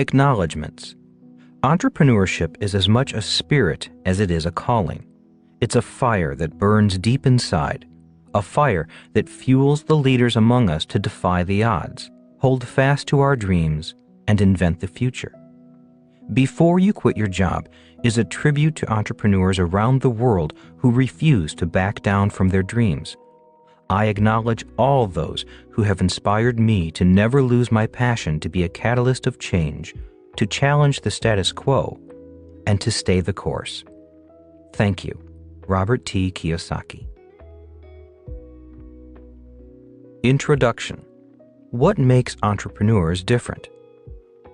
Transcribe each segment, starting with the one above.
Acknowledgements. Entrepreneurship is as much a spirit as it is a calling. It's a fire that burns deep inside, a fire that fuels the leaders among us to defy the odds, hold fast to our dreams, and invent the future. Before You Quit Your Job is a tribute to entrepreneurs around the world who refuse to back down from their dreams. I acknowledge all those who have inspired me to never lose my passion to be a catalyst of change, to challenge the status quo, and to stay the course. Thank you. Robert T. Kiyosaki. Introduction. What makes entrepreneurs different?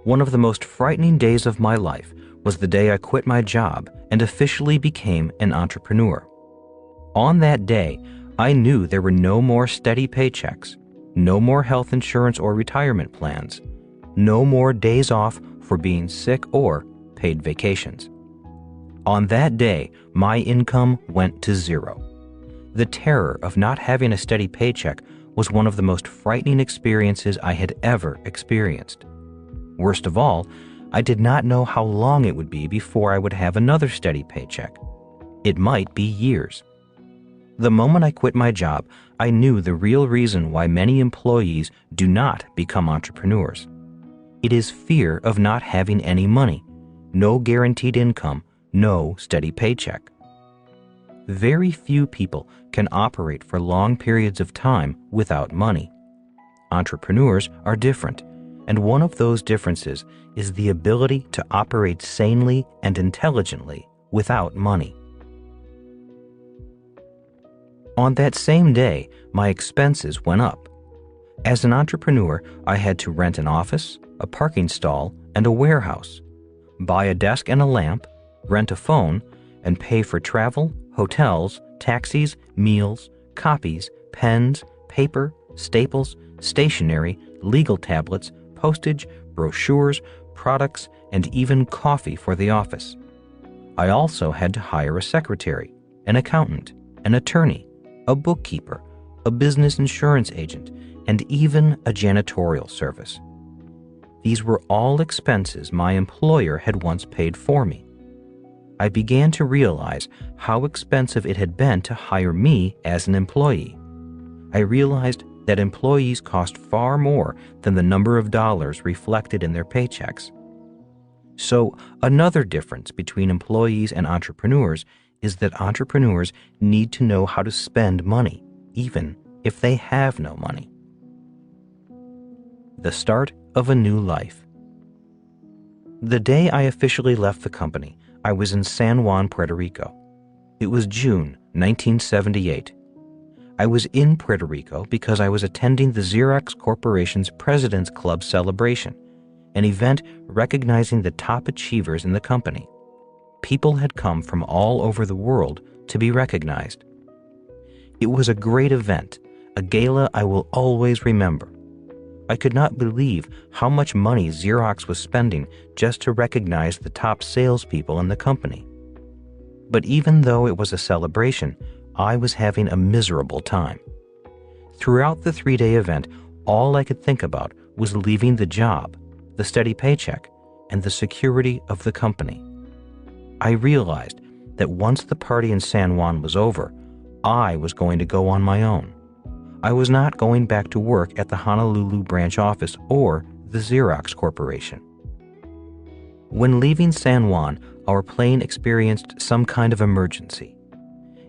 One of the most frightening days of my life was the day I quit my job and officially became an entrepreneur. On that day, I knew there were no more steady paychecks, no more health insurance or retirement plans, no more days off for being sick or paid vacations. On that day, my income went to zero. The terror of not having a steady paycheck was one of the most frightening experiences I had ever experienced. Worst of all, I did not know how long it would be before I would have another steady paycheck. It might be years. The moment I quit my job, I knew the real reason why many employees do not become entrepreneurs. It is fear of not having any money, no guaranteed income, no steady paycheck. Very few people can operate for long periods of time without money. Entrepreneurs are different, and one of those differences is the ability to operate sanely and intelligently without money. On that same day, my expenses went up. As an entrepreneur, I had to rent an office, a parking stall, and a warehouse, buy a desk and a lamp, rent a phone, and pay for travel, hotels, taxis, meals, copies, pens, paper, staples, stationery, legal tablets, postage, brochures, products, and even coffee for the office. I also had to hire a secretary, an accountant, an attorney, a bookkeeper, a business insurance agent, and even a janitorial service. These were all expenses my employer had once paid for me. I began to realize how expensive it had been to hire me as an employee. I realized that employees cost far more than the number of dollars reflected in their paychecks. So, another difference between employees and entrepreneurs is that entrepreneurs need to know how to spend money, even if they have no money. The start of a new life. The day I officially left the company, I was in San Juan, Puerto Rico. It was June 1978. I was in Puerto Rico because I was attending the Xerox Corporation's President's Club celebration, an event recognizing the top achievers in the company. People had come from all over the world to be recognized. It was a great event, a gala I will always remember. I could not believe how much money Xerox was spending just to recognize the top salespeople in the company. But even though it was a celebration, I was having a miserable time. Throughout the 3-day event, all I could think about was leaving the job, the steady paycheck, and the security of the company. I realized that once the party in San Juan was over, I was going to go on my own. I was not going back to work at the Honolulu branch office or the Xerox Corporation. When leaving San Juan, our plane experienced some kind of emergency.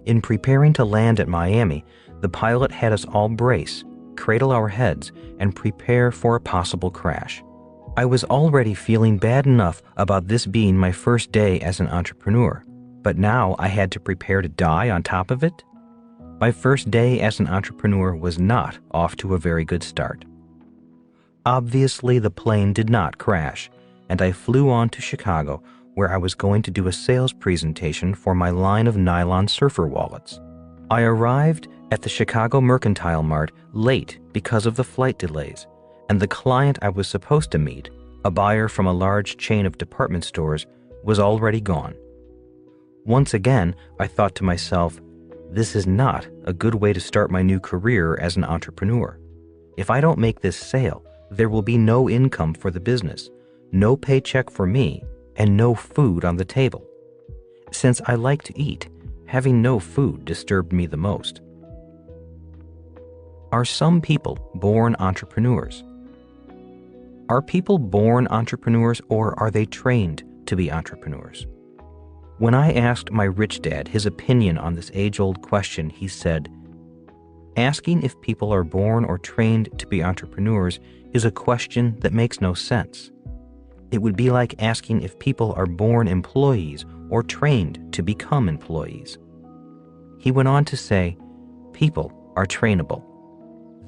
In preparing to land at Miami, the pilot had us all brace, cradle our heads, and prepare for a possible crash. I was already feeling bad enough about this being my first day as an entrepreneur, but now I had to prepare to die on top of it? My first day as an entrepreneur was not off to a very good start. Obviously, the plane did not crash, and I flew on to Chicago, where I was going to do a sales presentation for my line of nylon surfer wallets. I arrived at the Chicago Mercantile Mart late because of the flight delays, and the client I was supposed to meet, a buyer from a large chain of department stores, was already gone. Once again, I thought to myself, this is not a good way to start my new career as an entrepreneur. If I don't make this sale, there will be no income for the business, no paycheck for me, and no food on the table. Since I like to eat, having no food disturbed me the most. Are some people born entrepreneurs? Are people born entrepreneurs, or are they trained to be entrepreneurs? When I asked my rich dad his opinion on this age-old question, he said, "Asking if people are born or trained to be entrepreneurs is a question that makes no sense. It would be like asking if people are born employees or trained to become employees." He went on to say, people are trainable.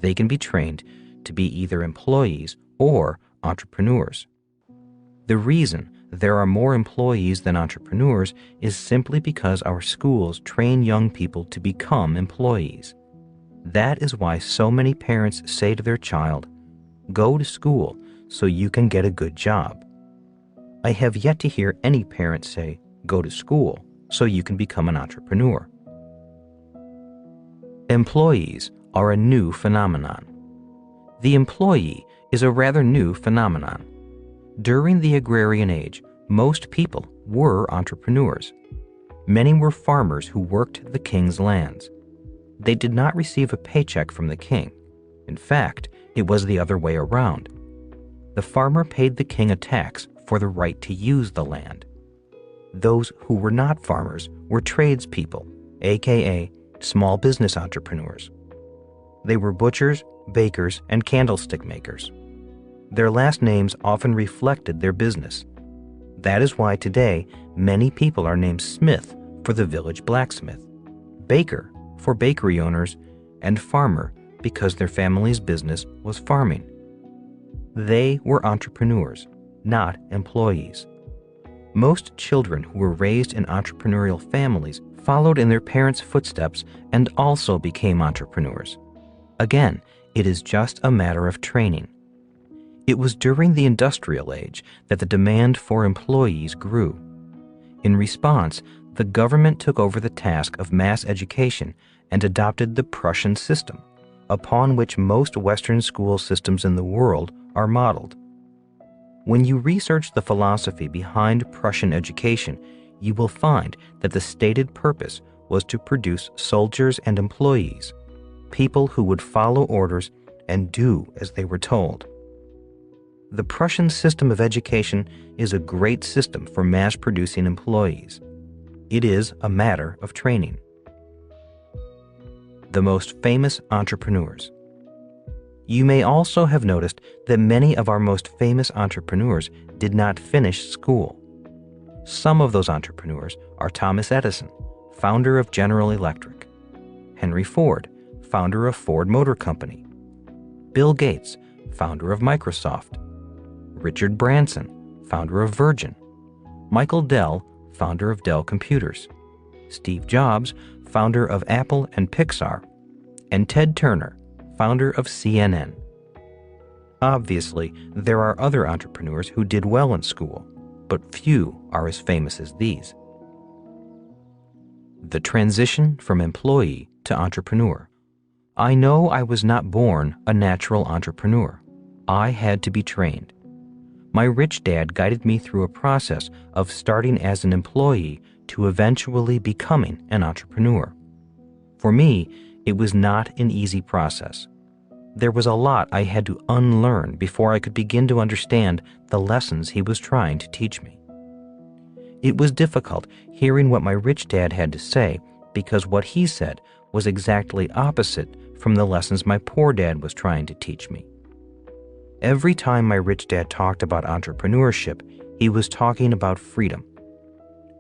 They can be trained to be either employees or entrepreneurs. The reason there are more employees than entrepreneurs is simply because our schools train young people to become employees. That is why so many parents say to their child, "Go to school so you can get a good job." I have yet to hear any parent say, "Go to school so you can become an entrepreneur." Employees are a new phenomenon. The employee is a rather new phenomenon. During the agrarian age, most people were entrepreneurs. Many were farmers who worked the king's lands. They did not receive a paycheck from the king. In fact, it was the other way around. The farmer paid the king a tax for the right to use the land. Those who were not farmers were tradespeople, aka small business entrepreneurs. They were butchers, bakers, and candlestick makers. Their last names often reflected their business. That is why today many people are named Smith for the village blacksmith, baker for bakery owners, and farmer because their family's business was farming. They were entrepreneurs, not employees. Most children who were raised in entrepreneurial families followed in their parents' footsteps and also became entrepreneurs. Again, it is just a matter of training. It was during the industrial age that the demand for employees grew. In response, the government took over the task of mass education and adopted the Prussian system, upon which most Western school systems in the world are modeled. When you research the philosophy behind Prussian education, you will find that the stated purpose was to produce soldiers and employees, people who would follow orders and do as they were told. The Prussian system of education is a great system for mass-producing employees. It is a matter of training. The most famous entrepreneurs. You may also have noticed that many of our most famous entrepreneurs did not finish school. Some of those entrepreneurs are Thomas Edison, founder of General Electric; Henry Ford, founder of Ford Motor Company; Bill Gates, founder of Microsoft; Richard Branson, founder of Virgin; Michael Dell, founder of Dell Computers; Steve Jobs, founder of Apple and Pixar; and Ted Turner, founder of CNN. Obviously, there are other entrepreneurs who did well in school, but few are as famous as these. The transition from employee to entrepreneur. I know I was not born a natural entrepreneur. I had to be trained. My rich dad guided me through a process of starting as an employee to eventually becoming an entrepreneur. For me, it was not an easy process. There was a lot I had to unlearn before I could begin to understand the lessons he was trying to teach me. It was difficult hearing what my rich dad had to say because what he said was exactly opposite from the lessons my poor dad was trying to teach me. Every time my rich dad talked about entrepreneurship, he was talking about freedom.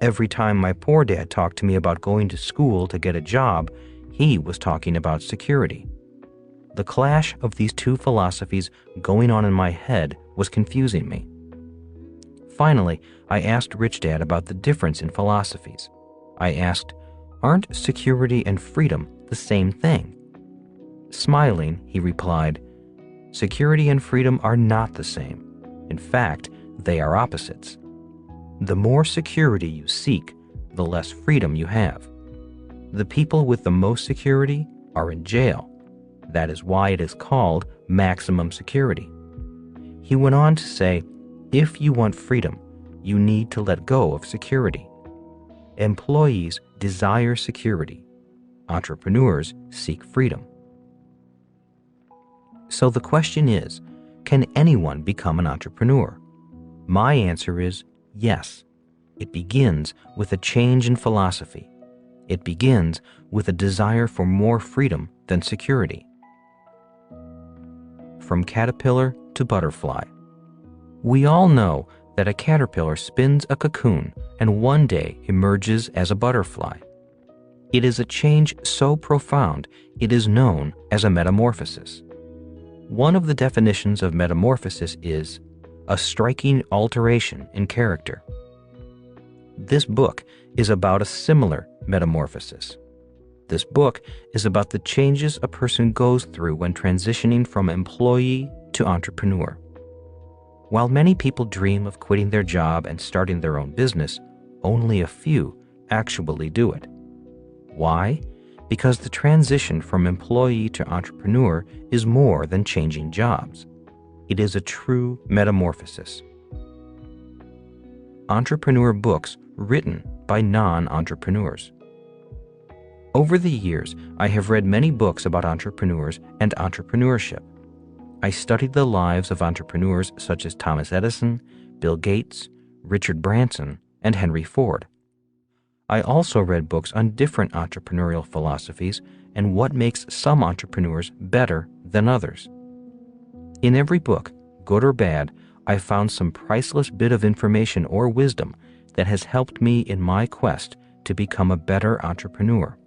Every time my poor dad talked to me about going to school to get a job, he was talking about security. The clash of these two philosophies going on in my head was confusing me. Finally, I asked Rich Dad about the difference in philosophies. I asked, "Aren't security and freedom the same thing?" Smiling, he replied, "Security and freedom are not the same. In fact, they are opposites. The more security you seek, the less freedom you have. The people with the most security are in jail. That is why it is called maximum security." He went on to say, If you want freedom, you need to let go of security. Employees desire security. Entrepreneurs seek freedom. So the question is, can anyone become an entrepreneur? My answer is yes. It begins with a change in philosophy. It begins with a desire for more freedom than security. From caterpillar to butterfly. We all know that a caterpillar spins a cocoon and one day emerges as a butterfly. It is a change so profound it is known as a metamorphosis. One of the definitions of metamorphosis is a striking alteration in character. This book is about a similar metamorphosis. This book is about the changes a person goes through when transitioning from employee to entrepreneur. While many people dream of quitting their job and starting their own business, only a few actually do it. Why? Because the transition from employee to entrepreneur is more than changing jobs. It is a true metamorphosis. Entrepreneur books written by non-entrepreneurs. Over the years, I have read many books about entrepreneurs and entrepreneurship. I studied the lives of entrepreneurs such as Thomas Edison, Bill Gates, Richard Branson, and Henry Ford. I also read books on different entrepreneurial philosophies and what makes some entrepreneurs better than others. In every book, good or bad, I found some priceless bit of information or wisdom that has helped me in my quest to become a better entrepreneur.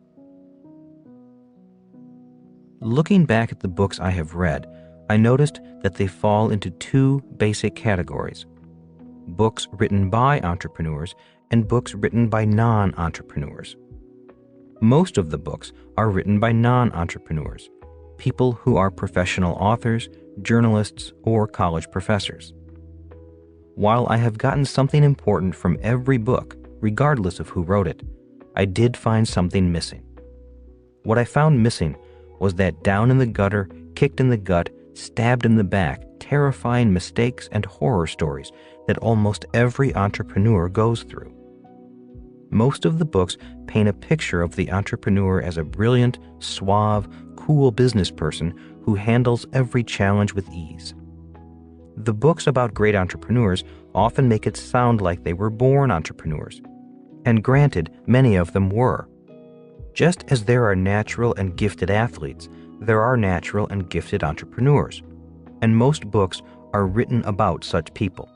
Looking back at the books I have read, I noticed that they fall into two basic categories: books written by entrepreneurs and books written by non-entrepreneurs. Most of the books are written by non-entrepreneurs, people who are professional authors, journalists, or college professors. While I have gotten something important from every book, regardless of who wrote it, I did find something missing. What I found missing was that down in the gutter, kicked in the gut, stabbed in the back, terrifying mistakes and horror stories that almost every entrepreneur goes through. Most of the books paint a picture of the entrepreneur as a brilliant, suave, cool business person who handles every challenge with ease. The books about great entrepreneurs often make it sound like they were born entrepreneurs. And granted, many of them were. Just as there are natural and gifted athletes, there are natural and gifted entrepreneurs, and most books are written about such people.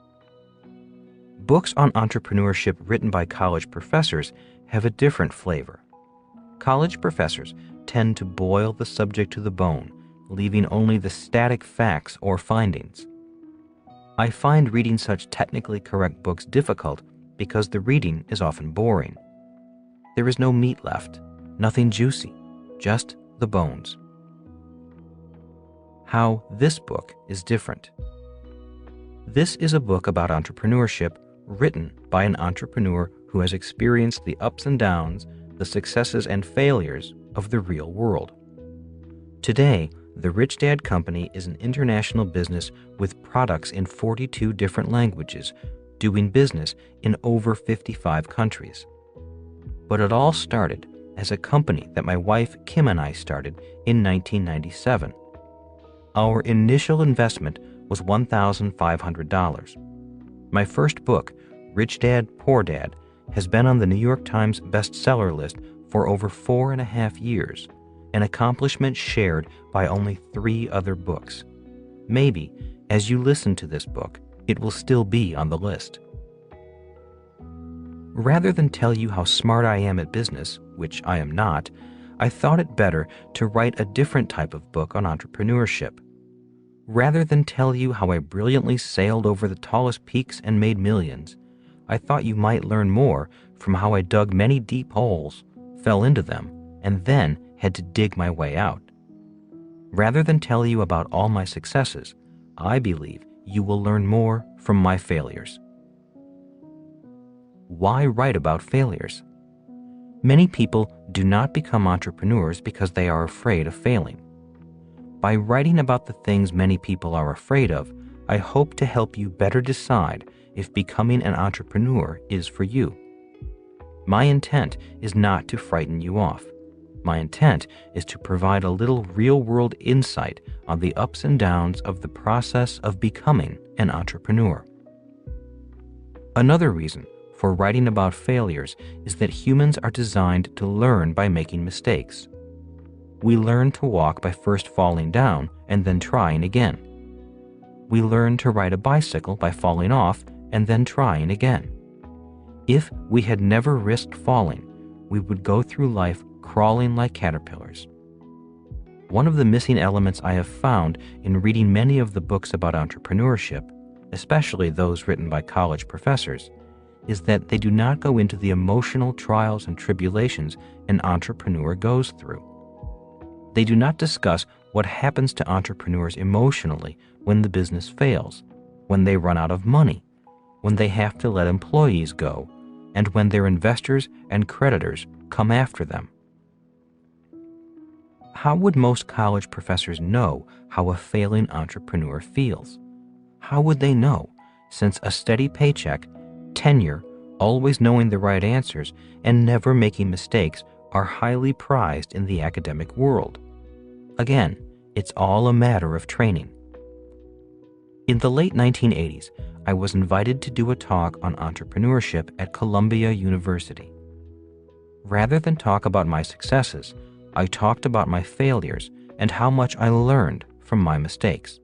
Books on entrepreneurship written by college professors have a different flavor. College professors tend to boil the subject to the bone, leaving only the static facts or findings. I find reading such technically correct books difficult because the reading is often boring. There is no meat left, nothing juicy, just the bones. How this book is different. This is a book about entrepreneurship written by an entrepreneur who has experienced the ups and downs, the successes and failures of the real world. Today, the Rich Dad Company is an international business with products in 42 different languages, doing business in over 55 countries. But it all started as a company that my wife Kim and I started in 1997. Our initial investment was $1,500. My first book, Rich Dad, Poor Dad, has been on the New York Times bestseller list for over 4.5 years, an accomplishment shared by only 3 other books. Maybe, as you listen to this book, it will still be on the list. Rather than tell you how smart I am at business, which I am not, I thought it better to write a different type of book on entrepreneurship. Rather than tell you how I brilliantly sailed over the tallest peaks and made millions, I thought you might learn more from how I dug many deep holes, fell into them, and then had to dig my way out. Rather than tell you about all my successes, I believe you will learn more from my failures. Why write about failures? Many people do not become entrepreneurs because they are afraid of failing. By writing about the things many people are afraid of, I hope to help you better decide if becoming an entrepreneur is for you. My intent is not to frighten you off. My intent is to provide a little real-world insight on the ups and downs of the process of becoming an entrepreneur. Another reason for writing about failures is that humans are designed to learn by making mistakes. We learn to walk by first falling down and then trying again. We learn to ride a bicycle by falling off and then trying again. If we had never risked falling, we would go through life crawling like caterpillars. One of the missing elements I have found in reading many of the books about entrepreneurship, especially those written by college professors, is that they do not go into the emotional trials and tribulations an entrepreneur goes through. They do not discuss what happens to entrepreneurs emotionally when the business fails, when they run out of money, when they have to let employees go, and when their investors and creditors come after them. How would most college professors know how a failing entrepreneur feels? How would they know, since a steady paycheck, tenure, always knowing the right answers, and never making mistakes are highly prized in the academic world? Again, it's all a matter of training. In the late 1980s, I was invited to do a talk on entrepreneurship at Columbia University. Rather than talk about my successes, I talked about my failures and how much I learned from my mistakes.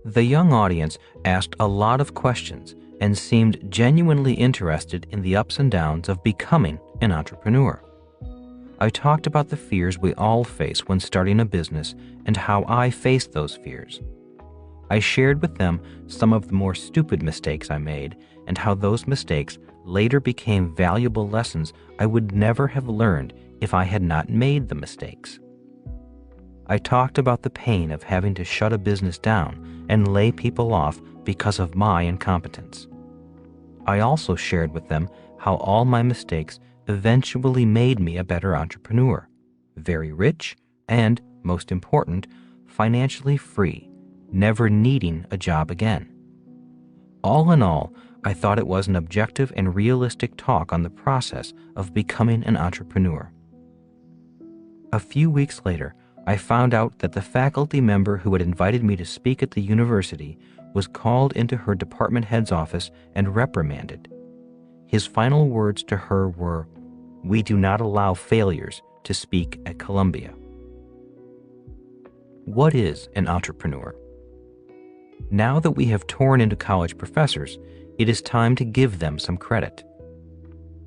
The young audience asked a lot of questions and seemed genuinely interested in the ups and downs of becoming an entrepreneur. I talked about the fears we all face when starting a business and how I faced those fears. I shared with them some of the more stupid mistakes I made and how those mistakes later became valuable lessons I would never have learned if I had not made the mistakes. I talked about the pain of having to shut a business down and lay people off because of my incompetence. I also shared with them how all my mistakes eventually made me a better entrepreneur, very rich, and, most important, financially free, never needing a job again. All in all, I thought it was an objective and realistic talk on the process of becoming an entrepreneur. A few weeks later, I found out that the faculty member who had invited me to speak at the university was called into her department head's office and reprimanded. His final words to her were, "We do not allow failures to speak at Columbia." What is an entrepreneur? Now that we have torn into college professors, it is time to give them some credit.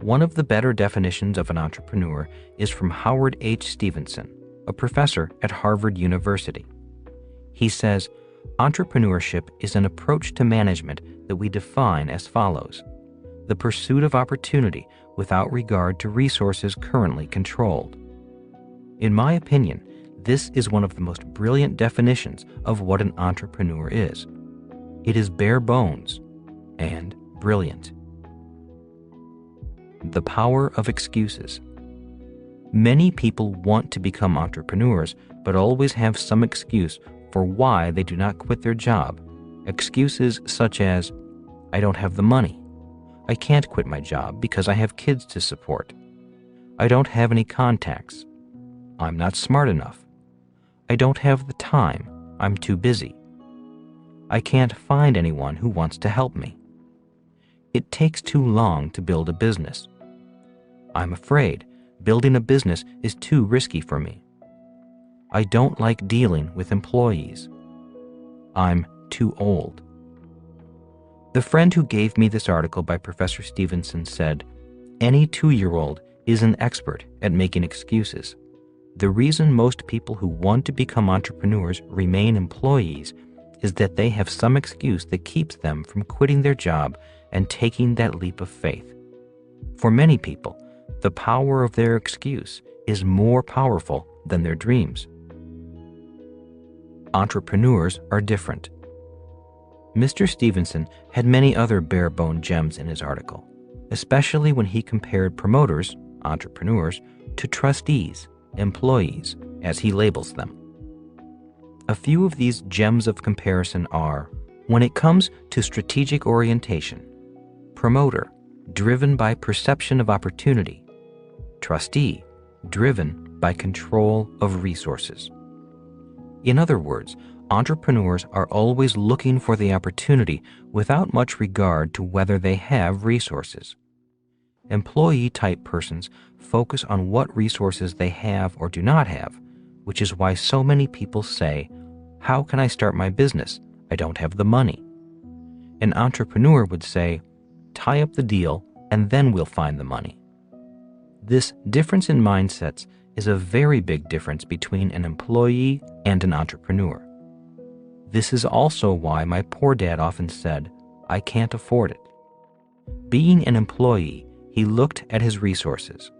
One of the better definitions of an entrepreneur is from Howard H. Stevenson, a professor at Harvard University. He says, entrepreneurship is an approach to management that we define as follows: the pursuit of opportunity without regard to resources currently controlled. In my opinion, this is one of the most brilliant definitions of what an entrepreneur is. It is bare bones and brilliant. The power of excuses. Many people want to become entrepreneurs, but always have some excuse for why they do not quit their job. Excuses such as, "I don't have the money. I can't quit my job because I have kids to support. I don't have any contacts. I'm not smart enough. I don't have the time. I'm too busy. I can't find anyone who wants to help me. It takes too long to build a business. I'm afraid building a business is too risky for me. I don't like dealing with employees. I'm too old." The friend who gave me this article by Professor Stevenson said, "Any 2-year-old is an expert at making excuses. The reason most people who want to become entrepreneurs remain employees is that they have some excuse that keeps them from quitting their job and taking that leap of faith. For many people, the power of their excuse is more powerful than their dreams." Entrepreneurs are different. Mr. Stevenson had many other bare-bone gems in his article, especially when he compared promoters, entrepreneurs, to trustees, employees, as he labels them. A few of these gems of comparison are: When it comes to strategic orientation, promoter, driven by perception of opportunity, trustee, driven by control of resources. In other words, entrepreneurs are always looking for the opportunity without much regard to whether they have resources. Employee-type persons focus on what resources they have or do not have, which is why so many people say, "How can I start my business? I don't have the money." An entrepreneur would say, "Tie up the deal and then we'll find the money." This difference in mindsets is a very big difference between an employee and an entrepreneur. This is also why my poor dad often said, "I can't afford it." Being an employee, he looked at his resources.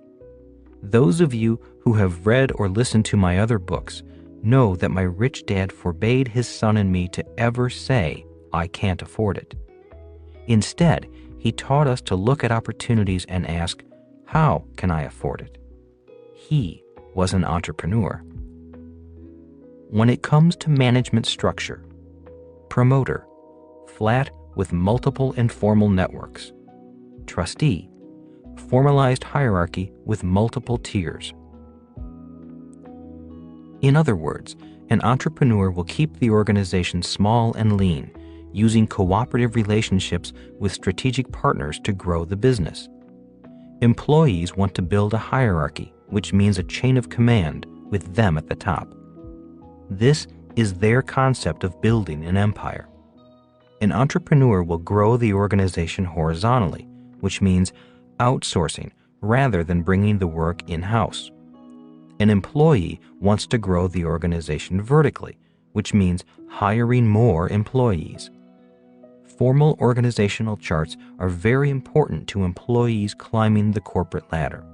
Those of you who have read or listened to my other books know that my rich dad forbade his son and me to ever say, "I can't afford it." Instead, he taught us to look at opportunities and ask, "How can I afford it?" He was an entrepreneur. When it comes to management structure, promoter, flat with multiple informal networks, trustee, formalized hierarchy with multiple tiers. In other words, an entrepreneur will keep the organization small and lean, using cooperative relationships with strategic partners to grow the business. Employees want to build a hierarchy, which means a chain of command with them at the top. This is their concept of building an empire. An entrepreneur will grow the organization horizontally, which means outsourcing rather than bringing the work in-house. An employee wants to grow the organization vertically, which means hiring more employees. Formal organizational charts are very important to employees climbing the corporate ladder.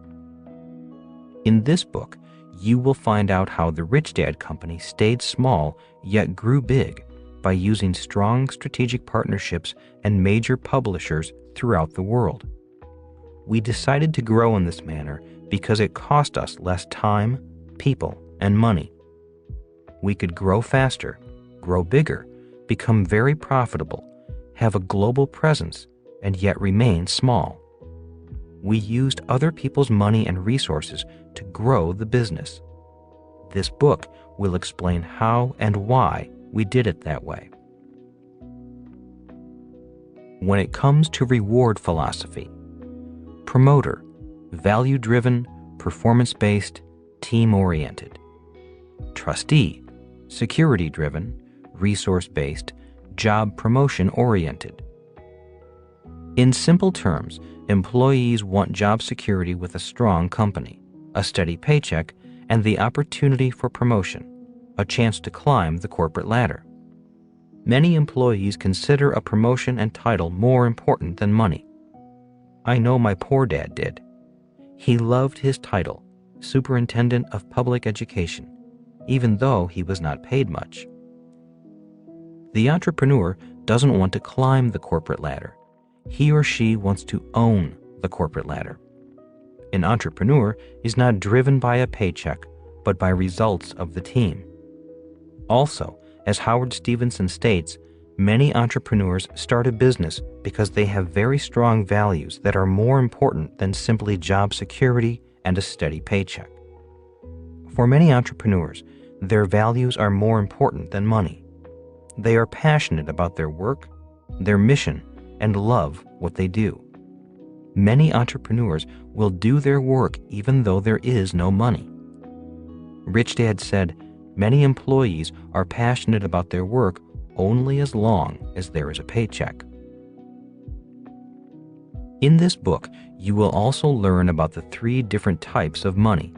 In this book, you will find out how the Rich Dad Company stayed small yet grew big by using strong strategic partnerships and major publishers throughout the world. We decided to grow in this manner because it cost us less time, people, and money. We could grow faster, grow bigger, become very profitable, have a global presence, and yet remain small. We used other people's money and resources to grow the business. This book will explain how and why we did it that way. When it comes to reward philosophy, promoter, value-driven, performance-based, team-oriented. Trustee, security-driven, resource-based, job promotion-oriented. In simple terms, employees want job security with a strong company, a steady paycheck, and the opportunity for promotion, a chance to climb the corporate ladder. Many employees consider a promotion and title more important than money. I know my poor dad did. He loved his title, Superintendent of Public Education, even though he was not paid much. The entrepreneur doesn't want to climb the corporate ladder. He or she wants to own the corporate ladder. An entrepreneur is not driven by a paycheck, but by results of the team. Also, as Howard Stevenson states, many entrepreneurs start a business because they have very strong values that are more important than simply job security and a steady paycheck. For many entrepreneurs, their values are more important than money. They are passionate about their work, their mission, and love what they do. Many entrepreneurs will do their work even though there is no money. Rich Dad said, many employees are passionate about their work only as long as there is a paycheck. In this book, you will also learn about the 3 different types of money: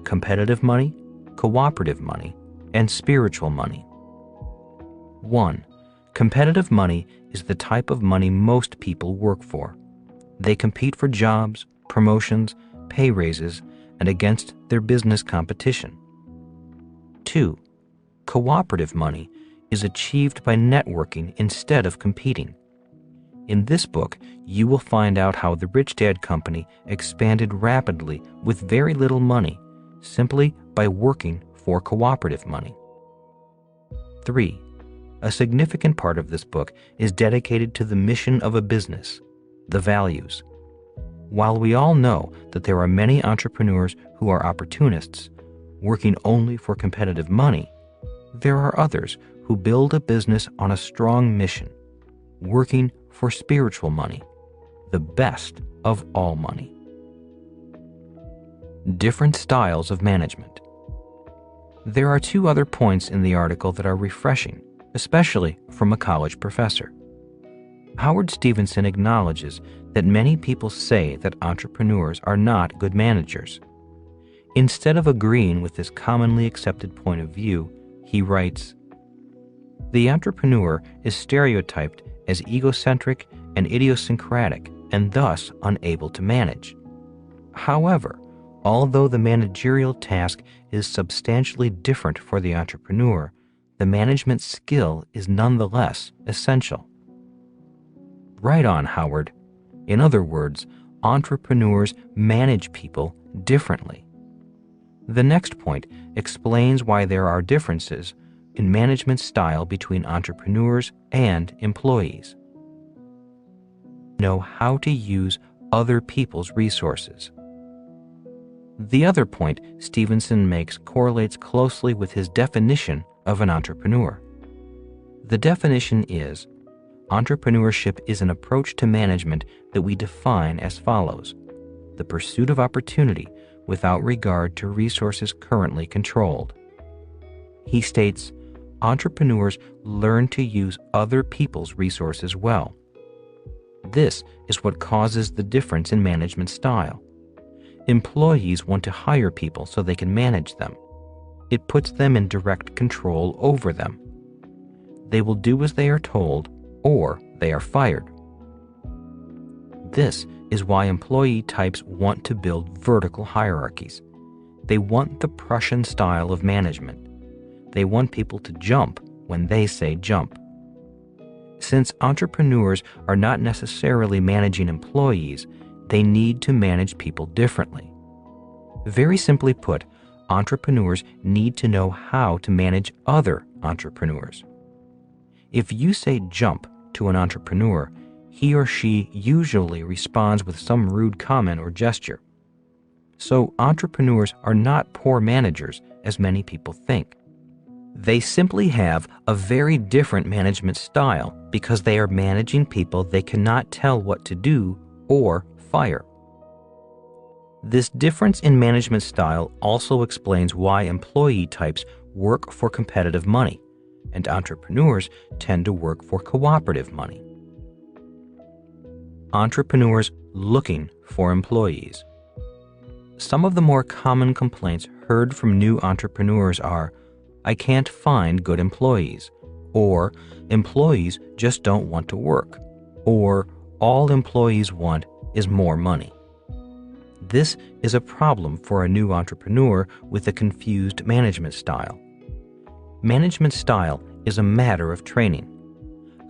competitive money, cooperative money, and spiritual money. 1. Competitive money is the type of money most people work for. They compete for jobs, promotions, pay raises, and against their business competition. 2. Cooperative money is achieved by networking instead of competing. In this book, you will find out how the Rich Dad Company expanded rapidly with very little money, simply by working for cooperative money. 3. A significant part of this book is dedicated to the mission of a business, the values. While we all know that there are many entrepreneurs who are opportunists, working only for competitive money, there are others who build a business on a strong mission, working for spiritual money, the best of all money. Different styles of management. There are two other points in the article that are refreshing, especially from a college professor. Howard Stevenson acknowledges that many people say that entrepreneurs are not good managers. Instead of agreeing with this commonly accepted point of view, he writes, "The entrepreneur is stereotyped as egocentric and idiosyncratic and thus unable to manage. However, although the managerial task is substantially different for the entrepreneur, the management skill is nonetheless essential." Right on, Howard. In other words, entrepreneurs manage people differently. The next point explains why there are differences in management style between entrepreneurs and employees. Know how to use other people's resources. The other point Stevenson makes correlates closely with his definition of an entrepreneur. The definition is, entrepreneurship is an approach to management that we define as follows: the pursuit of opportunity without regard to resources currently controlled. He states, entrepreneurs learn to use other people's resources well. This is what causes the difference in management style. Employees want to hire people so they can manage them. It puts them in direct control over them. They will do as they are told, or they are fired. This is why employee types want to build vertical hierarchies. They want the Prussian style of management. They want people to jump when they say jump. Since entrepreneurs are not necessarily managing employees, they need to manage people differently. Very simply put, entrepreneurs need to know how to manage other entrepreneurs. If you say jump to an entrepreneur, he or she usually responds with some rude comment or gesture. So entrepreneurs are not poor managers, as many people think. They simply have a very different management style because they are managing people they cannot tell what to do or fire. This difference in management style also explains why employee types work for competitive money, and entrepreneurs tend to work for cooperative money. Entrepreneurs looking for employees. Some of the more common complaints heard from new entrepreneurs are, "I can't find good employees," or "employees just don't want to work," or "all employees want is more money." This is a problem for a new entrepreneur with a confused management style. Management style is a matter of training.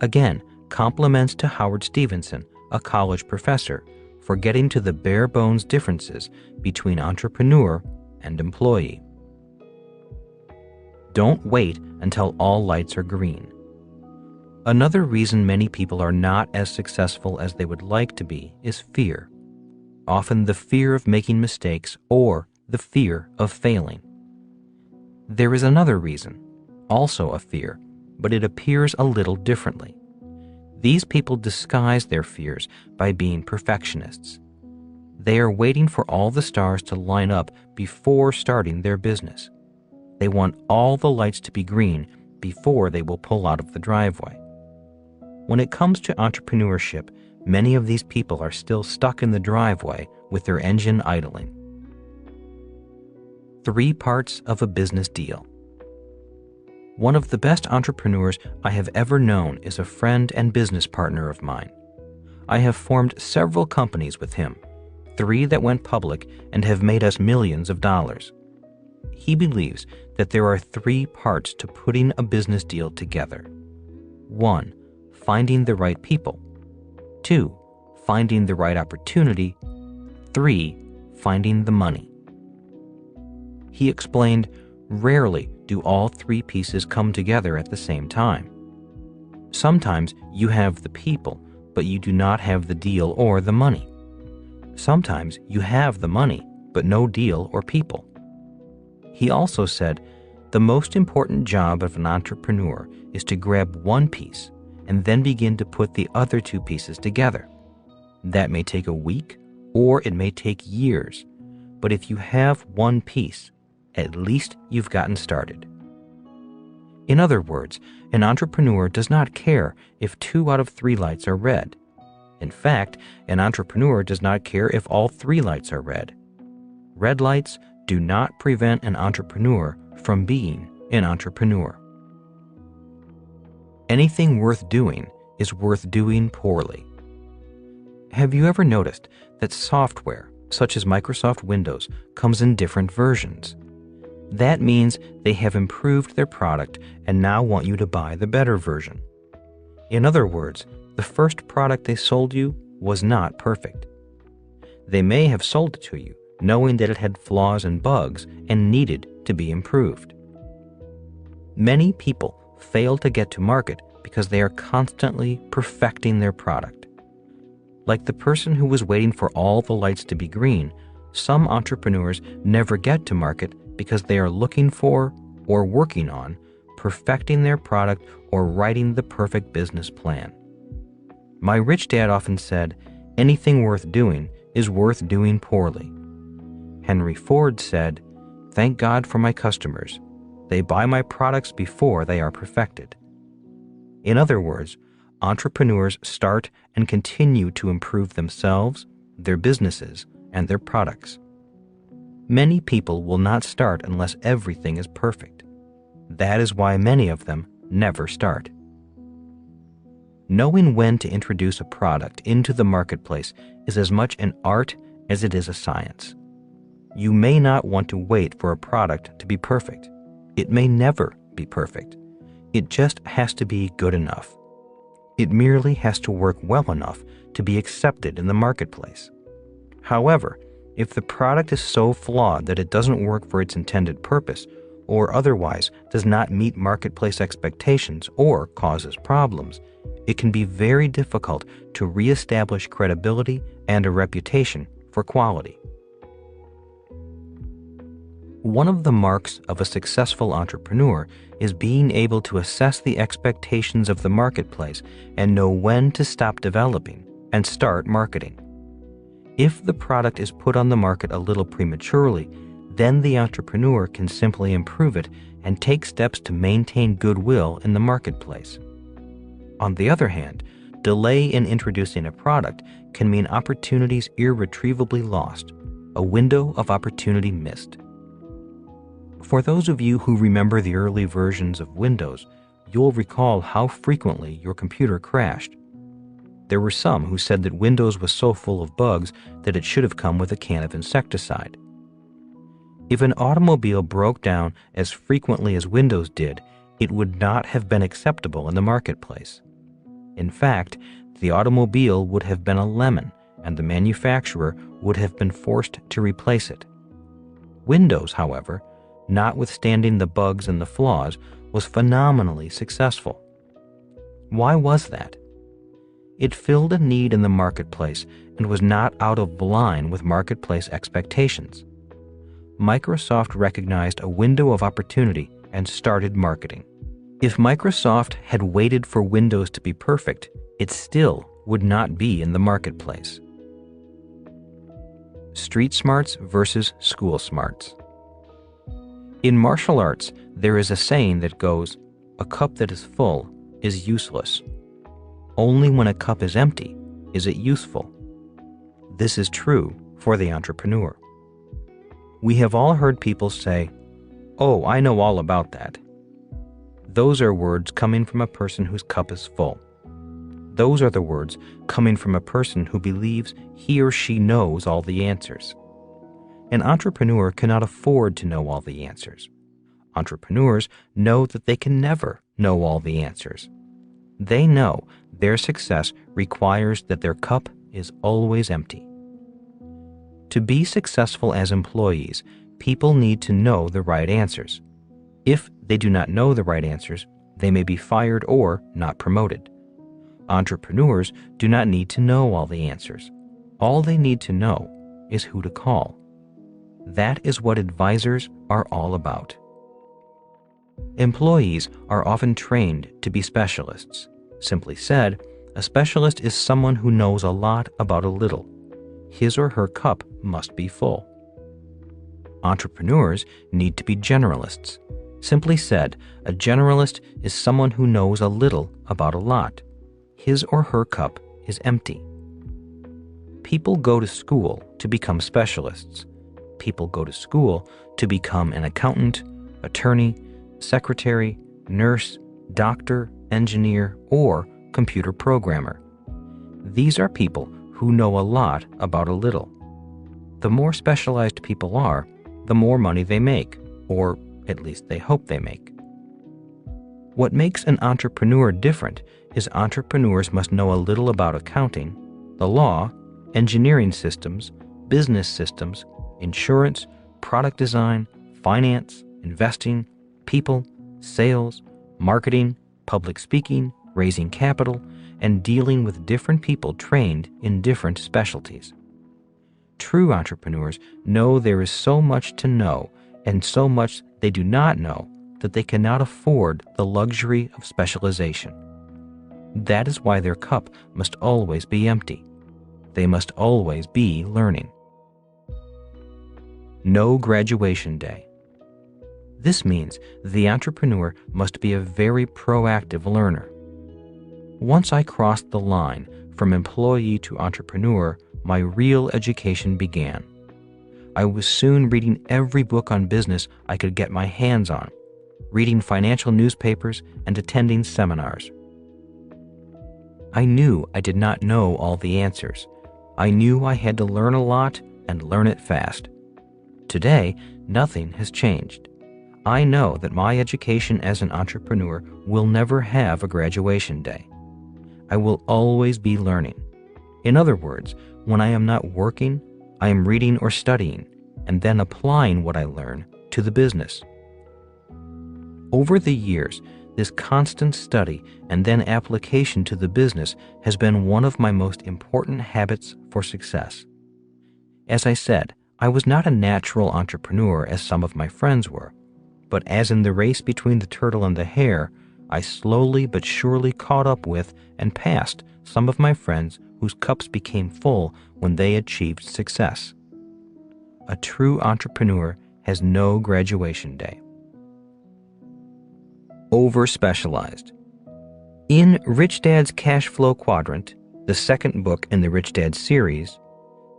Again, compliments to Howard Stevenson, a college professor, for getting to the bare bones differences between entrepreneur and employee. Don't wait until all lights are green. Another reason many people are not as successful as they would like to be is fear. Often the fear of making mistakes or the fear of failing. There is another reason, also a fear, but it appears a little differently. These people disguise their fears by being perfectionists. They are waiting for all the stars to line up before starting their business. They want all the lights to be green before they will pull out of the driveway. When it comes to entrepreneurship, many of these people are still stuck in the driveway with their engine idling. 3 parts of a business deal. One of the best entrepreneurs I have ever known is a friend and business partner of mine. I have formed several companies with him, 3 that went public and have made us millions of dollars. He believes that there are 3 parts to putting a business deal together. 1. Finding the right people. 2. Finding the right opportunity. 3. Finding the money. He explained, rarely do all 3 pieces come together at the same time. Sometimes you have the people, but you do not have the deal or the money. Sometimes you have the money, but no deal or people. He also said, the most important job of an entrepreneur is to grab one piece and then begin to put the other two pieces together. That may take a week or it may take years, but if you have one piece, at least you've gotten started. In other words, an entrepreneur does not care if 2 out of 3 lights are red. In fact, an entrepreneur does not care if all 3 lights are red. Red lights do not prevent an entrepreneur from being an entrepreneur. Anything worth doing is worth doing poorly. Have you ever noticed that software, such as Microsoft Windows, comes in different versions? That means they have improved their product and now want you to buy the better version. In other words, the first product they sold you was not perfect. They may have sold it to you knowing that it had flaws and bugs and needed to be improved. Many people fail to get to market because they are constantly perfecting their product. Like the person who was waiting for all the lights to be green, some entrepreneurs never get to market because they are looking for or working on perfecting their product or writing the perfect business plan. My rich dad often said, anything worth doing is worth doing poorly. Henry Ford said, thank God for my customers. They buy my products before they are perfected. In other words, entrepreneurs start and continue to improve themselves, their businesses, and their products. Many people will not start unless everything is perfect. That is why many of them never start. Knowing when to introduce a product into the marketplace is as much an art as it is a science. You may not want to wait for a product to be perfect. It may never be perfect. It just has to be good enough. It merely has to work well enough to be accepted in the marketplace. However, if the product is so flawed that it doesn't work for its intended purpose, or otherwise does not meet marketplace expectations or causes problems, it can be very difficult to reestablish credibility and a reputation for quality. One of the marks of a successful entrepreneur is being able to assess the expectations of the marketplace and know when to stop developing and start marketing. If the product is put on the market a little prematurely, then the entrepreneur can simply improve it and take steps to maintain goodwill in the marketplace. On the other hand, delay in introducing a product can mean opportunities irretrievably lost, a window of opportunity missed. For those of you who remember the early versions of Windows, you'll recall how frequently your computer crashed. There were some who said that Windows was so full of bugs that it should have come with a can of insecticide. If an automobile broke down as frequently as Windows did, it would not have been acceptable in the marketplace. In fact, the automobile would have been a lemon, and the manufacturer would have been forced to replace it. Windows, however, notwithstanding the bugs and the flaws, was phenomenally successful. Why was that? It filled a need in the marketplace and was not out of line with marketplace expectations. Microsoft recognized a window of opportunity and started marketing. If Microsoft had waited for Windows to be perfect, it still would not be in the marketplace. Street smarts versus school smarts. In martial arts, there is a saying that goes, "A cup that is full is useless. Only when a cup is empty is it useful." This is true for the entrepreneur. We have all heard people say, "Oh, I know all about that." Those are words coming from a person whose cup is full. Those are the words coming from a person who believes he or she knows all the answers. An entrepreneur cannot afford to know all the answers. Entrepreneurs know that they can never know all the answers. They know their success requires that their cup is always empty. To be successful as employees, people need to know the right answers. If they do not know the right answers, they may be fired or not promoted. Entrepreneurs do not need to know all the answers. All they need to know is who to call. That is what advisors are all about. Employees are often trained to be specialists. Simply said, a specialist is someone who knows a lot about a little. His or her cup must be full. Entrepreneurs need to be generalists. Simply said, a generalist is someone who knows a little about a lot. His or her cup is empty. People go to school to become specialists. People go to school to become an accountant, attorney, secretary, nurse, doctor, engineer, or computer programmer. These are people who know a lot about a little. The more specialized people are, the more money they make, or at least they hope they make. What makes an entrepreneur different is entrepreneurs must know a little about accounting, the law, engineering systems, business systems, insurance, product design, finance, investing, people, sales, marketing, public speaking, raising capital, and dealing with different people trained in different specialties. True entrepreneurs know there is so much to know and so much they do not know that they cannot afford the luxury of specialization. That is why their cup must always be empty. They must always be learning. No graduation day. This means the entrepreneur must be a very proactive learner. Once I crossed the line from employee to entrepreneur, my real education began. I was soon reading every book on business I could get my hands on, reading financial newspapers and attending seminars. I knew I did not know all the answers. I knew I had to learn a lot and learn it fast. Today, nothing has changed. I know that my education as an entrepreneur will never have a graduation day. I will always be learning. In other words, when I am not working, I am reading or studying, and then applying what I learn to the business. Over the years, this constant study and then application to the business has been one of my most important habits for success. As I said, I was not a natural entrepreneur as some of my friends were, but as in the race between the turtle and the hare, I slowly but surely caught up with and passed some of my friends whose cups became full when they achieved success. A true entrepreneur has no graduation day. Over-specialized. In Rich Dad's Cash Flow Quadrant, the second book in the Rich Dad series,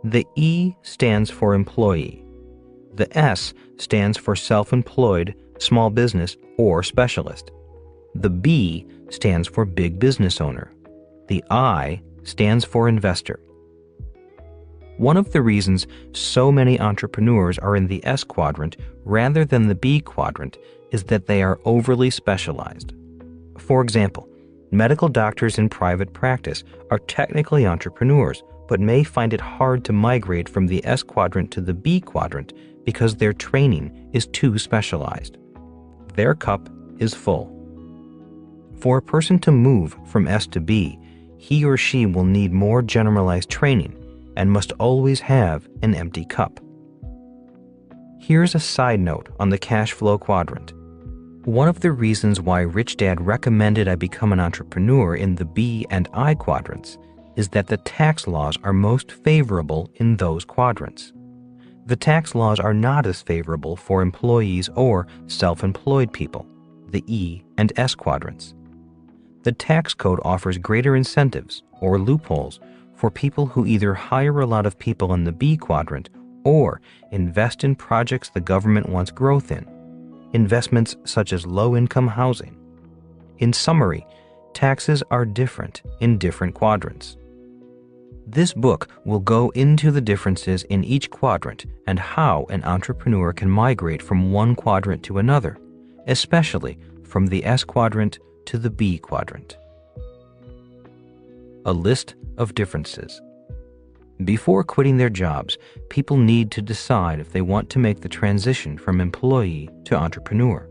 the E stands for employee. The S stands for self-employed, small business, or specialist. The B stands for big business owner. The I stands for investor. One of the reasons so many entrepreneurs are in the S quadrant rather than the B quadrant is that they are overly specialized. For example, medical doctors in private practice are technically entrepreneurs, but may find it hard to migrate from the S quadrant to the B quadrant because their training is too specialized. Their cup is full. For a person to move from S to B, he or she will need more generalized training and must always have an empty cup. Here's a side note on the cash flow quadrant. One of the reasons why Rich Dad recommended I become an entrepreneur in the B and I quadrants is that the tax laws are most favorable in those quadrants. The tax laws are not as favorable for employees or self-employed people, the E and S quadrants. The tax code offers greater incentives or loopholes for people who either hire a lot of people in the B quadrant or invest in projects the government wants growth in, investments such as low-income housing. In summary, taxes are different in different quadrants. This book will go into the differences in each quadrant and how an entrepreneur can migrate from one quadrant to another, especially from the S quadrant to the B quadrant. A list of differences. Before quitting their jobs, people need to decide if they want to make the transition from employee to entrepreneur.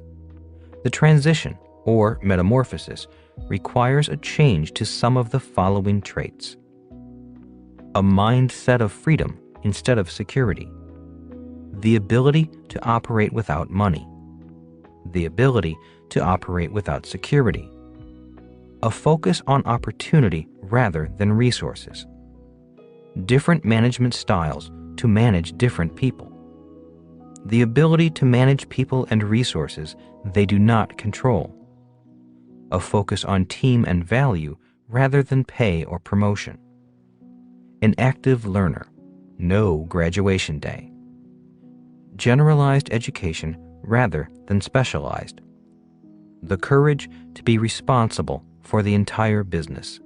The transition, or metamorphosis, requires a change to some of the following traits: a mindset of freedom instead of security, the ability to operate without money, the ability to operate without security, a focus on opportunity rather than resources, different management styles to manage different people, the ability to manage people and resources they do not control, a focus on team and value rather than pay or promotion, an active learner, no graduation day, generalized education rather than specialized, the courage to be responsible for the entire business.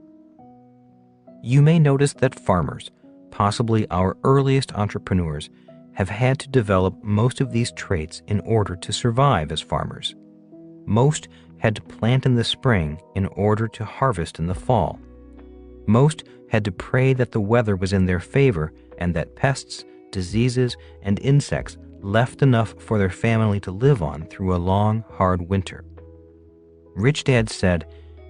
You may notice that farmers, possibly our earliest entrepreneurs, have had to develop most of these traits in order to survive as farmers. Most had to plant in the spring in order to harvest in the fall. Most had to pray that the weather was in their favor and that pests, diseases, and insects left enough for their family to live on through a long, hard winter. Rich Dad said,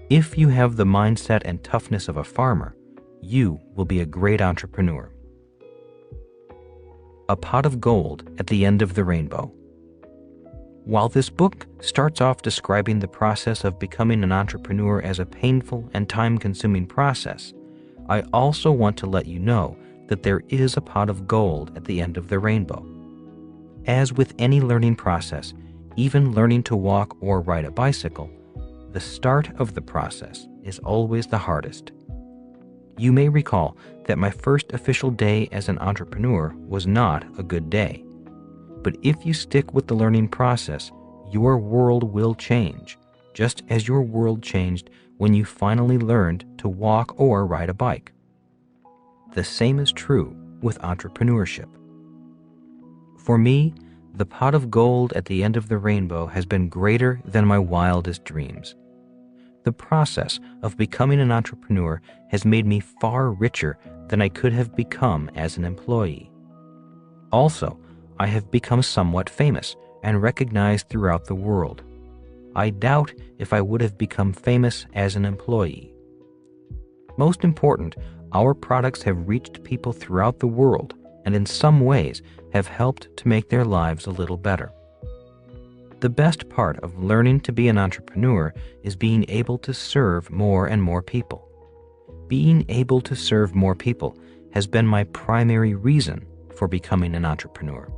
"If you have the mindset and toughness of a farmer, you will be a great entrepreneur." A pot of gold at the end of the rainbow. While this book starts off describing the process of becoming an entrepreneur as a painful and time-consuming process, I also want to let you know that there is a pot of gold at the end of the rainbow. As with any learning process, even learning to walk or ride a bicycle, the start of the process is always the hardest. You may recall that my first official day as an entrepreneur was not a good day. But if you stick with the learning process, your world will change, just as your world changed when you finally learned to walk or ride a bike. The same is true with entrepreneurship. For me, the pot of gold at the end of the rainbow has been greater than my wildest dreams. The process of becoming an entrepreneur has made me far richer than I could have become as an employee. Also, I have become somewhat famous and recognized throughout the world. I doubt if I would have become famous as an employee. Most important, our products have reached people throughout the world and in some ways have helped to make their lives a little better. The best part of learning to be an entrepreneur is being able to serve more and more people. Being able to serve more people has been my primary reason for becoming an entrepreneur.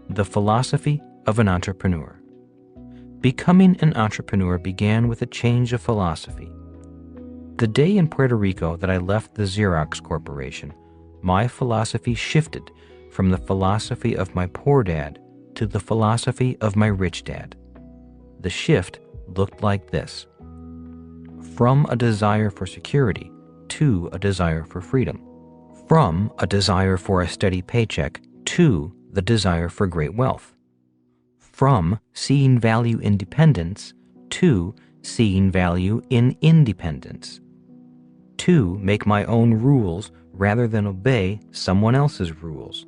The philosophy of an entrepreneur. Becoming an entrepreneur began with a change of philosophy. The day in Puerto Rico that I left the Xerox Corporation, my philosophy shifted from the philosophy of my poor dad to the philosophy of my rich dad. The shift looked like this: from a desire for security to a desire for freedom, from a desire for a steady paycheck to the desire for great wealth, from seeing value in dependence to seeing value in independence, to make my own rules rather than obey someone else's rules,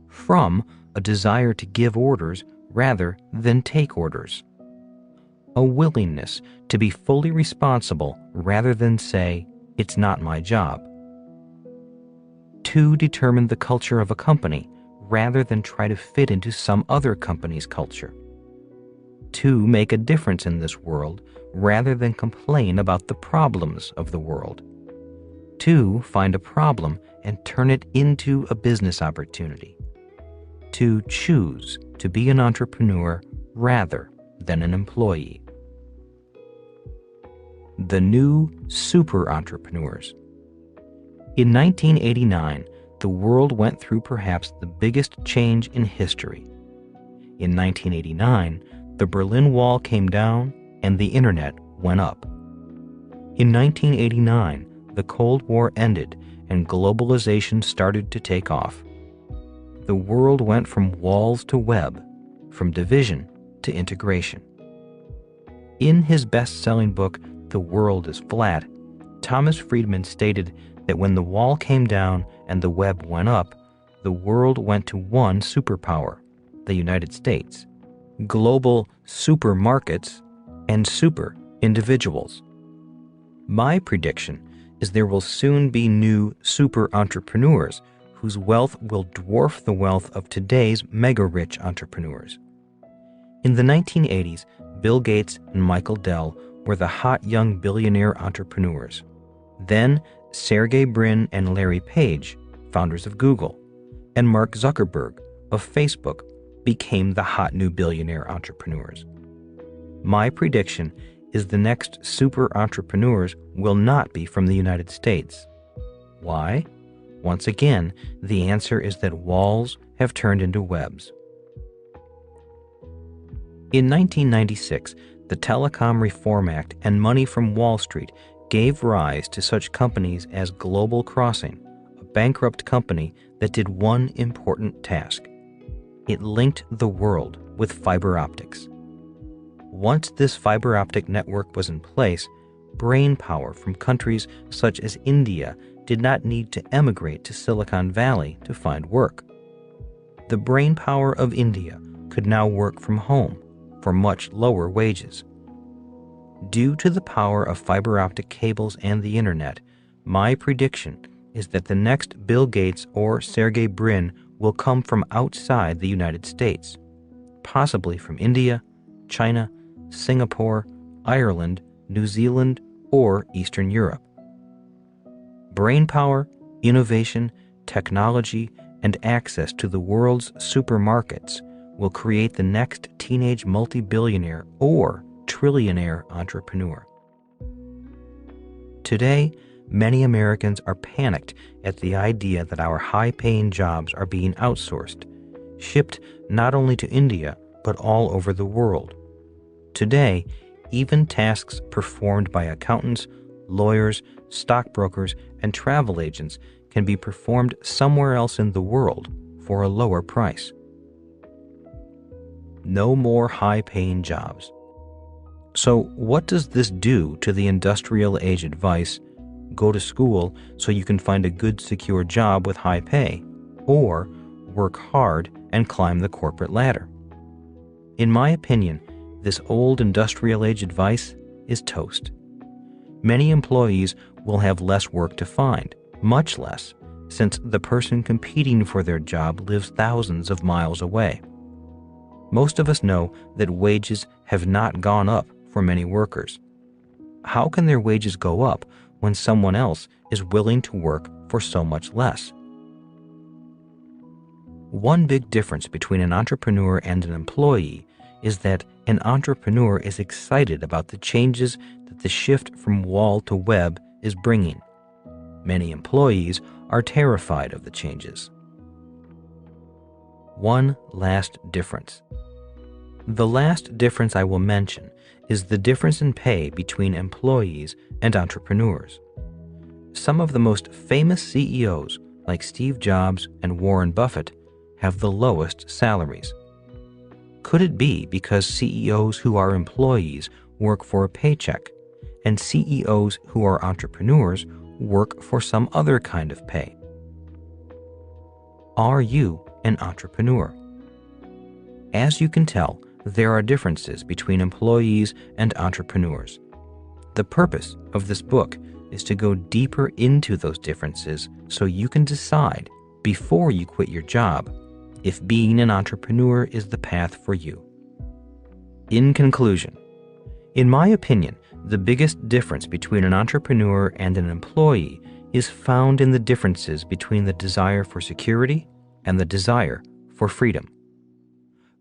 from a desire to give orders rather than take orders, a willingness to be fully responsible rather than say, "It's not my job," to determine the culture of a company rather than try to fit into some other company's culture, to make a difference in this world rather than complain about the problems of the world, to find a problem and turn it into a business opportunity, to choose to be an entrepreneur rather than an employee. The new super entrepreneurs. In 1989, the world went through perhaps the biggest change in history. In 1989, the Berlin Wall came down and the internet went up. In 1989, the Cold War ended and globalization started to take off. The world went from walls to web, from division to integration. In his best-selling book, The World is Flat, Thomas Friedman stated that when the wall came down and the web went up, the world went to one superpower, the United States. Global supermarkets, and super individuals. My prediction is there will soon be new super entrepreneurs whose wealth will dwarf the wealth of today's mega-rich entrepreneurs. In the 1980s, Bill Gates and Michael Dell were the hot young billionaire entrepreneurs. Then, Sergey Brin and Larry Page, founders of Google, and Mark Zuckerberg of Facebook, became the hot new billionaire entrepreneurs. My prediction is the next super entrepreneurs will not be from the United States. Why? Once again, the answer is that walls have turned into webs. In 1996, the Telecom Reform Act and money from Wall Street gave rise to such companies as Global Crossing, a bankrupt company that did one important task. It linked the world with fiber optics. Once this fiber optic network was in place, brain power from countries such as India did not need to emigrate to Silicon Valley to find work. The brain power of India could now work from home for much lower wages. Due to the power of fiber optic cables and the internet, my prediction is that the next Bill Gates or Sergey Brin will come from outside the United States, possibly from India, China, Singapore, Ireland, New Zealand, or Eastern Europe. Brainpower, innovation, technology, and access to the world's supermarkets will create the next teenage multi-billionaire or trillionaire entrepreneur. Today, many Americans are panicked at the idea that our high-paying jobs are being outsourced, shipped not only to India, but all over the world. Today, even tasks performed by accountants, lawyers, stockbrokers, and travel agents can be performed somewhere else in the world for a lower price. No more high-paying jobs. So what does this do to the industrial age advice, go to school so you can find a good secure job with high pay, or work hard and climb the corporate ladder? In my opinion, this old industrial age advice is toast. Many employees will have less work to find, much less, since the person competing for their job lives thousands of miles away. Most of us know that wages have not gone up for many workers. How can their wages go up when someone else is willing to work for so much less? One big difference between an entrepreneur and an employee is that an entrepreneur is excited about the changes that the shift from wall to web is bringing. Many employees are terrified of the changes. One last difference. The last difference I will mention is the difference in pay between employees and entrepreneurs. Some of the most famous CEOs, like Steve Jobs and Warren Buffett, have the lowest salaries. Could it be because CEOs who are employees work for a paycheck, and CEOs who are entrepreneurs work for some other kind of pay? Are you an entrepreneur? As you can tell, there are differences between employees and entrepreneurs. The purpose of this book is to go deeper into those differences so you can decide, before you quit your job, if being an entrepreneur is the path for you. In conclusion, in my opinion, the biggest difference between an entrepreneur and an employee is found in the differences between the desire for security and the desire for freedom.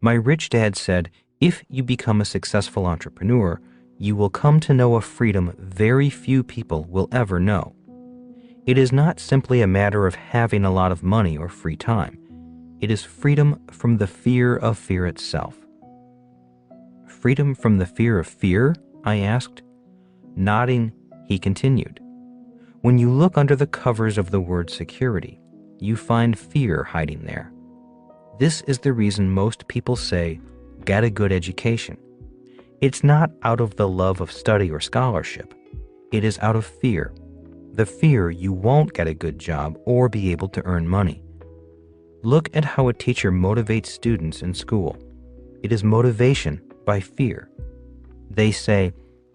My rich dad said, if you become a successful entrepreneur, you will come to know a freedom very few people will ever know. It is not simply a matter of having a lot of money or free time. It is freedom from the fear of fear itself. Freedom from the fear of fear? I asked. Nodding, he continued. When you look under the covers of the word security, you find fear hiding there. This is the reason most people say, get a good education. It's not out of the love of study or scholarship. It is out of fear. The fear you won't get a good job or be able to earn money. Look at how a teacher motivates students in school. It is motivation by fear. They say,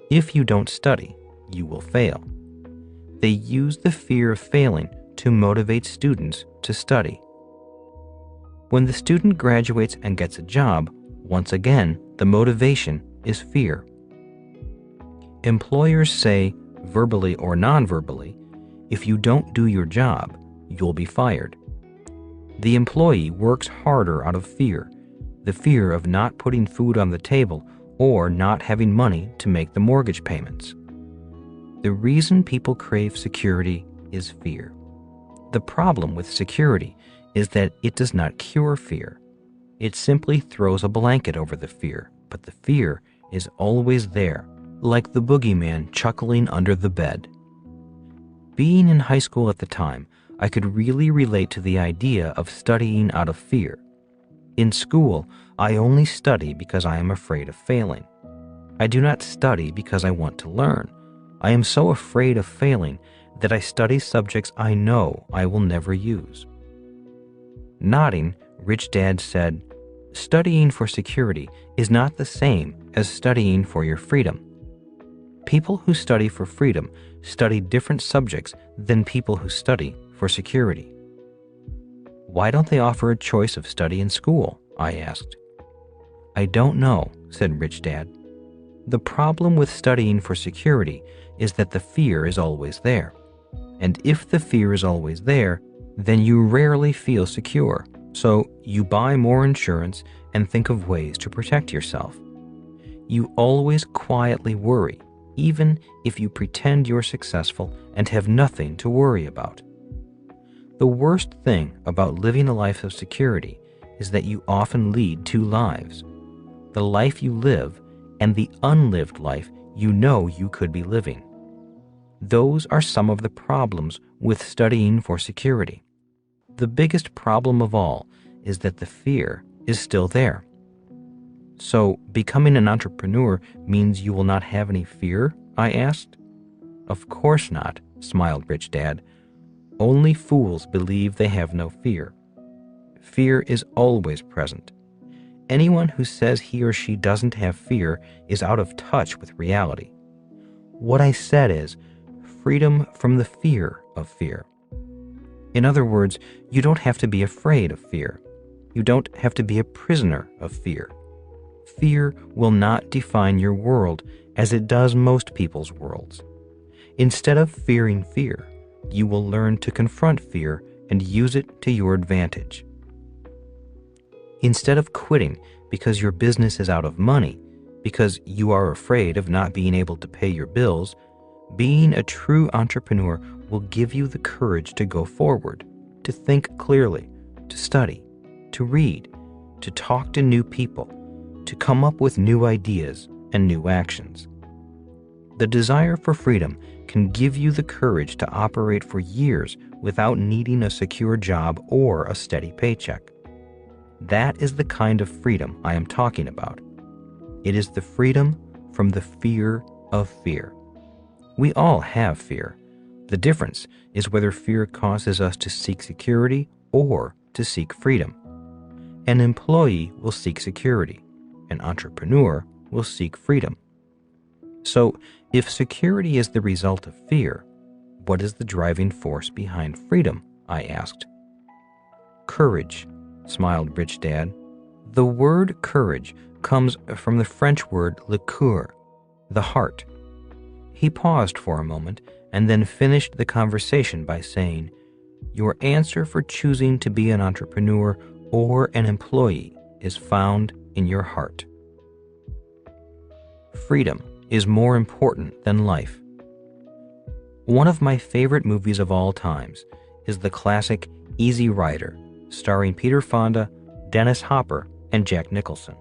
if you don't study, you will fail. They use the fear of failing to motivate students to study. When the student graduates and gets a job, once again, the motivation is fear. Employers say, verbally or non-verbally, if you don't do your job, you'll be fired. The employee works harder out of fear, the fear of not putting food on the table or not having money to make the mortgage payments. The reason people crave security is fear. The problem with security is that it does not cure fear. It simply throws a blanket over the fear, but the fear is always there, like the boogeyman chuckling under the bed. Being in high school at the time, I could really relate to the idea of studying out of fear. In school, I only study because I am afraid of failing. I do not study because I want to learn. I am so afraid of failing that I study subjects I know I will never use. Nodding, Rich Dad said, studying for security is not the same as studying for your freedom. People who study for freedom study different subjects than people who study for security. Why don't they offer a choice of study in school? I asked. I don't know, said Rich Dad. The problem with studying for security is that the fear is always there. And if the fear is always there, then you rarely feel secure. So you buy more insurance and think of ways to protect yourself. You always quietly worry, even if you pretend you're successful and have nothing to worry about. The worst thing about living a life of security is that you often lead two lives. The life you live and the unlived life you know you could be living. Those are some of the problems with studying for security. The biggest problem of all is that the fear is still there. So, becoming an entrepreneur means you will not have any fear? I asked. Of course not, smiled Rich Dad. Only fools believe they have no fear. Fear is always present. Anyone who says he or she doesn't have fear is out of touch with reality. What I said is freedom from the fear of fear. In other words, you don't have to be afraid of fear. You don't have to be a prisoner of fear. Fear will not define your world as it does most people's worlds. Instead of fearing fear, you will learn to confront fear and use it to your advantage. Instead of quitting because your business is out of money, because you are afraid of not being able to pay your bills, being a true entrepreneur will give you the courage to go forward, to think clearly, to study, to read, to talk to new people, to come up with new ideas and new actions. The desire for freedom can give you the courage to operate for years without needing a secure job or a steady paycheck. That is the kind of freedom I am talking about. It is the freedom from the fear of fear. We all have fear. The difference is whether fear causes us to seek security or to seek freedom. An employee will seek security. An entrepreneur will seek freedom. So, if security is the result of fear, what is the driving force behind freedom? I asked. Courage, smiled Rich Dad. The word courage comes from the French word le cœur, the heart. He paused for a moment and then finished the conversation by saying, your answer for choosing to be an entrepreneur or an employee is found in your heart. Freedom is more important than life. One of my favorite movies of all times is the classic Easy Rider, starring Peter Fonda, Dennis Hopper, and Jack Nicholson.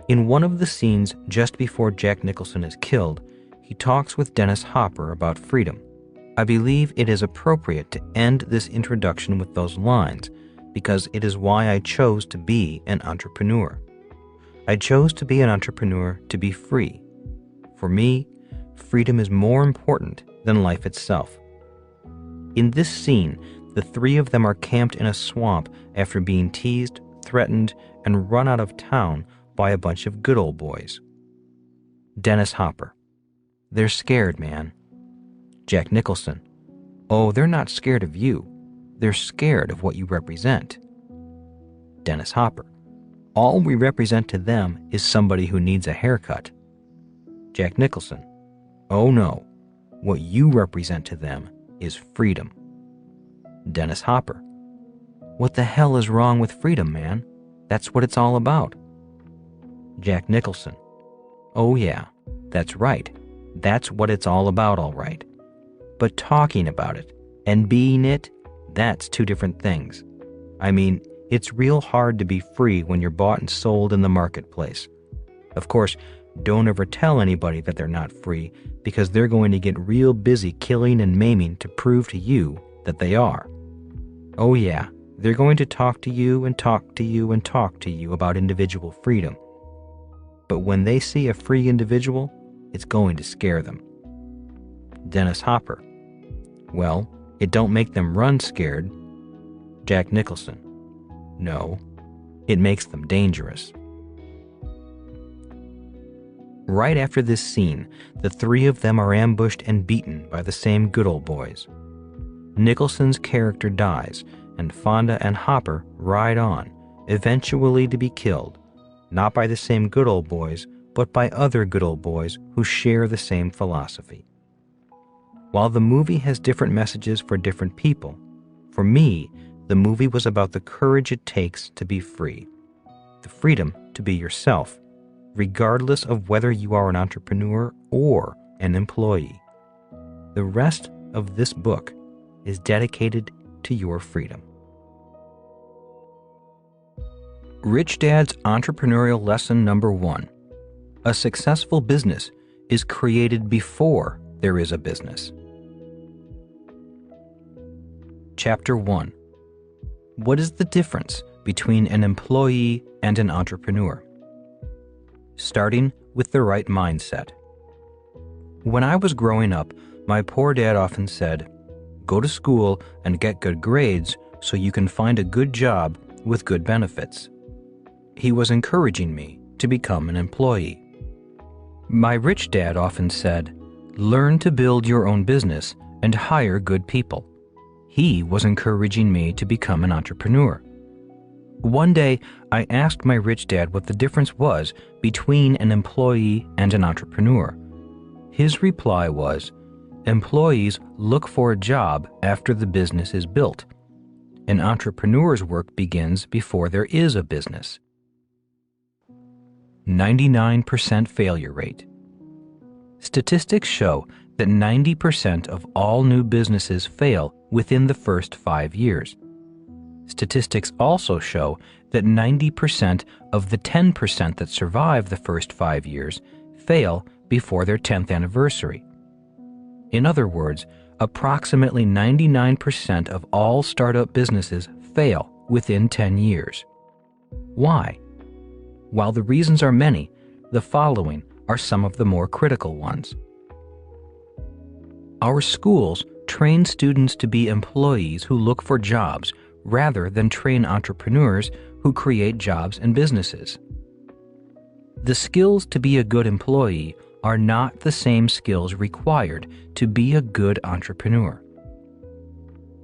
In one of the scenes just before Jack Nicholson is killed, he talks with Dennis Hopper about freedom. I believe it is appropriate to end this introduction with those lines because it is why I chose to be an entrepreneur. I chose to be an entrepreneur to be free. For me, freedom is more important than life itself. In this scene, the three of them are camped in a swamp after being teased, threatened, and run out of town by a bunch of good old boys. Dennis Hopper. They're scared, man. Jack Nicholson. Oh, they're not scared of you. They're scared of what you represent. Dennis Hopper. All we represent to them is somebody who needs a haircut. Jack Nicholson. Oh no, what you represent to them is freedom. Dennis Hopper. What the hell is wrong with freedom, man? That's what it's all about. Jack Nicholson. Oh yeah, that's right. That's what it's all about, all right. But talking about it and being it, that's two different things. I mean, it's real hard to be free when you're bought and sold in the marketplace. Of course, don't ever tell anybody that they're not free, because they're going to get real busy killing and maiming to prove to you that they are. Oh yeah, they're going to talk to you and talk to you and talk to you about individual freedom. But when they see a free individual, it's going to scare them. Dennis Hopper. Well, it don't make them run scared. Jack Nicholson. No, it makes them dangerous. Right after this scene, the three of them are ambushed and beaten by the same good old boys. Nicholson's character dies, and Fonda and Hopper ride on, eventually to be killed, not by the same good old boys, but by other good old boys who share the same philosophy. While the movie has different messages for different people, for me, the movie was about the courage it takes to be free, the freedom to be yourself, regardless of whether you are an entrepreneur or an employee. The rest of this book is dedicated to your freedom. Rich Dad's Entrepreneurial Lesson Number 1. A successful business is created before there is a business. Chapter 1. What is the difference between an employee and an entrepreneur? Starting with the right mindset. When I was growing up, my poor dad often said, "Go to school and get good grades so you can find a good job with good benefits." He was encouraging me to become an employee. My rich dad often said, "Learn to build your own business and hire good people." He was encouraging me to become an entrepreneur. One day, I asked my rich dad what the difference was between an employee and an entrepreneur. His reply was, "Employees look for a job after the business is built. An entrepreneur's work begins before there is a business." 99% failure rate. Statistics show that 90% of all new businesses fail within the first 5 years. Statistics also show that 90% of the 10% that survive the first 5 years fail before their 10th anniversary. In other words, approximately 99% of all startup businesses fail within 10 years. Why? While the reasons are many, the following are some of the more critical ones. Our schools train students to be employees who look for jobs rather than train entrepreneurs who create jobs and businesses. The skills to be a good employee are not the same skills required to be a good entrepreneur.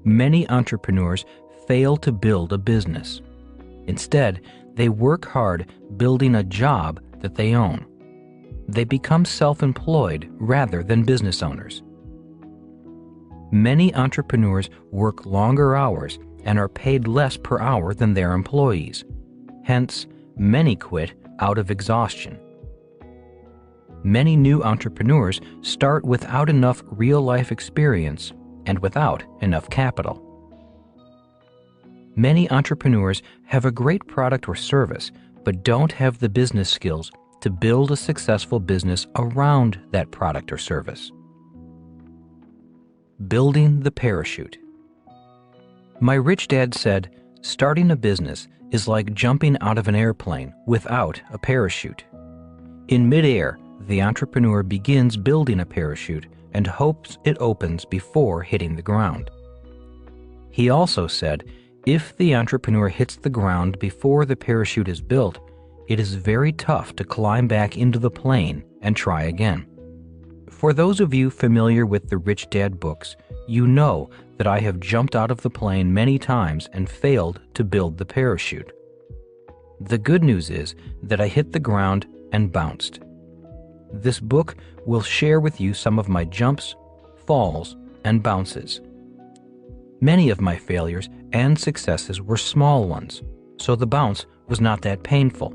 Many entrepreneurs fail to build a business. Instead, they work hard building a job that they own. They become self-employed rather than business owners. Many entrepreneurs work longer hours and are paid less per hour than their employees. Hence, many quit out of exhaustion. Many new entrepreneurs start without enough real-life experience and without enough capital. Many entrepreneurs have a great product or service, but don't have the business skills to build a successful business around that product or service. Building the parachute. My rich dad said, starting a business is like jumping out of an airplane without a parachute. In midair, the entrepreneur begins building a parachute and hopes it opens before hitting the ground. He also said, if the entrepreneur hits the ground before the parachute is built, it is very tough to climb back into the plane and try again. For those of you familiar with the Rich Dad books, you know that I have jumped out of the plane many times and failed to build the parachute. The good news is that I hit the ground and bounced. This book will share with you some of my jumps, falls, and bounces. Many of my failures and successes were small ones, so the bounce was not that painful.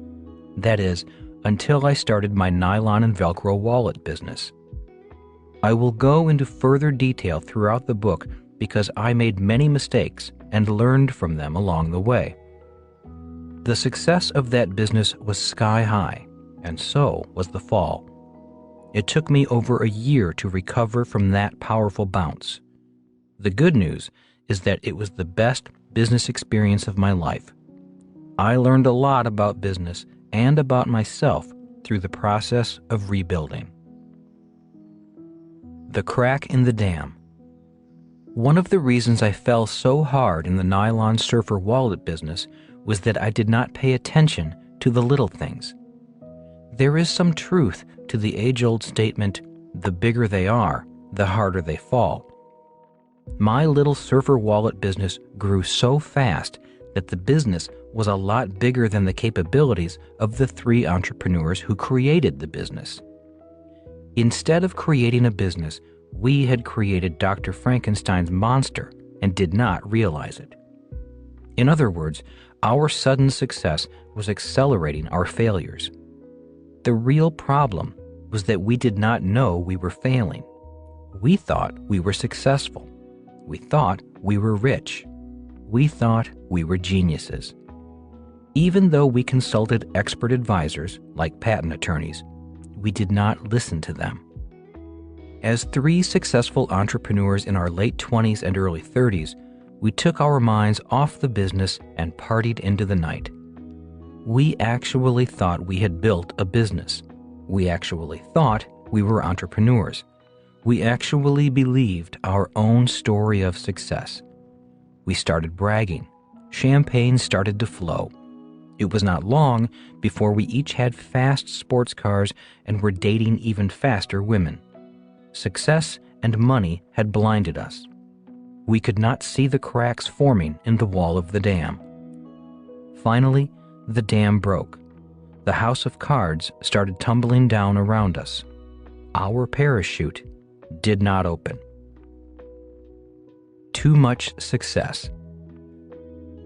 That is, until I started my nylon and Velcro wallet business. I will go into further detail throughout the book because I made many mistakes and learned from them along the way. The success of that business was sky high, and so was the fall. It took me over a year to recover from that powerful bounce. The good news is that it was the best business experience of my life. I learned a lot about business and about myself through the process of rebuilding. The crack in the dam. One of the reasons I fell so hard in the nylon surfer wallet business was that I did not pay attention to the little things. There is some truth to the age-old statement, the bigger they are, the harder they fall. My little surfer wallet business grew so fast that the business was a lot bigger than the capabilities of the 3 entrepreneurs who created the business. Instead of creating a business, we had created Dr. Frankenstein's monster and did not realize it. In other words, our sudden success was accelerating our failures. The real problem was that we did not know we were failing. We thought we were successful. We thought we were rich. We thought we were geniuses. Even though we consulted expert advisors, like patent attorneys, we did not listen to them. As 3 successful entrepreneurs in our late 20s and early 30s, we took our minds off the business and partied into the night. We actually thought we had built a business. We actually thought we were entrepreneurs. We actually believed our own story of success. We started bragging. Champagne started to flow. It was not long before we each had fast sports cars and were dating even faster women. Success and money had blinded us. We could not see the cracks forming in the wall of the dam. Finally, the dam broke. The house of cards started tumbling down around us. Our parachute did not open. Too much success.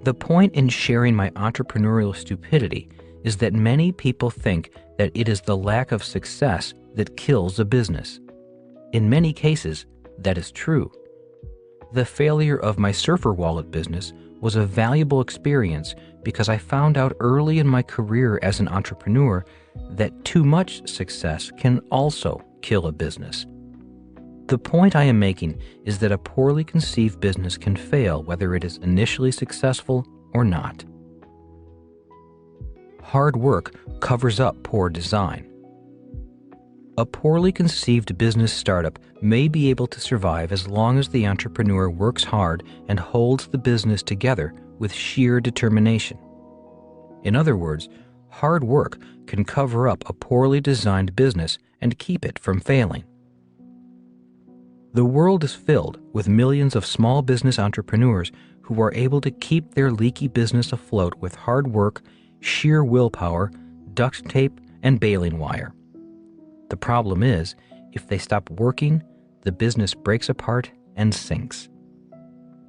The point in sharing my entrepreneurial stupidity is that many people think that it is the lack of success that kills a business. In many cases, that is true. The failure of my surfer wallet business was a valuable experience because I found out early in my career as an entrepreneur that too much success can also kill a business. The point I am making is that a poorly conceived business can fail whether it is initially successful or not. Hard work covers up poor design. A poorly conceived business startup may be able to survive as long as the entrepreneur works hard and holds the business together with sheer determination. In other words, hard work can cover up a poorly designed business and keep it from failing. The world is filled with millions of small business entrepreneurs who are able to keep their leaky business afloat with hard work, sheer willpower, duct tape, and baling wire. The problem is, if they stop working, the business breaks apart and sinks.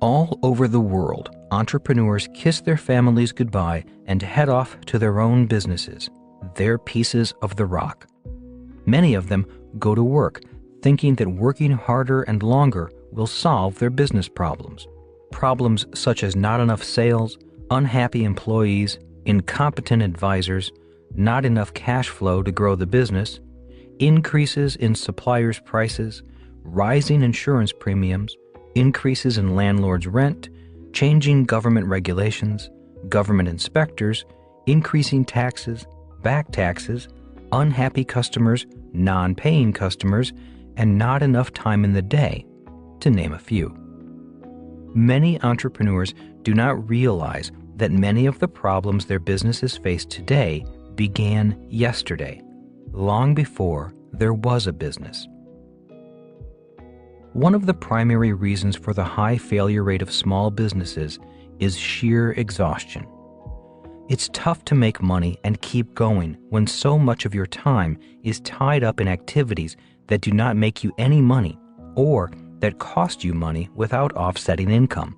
All over the world, entrepreneurs kiss their families goodbye and head off to their own businesses, their pieces of the rock. Many of them go to work, thinking that working harder and longer will solve their business problems. Problems such as not enough sales, unhappy employees, incompetent advisors, not enough cash flow to grow the business, increases in suppliers' prices, rising insurance premiums, increases in landlords' rent, changing government regulations, government inspectors, increasing taxes, back taxes, unhappy customers, non-paying customers, and not enough time in the day, to name a few. Many entrepreneurs do not realize that many of the problems their businesses face today began yesterday, long before there was a business. One of the primary reasons for the high failure rate of small businesses is sheer exhaustion. It's tough to make money and keep going when so much of your time is tied up in activities that do not make you any money or that cost you money without offsetting income.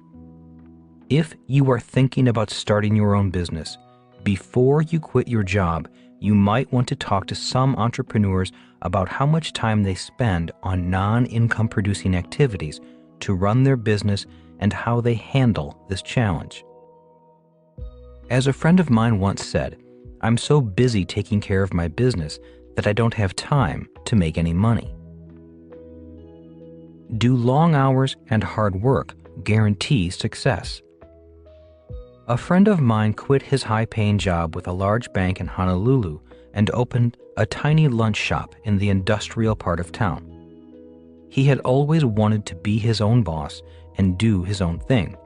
If you are thinking about starting your own business, before you quit your job, you might want to talk to some entrepreneurs about how much time they spend on non-income producing activities to run their business and how they handle this challenge. As a friend of mine once said, "I'm so busy taking care of my business that I don't have time to make any money." Do long hours and hard work guarantee success? A friend of mine quit his high-paying job with a large bank in Honolulu and opened a tiny lunch shop in the industrial part of town. He had always wanted to be his own boss and do his own thing.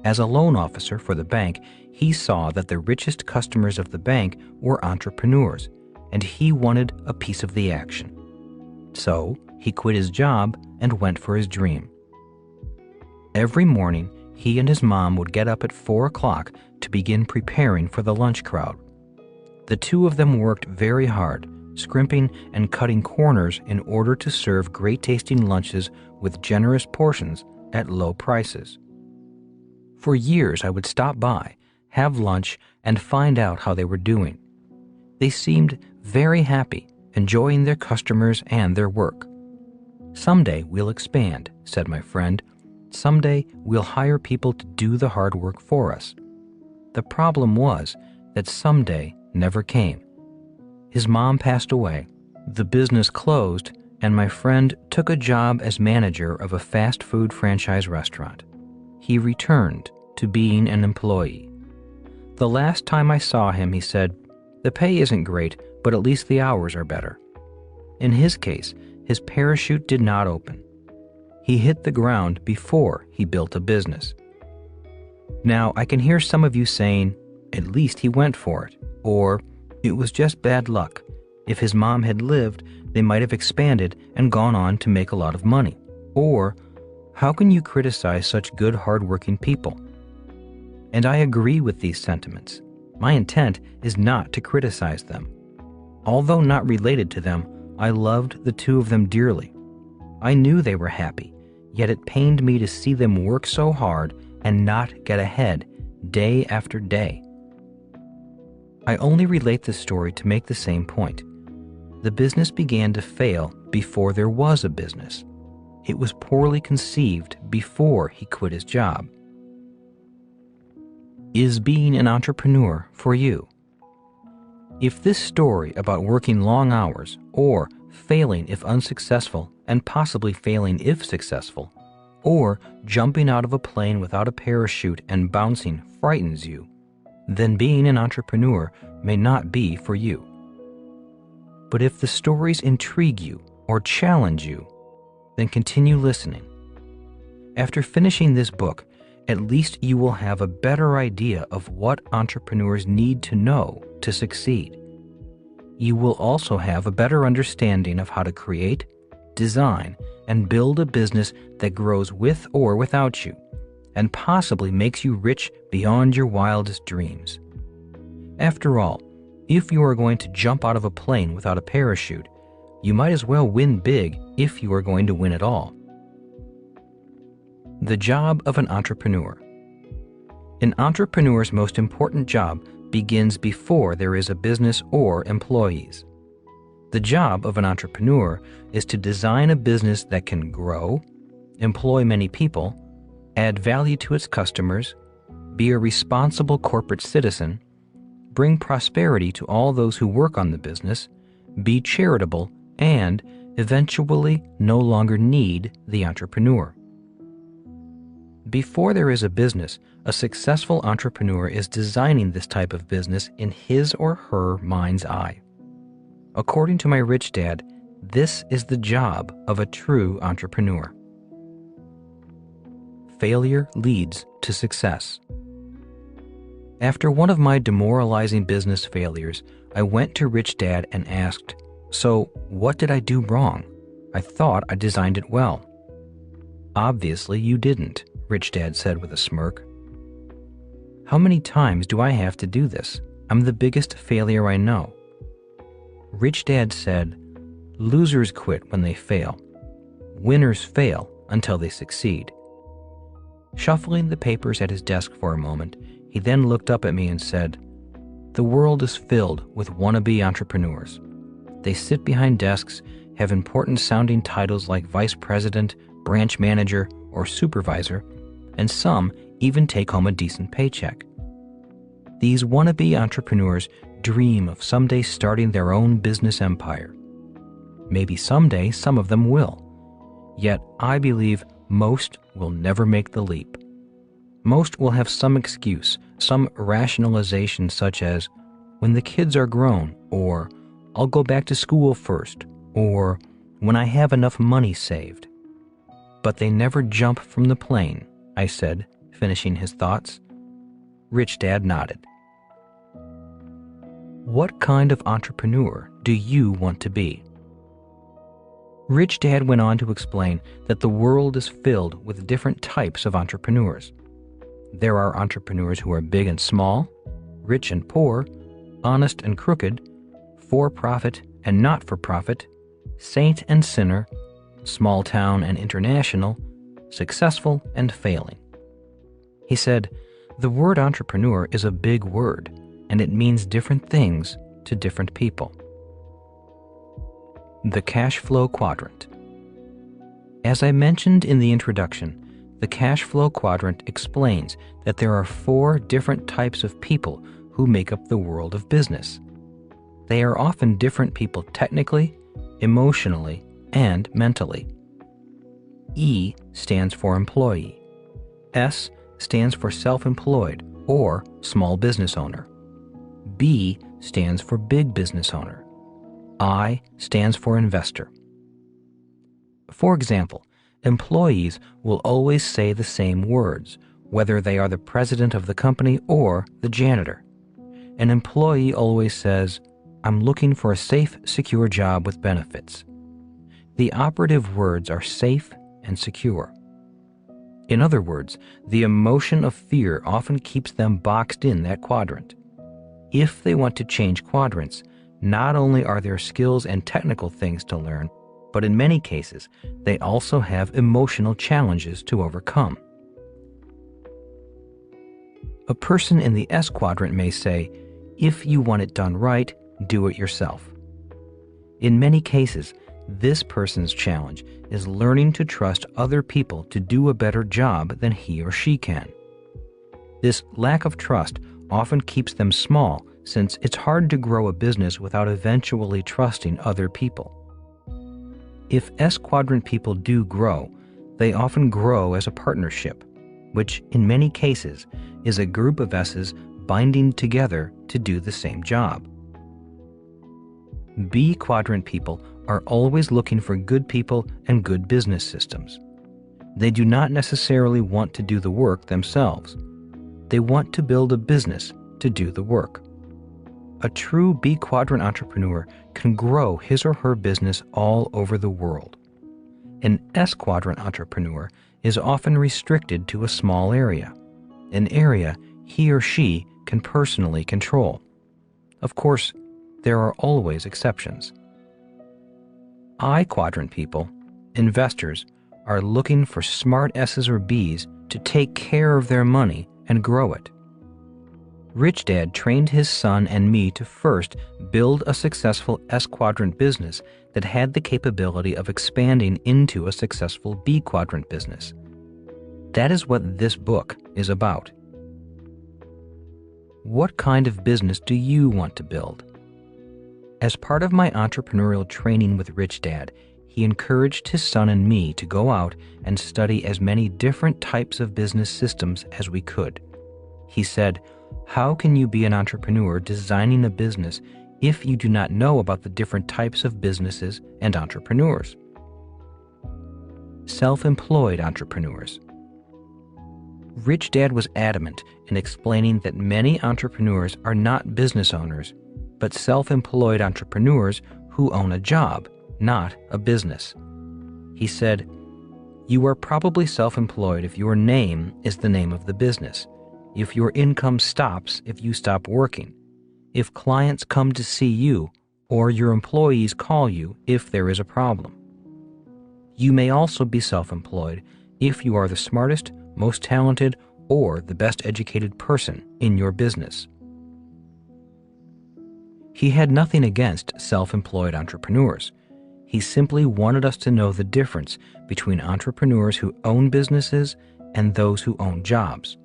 As a loan officer for the bank, he saw that the richest customers of the bank were entrepreneurs, and he wanted a piece of the action. So he quit his job and went for his dream. Every morning, he and his mom would get up at 4 o'clock to begin preparing for the lunch crowd. The two of them worked very hard, scrimping and cutting corners in order to serve great-tasting lunches with generous portions at low prices. For years, I would stop by, have lunch, and find out how they were doing. They seemed very happy, enjoying their customers and their work. "Someday we'll expand," said my friend. "Someday we'll hire people to do the hard work for us." The problem was that someday never came. His mom passed away, the business closed, and my friend took a job as manager of a fast food franchise restaurant. He returned to being an employee. The last time I saw him, he said, "The pay isn't great, but at least the hours are better." In his case, his parachute did not open. He hit the ground before he built a business. Now, I can hear some of you saying, "At least he went for it," or "It was just bad luck. If his mom had lived, they might have expanded and gone on to make a lot of money," or "How can you criticize such good, hard-working people?" And I agree with these sentiments. My intent is not to criticize them. Although not related to them, I loved the two of them dearly. I knew they were happy, yet it pained me to see them work so hard and not get ahead day after day. I only relate this story to make the same point. The business began to fail before there was a business. It was poorly conceived before he quit his job. Is being an entrepreneur for you? If this story about working long hours or failing if unsuccessful and possibly failing if successful, or jumping out of a plane without a parachute and bouncing frightens you, then being an entrepreneur may not be for you. But if the stories intrigue you or challenge you, then continue listening. After finishing this book, at least you will have a better idea of what entrepreneurs need to know to succeed. You will also have a better understanding of how to create, design, and build a business that grows with or without you, and possibly makes you rich beyond your wildest dreams. After all, if you are going to jump out of a plane without a parachute, you might as well win big if you are going to win at all. The job of an entrepreneur. An entrepreneur's most important job begins before there is a business or employees. The job of an entrepreneur is to design a business that can grow, employ many people, add value to its customers, be a responsible corporate citizen, bring prosperity to all those who work on the business, be charitable, and eventually no longer need the entrepreneur. Before there is a business, a successful entrepreneur is designing this type of business in his or her mind's eye. According to my rich dad, this is the job of a true entrepreneur. Failure leads to success. After one of my demoralizing business failures, I went to Rich Dad and asked, So what did I do wrong? I thought I designed it well. Obviously you didn't, Rich Dad said with a smirk. How many times do I have to do this? I'm the biggest failure I know. Rich Dad said, losers quit when they fail. Winners fail until they succeed. Shuffling the papers at his desk for a moment, he then looked up at me and said, the world is filled with wannabe entrepreneurs. They sit behind desks, have important sounding titles like vice president, branch manager, or supervisor, and some even take home a decent paycheck. These wannabe entrepreneurs dream of someday starting their own business empire. Maybe someday some of them will. Yet I believe most will never make the leap. Most will have some excuse, some rationalization such as, when the kids are grown, or I'll go back to school first, or when I have enough money saved. But they never jump from the plane, I said, finishing his thoughts. Rich Dad nodded. What kind of entrepreneur do you want to be? Rich Dad went on to explain that the world is filled with different types of entrepreneurs. There are entrepreneurs who are big and small, rich and poor, honest and crooked, for-profit and not-for-profit, saint and sinner, small town and international, successful and failing. He said, the word entrepreneur is a big word, and it means different things to different people. The cash flow quadrant. As I mentioned in the introduction, the cash flow quadrant explains that there are 4 different types of people who make up the world of business. They are often different people technically, emotionally, and mentally. E stands for employee. S stands for self-employed or small business owner. B stands for big business owner. I stands for investor. For example, employees will always say the same words, whether they are the president of the company or the janitor. An employee always says, I'm looking for a safe, secure job with benefits. The operative words are safe and secure. In other words, the emotion of fear often keeps them boxed in that quadrant. If they want to change quadrants, not only are there skills and technical things to learn, but in many cases, they also have emotional challenges to overcome. A person in the S quadrant may say, if you want it done right, do it yourself. In many cases, this person's challenge is learning to trust other people to do a better job than he or she can. This lack of trust often keeps them small, since it's hard to grow a business without eventually trusting other people. If S quadrant people do grow, they often grow as a partnership, which in many cases is a group of S's binding together to do the same job. B quadrant people are always looking for good people and good business systems. They do not necessarily want to do the work themselves. They want to build a business to do the work. A true B quadrant entrepreneur can grow his or her business all over the world. An S quadrant entrepreneur is often restricted to a small area, an area he or she can personally control. Of course, there are always exceptions. I quadrant people, investors, are looking for smart S's or B's to take care of their money and grow it. Rich Dad trained his son and me to first build a successful S quadrant business that had the capability of expanding into a successful B quadrant business. That is what this book is about. What kind of business do you want to build? As part of my entrepreneurial training with Rich Dad, he encouraged his son and me to go out and study as many different types of business systems as we could. He said, how can you be an entrepreneur designing a business if you do not know about the different types of businesses and entrepreneurs? Self-employed entrepreneurs. Rich Dad was adamant in explaining that many entrepreneurs are not business owners, but self-employed entrepreneurs who own a job, not a business. He said, "You are probably self-employed if your name is the name of the business, if your income stops if you stop working, if clients come to see you, or your employees call you if there is a problem. You may also be self-employed if you are the smartest, most talented, or the best educated person in your business." He had nothing against self-employed entrepreneurs. He simply wanted us to know the difference between entrepreneurs who own businesses and those who own jobs.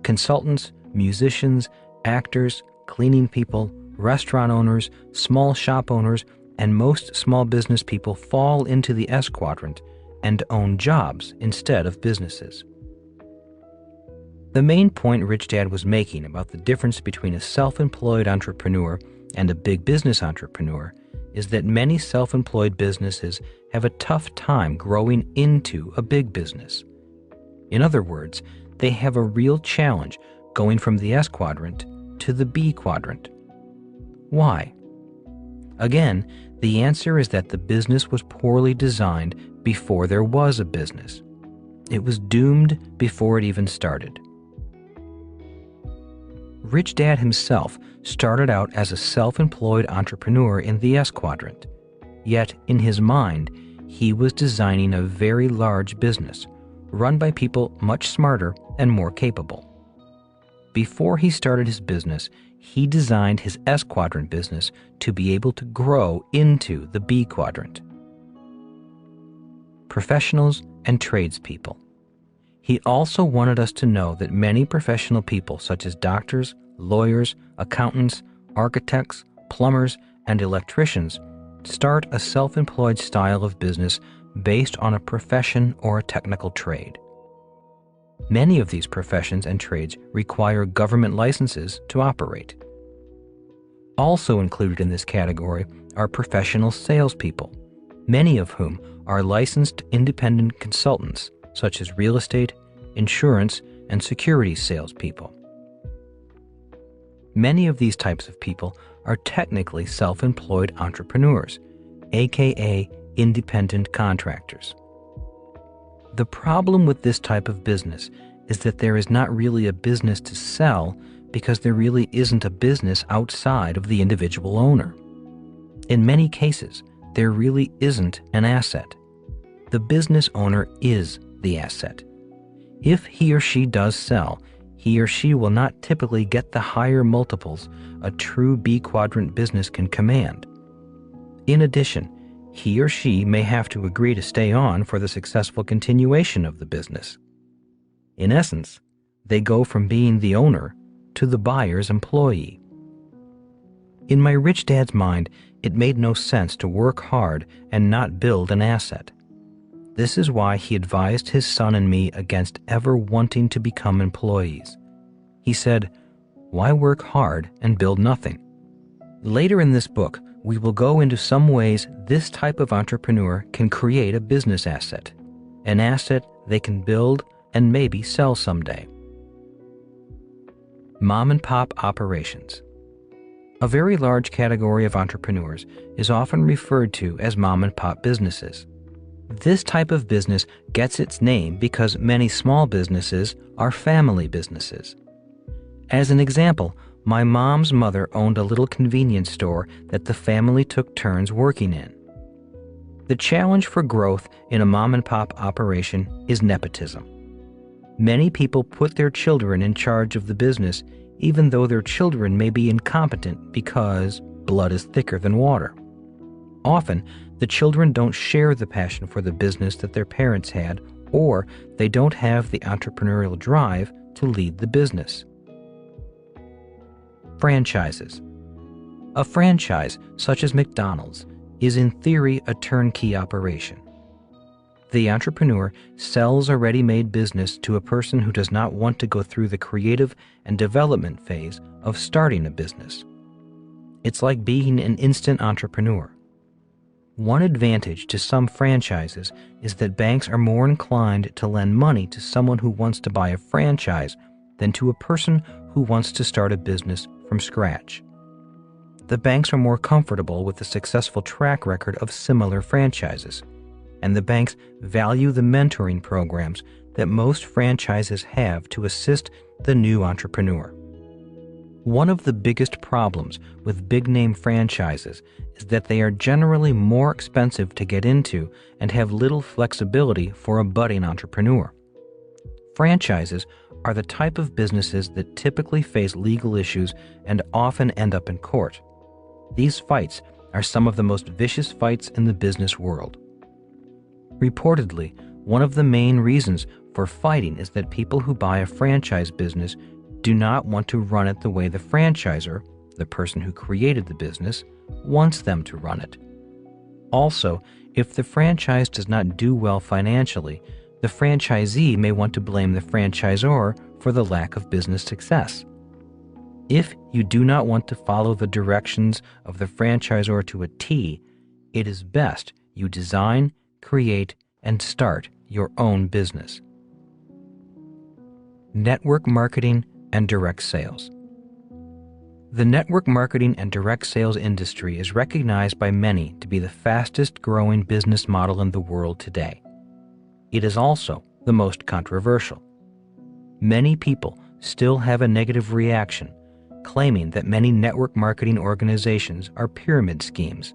Consultants, musicians, actors, cleaning people, restaurant owners, small shop owners, and most small business people fall into the S quadrant and own jobs instead of businesses. The main point Rich Dad was making about the difference between a self-employed entrepreneur and a big business entrepreneur is that many self-employed businesses have a tough time growing into a big business. In other words, they have a real challenge going from the S quadrant to the B quadrant. Why? Again, the answer is that the business was poorly designed before there was a business. It was doomed before it even started. Rich Dad himself started out as a self-employed entrepreneur in the S quadrant, yet in his mind, he was designing a very large business, run by people much smarter and more capable. Before he started his business, he designed his S quadrant business to be able to grow into the B quadrant. Professionals and tradespeople. He also wanted us to know that many professional people, such as doctors, lawyers, accountants, architects, plumbers, and electricians, start a self-employed style of business based on a profession or a technical trade. Many of these professions and trades require government licenses to operate. Also included in this category are professional salespeople, many of whom are licensed independent consultants, such as real estate, insurance, and securities salespeople. Many of these types of people are technically self-employed entrepreneurs, aka independent contractors. The problem with this type of business is that there is not really a business to sell because there really isn't a business outside of the individual owner. In many cases, there really isn't an asset. The business owner is the asset. If he or she does sell, he or she will not typically get the higher multiples a true B quadrant business can command. In addition, he or she may have to agree to stay on for the successful continuation of the business. In essence, they go from being the owner to the buyer's employee. In my rich dad's mind, it made no sense to work hard and not build an asset. This is why he advised his son and me against ever wanting to become employees. He said, "Why work hard and build nothing?" Later in this book, we will go into some ways this type of entrepreneur can create a business asset, an asset they can build and maybe sell someday. Mom-and-pop operations. A very large category of entrepreneurs is often referred to as mom-and-pop businesses. This type of business gets its name because many small businesses are family businesses. As an example, my mom's mother owned a little convenience store that the family took turns working in. The challenge for growth in a mom-and-pop operation is nepotism. Many people put their children in charge of the business even though their children may be incompetent because blood is thicker than water. Often, the children don't share the passion for the business that their parents had, or they don't have the entrepreneurial drive to lead the business. Franchises. A franchise, such as McDonald's, is in theory a turnkey operation. The entrepreneur sells a ready-made business to a person who does not want to go through the creative and development phase of starting a business. It's like being an instant entrepreneur. One advantage to some franchises is that banks are more inclined to lend money to someone who wants to buy a franchise than to a person who wants to start a business from scratch. the banks are more comfortable with the successful track record of similar franchises, and the banks value the mentoring programs that most franchises have to assist the new entrepreneur. One of the biggest problems with big-name franchises is that they are generally more expensive to get into and have little flexibility for a budding entrepreneur. Franchises are the type of businesses that typically face legal issues and often end up in court. These fights are some of the most vicious fights in the business world. Reportedly, one of the main reasons for fighting is that people who buy a franchise business do not want to run it the way the franchisor, the person who created the business, wants them to run it. Also, if the franchise does not do well financially, the franchisee may want to blame the franchisor for the lack of business success. If you do not want to follow the directions of the franchisor to a T, it is best you design, create, and start your own business. Network marketing and direct sales. The network marketing and direct sales industry is recognized by many to be the fastest growing business model in the world today. It is also the most controversial. Many people still have a negative reaction, claiming that many network marketing organizations are pyramid schemes.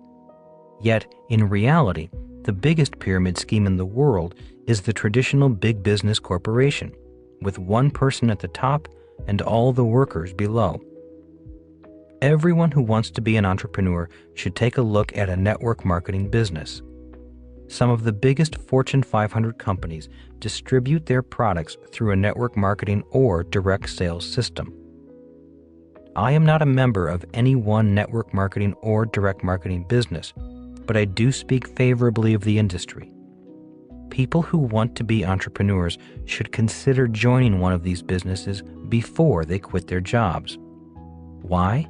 Yet, in reality, the biggest pyramid scheme in the world is the traditional big business corporation, with one person at the top and all the workers below. Everyone who wants to be an entrepreneur should take a look at a network marketing business. Some of the biggest Fortune 500 companies distribute their products through a network marketing or direct sales system. I am not a member of any one network marketing or direct marketing business, but I do speak favorably of the industry. People who want to be entrepreneurs should consider joining one of these businesses before they quit their jobs. Why?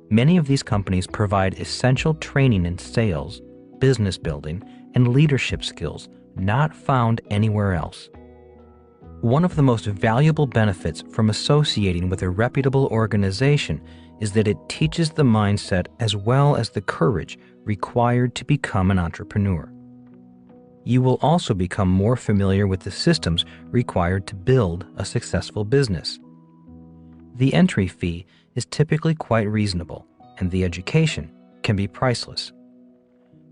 Many of these companies provide essential training in sales, business building, and leadership skills not found anywhere else. One of the most valuable benefits from associating with a reputable organization is that it teaches the mindset as well as the courage required to become an entrepreneur. You will also become more familiar with the systems required to build a successful business. The entry fee is typically quite reasonable, and the education can be priceless.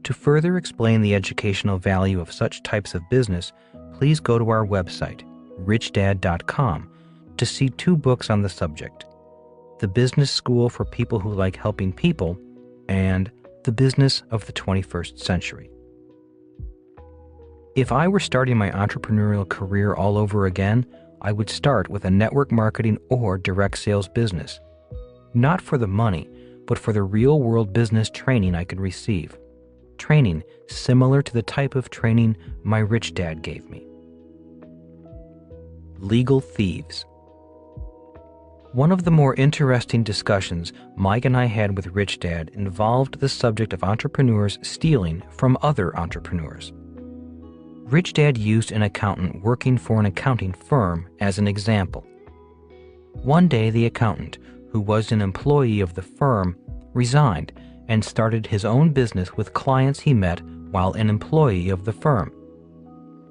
To further explain the educational value of such types of business, please go to our website, richdad.com, to see 2 books on the subject: The Business School for People Who Like Helping People and The Business of the 21st Century. If I were starting my entrepreneurial career all over again, I would start with a network marketing or direct sales business. Not for the money, but for the real-world business training I could receive. Training similar to the type of training my rich dad gave me. Legal thieves. One of the more interesting discussions Mike and I had with Rich Dad involved the subject of entrepreneurs stealing from other entrepreneurs. Rich Dad used an accountant working for an accounting firm as an example. One day, the accountant, who was an employee of the firm, resigned and started his own business with clients he met while an employee of the firm.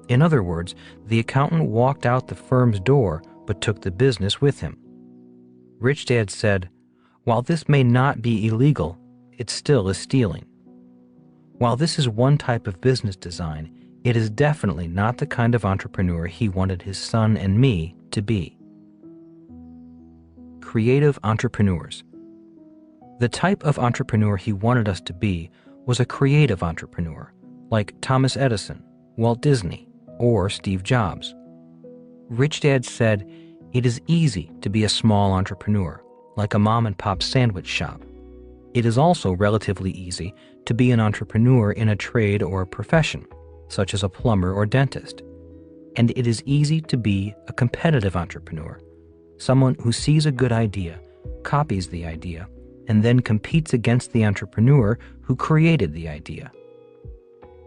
In other words, the accountant walked out the firm's door but took the business with him. Rich Dad said, "While this may not be illegal, it still is stealing." While this is one type of business design, it is definitely not the kind of entrepreneur he wanted his son and me to be. Creative entrepreneurs. The type of entrepreneur he wanted us to be was a creative entrepreneur, like Thomas Edison, Walt Disney, or Steve Jobs. Rich Dad said, "It is easy to be a small entrepreneur, like a mom-and-pop sandwich shop. It is also relatively easy to be an entrepreneur in a trade or a profession, such as a plumber or dentist. And it is easy to be a competitive entrepreneur, someone who sees a good idea, copies the idea, and then competes against the entrepreneur who created the idea."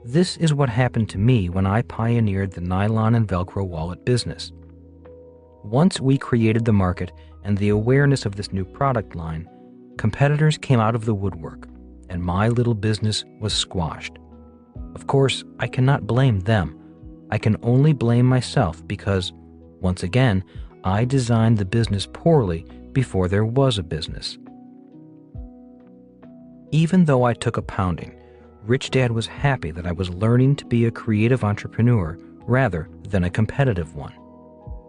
This is what happened to me when I pioneered the nylon and Velcro wallet business. Once we created the market and the awareness of this new product line, competitors came out of the woodwork, and my little business was squashed. Of course, I cannot blame them. I can only blame myself because, once again, I designed the business poorly before there was a business. Even though I took a pounding, Rich Dad was happy that I was learning to be a creative entrepreneur rather than a competitive one.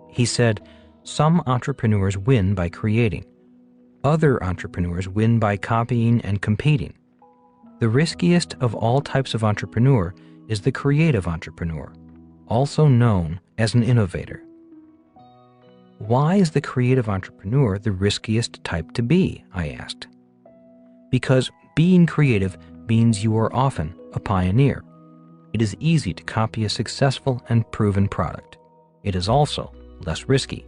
He said, "Some entrepreneurs win by creating. Other entrepreneurs win by copying and competing. The riskiest of all types of entrepreneur is the creative entrepreneur, also known as an innovator." Why is the creative entrepreneur the riskiest type to be? I asked. Because being creative means you are often a pioneer. It is easy to copy a successful and proven product. It is also less risky.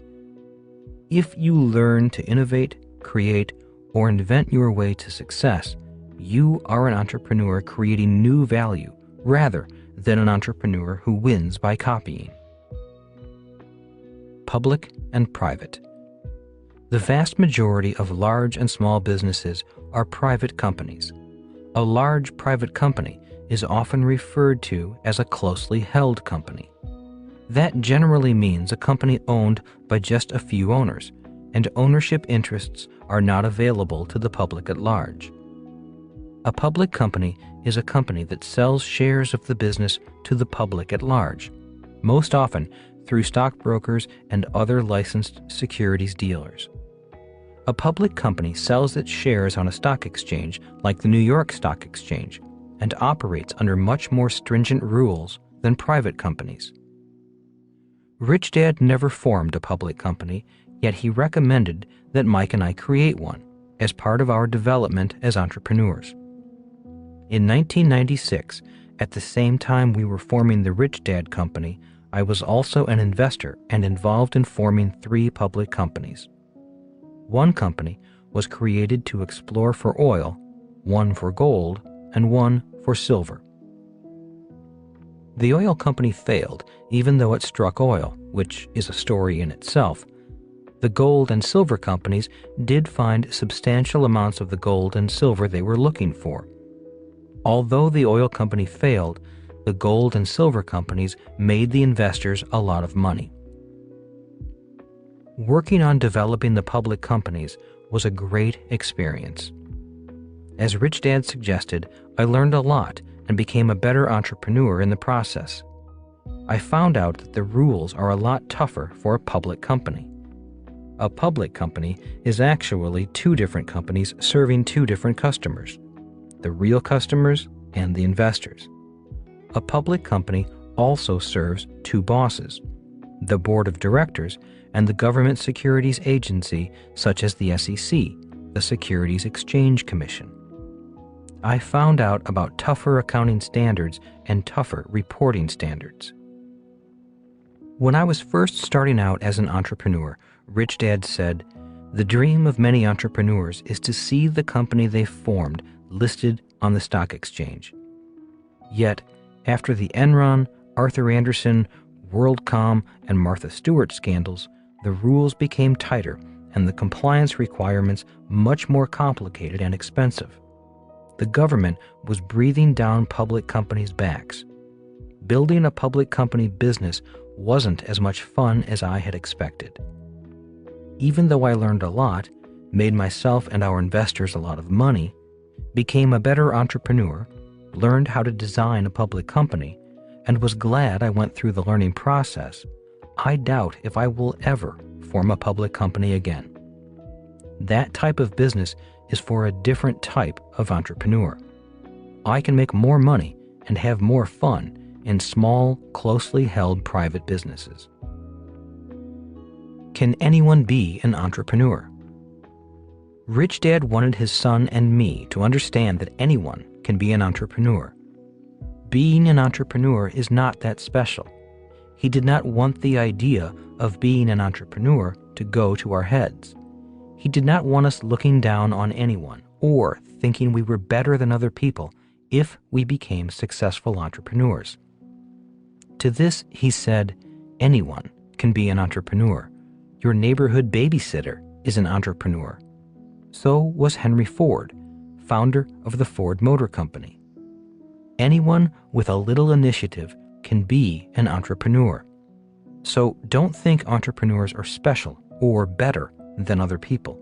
If you learn to innovate, create, or invent your way to success, you are an entrepreneur creating new value rather than an entrepreneur who wins by copying. Public and private. The vast majority of large and small businesses are private companies. A large private company is often referred to as a closely held company. That generally means a company owned by just a few owners, and ownership interests are not available to the public at large. A public company is a company that sells shares of the business to the public at large, most often through stockbrokers and other licensed securities dealers. A public company sells its shares on a stock exchange like the New York Stock Exchange and operates under much more stringent rules than private companies. Rich Dad never formed a public company, yet he recommended that Mike and I create one as part of our development as entrepreneurs. In 1996, at the same time we were forming the Rich Dad Company, I was also an investor and involved in forming 3 public companies. One company was created to explore for oil, one for gold, and one for silver. The oil company failed, even though it struck oil, which is a story in itself. The gold and silver companies did find substantial amounts of the gold and silver they were looking for. Although the oil company failed, the gold and silver companies made the investors a lot of money. Working on developing the public companies was a great experience. As Rich Dad suggested, I learned a lot and became a better entrepreneur in the process. I found out that the rules are a lot tougher for a public company. A public company is actually 2 different companies serving 2 different customers, the real customers and the investors. A public company also serves 2 bosses, the board of directors and the government securities agency such as the SEC, the Securities Exchange Commission. I found out about tougher accounting standards and tougher reporting standards. When I was first starting out as an entrepreneur, Rich Dad said, "The dream of many entrepreneurs is to see the company they formed listed on the stock exchange." Yet, after the Enron, Arthur Andersen, WorldCom, and Martha Stewart scandals, the rules became tighter and the compliance requirements much more complicated and expensive. The government was breathing down public companies' backs. Building a public company business wasn't as much fun as I had expected. Even though I learned a lot, made myself and our investors a lot of money, became a better entrepreneur, learned how to design a public company, and was glad I went through the learning process, I doubt if I will ever form a public company again. That type of business is for a different type of entrepreneur. I can make more money and have more fun in small, closely held private businesses. Can anyone be an entrepreneur? Rich Dad wanted his son and me to understand that anyone can be an entrepreneur. Being an entrepreneur is not that special. He did not want the idea of being an entrepreneur to go to our heads. He did not want us looking down on anyone or thinking we were better than other people if we became successful entrepreneurs. To this, he said, anyone can be an entrepreneur. Your neighborhood babysitter is an entrepreneur. So was Henry Ford, founder of the Ford Motor Company. Anyone with a little initiative can be an entrepreneur. So don't think entrepreneurs are special or better than other people.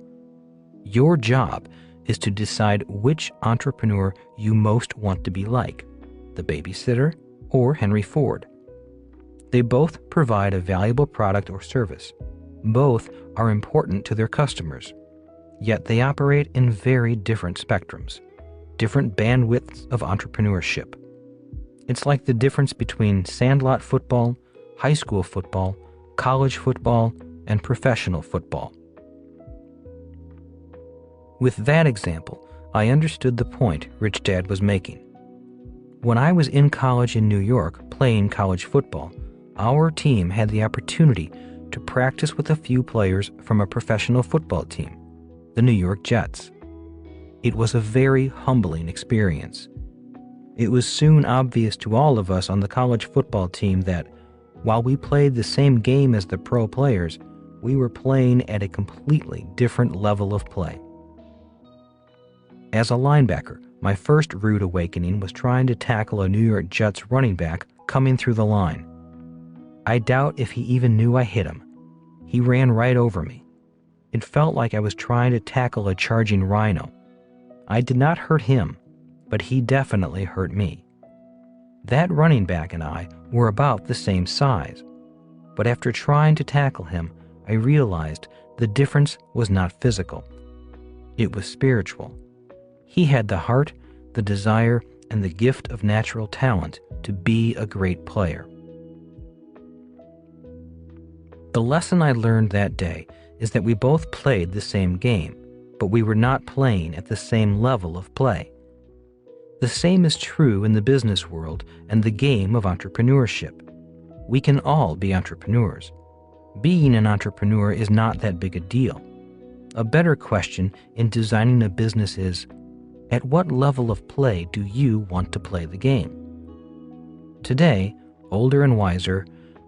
Your job is to decide which entrepreneur you most want to be like, the babysitter or Henry Ford. They both provide a valuable product or service. Both are important to their customers, yet they operate in very different spectrums, different bandwidths of entrepreneurship. It's like the difference between sandlot football, high school football, college football, and professional football. With that example, I understood the point Rich Dad was making. When I was in college in New York playing college football, our team had the opportunity to practice with a few players from a professional football team, the New York Jets. It was a very humbling experience. It was soon obvious to all of us on the college football team that, while we played the same game as the pro players, we were playing at a completely different level of play. As a linebacker, my first rude awakening was trying to tackle a New York Jets running back coming through the line. I doubt if he even knew I hit him. He ran right over me. It felt like I was trying to tackle a charging rhino. I did not hurt him, but he definitely hurt me. That running back and I were about the same size, but after trying to tackle him, I realized the difference was not physical. It was spiritual. He had the heart, the desire, and the gift of natural talent to be a great player. The lesson I learned that day is that we both played the same game, but we were not playing at the same level of play. The same is true in the business world and the game of entrepreneurship. We can all be entrepreneurs. Being an entrepreneur is not that big a deal. A better question in designing a business is, at what level of play do you want to play the game? Today, older and wiser,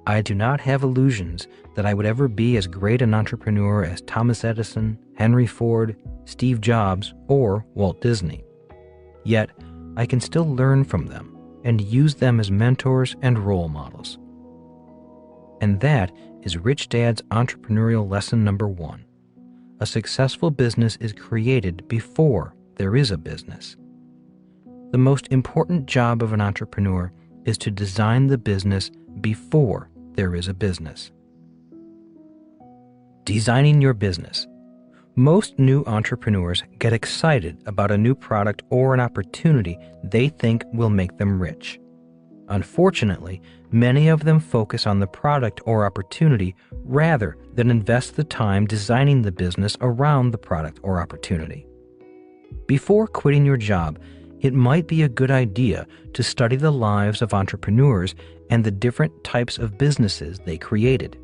I do not have illusions that I would ever be as great an entrepreneur as Thomas Edison, Henry Ford, Steve Jobs, or Walt Disney. Yet, I can still learn from them and use them as mentors and role models. And that is Rich Dad's entrepreneurial lesson number 1. A successful business is created before there is a business. The most important job of an entrepreneur is to design the business before there is a business. Designing your business. Most new entrepreneurs get excited about a new product or an opportunity they think will make them rich. Unfortunately, many of them focus on the product or opportunity rather than invest the time designing the business around the product or opportunity. Before quitting your job, it might be a good idea to study the lives of entrepreneurs and the different types of businesses they created.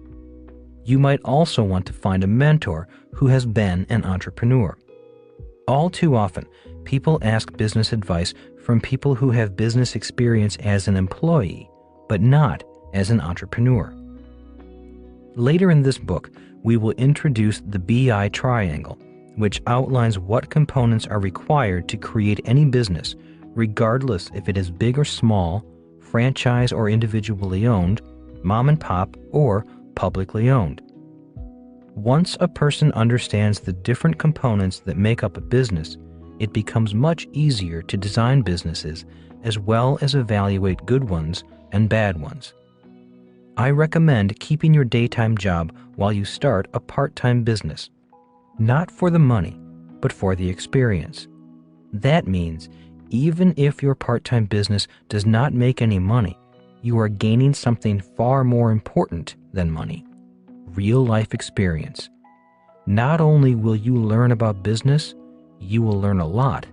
You might also want to find a mentor who has been an entrepreneur. All too often, people ask business advice from people who have business experience as an employee, but not as an entrepreneur. Later in this book, we will introduce the BI triangle, which outlines what components are required to create any business, regardless if it is big or small, franchise or individually owned, mom and pop, or publicly owned. Once a person understands the different components that make up a business, it becomes much easier to design businesses as well as evaluate good ones and bad ones. I recommend keeping your daytime job while you start a part-time business, not for the money, but for the experience. That means even if your part-time business does not make any money, you are gaining something far more important than money: real-life experience. Not only will you learn about business, you will learn a lot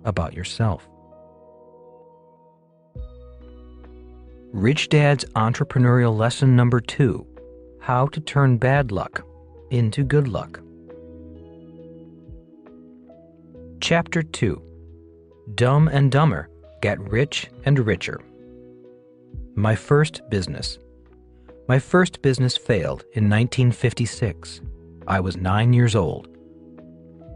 about yourself. Rich Dad's entrepreneurial lesson number 2: How to turn bad luck into good luck. Chapter 2: Dumb and Dumber Get Rich and Richer. My first business. My first business failed in 1956. I was 9 years old.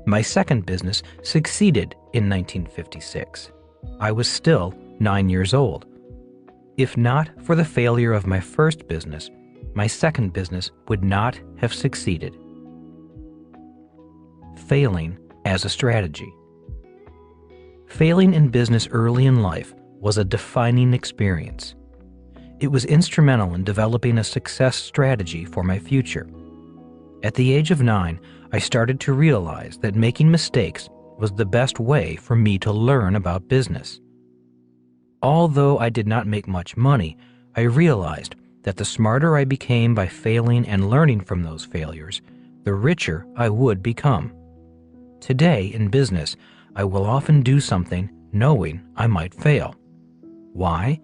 My second business succeeded in 1956. I was still 9 years old. If not for the failure of my first business, my second business would not have succeeded. Failing as a strategy. Failing in business early in life was a defining experience. It was instrumental in developing a success strategy for my future. At the age of 9, I started to realize that making mistakes was the best way for me to learn about business. Although I did not make much money, I realized that the smarter I became by failing and learning from those failures, the richer I would become. Today, in business, I will often do something knowing I might fail. Why?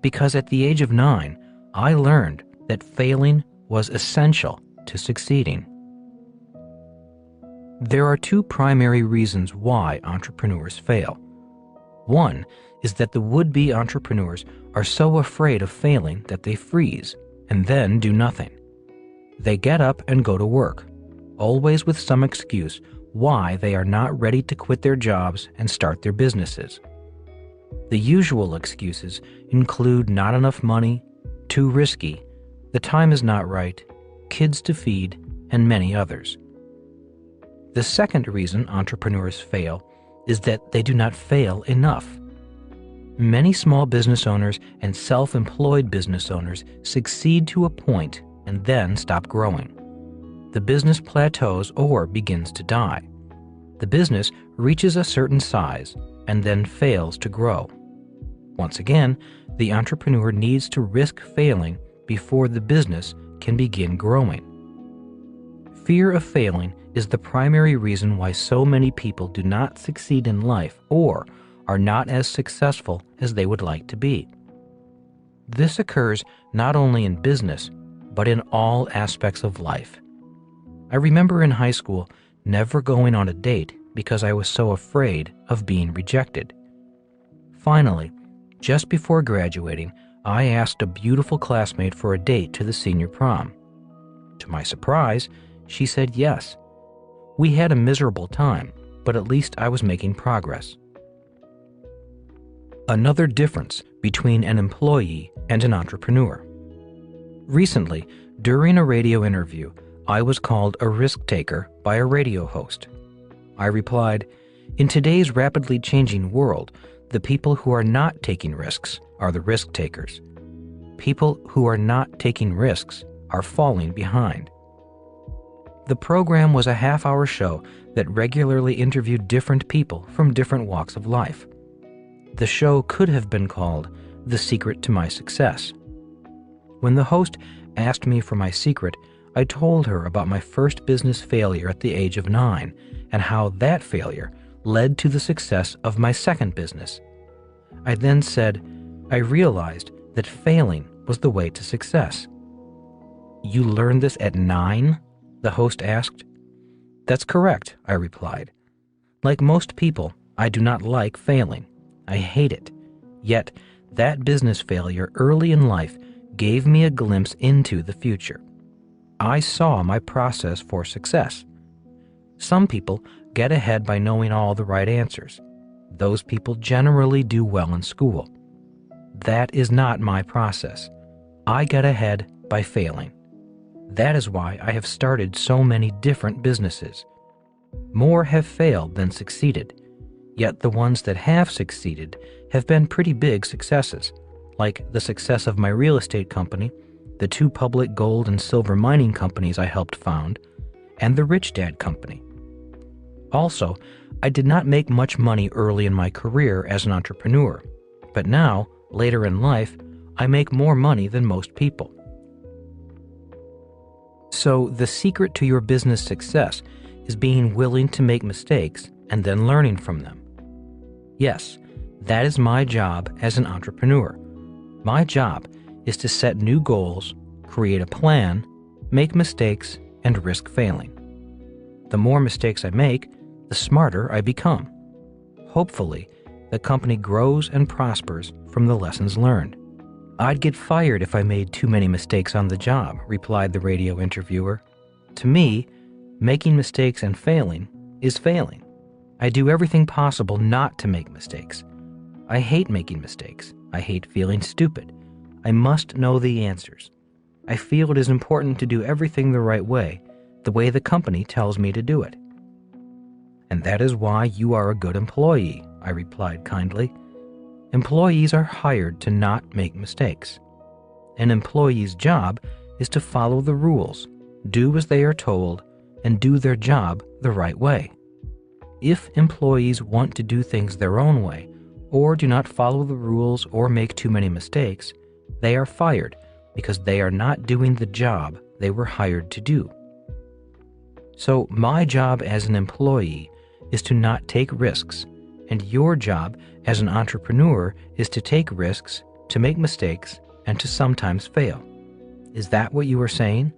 Because at the age of 9, I learned that failing was essential to succeeding. There are two primary reasons why entrepreneurs fail. One is that the would-be entrepreneurs are so afraid of failing that they freeze and then do nothing. They get up and go to work, always with some excuse why they are not ready to quit their jobs and start their businesses. The usual excuses include not enough money, too risky, the time is not right, kids to feed, and many others. The second reason entrepreneurs fail is that they do not fail enough. Many small business owners and self-employed business owners succeed to a point and then stop growing. The business plateaus or begins to die. The business reaches a certain size and then fails to grow. Once again, the entrepreneur needs to risk failing before the business can begin growing. Fear of failing is the primary reason why so many people do not succeed in life or are not as successful as they would like to be. This occurs not only in business, but in all aspects of life. I remember in high school never going on a date because I was so afraid of being rejected. Finally, just before graduating, I asked a beautiful classmate for a date to the senior prom. To my surprise, she said yes. We had a miserable time, but at least I was making progress. Another difference between an employee and an entrepreneur. Recently, during a radio interview, I was called a risk taker by a radio host. I replied, "In today's rapidly changing world, the people who are not taking risks are the risk takers. People who are not taking risks are falling behind." The program was a half-hour show that regularly interviewed different people from different walks of life. The show could have been called The Secret to My Success. When the host asked me for my secret, I told her about my first business failure at the age of 9 and how that failure led to the success of my second business. I then said, I realized that failing was the way to success. "You learned this at 9? The host asked. "That's correct," I replied. "Like most people, I do not like failing. I hate it. Yet, that business failure early in life gave me a glimpse into the future. I saw my process for success. Some people get ahead by knowing all the right answers. Those people generally do well in school. That is not my process. I get ahead by failing. That is why I have started so many different businesses. More have failed than succeeded, yet the ones that have succeeded have been pretty big successes, like the success of my real estate company, the 2 public gold and silver mining companies I helped found, and the Rich Dad Company. Also, I did not make much money early in my career as an entrepreneur, but now, later in life, I make more money than most people. So, the secret to your business success is being willing to make mistakes and then learning from them. Yes, that is my job as an entrepreneur. My job is to set new goals, create a plan, make mistakes, and risk failing. The more mistakes I make, the smarter I become. Hopefully, the company grows and prospers from the lessons learned. "I'd get fired if I made too many mistakes on the job," replied the radio interviewer. To me, making mistakes and failing is failing. I do everything possible not to make mistakes. I hate making mistakes. I hate feeling stupid. I must know the answers. I feel it is important to do everything the way the company tells me to do it. And that is why you are a good employee, I replied kindly. Employees are hired to not make mistakes. An employee's job is to follow the rules, do as they are told, and do their job the right way. If employees want to do things their own way, or do not follow the rules or make too many mistakes, they are fired because they are not doing the job they were hired to do. So my job as an employee is to not take risks, and your job as an entrepreneur is to take risks, to make mistakes, and to sometimes fail. Is that what you are saying?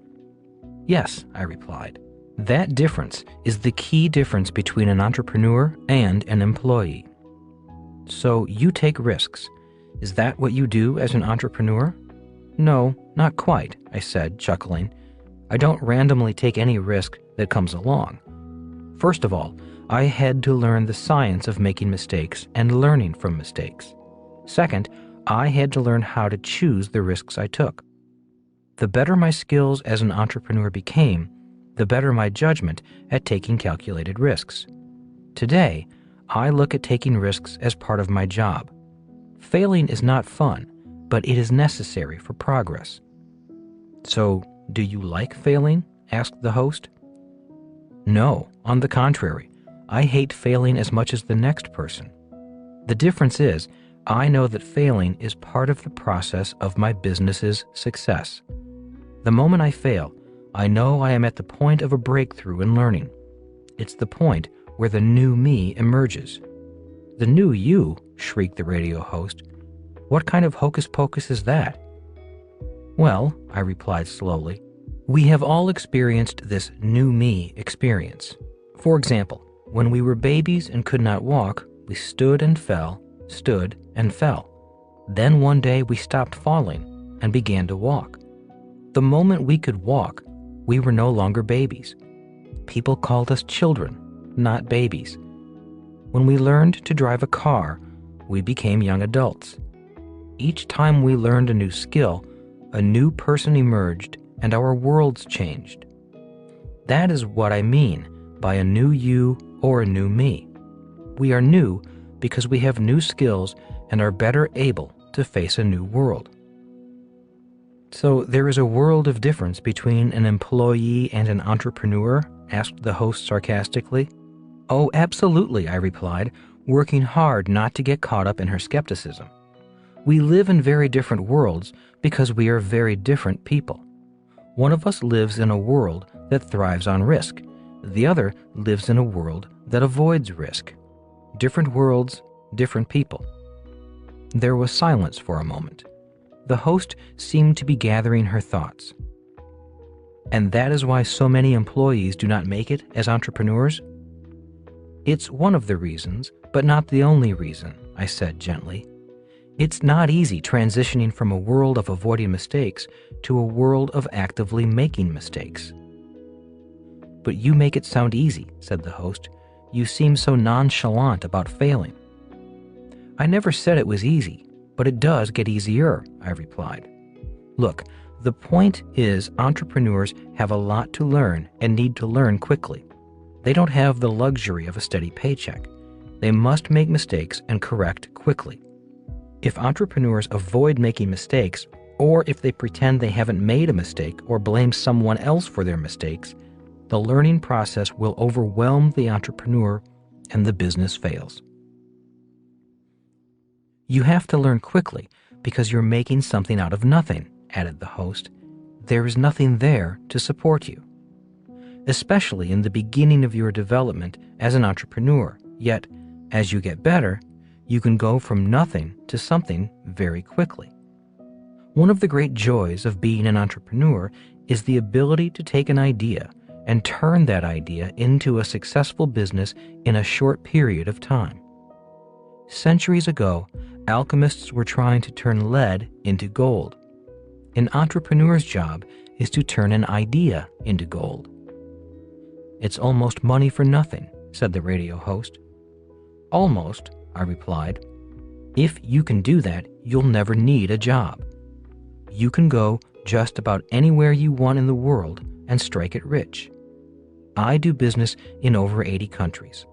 Yes, I replied. That difference is the key difference between an entrepreneur and an employee. So you take risks. Is that what you do as an entrepreneur? No, not quite, I said, chuckling. I don't randomly take any risk that comes along. First of all, I had to learn the science of making mistakes and learning from mistakes. Second, I had to learn how to choose the risks I took. The better my skills as an entrepreneur became, the better my judgment at taking calculated risks. Today, I look at taking risks as part of my job. Failing is not fun, but it is necessary for progress. So, do you like failing? Asked the host. No, on the contrary, I hate failing as much as the next person. The difference is, I know that failing is part of the process of my business's success. The moment I fail, I know I am at the point of a breakthrough in learning. It's the point where the new me emerges. The new you, shrieked the radio host. What kind of hocus pocus is that? Well, I replied slowly, we have all experienced this new me experience. For example, when we were babies and could not walk, we stood and fell, stood and fell. Then one day we stopped falling and began to walk. The moment we could walk, we were no longer babies. People called us children, not babies. When we learned to drive a car, we became young adults. Each time we learned a new skill, a new person emerged and our worlds changed. That is what I mean by a new you or a new me. We are new because we have new skills and are better able to face a new world. So there is a world of difference between an employee and an entrepreneur? Asked the host sarcastically. Oh, absolutely, I replied, working hard not to get caught up in her skepticism. We live in very different worlds because we are very different people. One of us lives in a world that thrives on risk. The other lives in a world that avoids risk. Different worlds, different people. There was silence for a moment. The host seemed to be gathering her thoughts. And that is why so many employees do not make it as entrepreneurs? It's one of the reasons, but not the only reason, I said gently. It's not easy transitioning from a world of avoiding mistakes to a world of actively making mistakes. But you make it sound easy, said the host. You seem so nonchalant about failing. I never said it was easy, but it does get easier, I replied. Look, the point is entrepreneurs have a lot to learn and need to learn quickly. They don't have the luxury of a steady paycheck. They must make mistakes and correct quickly. If entrepreneurs avoid making mistakes, or if they pretend they haven't made a mistake or blame someone else for their mistakes, the learning process will overwhelm the entrepreneur and the business fails. You have to learn quickly because you're making something out of nothing, added the host. There is nothing there to support you. Especially in the beginning of your development as an entrepreneur, yet as you get better, you can go from nothing to something very quickly. One of the great joys of being an entrepreneur is the ability to take an idea and turn that idea into a successful business in a short period of time. Centuries ago, alchemists were trying to turn lead into gold. An entrepreneur's job is to turn an idea into gold. It's almost money for nothing, said the radio host. Almost, I replied. If you can do that, you'll never need a job. You can go just about anywhere you want in the world and strike it rich. I do business in over 80 countries.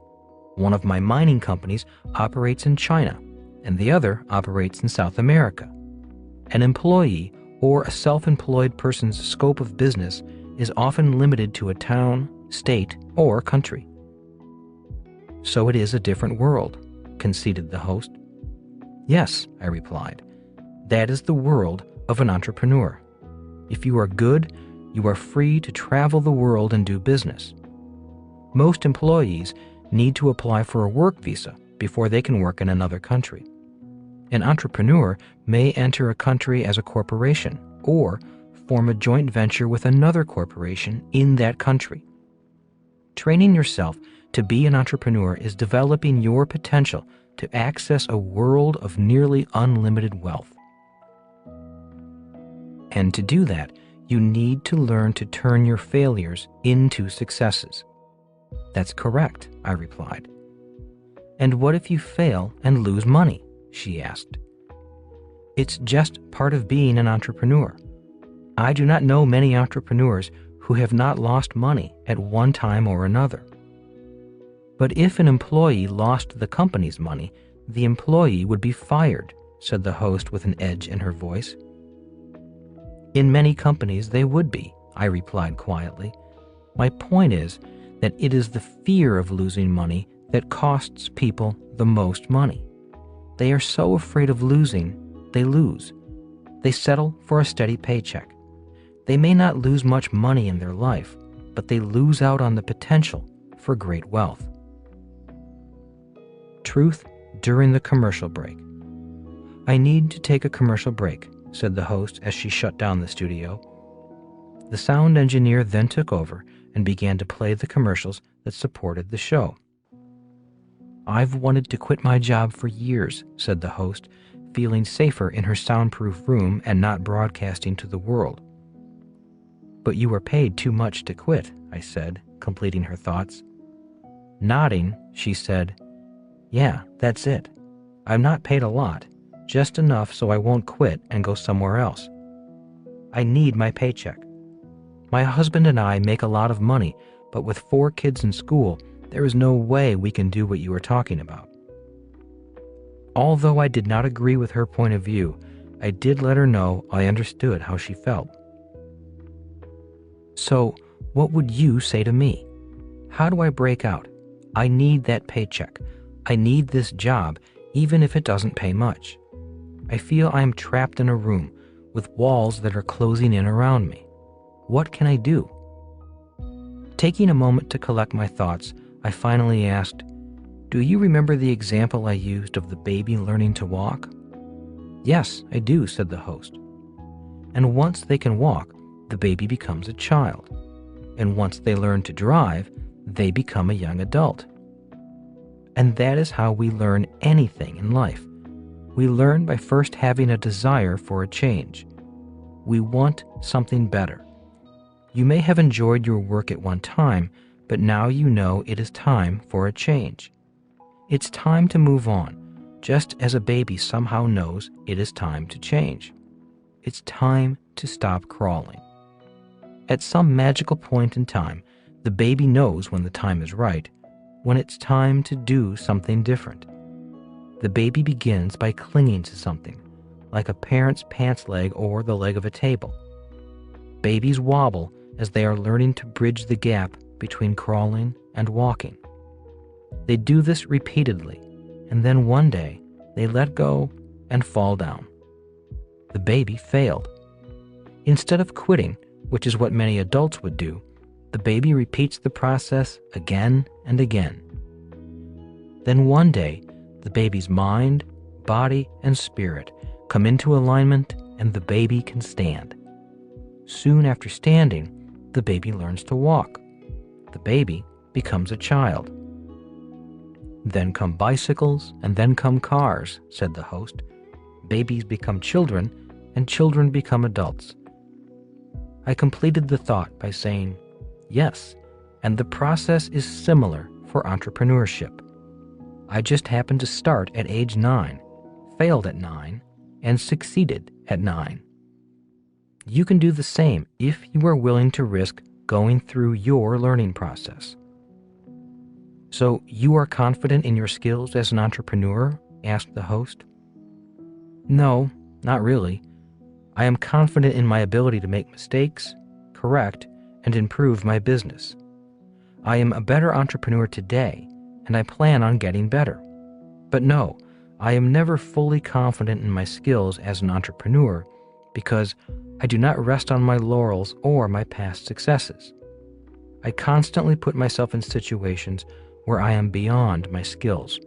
One of my mining companies operates in China, and the other operates in South America. An employee or a self-employed person's scope of business is often limited to a town, state, or country. So it is a different world, conceded the host. Yes, I replied. That is the world of an entrepreneur. If you are good, you are free to travel the world and do business. Most employees need to apply for a work visa before they can work in another country. An entrepreneur may enter a country as a corporation or form a joint venture with another corporation in that country. Training yourself to be an entrepreneur is developing your potential to access a world of nearly unlimited wealth. And to do that, you need to learn to turn your failures into successes. That's correct, I replied. And what if you fail and lose money? She asked. It's just part of being an entrepreneur. I do not know many entrepreneurs who have not lost money at one time or another. But if an employee lost the company's money, the employee would be fired, said the host with an edge in her voice. In many companies they would be, I replied quietly. My point is that it is the fear of losing money that costs people the most money. They are so afraid of losing, they lose. They settle for a steady paycheck. They may not lose much money in their life, but they lose out on the potential for great wealth. Truth during the commercial break. I need to take a commercial break, said the host as she shut down the studio. The sound engineer then took over and began to play the commercials that supported the show. I've wanted to quit my job for years, said the host, feeling safer in her soundproof room and not broadcasting to the world. But you were paid too much to quit, I said, completing her thoughts. Nodding, she said, Yeah, that's it. I'm not paid a lot, just enough so I won't quit and go somewhere else. I need my paycheck. My husband and I make a lot of money, but with 4 kids in school, there is no way we can do what you are talking about. Although I did not agree with her point of view, I did let her know I understood how she felt. So, what would you say to me? How do I break out? I need that paycheck. I need this job, even if it doesn't pay much. I feel I am trapped in a room with walls that are closing in around me. What can I do? Taking a moment to collect my thoughts, I finally asked, Do you remember the example I used of the baby learning to walk? Yes, I do, said the host. And once they can walk, the baby becomes a child. And once they learn to drive, they become a young adult. And that is how we learn anything in life. We learn by first having a desire for a change. We want something better. You may have enjoyed your work at one time, but now you know it is time for a change. It's time to move on, just as a baby somehow knows it is time to change. It's time to stop crawling. At some magical point in time, the baby knows when the time is right, when it's time to do something different. The baby begins by clinging to something, like a parent's pants leg or the leg of a table. Babies wobble as they are learning to bridge the gap between crawling and walking. They do this repeatedly, and then one day they let go and fall down. The baby failed. Instead of quitting, which is what many adults would do, the baby repeats the process again and again. Then one day, the baby's mind, body, and spirit come into alignment and the baby can stand. Soon after standing, the baby learns to walk. The baby becomes a child. Then come bicycles and then come cars, said the host. Babies become children and children become adults. I completed the thought by saying, yes, and the process is similar for for entrepreneurship. I just happened to start at age 9, failed at 9, and succeeded at 9. You can do the same if you are willing to risk going through your learning process. So, you are confident in your skills as an entrepreneur? Asked the host. No, not really. I am confident in my ability to make mistakes, correct, and improve my business. I am a better entrepreneur today, and I plan on getting better. But no, I am never fully confident in my skills as an entrepreneur because I do not rest on my laurels or my past successes. I constantly put myself in situations where I am beyond my skills.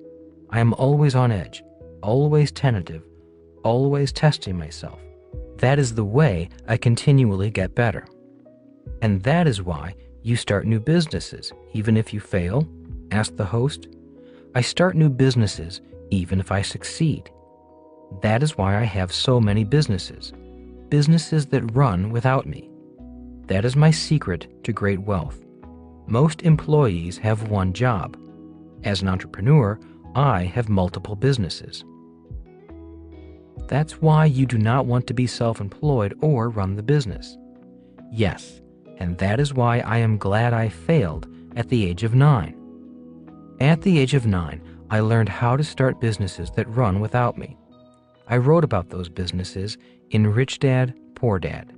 I am always on edge, always tentative, always testing myself. That is the way I continually get better. And that is why you start new businesses, even if you fail? Asked the host. I start new businesses, even if I succeed. That is why I have so many businesses that run without me. That is my secret to great wealth. Most employees have one job. As an entrepreneur, I have multiple businesses. That's why you do not want to be self-employed or run the business. Yes, and that is why I am glad I failed at the age of 9. At the age of 9, I learned how to start businesses that run without me. I wrote about those businesses in Rich Dad, Poor Dad.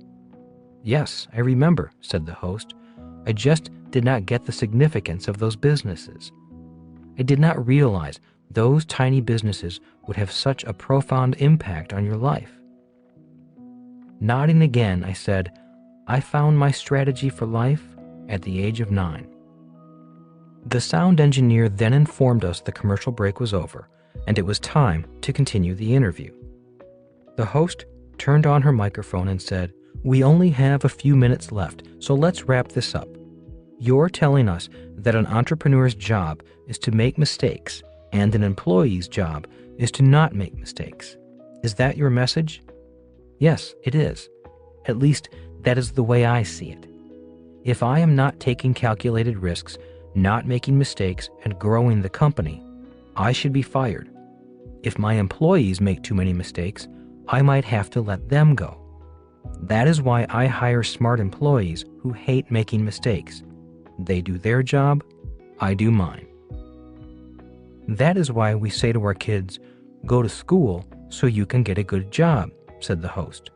Yes, I remember, said the host. I just did not get the significance of those businesses. I did not realize those tiny businesses would have such a profound impact on your life. Nodding again, I said, I found my strategy for life at the age of 9. The sound engineer then informed us the commercial break was over, and it was time to continue the interview. The host turned on her microphone and said, We only have a few minutes left, so let's wrap this up. You're telling us that an entrepreneur's job is to make mistakes, and an employee's job is to not make mistakes. Is that your message? Yes, it is. At least, that is the way I see it. If I am not taking calculated risks, not making mistakes, and growing the company, I should be fired. If my employees make too many mistakes, I might have to let them go. That is why I hire smart employees who hate making mistakes. They do their job, I do mine. That is why we say to our kids, go to school so you can get a good job, said the host.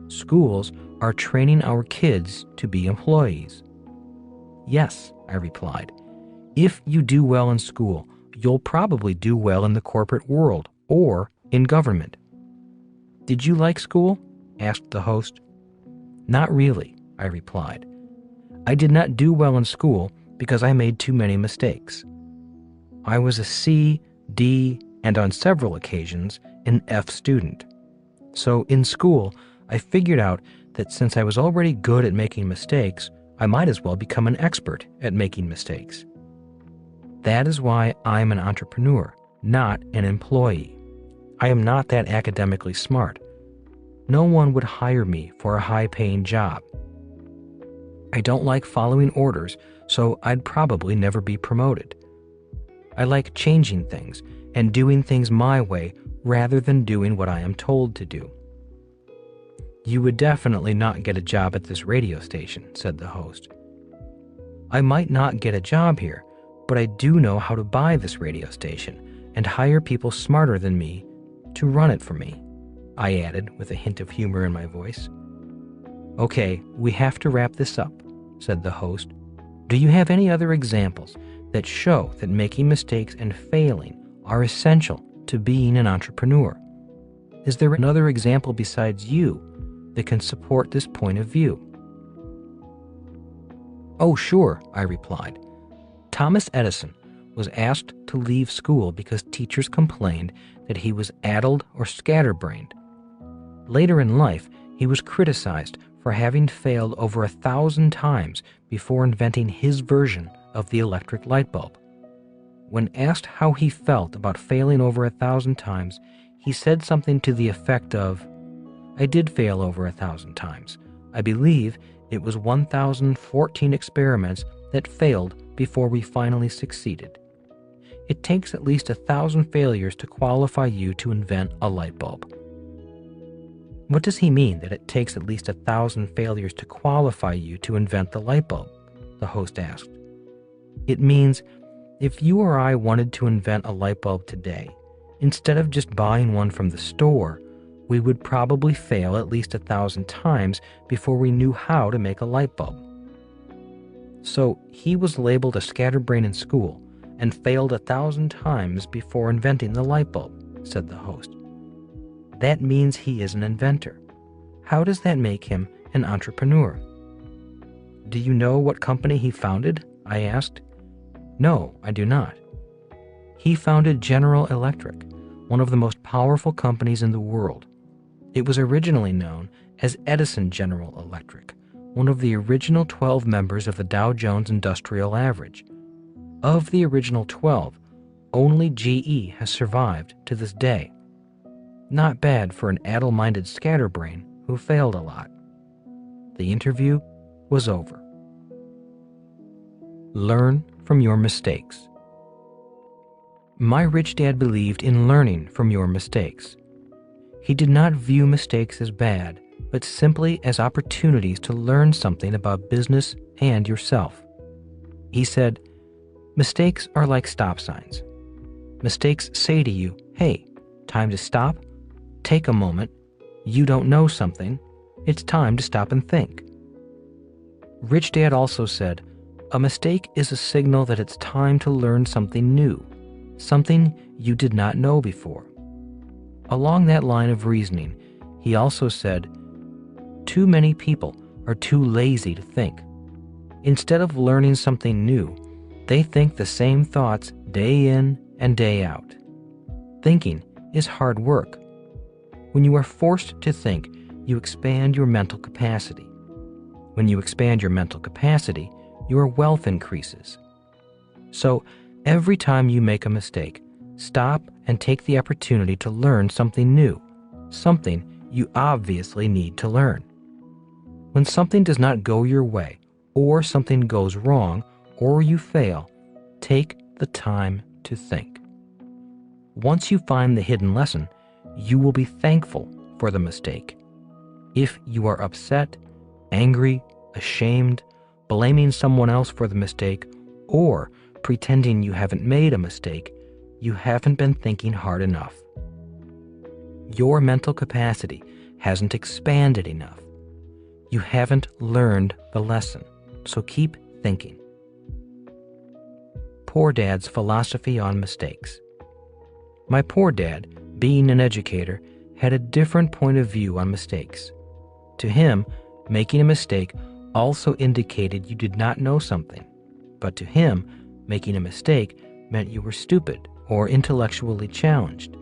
Schools are training our kids to be employees. Yes, I replied. If you do well in school, you'll probably do well in the corporate world or in government. Did you like school? Asked the host. Not really, I replied. I did not do well in school because I made too many mistakes. I was a C, D, and on several occasions, an F student. So in school, I figured out that since I was already good at making mistakes, I might as well become an expert at making mistakes. That is why I'm an entrepreneur, not an employee. I am not that academically smart. No one would hire me for a high-paying job. I don't like following orders, so I'd probably never be promoted. I like changing things and doing things my way rather than doing what I am told to do. You would definitely not get a job at this radio station, said the host. I might not get a job here, but I do know how to buy this radio station and hire people smarter than me to run it for me, I added with a hint of humor in my voice. Okay, we have to wrap this up, said the host. Do you have any other examples that show that making mistakes and failing are essential to being an entrepreneur? Is there another example besides you that can support this point of view? Oh, sure, I replied. Thomas Edison was asked to leave school because teachers complained that he was addled or scatterbrained. Later in life, he was criticized for having failed over 1,000 times before inventing his version of the electric light bulb. When asked how he felt about failing over 1,000 times, he said something to the effect of, I did fail over 1,000 times. I believe it was 1,014 experiments that failed before we finally succeeded. It takes at least 1,000 failures to qualify you to invent a light bulb. What does he mean that it takes at least 1,000 failures to qualify you to invent the light bulb? The host asked. It means if you or I wanted to invent a light bulb today, instead of just buying one from the store, we would probably fail at least 1,000 times before we knew how to make a light bulb. So he was labeled a scatterbrain in school and failed 1,000 times before inventing the light bulb, said the host. That means he is an inventor. How does that make him an entrepreneur? Do you know what company he founded? I asked. No, I do not. He founded General Electric, one of the most powerful companies in the world. It was originally known as Edison General Electric, one of the original 12 members of the Dow Jones Industrial Average. Of the original 12, only GE has survived to this day. Not bad for an addle-minded scatterbrain who failed a lot. The interview was over. Learn from your mistakes. My rich dad believed in learning from your mistakes. He did not view mistakes as bad, but simply as opportunities to learn something about business and yourself. He said, mistakes are like stop signs. Mistakes say to you, hey, time to stop, take a moment, you don't know something, it's time to stop and think. Rich Dad also said, a mistake is a signal that it's time to learn something new, something you did not know before. Along that line of reasoning, he also said, too many people are too lazy to think. Instead of learning something new, they think the same thoughts day in and day out. Thinking is hard work. When you are forced to think, you expand your mental capacity. When you expand your mental capacity, your wealth increases. So, every time you make a mistake, stop and take the opportunity to learn something new, something you obviously need to learn. When something does not go your way, or something goes wrong, or you fail, take the time to think. Once you find the hidden lesson, you will be thankful for the mistake. If you are upset, angry, ashamed, blaming someone else for the mistake, or pretending you haven't made a mistake, you haven't been thinking hard enough. Your mental capacity hasn't expanded enough. You haven't learned the lesson, so keep thinking. Poor Dad's philosophy on mistakes. My poor dad, being an educator, had a different point of view on mistakes. To him, making a mistake also indicated you did not know something, but to him, making a mistake meant you were stupid or intellectually challenged.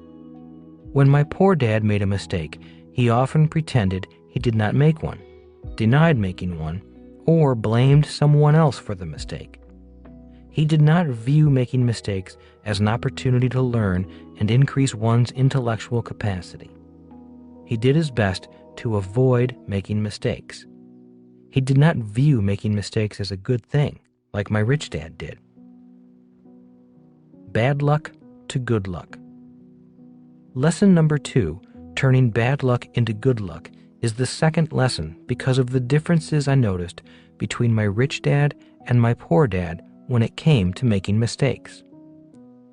When my poor dad made a mistake, he often pretended he did not make one, denied making one, or blamed someone else for the mistake. He did not view making mistakes as an opportunity to learn and increase one's intellectual capacity. He did his best to avoid making mistakes. He did not view making mistakes as a good thing, like my rich dad did. Bad luck to good luck. Lesson number 2, turning bad luck into good luck, is the second lesson because of the differences I noticed between my rich dad and my poor dad when it came to making mistakes.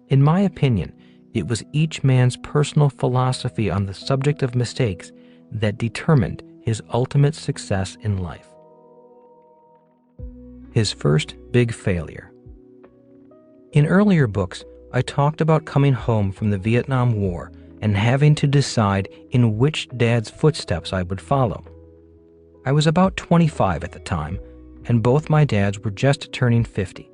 In my opinion, it was each man's personal philosophy on the subject of mistakes that determined his ultimate success in life. His first big failure. In earlier books, I talked about coming home from the Vietnam War and having to decide in which dad's footsteps I would follow. I was about 25 at the time, and both my dads were just turning 50.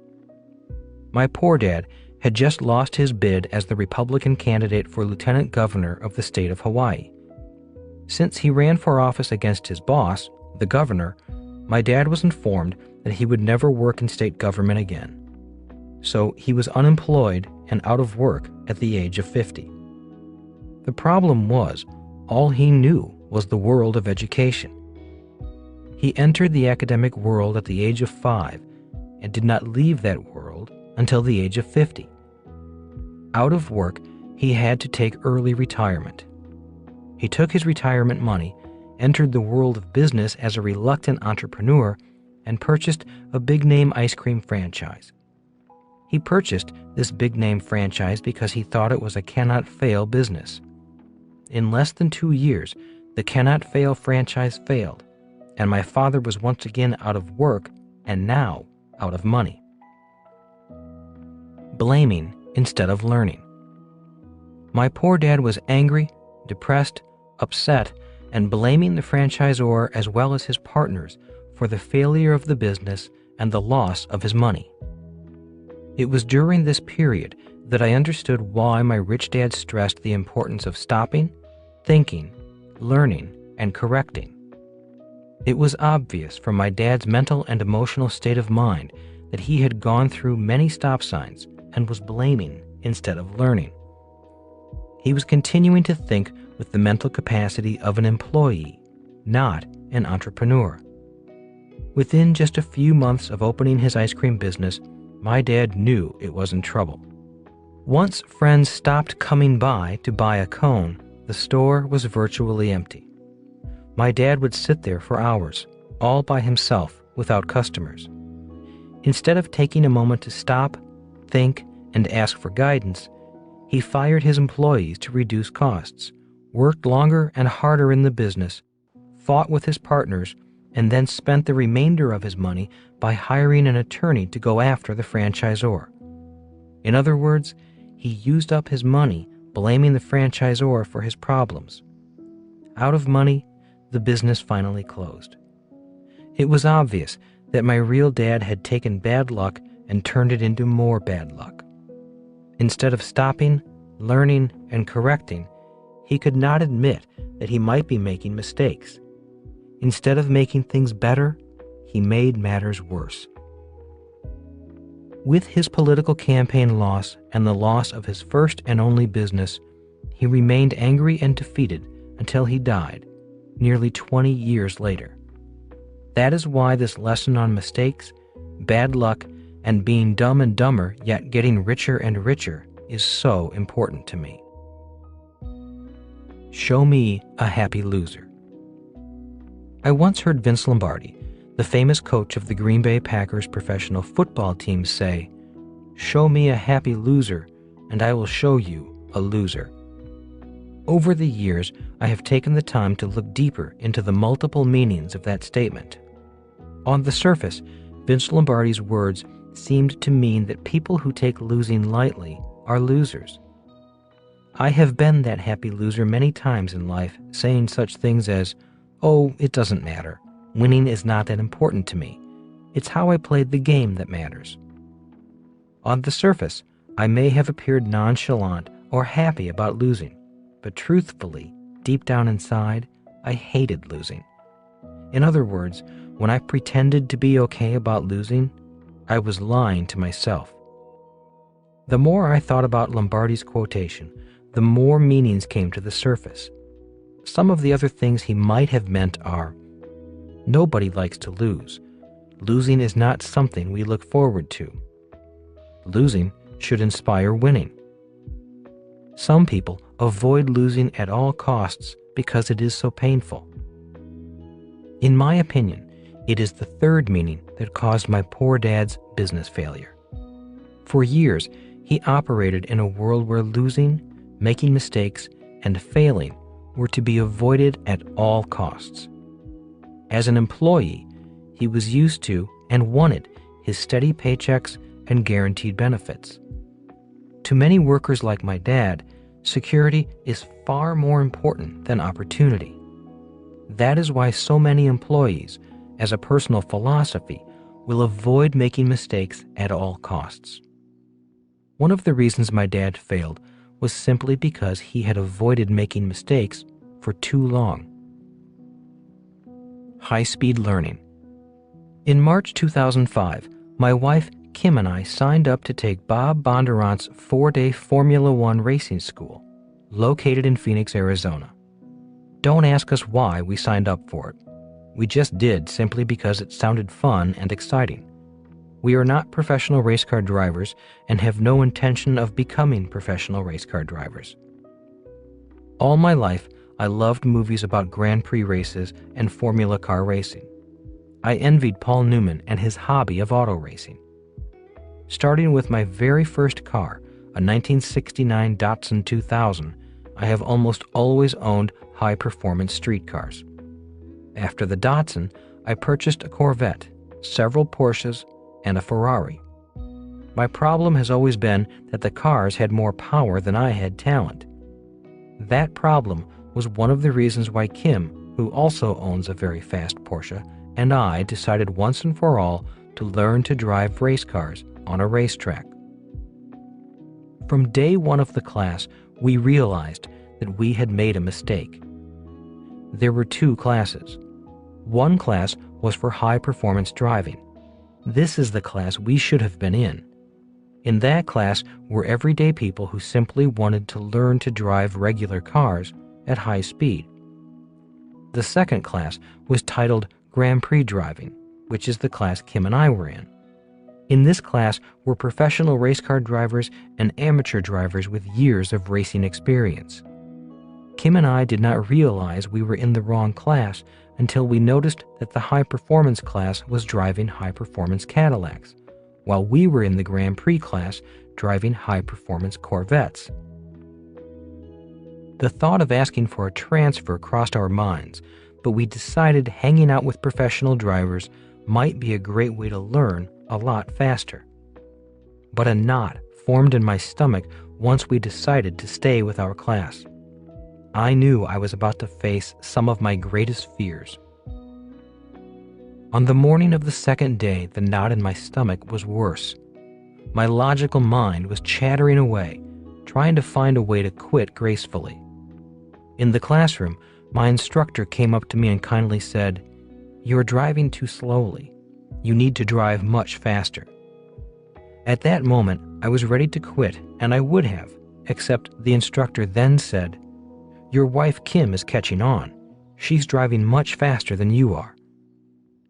My poor dad had just lost his bid as the Republican candidate for lieutenant governor of the state of Hawaii. Since he ran for office against his boss, the governor, my dad was informed that he would never work in state government again. So he was unemployed and out of work at the age of 50. The problem was, all he knew was the world of education. He entered the academic world at the age of 5 and did not leave that world until the age of 50. Out of work, he had to take early retirement. He took his retirement money, entered the world of business as a reluctant entrepreneur, and purchased a big-name ice cream franchise. He purchased this big-name franchise because he thought it was a cannot-fail business. In less than 2 years, the cannot-fail franchise failed, and my father was once again out of work and now out of money. Blaming instead of learning. My poor dad was angry, depressed, upset, and blaming the franchisor as well as his partners for the failure of the business and the loss of his money. It was during this period that I understood why my rich dad stressed the importance of stopping, thinking, learning, and correcting. It was obvious from my dad's mental and emotional state of mind that he had gone through many stop signs and was blaming instead of learning. He was continuing to think with the mental capacity of an employee, not an entrepreneur. Within just a few months of opening his ice cream business, my dad knew it was in trouble. Once friends stopped coming by to buy a cone, the store was virtually empty. My dad would sit there for hours, all by himself, without customers. Instead of taking a moment to stop, think, and ask for guidance, he fired his employees to reduce costs, worked longer and harder in the business, fought with his partners, and then spent the remainder of his money by hiring an attorney to go after the franchisor. In other words, he used up his money blaming the franchisor for his problems. Out of money, the business finally closed. It was obvious that my real dad had taken bad luck and turned it into more bad luck. Instead of stopping, learning, and correcting, he could not admit that he might be making mistakes. Instead of making things better, he made matters worse. With his political campaign loss and the loss of his first and only business, he remained angry and defeated until he died, nearly 20 years later. That is why this lesson on mistakes, bad luck, and being dumb and dumber yet getting richer and richer is so important to me. Show me a happy loser. I once heard Vince Lombardi, the famous coach of the Green Bay Packers professional football team, say, "Show me a happy loser, and I will show you a loser." Over the years, I have taken the time to look deeper into the multiple meanings of that statement. On the surface, Vince Lombardi's words seemed to mean that people who take losing lightly are losers. I have been that happy loser many times in life, saying such things as, "Oh, it doesn't matter. Winning is not that important to me. It's how I played the game that matters." On the surface, I may have appeared nonchalant or happy about losing, but truthfully, deep down inside, I hated losing. In other words, when I pretended to be okay about losing, I was lying to myself. The more I thought about Lombardi's quotation, the more meanings came to the surface. Some of the other things he might have meant are: nobody likes to lose. Losing is not something we look forward to. Losing should inspire winning. Some people avoid losing at all costs because it is so painful. In my opinion, it is the third meaning that caused my poor dad's business failure. For years, he operated in a world where losing, making mistakes, and failing were to be avoided at all costs. As an employee, he was used to and wanted his steady paychecks and guaranteed benefits. To many workers like my dad, security is far more important than opportunity. That is why so many employees, as a personal philosophy, will avoid making mistakes at all costs. One of the reasons my dad failed was simply because he had avoided making mistakes for too long. High-speed learning. In March 2005, my wife Kim and I signed up to take Bob Bondurant's 4-day Formula One racing school, located in Phoenix, Arizona. Don't ask us why we signed up for it. We just did simply because it sounded fun and exciting. We are not professional race car drivers and have no intention of becoming professional race car drivers. All my life, I loved movies about Grand Prix races and Formula car racing. I envied Paul Newman and his hobby of auto racing. Starting with my very first car, a 1969 Datsun 2000, I have almost always owned high-performance street cars. After the Datsun, I purchased a Corvette, several Porsches, and a Ferrari. My problem has always been that the cars had more power than I had talent. That problem was one of the reasons why Kim, who also owns a very fast Porsche, and I decided once and for all to learn to drive race cars on a racetrack. From day one of the class, we realized that we had made a mistake. There were two classes. One class was for high-performance driving. This is the class we should have been in. In that class were everyday people who simply wanted to learn to drive regular cars at high speed. The second class was titled Grand Prix Driving, which is the class Kim and I were in. In this class were professional race car drivers and amateur drivers with years of racing experience. Kim and I did not realize we were in the wrong class until we noticed that the high-performance class was driving high-performance Cadillacs, while we were in the Grand Prix class driving high-performance Corvettes. The thought of asking for a transfer crossed our minds, but we decided hanging out with professional drivers might be a great way to learn a lot faster. But a knot formed in my stomach once we decided to stay with our class. I knew I was about to face some of my greatest fears. On the morning of the second day, the knot in my stomach was worse. My logical mind was chattering away, trying to find a way to quit gracefully. In the classroom, my instructor came up to me and kindly said, "You're driving too slowly. You need to drive much faster." At that moment, I was ready to quit, and I would have, except the instructor then said, "Your wife Kim is catching on. She's driving much faster than you are."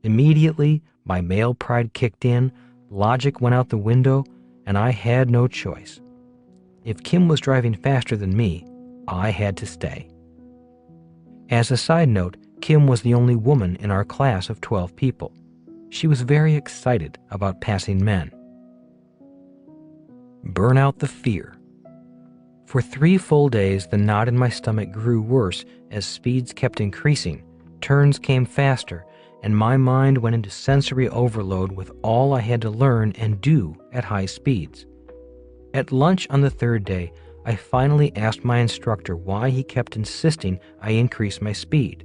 Immediately, my male pride kicked in, logic went out the window, and I had no choice. If Kim was driving faster than me, I had to stay. As a side note, Kim was the only woman in our class of 12 people. She was very excited about passing men. Burn out the fear. For 3 full days, the knot in my stomach grew worse as speeds kept increasing, turns came faster, and my mind went into sensory overload with all I had to learn and do at high speeds. At lunch on the 3rd day, I finally asked my instructor why he kept insisting I increase my speed.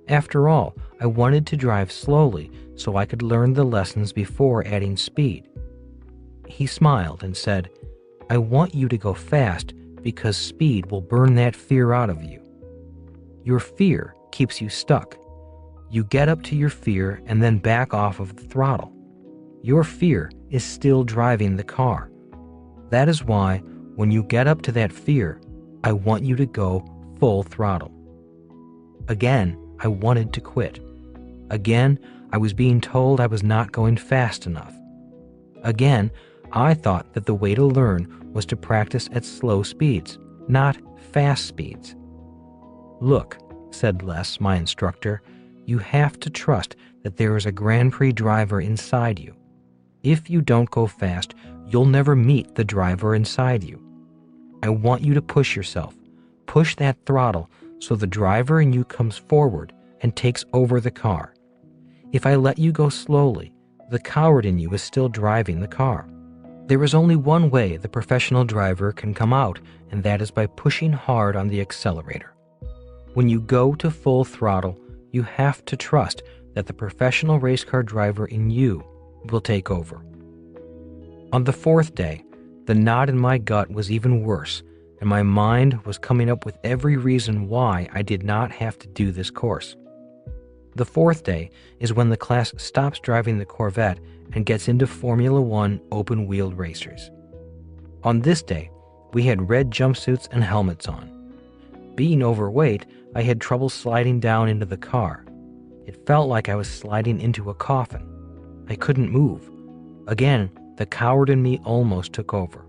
After all, I wanted to drive slowly so I could learn the lessons before adding speed. He smiled and said, "I want you to go fast because speed will burn that fear out of you. Your fear keeps you stuck. You get up to your fear and then back off of the throttle. Your fear is still driving the car. That is why, when you get up to that fear, I want you to go full throttle." Again, I wanted to quit. Again, I was being told I was not going fast enough. Again, I thought that the way to learn was to practice at slow speeds, not fast speeds. "Look," said Les, my instructor, "you have to trust that there is a Grand Prix driver inside you. If you don't go fast, you'll never meet the driver inside you. I want you to push yourself. Push that throttle so the driver in you comes forward and takes over the car. If I let you go slowly, the coward in you is still driving the car. There is only one way the professional driver can come out, and that is by pushing hard on the accelerator. When you go to full throttle, you have to trust that the professional race car driver in you will take over." On the 4th day, the knot in my gut was even worse, and my mind was coming up with every reason why I did not have to do this course. The 4th day is when the class stops driving the Corvette and gets into Formula 1 open-wheeled racers. On this day, we had red jumpsuits and helmets on. Being overweight, I had trouble sliding down into the car. It felt like I was sliding into a coffin. I couldn't move. Again, the coward in me almost took over.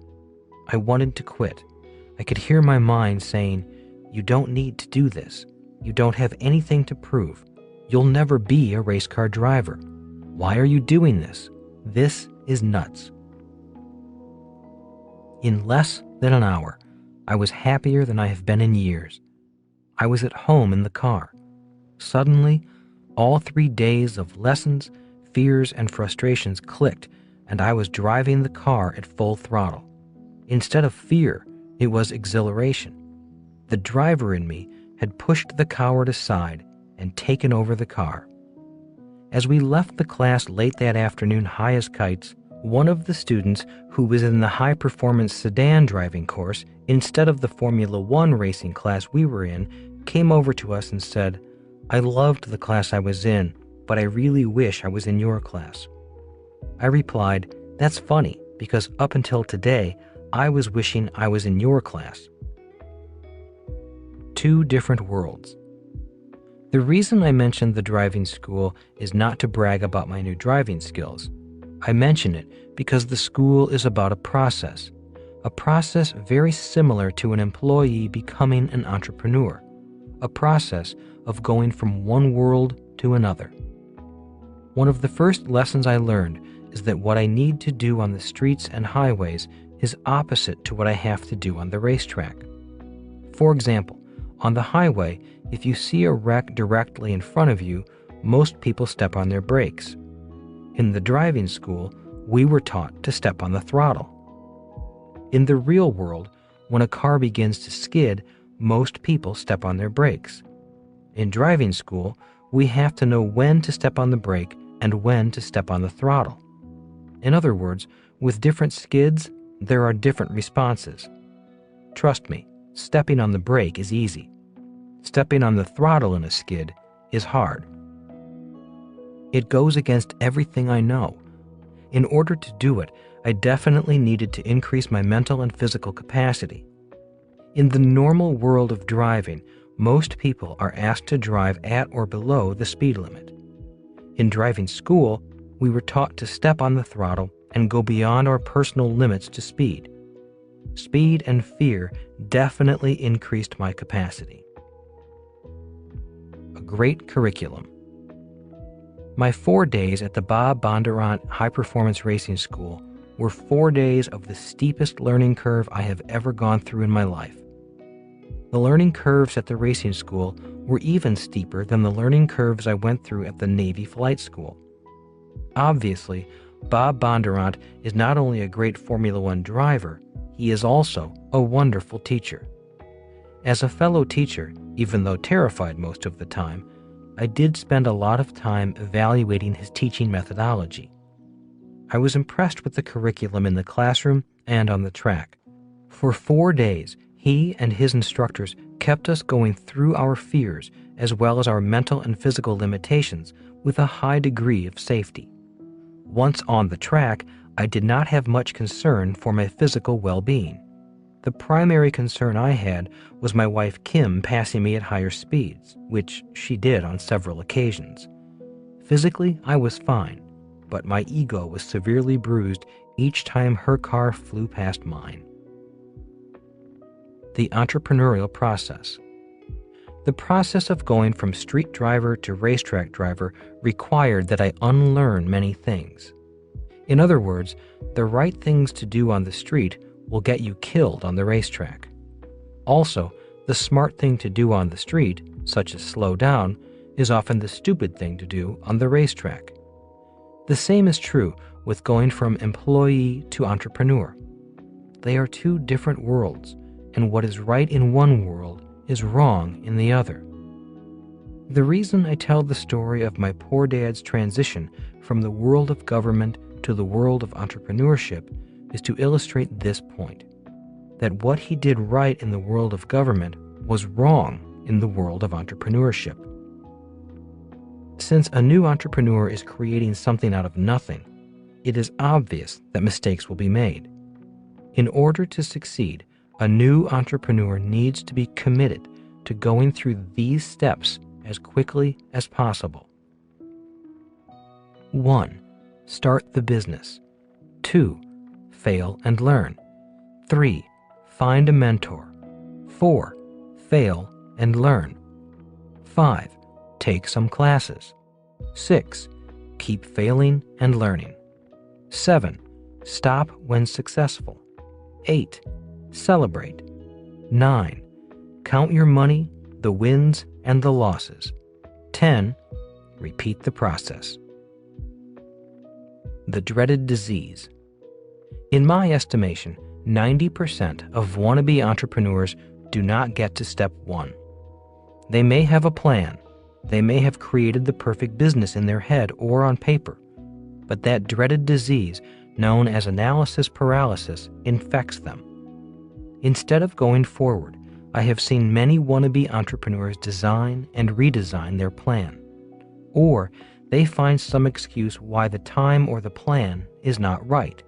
I wanted to quit. I could hear my mind saying, "You don't need to do this. You don't have anything to prove. You'll never be a race car driver. Why are you doing this? This is nuts." In less than an hour, I was happier than I have been in years. I was at home in the car. Suddenly, all 3 days of lessons, fears, and frustrations clicked, and I was driving the car at full throttle. Instead of fear, it was exhilaration. The driver in me had pushed the coward aside and taken over the car. As we left the class late that afternoon high as kites, one of the students who was in the high-performance sedan driving course instead of the Formula One racing class we were in came over to us and said, "I loved the class I was in, but I really wish I was in your class." I replied, "That's funny, because up until today, I was wishing I was in your class." Two different worlds. The reason I mentioned the driving school is not to brag about my new driving skills. I mention it because the school is about a process very similar to an employee becoming an entrepreneur, a process of going from one world to another. One of the first lessons I learned is that what I need to do on the streets and highways is opposite to what I have to do on the racetrack. For example, on the highway, if you see a wreck directly in front of you, most people step on their brakes. In the driving school, we were taught to step on the throttle. In the real world, when a car begins to skid, most people step on their brakes. In driving school, we have to know when to step on the brake and when to step on the throttle. In other words, with different skids, there are different responses. Trust me, stepping on the brake is easy. Stepping on the throttle in a skid is hard. It goes against everything I know. In order to do it, I definitely needed to increase my mental and physical capacity. In the normal world of driving, most people are asked to drive at or below the speed limit. In driving school, we were taught to step on the throttle and go beyond our personal limits to speed. Speed and fear definitely increased my capacity. A great curriculum. My 4 days at the Bob Bondurant High Performance Racing School were 4 days of the steepest learning curve I have ever gone through in my life. The learning curves at the racing school were even steeper than the learning curves I went through at the Navy Flight School. Obviously, Bob Bondurant is not only a great Formula One driver, he is also a wonderful teacher. As a fellow teacher, even though terrified most of the time, I did spend a lot of time evaluating his teaching methodology. I was impressed with the curriculum in the classroom and on the track. For 4 days, he and his instructors kept us going through our fears as well as our mental and physical limitations with a high degree of safety. Once on the track, I did not have much concern for my physical well-being. The primary concern I had was my wife Kim passing me at higher speeds, which she did on several occasions. Physically, I was fine, but my ego was severely bruised each time her car flew past mine. The entrepreneurial process. The process of going from street driver to racetrack driver required that I unlearn many things. In other words, the right things to do on the street will get you killed on the racetrack. Also, the smart thing to do on the street, such as slow down, is often the stupid thing to do on the racetrack. The same is true with going from employee to entrepreneur. They are two different worlds, and what is right in one world is wrong in the other. The reason I tell the story of my poor dad's transition from the world of government to the world of entrepreneurship is to illustrate this point, that what he did right in the world of government was wrong in the world of entrepreneurship. Since a new entrepreneur is creating something out of nothing, it is obvious that mistakes will be made. In order to succeed, a new entrepreneur needs to be committed to going through these steps as quickly as possible. 1. Start the business. 2. Fail and learn. 3. Find a mentor. 4. Fail and learn. 5. Take some classes. 6. Keep failing and learning. 7. Stop when successful. 8. Celebrate. 9. Count your money, the wins and the losses. 10. Repeat the process. The dreaded disease. In my estimation, 90% of wannabe entrepreneurs do not get to step 1. They may have a plan. They may have created the perfect business in their head or on paper, but that dreaded disease, known as analysis paralysis, infects them. Instead of going forward, I have seen many wannabe entrepreneurs design and redesign their plan, or they find some excuse why the time or the plan is not right.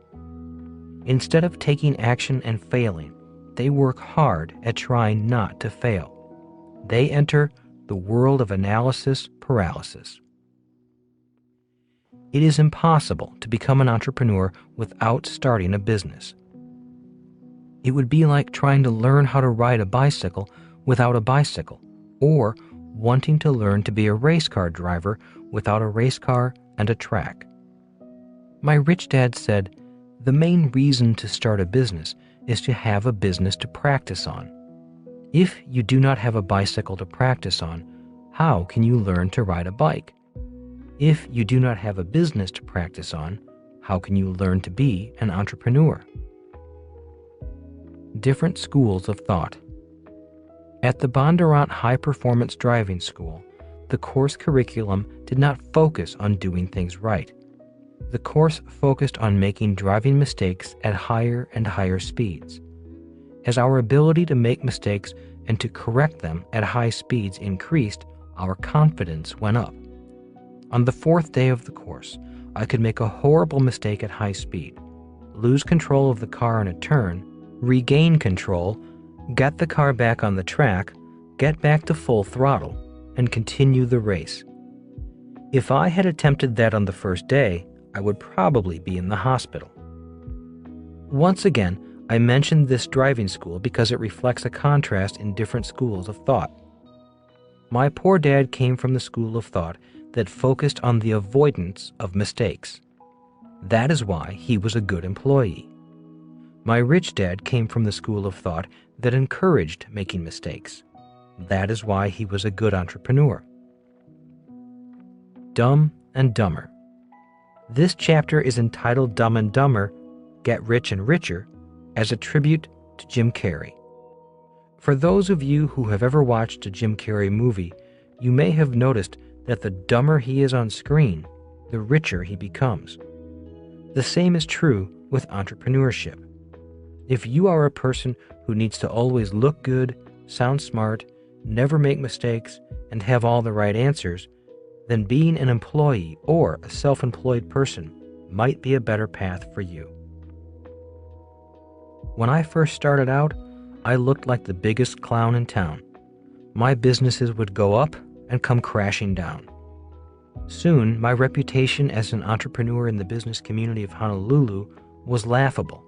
Instead of taking action and failing, they work hard at trying not to fail. They enter the world of analysis paralysis. It is impossible to become an entrepreneur without starting a business. It would be like trying to learn how to ride a bicycle without a bicycle, or wanting to learn to be a race car driver without a race car and a track. My rich dad said, "The main reason to start a business is to have a business to practice on. If you do not have a bicycle to practice on, how can you learn to ride a bike? If you do not have a business to practice on, how can you learn to be an entrepreneur?" Different schools of thought. At the Bondurant High Performance Driving School, the course curriculum did not focus on doing things right. The course focused on making driving mistakes at higher and higher speeds. As our ability to make mistakes and to correct them at high speeds increased, our confidence went up. On the 4th day of the course, I could make a horrible mistake at high speed, lose control of the car in a turn, regain control, get the car back on the track, get back to full throttle, and continue the race. If I had attempted that on the first day, I would probably be in the hospital. Once again, I mentioned this driving school because it reflects a contrast in different schools of thought. My poor dad came from the school of thought that focused on the avoidance of mistakes. That is why he was a good employee. My rich dad came from the school of thought that encouraged making mistakes. That is why he was a good entrepreneur. Dumb and Dumber. This chapter is entitled Dumb and Dumber, Get Rich and Richer, as a tribute to Jim Carrey. For those of you who have ever watched a Jim Carrey movie, you may have noticed that the dumber he is on screen, the richer he becomes. The same is true with entrepreneurship. If you are a person who needs to always look good, sound smart, never make mistakes, and have all the right answers, then being an employee or a self-employed person might be a better path for you. When I first started out, I looked like the biggest clown in town. My businesses would go up and come crashing down. Soon, my reputation as an entrepreneur in the business community of Honolulu was laughable.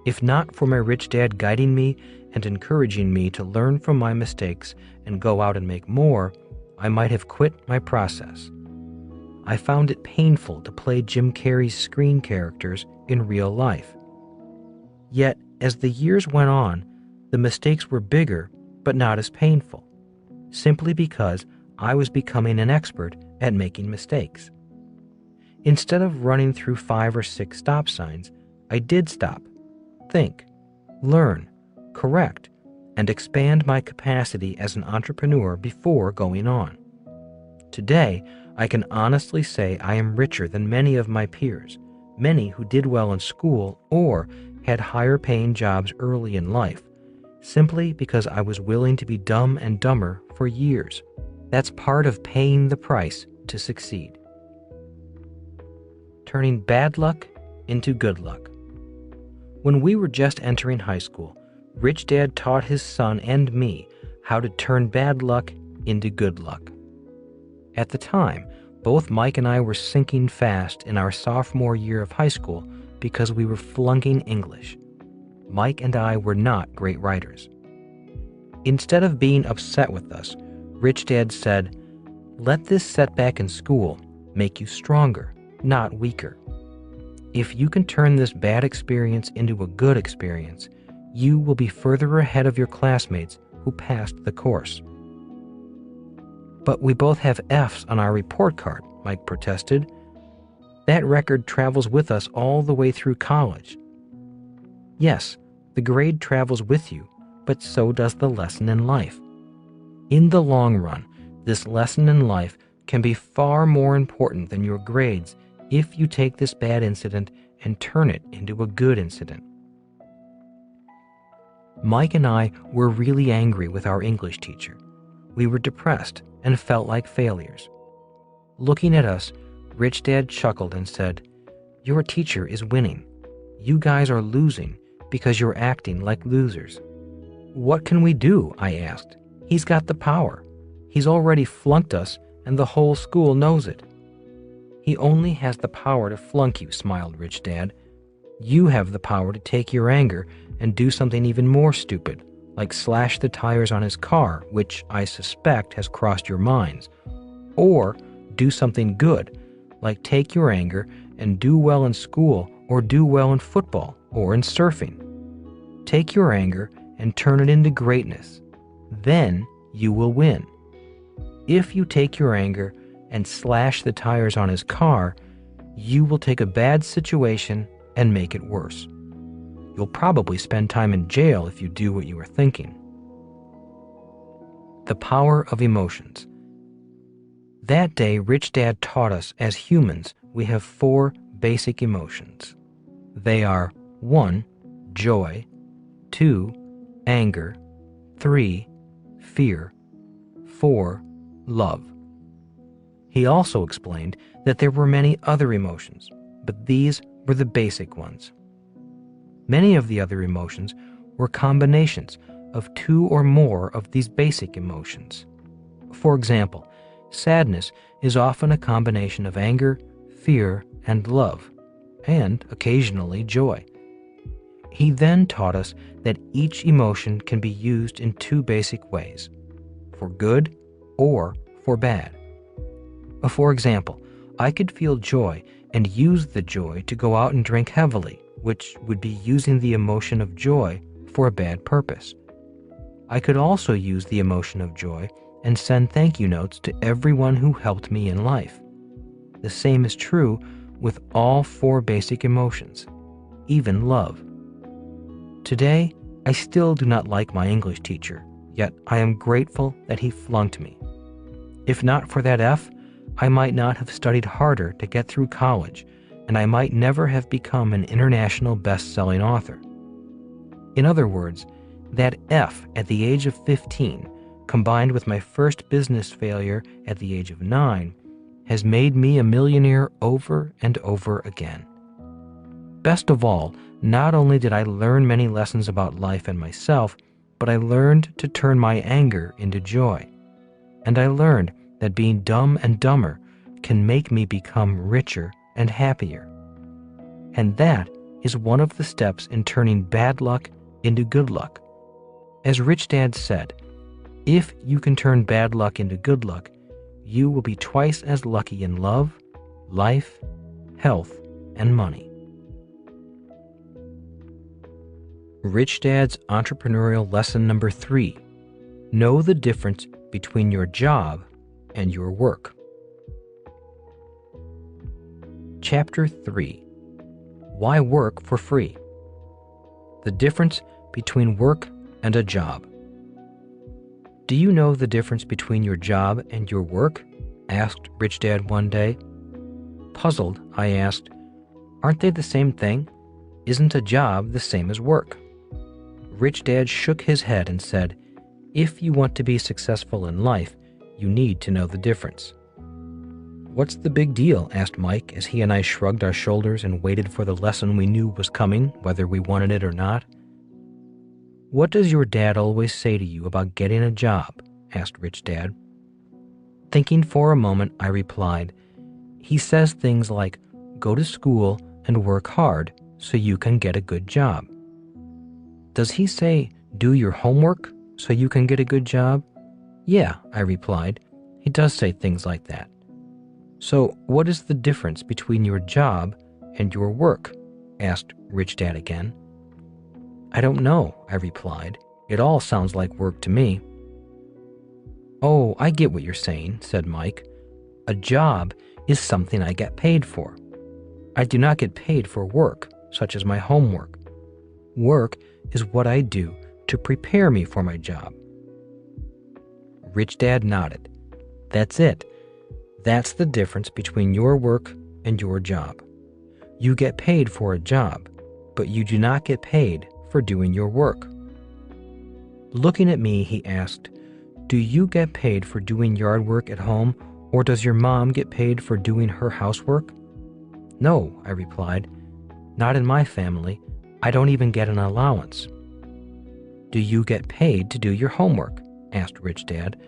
If not for my rich dad guiding me and encouraging me to learn from my mistakes and go out and make more, I might have quit my process. I found it painful to play Jim Carrey's screen characters in real life. Yet, as the years went on, the mistakes were bigger but not as painful, simply because I was becoming an expert at making mistakes. Instead of running through 5 or 6 stop signs, I did stop, think, learn, correct, and expand my capacity as an entrepreneur before going on. Today, I can honestly say I am richer than many of my peers, many who did well in school or had higher paying jobs early in life, simply because I was willing to be dumb and dumber for years. That's part of paying the price to succeed. Turning bad luck into good luck. When we were just entering high school, Rich Dad taught his son and me how to turn bad luck into good luck. At the time, both Mike and I were sinking fast in our sophomore year of high school because we were flunking English. Mike and I were not great writers. Instead of being upset with us, Rich Dad said, "Let this setback in school make you stronger, not weaker. If you can turn this bad experience into a good experience, you will be further ahead of your classmates who passed the course." "But we both have F's on our report card," Mike protested. "That record travels with us all the way through college." "Yes, the grade travels with you, but so does the lesson in life. In the long run, this lesson in life can be far more important than your grades if you take this bad incident and turn it into a good incident." Mike and I were really angry with our English teacher. We were depressed and felt like failures. Looking at us, Rich Dad chuckled and said, "Your teacher is winning. You guys are losing because you're acting like losers." "What can we do?" I asked. "He's got the power. He's already flunked us, and the whole school knows it." "He only has the power to flunk you," smiled Rich Dad. "You have the power to take your anger and do something even more stupid, like slash the tires on his car, which I suspect has crossed your minds. Or do something good, like take your anger and do well in school or do well in football or in surfing. Take your anger and turn it into greatness. Then you will win. If you take your anger and slash the tires on his car, you will take a bad situation and make it worse. You'll probably spend time in jail if you do what you are thinking." The power of emotions. That day, Rich Dad taught us as humans we have 4 basic emotions. They are 1. Joy, 2. Anger, 3. Fear, 4. Love. He also explained that there were many other emotions, but these were the basic ones. Many of the other emotions were combinations of 2 or more of these basic emotions. For example, sadness is often a combination of anger, fear, and love, and occasionally joy. He then taught us that each emotion can be used in 2 basic ways, for good or for bad. For example, I could feel joy and use the joy to go out and drink heavily, which would be using the emotion of joy for a bad purpose. I could also use the emotion of joy and send thank you notes to everyone who helped me in life. The same is true with all 4 basic emotions, even love. Today, I still do not like my English teacher, yet I am grateful that he flunked me. If not for that F, I might not have studied harder to get through college, and I might never have become an international best-selling author. In other words, that F at the age of 15, combined with my first business failure at the age of 9, has made me a millionaire over and over again. Best of all, not only did I learn many lessons about life and myself, but I learned to turn my anger into joy. And I learned that being dumb and dumber can make me become richer and happier. And that is one of the steps in turning bad luck into good luck. As Rich Dad said, if you can turn bad luck into good luck, you will be twice as lucky in love, life, health, and money. Rich Dad's entrepreneurial lesson number 3. Know the difference between your job and your work. Chapter 3. Why work for free? The difference between work and a job. Do you know the difference between your job and your work? Asked Rich Dad one day. Puzzled, I asked, aren't they the same thing? Isn't a job the same as work? Rich Dad shook his head and said, if you want to be successful in life, you need to know the difference. What's the big deal? Asked Mike as he and I shrugged our shoulders and waited for the lesson we knew was coming, whether we wanted it or not. What does your dad always say to you about getting a job? Asked Rich Dad. Thinking for a moment, I replied, he says things like, go to school and work hard so you can get a good job. Does he say, do your homework so you can get a good job? Yeah, I replied. He does say things like that. So what is the difference between your job and your work? Asked Rich Dad again. I don't know, I replied. It all sounds like work to me. Oh, I get what you're saying, said Mike. A job is something I get paid for. I do not get paid for work, such as my homework. Work is what I do to prepare me for my job. Rich Dad nodded. That's it. That's the difference between your work and your job. You get paid for a job, but you do not get paid for doing your work. Looking at me, he asked, do you get paid for doing yard work at home, or does your mom get paid for doing her housework? No, I replied. Not in my family. I don't even get an allowance. Do you get paid to do your homework? Asked Rich Dad.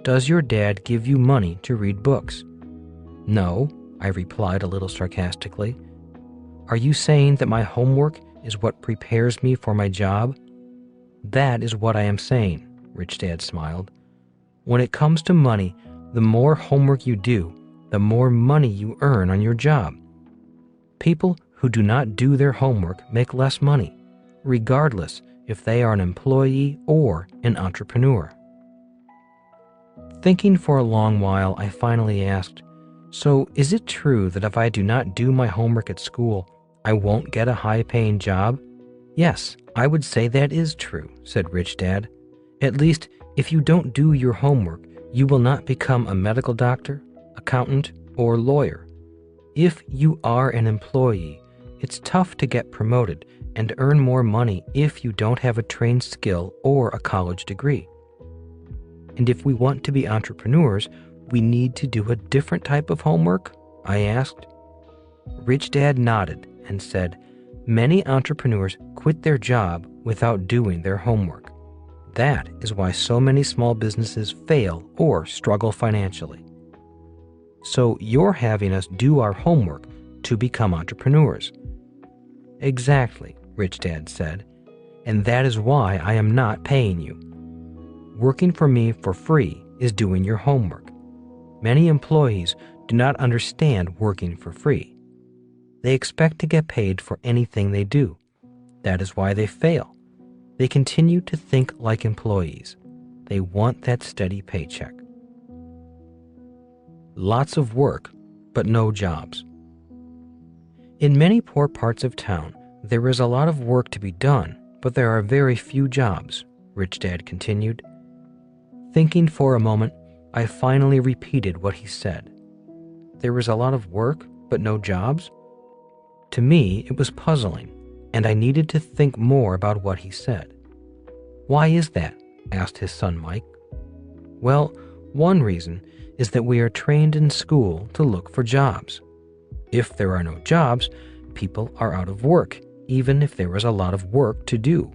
Does your dad give you money to read books? No, I replied a little sarcastically. Are you saying that my homework is what prepares me for my job? That is what I am saying, Rich Dad smiled. When it comes to money, the more homework you do, the more money you earn on your job. People who do not do their homework make less money, regardless if they are an employee or an entrepreneur. Thinking for a long while, I finally asked, so is it true that if I do not do my homework at school, I won't get a high-paying job? Yes, I would say that is true, said Rich Dad. At least, if you don't do your homework, you will not become a medical doctor, accountant, or lawyer. If you are an employee, it's tough to get promoted and earn more money if you don't have a trained skill or a college degree. And if we want to be entrepreneurs, we need to do a different type of homework? I asked. Rich Dad nodded and said, many entrepreneurs quit their job without doing their homework. That is why so many small businesses fail or struggle financially. So you're having us do our homework to become entrepreneurs. Exactly, Rich Dad said, and that is why I am not paying you. Working for me for free is doing your homework. Many employees do not understand working for free. They expect to get paid for anything they do. That is why they fail. They continue to think like employees. They want that steady paycheck. Lots of work, but no jobs. In many poor parts of town, there is a lot of work to be done, but there are very few jobs, Rich Dad continued. Thinking for a moment, I finally repeated what he said. There is a lot of work, but no jobs? To me, it was puzzling, and I needed to think more about what he said. Why is that? Asked his son Mike. Well, one reason is that we are trained in school to look for jobs. If there are no jobs, people are out of work, even if there is a lot of work to do.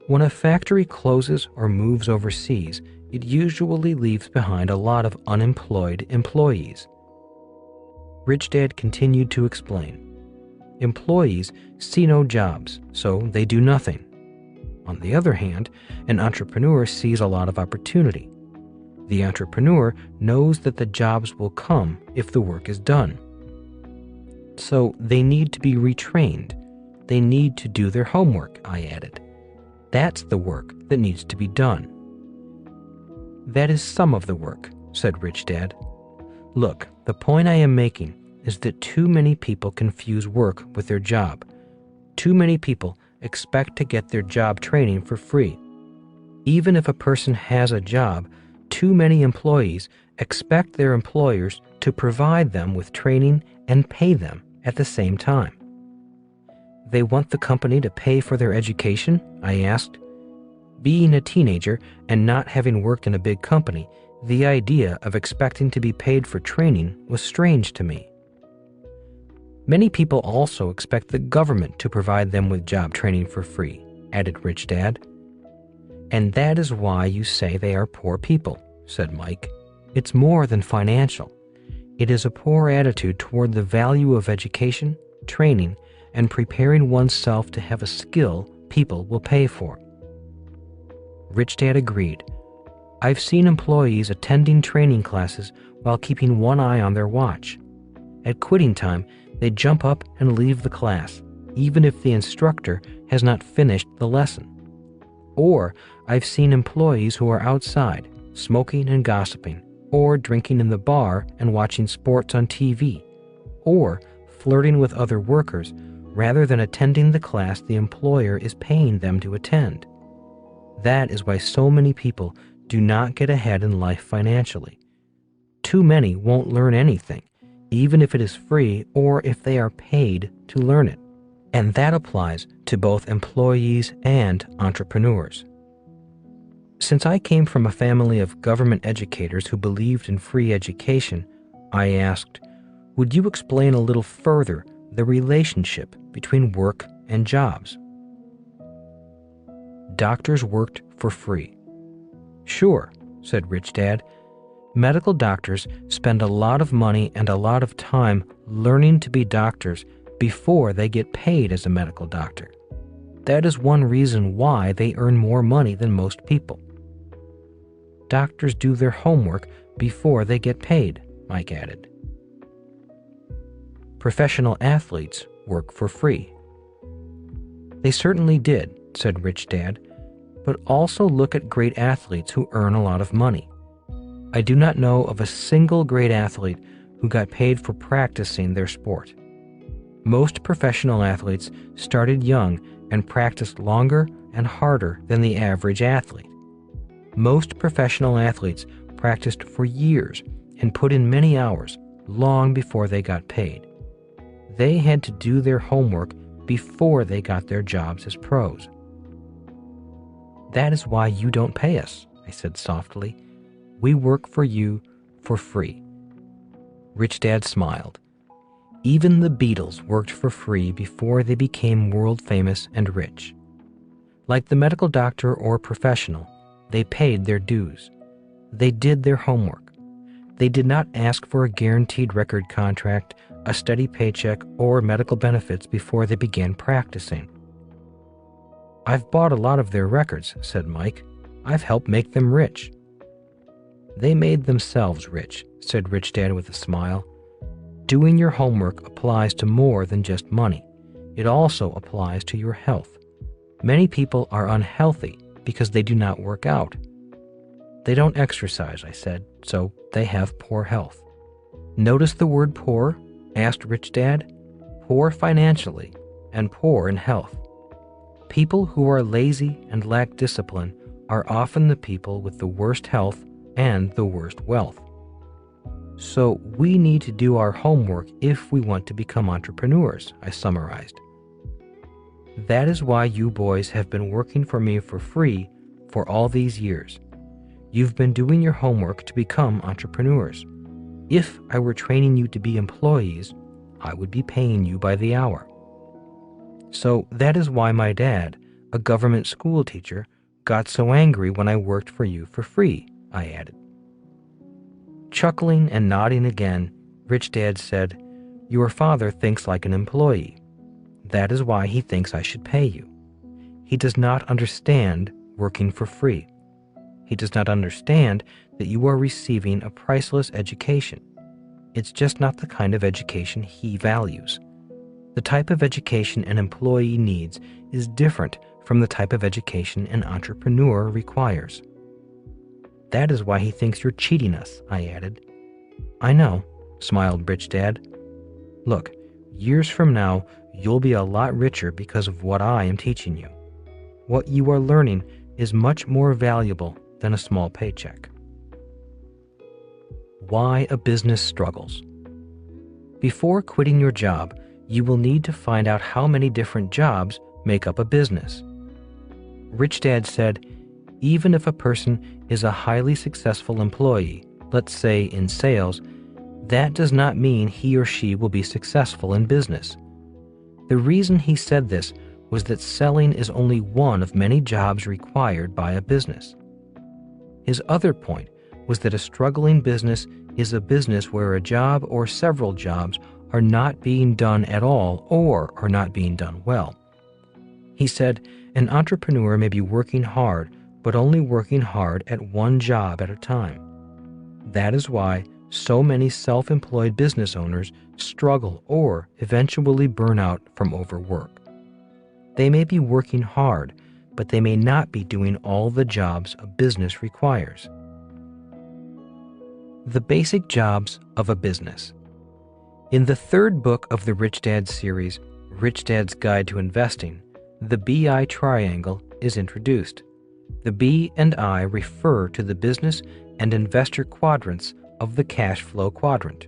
When a factory closes or moves overseas, it usually leaves behind a lot of unemployed employees. Rich Dad continued to explain. Employees see no jobs, so they do nothing. On the other hand, an entrepreneur sees a lot of opportunity. The entrepreneur knows that the jobs will come if the work is done. So they need to be retrained. They need to do their homework, I added. That's the work that needs to be done. That is some of the work, said Rich Dad. Look, the point I am making is that too many people confuse work with their job. Too many people expect to get their job training for free. Even if a person has a job, too many employees expect their employers to provide them with training and pay them at the same time. They want the company to pay for their education? I asked. Being a teenager and not having worked in a big company, the idea of expecting to be paid for training was strange to me. Many people also expect the government to provide them with job training for free, added Rich Dad. And that is why you say they are poor people, said Mike. It's more than financial. It is a poor attitude toward the value of education, training, and preparing oneself to have a skill people will pay for. Rich Dad agreed. I've seen employees attending training classes while keeping one eye on their watch. At quitting time, they jump up and leave the class, even if the instructor has not finished the lesson. Or I've seen employees who are outside, smoking and gossiping, or drinking in the bar and watching sports on TV, or flirting with other workers rather than attending the class the employer is paying them to attend. That is why so many people do not get ahead in life financially. Too many won't learn anything, even if it is free or if they are paid to learn it. And that applies to both employees and entrepreneurs. Since I came from a family of government educators who believed in free education, I asked, would you explain a little further the relationship between work and jobs? Doctors worked for free. Sure, said Rich Dad. Medical doctors spend a lot of money and a lot of time learning to be doctors before they get paid as a medical doctor. That is one reason why they earn more money than most people. Doctors do their homework before they get paid, Mike added. Professional athletes work for free. They certainly did, said Rich Dad, but also look at great athletes who earn a lot of money. I do not know of a single great athlete who got paid for practicing their sport. Most professional athletes started young and practiced longer and harder than the average athlete. Most professional athletes practiced for years and put in many hours long before they got paid. They had to do their homework before they got their jobs as pros. That is why you don't pay us, I said softly. We work for you for free. Rich Dad smiled. Even the Beatles worked for free before they became world famous and rich. Like the medical doctor or professional, they paid their dues. They did their homework. They did not ask for a guaranteed record contract, a steady paycheck, or medical benefits before they began practicing. I've bought a lot of their records, said Mike. I've helped make them rich. They made themselves rich, said Rich Dad with a smile. Doing your homework applies to more than just money. It also applies to your health. Many people are unhealthy because they do not work out. They don't exercise, I said, so they have poor health. Notice the word poor? Asked Rich Dad. Poor financially and poor in health. People who are lazy and lack discipline are often the people with the worst health and the worst wealth. So we need to do our homework if we want to become entrepreneurs, I summarized. That is why you boys have been working for me for free for all these years. You've been doing your homework to become entrepreneurs. If I were training you to be employees, I would be paying you by the hour. So that is why my dad, a government school teacher, got so angry when I worked for you for free, I added. Chuckling and nodding again, Rich Dad said, Your father thinks like an employee. That is why he thinks I should pay you. He does not understand working for free. He does not understand that you are receiving a priceless education. It's just not the kind of education he values. The type of education an employee needs is different from the type of education an entrepreneur requires. That is why he thinks you're cheating us, I added. I know, smiled Rich Dad. Look, years from now, you'll be a lot richer because of what I am teaching you. What you are learning is much more valuable than a small paycheck. Why a business struggles. Before quitting your job, you will need to find out how many different jobs make up a business. Rich Dad said, even if a person is a highly successful employee, let's say in sales, that does not mean he or she will be successful in business. The reason he said this was that selling is only one of many jobs required by a business. His other point was that a struggling business is a business where a job or several jobs are not being done at all or are not being done well. He said, an entrepreneur may be working hard, but only working hard at one job at a time. That is why so many self-employed business owners struggle or eventually burn out from overwork. They may be working hard, but they may not be doing all the jobs a business requires. The basic jobs of a business. In the third book of the Rich Dad series, Rich Dad's Guide to Investing, the BI triangle is introduced. The B and I refer to the business and investor quadrants of the cash flow quadrant.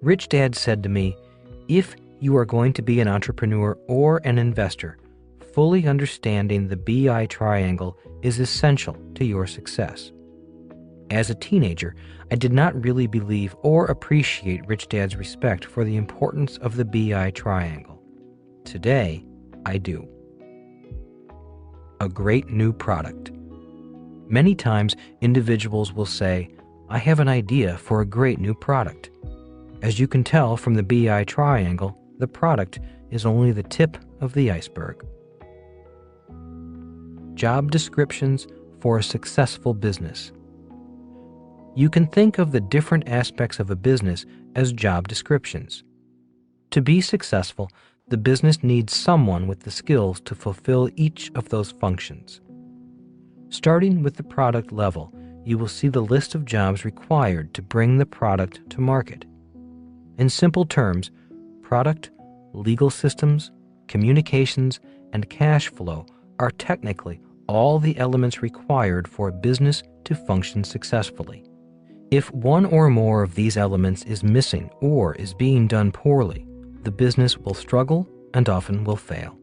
Rich Dad said to me, if you are going to be an entrepreneur or an investor, fully understanding the BI triangle is essential to your success. As a teenager, I did not really believe or appreciate Rich Dad's respect for the importance of the BI triangle. Today, I do. A great new product. Many times, individuals will say, I have an idea for a great new product. As you can tell from the BI triangle, the product is only the tip of the iceberg. Job descriptions for a successful business. You can think of the different aspects of a business as job descriptions. To be successful, the business needs someone with the skills to fulfill each of those functions. Starting with the product level, you will see the list of jobs required to bring the product to market. In simple terms, product, legal systems, communications, and cash flow are technically all the elements required for a business to function successfully. If one or more of these elements is missing or is being done poorly, the business will struggle and often will fail.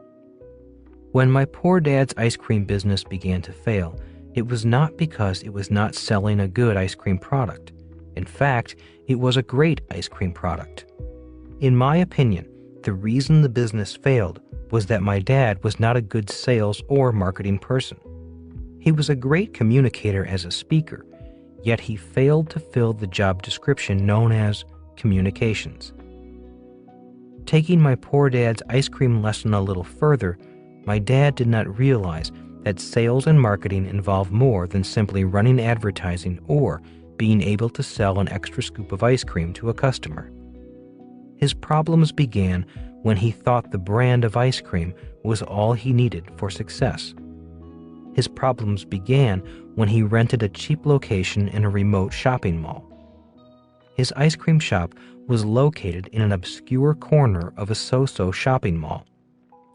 When my poor dad's ice cream business began to fail, it was not because it was not selling a good ice cream product. In fact, it was a great ice cream product. In my opinion, the reason the business failed was that my dad was not a good sales or marketing person. He was a great communicator as a speaker, yet he failed to fill the job description known as communications. Taking my poor dad's ice cream lesson a little further, my dad did not realize that sales and marketing involve more than simply running advertising or being able to sell an extra scoop of ice cream to a customer. His problems began when he thought the brand of ice cream was all he needed for success. His problems began when he rented a cheap location in a remote shopping mall. His ice cream shop was located in an obscure corner of a so-so shopping mall.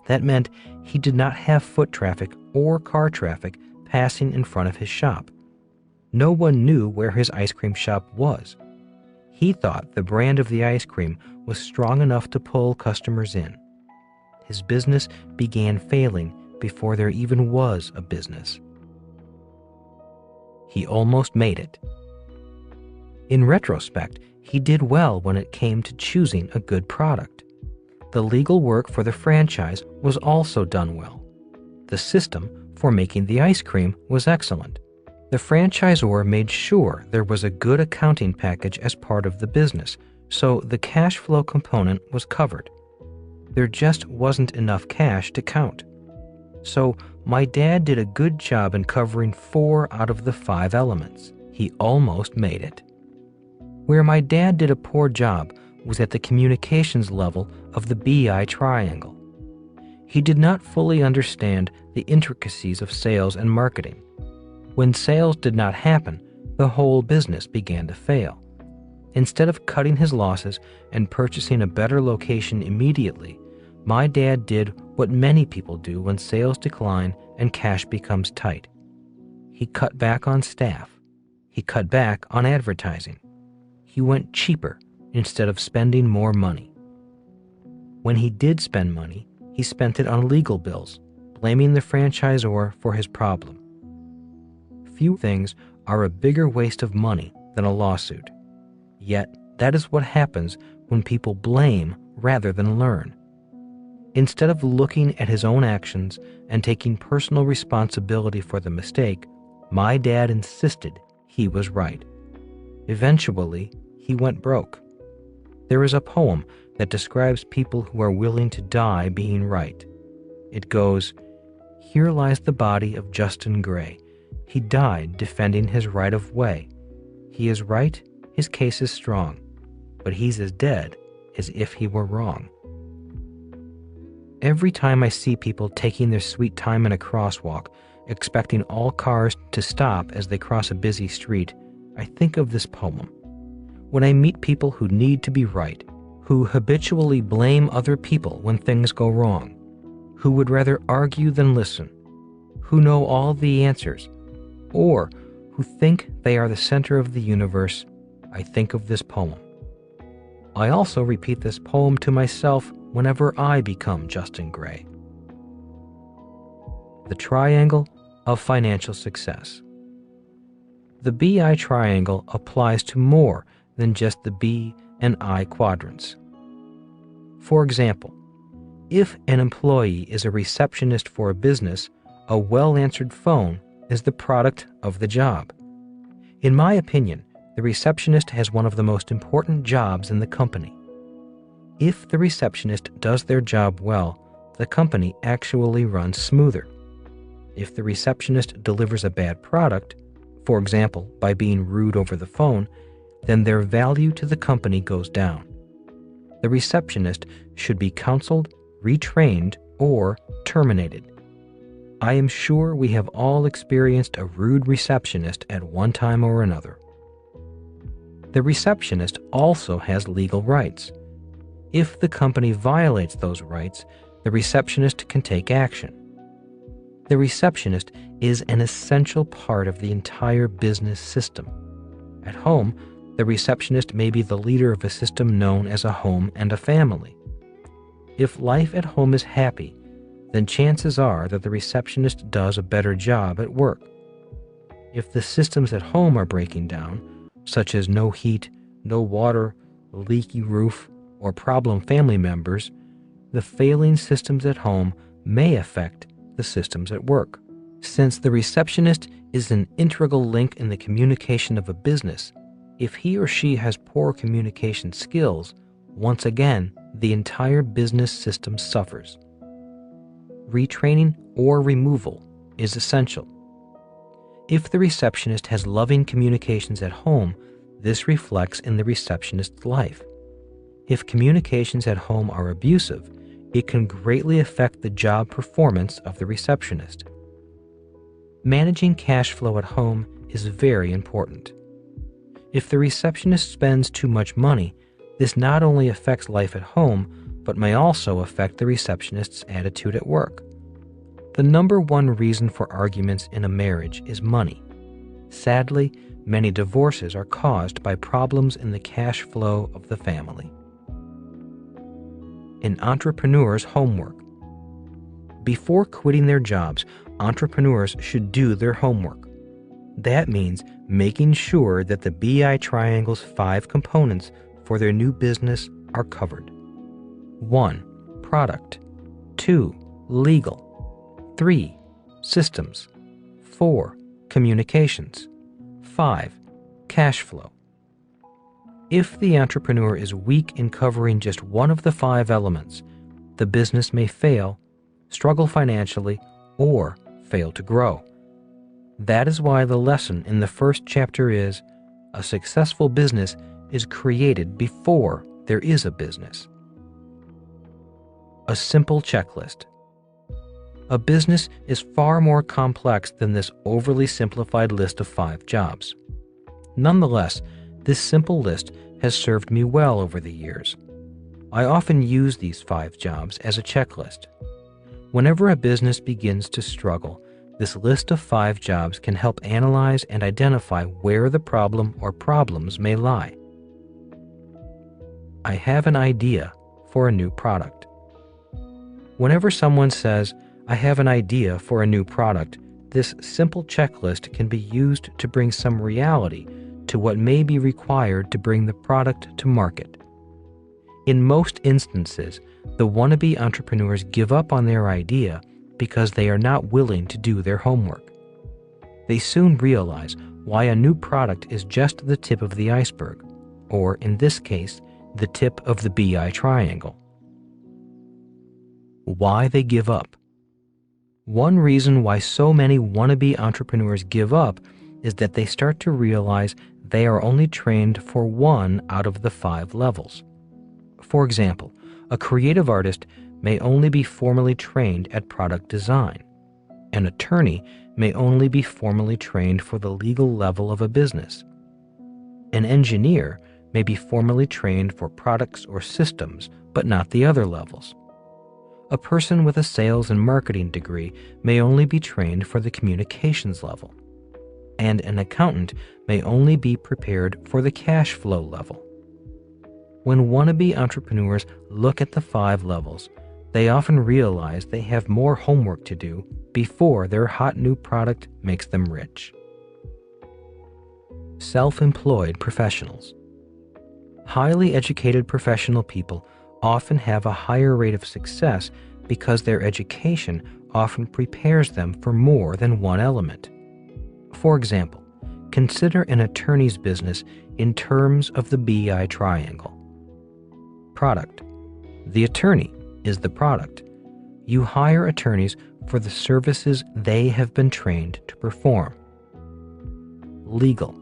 That meant he did not have foot traffic or car traffic passing in front of his shop. No one knew where his ice cream shop was. He thought the brand of the ice cream was strong enough to pull customers in. His business began failing before there even was a business. He almost made it. In retrospect, he did well when it came to choosing a good product. The legal work for the franchise was also done well. The system for making the ice cream was excellent. The franchisor made sure there was a good accounting package as part of the business, so the cash flow component was covered. There just wasn't enough cash to count. So my dad did a good job in covering 4 out of the 5 elements. He almost made it. Where my dad did a poor job was at the communications level of the BI triangle. He did not fully understand the intricacies of sales and marketing. When sales did not happen, the whole business began to fail. Instead of cutting his losses and purchasing a better location immediately, my dad did what many people do when sales decline and cash becomes tight. He cut back on staff. He cut back on advertising. He went cheaper instead of spending more money. When he did spend money, he spent it on legal bills, blaming the franchisor for his problem. Few things are a bigger waste of money than a lawsuit. Yet, that is what happens when people blame rather than learn. Instead of looking at his own actions and taking personal responsibility for the mistake, my dad insisted he was right. Eventually, he went broke. There is a poem that describes people who are willing to die being right. It goes, "Here lies the body of Justin Gray. He died defending his right of way. He is right, his case is strong, but he's as dead as if he were wrong." Every time I see people taking their sweet time in a crosswalk, expecting all cars to stop as they cross a busy street, I think of this poem. When I meet people who need to be right, who habitually blame other people when things go wrong, who would rather argue than listen, who know all the answers, or who think they are the center of the universe, I think of this poem. I also repeat this poem to myself whenever I become Justin Gray. The Triangle of Financial Success. The BI triangle applies to more than just the B and I quadrants. For example, if an employee is a receptionist for a business, a well-answered phone is the product of the job. In my opinion, the receptionist has one of the most important jobs in the company. If the receptionist does their job well, the company actually runs smoother. If the receptionist delivers a bad product, for example, by being rude over the phone, then their value to the company goes down. The receptionist should be counseled, retrained, or terminated. I am sure we have all experienced a rude receptionist at one time or another. The receptionist also has legal rights. If the company violates those rights, the receptionist can take action. The receptionist is an essential part of the entire business system. At home, the receptionist may be the leader of a system known as a home and a family. If life at home is happy, then chances are that the receptionist does a better job at work. If the systems at home are breaking down, such as no heat, no water, leaky roof, or problem family members, the failing systems at home may affect the systems at work. Since the receptionist is an integral link in the communication of a business, if he or she has poor communication skills, once again, the entire business system suffers. Retraining or removal is essential. If the receptionist has loving communications at home, this reflects in the receptionist's life. If communications at home are abusive, it can greatly affect the job performance of the receptionist. Managing cash flow at home is very important. If the receptionist spends too much money, this not only affects life at home, but may also affect the receptionist's attitude at work. The number one reason for arguments in a marriage is money. Sadly, many divorces are caused by problems in the cash flow of the family. An entrepreneur's homework. Before quitting their jobs, entrepreneurs should do their homework. That means making sure that the BI Triangle's 5 components for their new business are covered. 1. Product. 2. Legal. 3. Systems. 4. Communications. 5. Cash flow. If the entrepreneur is weak in covering just one of the 5 elements, the business may fail, struggle financially, or fail to grow. That is why the lesson in the first chapter is, a successful business is created before there is a business. A simple checklist. A business is far more complex than this overly simplified list of 5 jobs. Nonetheless, this simple list has served me well over the years. I often use these 5 jobs as a checklist. Whenever a business begins to struggle, this list of 5 jobs can help analyze and identify where the problem or problems may lie. I have an idea for a new product. Whenever someone says, "I have an idea for a new product," this simple checklist can be used to bring some reality to what may be required to bring the product to market. In most instances, the wannabe entrepreneurs give up on their idea because they are not willing to do their homework. They soon realize why a new product is just the tip of the iceberg, or in this case, the tip of the BI triangle. Why they give up. One reason why so many wannabe entrepreneurs give up is that they start to realize they are only trained for one out of the 5 levels. For example, a creative artist may only be formally trained at product design. An attorney may only be formally trained for the legal level of a business. An engineer may be formally trained for products or systems, but not the other levels. A person with a sales and marketing degree may only be trained for the communications level. And an accountant may only be prepared for the cash flow level. When wannabe entrepreneurs look at the 5 levels, they often realize they have more homework to do before their hot new product makes them rich. Self-employed professionals. Highly educated professional people often have a higher rate of success because their education often prepares them for more than one element. For example, consider an attorney's business in terms of the BI triangle. Product. The attorney is the product. You hire attorneys for the services they have been trained to perform. Legal.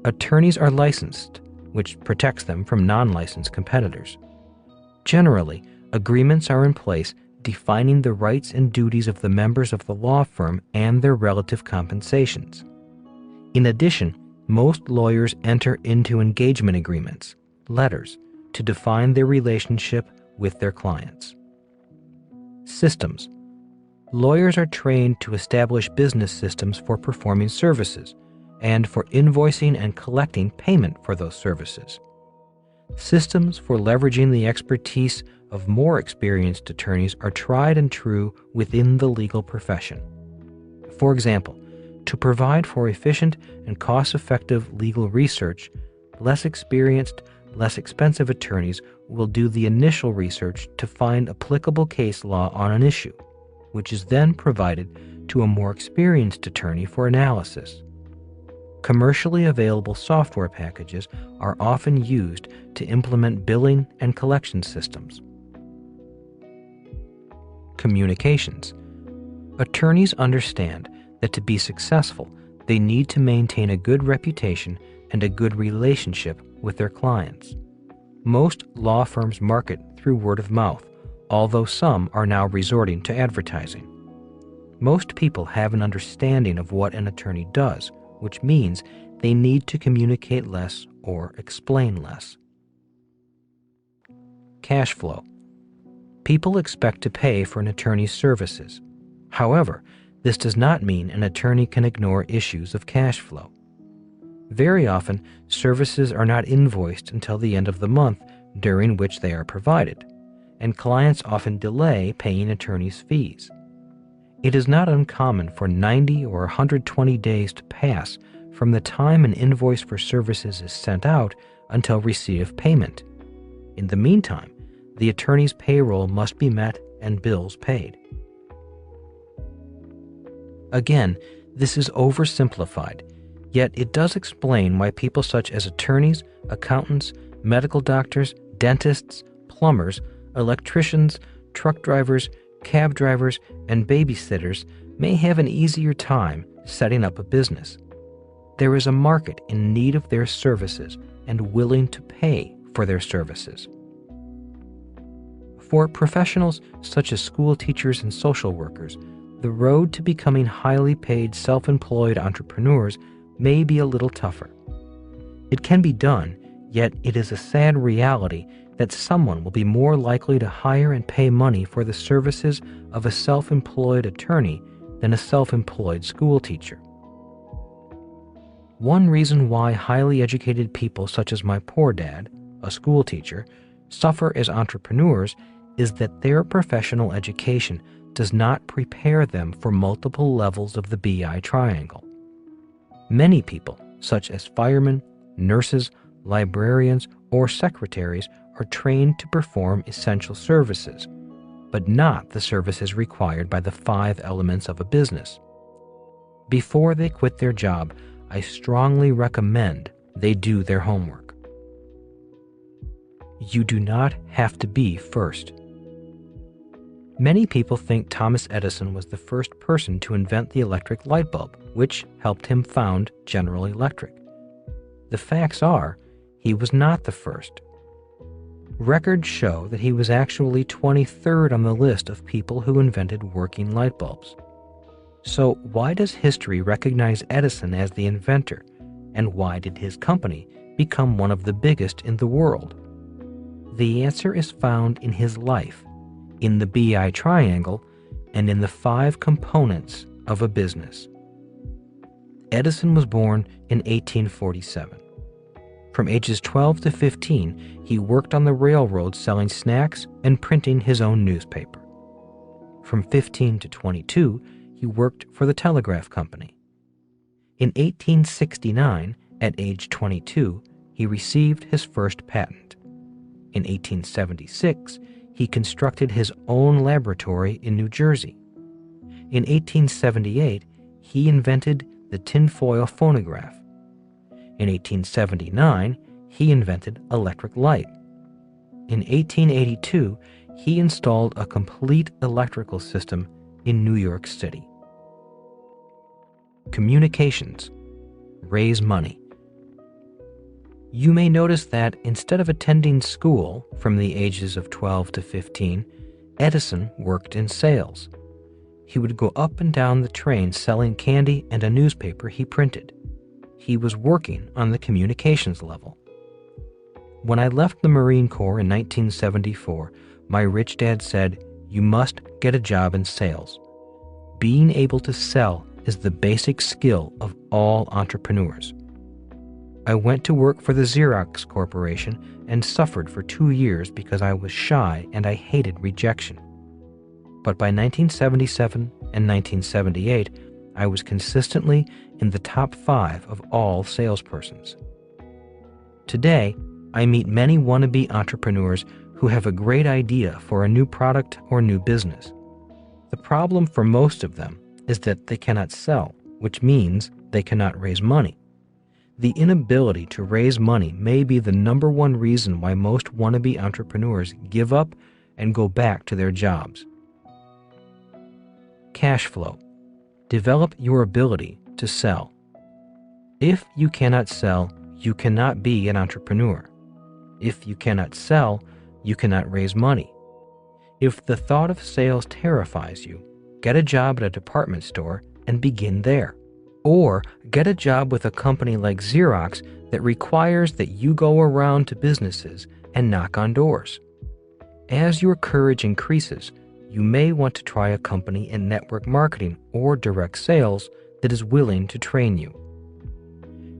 Attorneys are licensed, which protects them from non-licensed competitors. Generally, agreements are in place defining the rights and duties of the members of the law firm and their relative compensations. In addition, most lawyers enter into engagement agreements, letters, to define their relationship with their clients. Systems. Lawyers are trained to establish business systems for performing services and for invoicing and collecting payment for those services. Systems for leveraging the expertise of more experienced attorneys are tried and true within the legal profession. For example, to provide for efficient and cost-effective legal research, less experienced, less expensive attorneys will do the initial research to find applicable case law on an issue, which is then provided to a more experienced attorney for analysis. Commercially available software packages are often used to implement billing and collection systems. Communications. Attorneys understand that to be successful, they need to maintain a good reputation and a good relationship with their clients. Most law firms market through word of mouth, although some are now resorting to advertising. Most people have an understanding of what an attorney does, which means they need to communicate less or explain less. Cash flow. People expect to pay for an attorney's services. However, this does not mean an attorney can ignore issues of cash flow. Very often, services are not invoiced until the end of the month during which they are provided, and clients often delay paying attorneys' fees. It is not uncommon for 90 or 120 days to pass from the time an invoice for services is sent out until receipt of payment. In the meantime, the attorney's payroll must be met and bills paid. Again, this is oversimplified, yet it does explain why people such as attorneys, accountants, medical doctors, dentists, plumbers, electricians, truck drivers, cab drivers, and babysitters may have an easier time setting up a business. There is a market in need of their services and willing to pay for their services. For professionals such as school teachers and social workers, the road to becoming highly paid self-employed entrepreneurs may be a little tougher. It can be done, yet it is a sad reality that someone will be more likely to hire and pay money for the services of a self-employed attorney than a self-employed school teacher. One reason why highly educated people such as my poor dad, a school teacher, suffer as entrepreneurs is that their professional education does not prepare them for multiple levels of the BI triangle. Many people, such as firemen, nurses, librarians, or secretaries, are trained to perform essential services, but not the services required by the 5 elements of a business. Before they quit their job, I strongly recommend they do their homework. You do not have to be first. Many people think Thomas Edison was the first person to invent the electric light bulb, which helped him found General Electric. The facts are, he was not the first. Records show that he was actually 23rd on the list of people who invented working light bulbs. So why does history recognize Edison as the inventor, and why did his company become one of the biggest in the world? The answer is found in his life, in the BI triangle, and in the 5 components of a business. Edison was born in 1847. From ages 12 to 15, he worked on the railroad selling snacks and printing his own newspaper. From 15 to 22, he worked for the telegraph company. In 1869, at age 22, he received his first patent. In 1876, he constructed his own laboratory in New Jersey. In 1878, he invented the tinfoil phonograph. In 1879, he invented electric light. In 1882, he installed a complete electrical system in New York City. Communications. Raise money. You may notice that instead of attending school from the ages of 12 to 15, Edison worked in sales. He would go up and down the train selling candy and a newspaper he printed. He was working on the communications level. When I left the Marine Corps in 1974, my rich dad said, "You must get a job in sales. Being able to sell is the basic skill of all entrepreneurs." I went to work for the Xerox Corporation and suffered for 2 years because I was shy and I hated rejection. But by 1977 and 1978, I was consistently in the top 5 of all salespersons. Today, I meet many wannabe entrepreneurs who have a great idea for a new product or new business. The problem for most of them is that they cannot sell, which means they cannot raise money. The inability to raise money may be the #1 reason why most wannabe entrepreneurs give up and go back to their jobs. Cash flow. Develop your ability to sell. If you cannot sell, you cannot be an entrepreneur. If you cannot sell, you cannot raise money. If the thought of sales terrifies you, get a job at a department store and begin there. Or get a job with a company like Xerox that requires that you go around to businesses and knock on doors. As your courage increases, you may want to try a company in network marketing or direct sales that is willing to train you.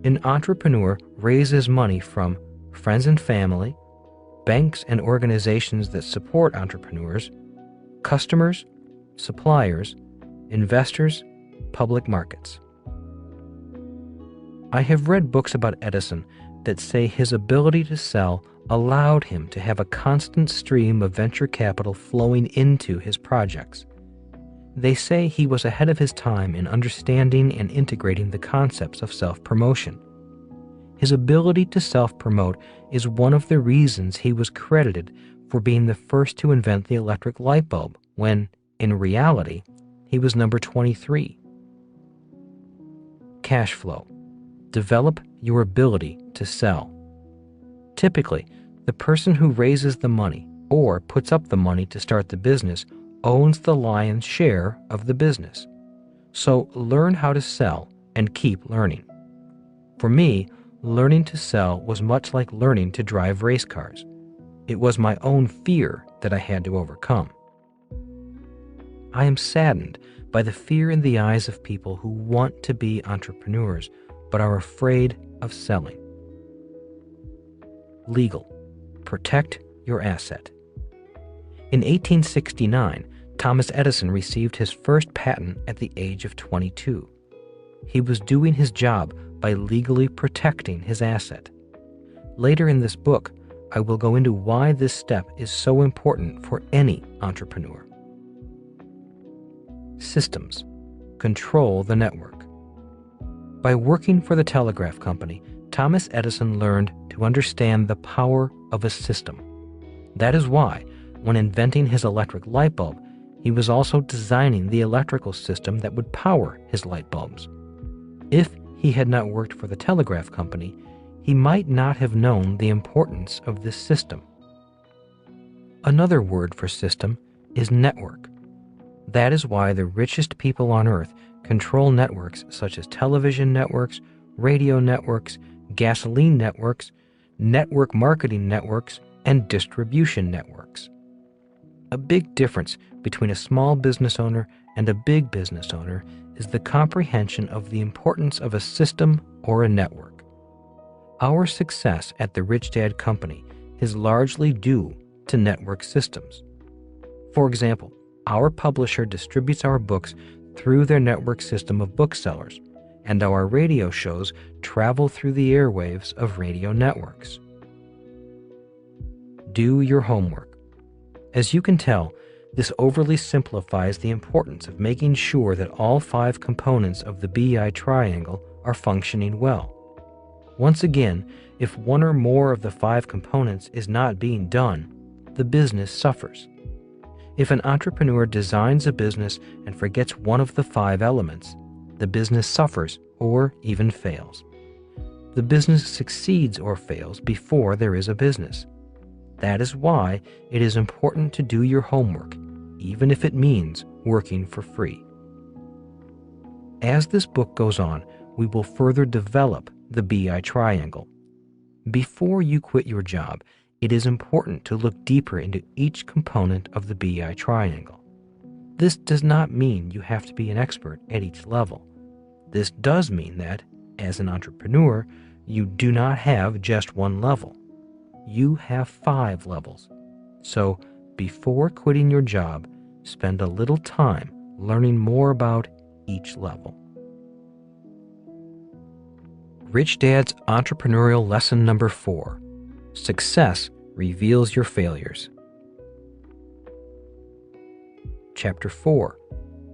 An entrepreneur raises money from friends and family, banks and organizations that support entrepreneurs, customers, suppliers, investors, public markets. I have read books about Edison that say his ability to sell allowed him to have a constant stream of venture capital flowing into his projects. They say he was ahead of his time in understanding and integrating the concepts of self-promotion. His ability to self-promote is one of the reasons he was credited for being the first to invent the electric light bulb when, in reality, he was number 23. Cash flow. Develop your ability to sell. Typically, the person who raises the money or puts up the money to start the business owns the lion's share of the business. So learn how to sell and keep learning. For me, learning to sell was much like learning to drive race cars. It was my own fear that I had to overcome. I am saddened by the fear in the eyes of people who want to be entrepreneurs but are afraid of selling. Legal. Protect your asset. In 1869, Thomas Edison received his first patent at the age of 22. He was doing his job by legally protecting his asset. Later in this book, I will go into why this step is so important for any entrepreneur. Systems. Control the network. By working for the telegraph company, Thomas Edison learned to understand the power of a system. That is why, when inventing his electric light bulb, he was also designing the electrical system that would power his light bulbs. If he had not worked for the telegraph company, he might not have known the importance of this system. Another word for system is network. That is why the richest people on earth control networks such as television networks, radio networks, gasoline networks, network marketing networks, and distribution networks. A big difference between a small business owner and a big business owner is the comprehension of the importance of a system or a network. Our success at the Rich Dad Company is largely due to network systems. For example, our publisher distributes our books through their network system of booksellers, and our radio shows travel through the airwaves of radio networks. Do your homework. As you can tell, this overly simplifies the importance of making sure that all 5 components of the BI triangle are functioning well. Once again, if one or more of the 5 components is not being done, the business suffers. If an entrepreneur designs a business and forgets one of the 5 elements, the business suffers or even fails. The business succeeds or fails before there is a business. That is why it is important to do your homework, even if it means working for free. As this book goes on, we will further develop the BI triangle. Before you quit your job, it is important to look deeper into each component of the BI triangle. This does not mean you have to be an expert at each level. This does mean that, as an entrepreneur, you do not have just one level. You have 5 levels. So, before quitting your job, spend a little time learning more about each level. Rich Dad's Entrepreneurial Lesson Number 4. Success reveals your failures. Chapter 4.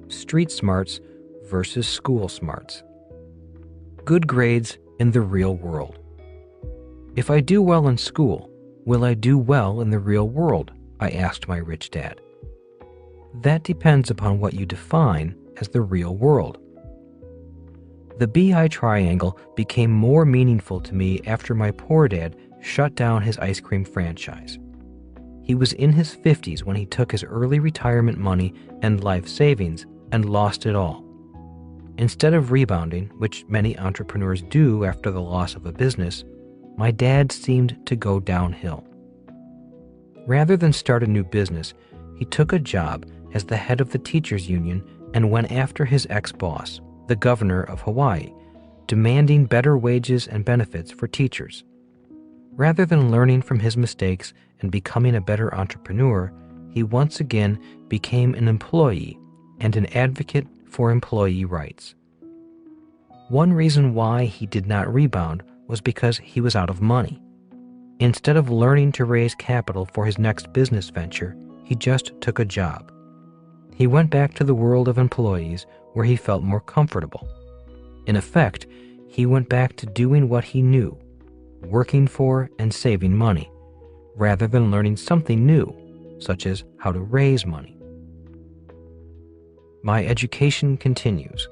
Street Smarts versus School Smarts. Good grades in the real world. If I do well in school, will I do well in the real world? I asked my rich dad. That depends upon what you define as the real world. The BI triangle became more meaningful to me after my poor dad shut down his ice cream franchise. He was in his 50s when he took his early retirement money and life savings and lost it all. Instead of rebounding, which many entrepreneurs do after the loss of a business, my dad seemed to go downhill. Rather than start a new business, he took a job as the head of the teachers union and went after his ex-boss, the governor of Hawaii, demanding better wages and benefits for teachers. Rather than learning from his mistakes and becoming a better entrepreneur, he once again became an employee and an advocate for employee rights. One reason why he did not rebound was because he was out of money. Instead of learning to raise capital for his next business venture, he just took a job. He went back to the world of employees where he felt more comfortable. In effect, he went back to doing what he knew, working for and saving money, rather than learning something new, such as how to raise money. My education continues.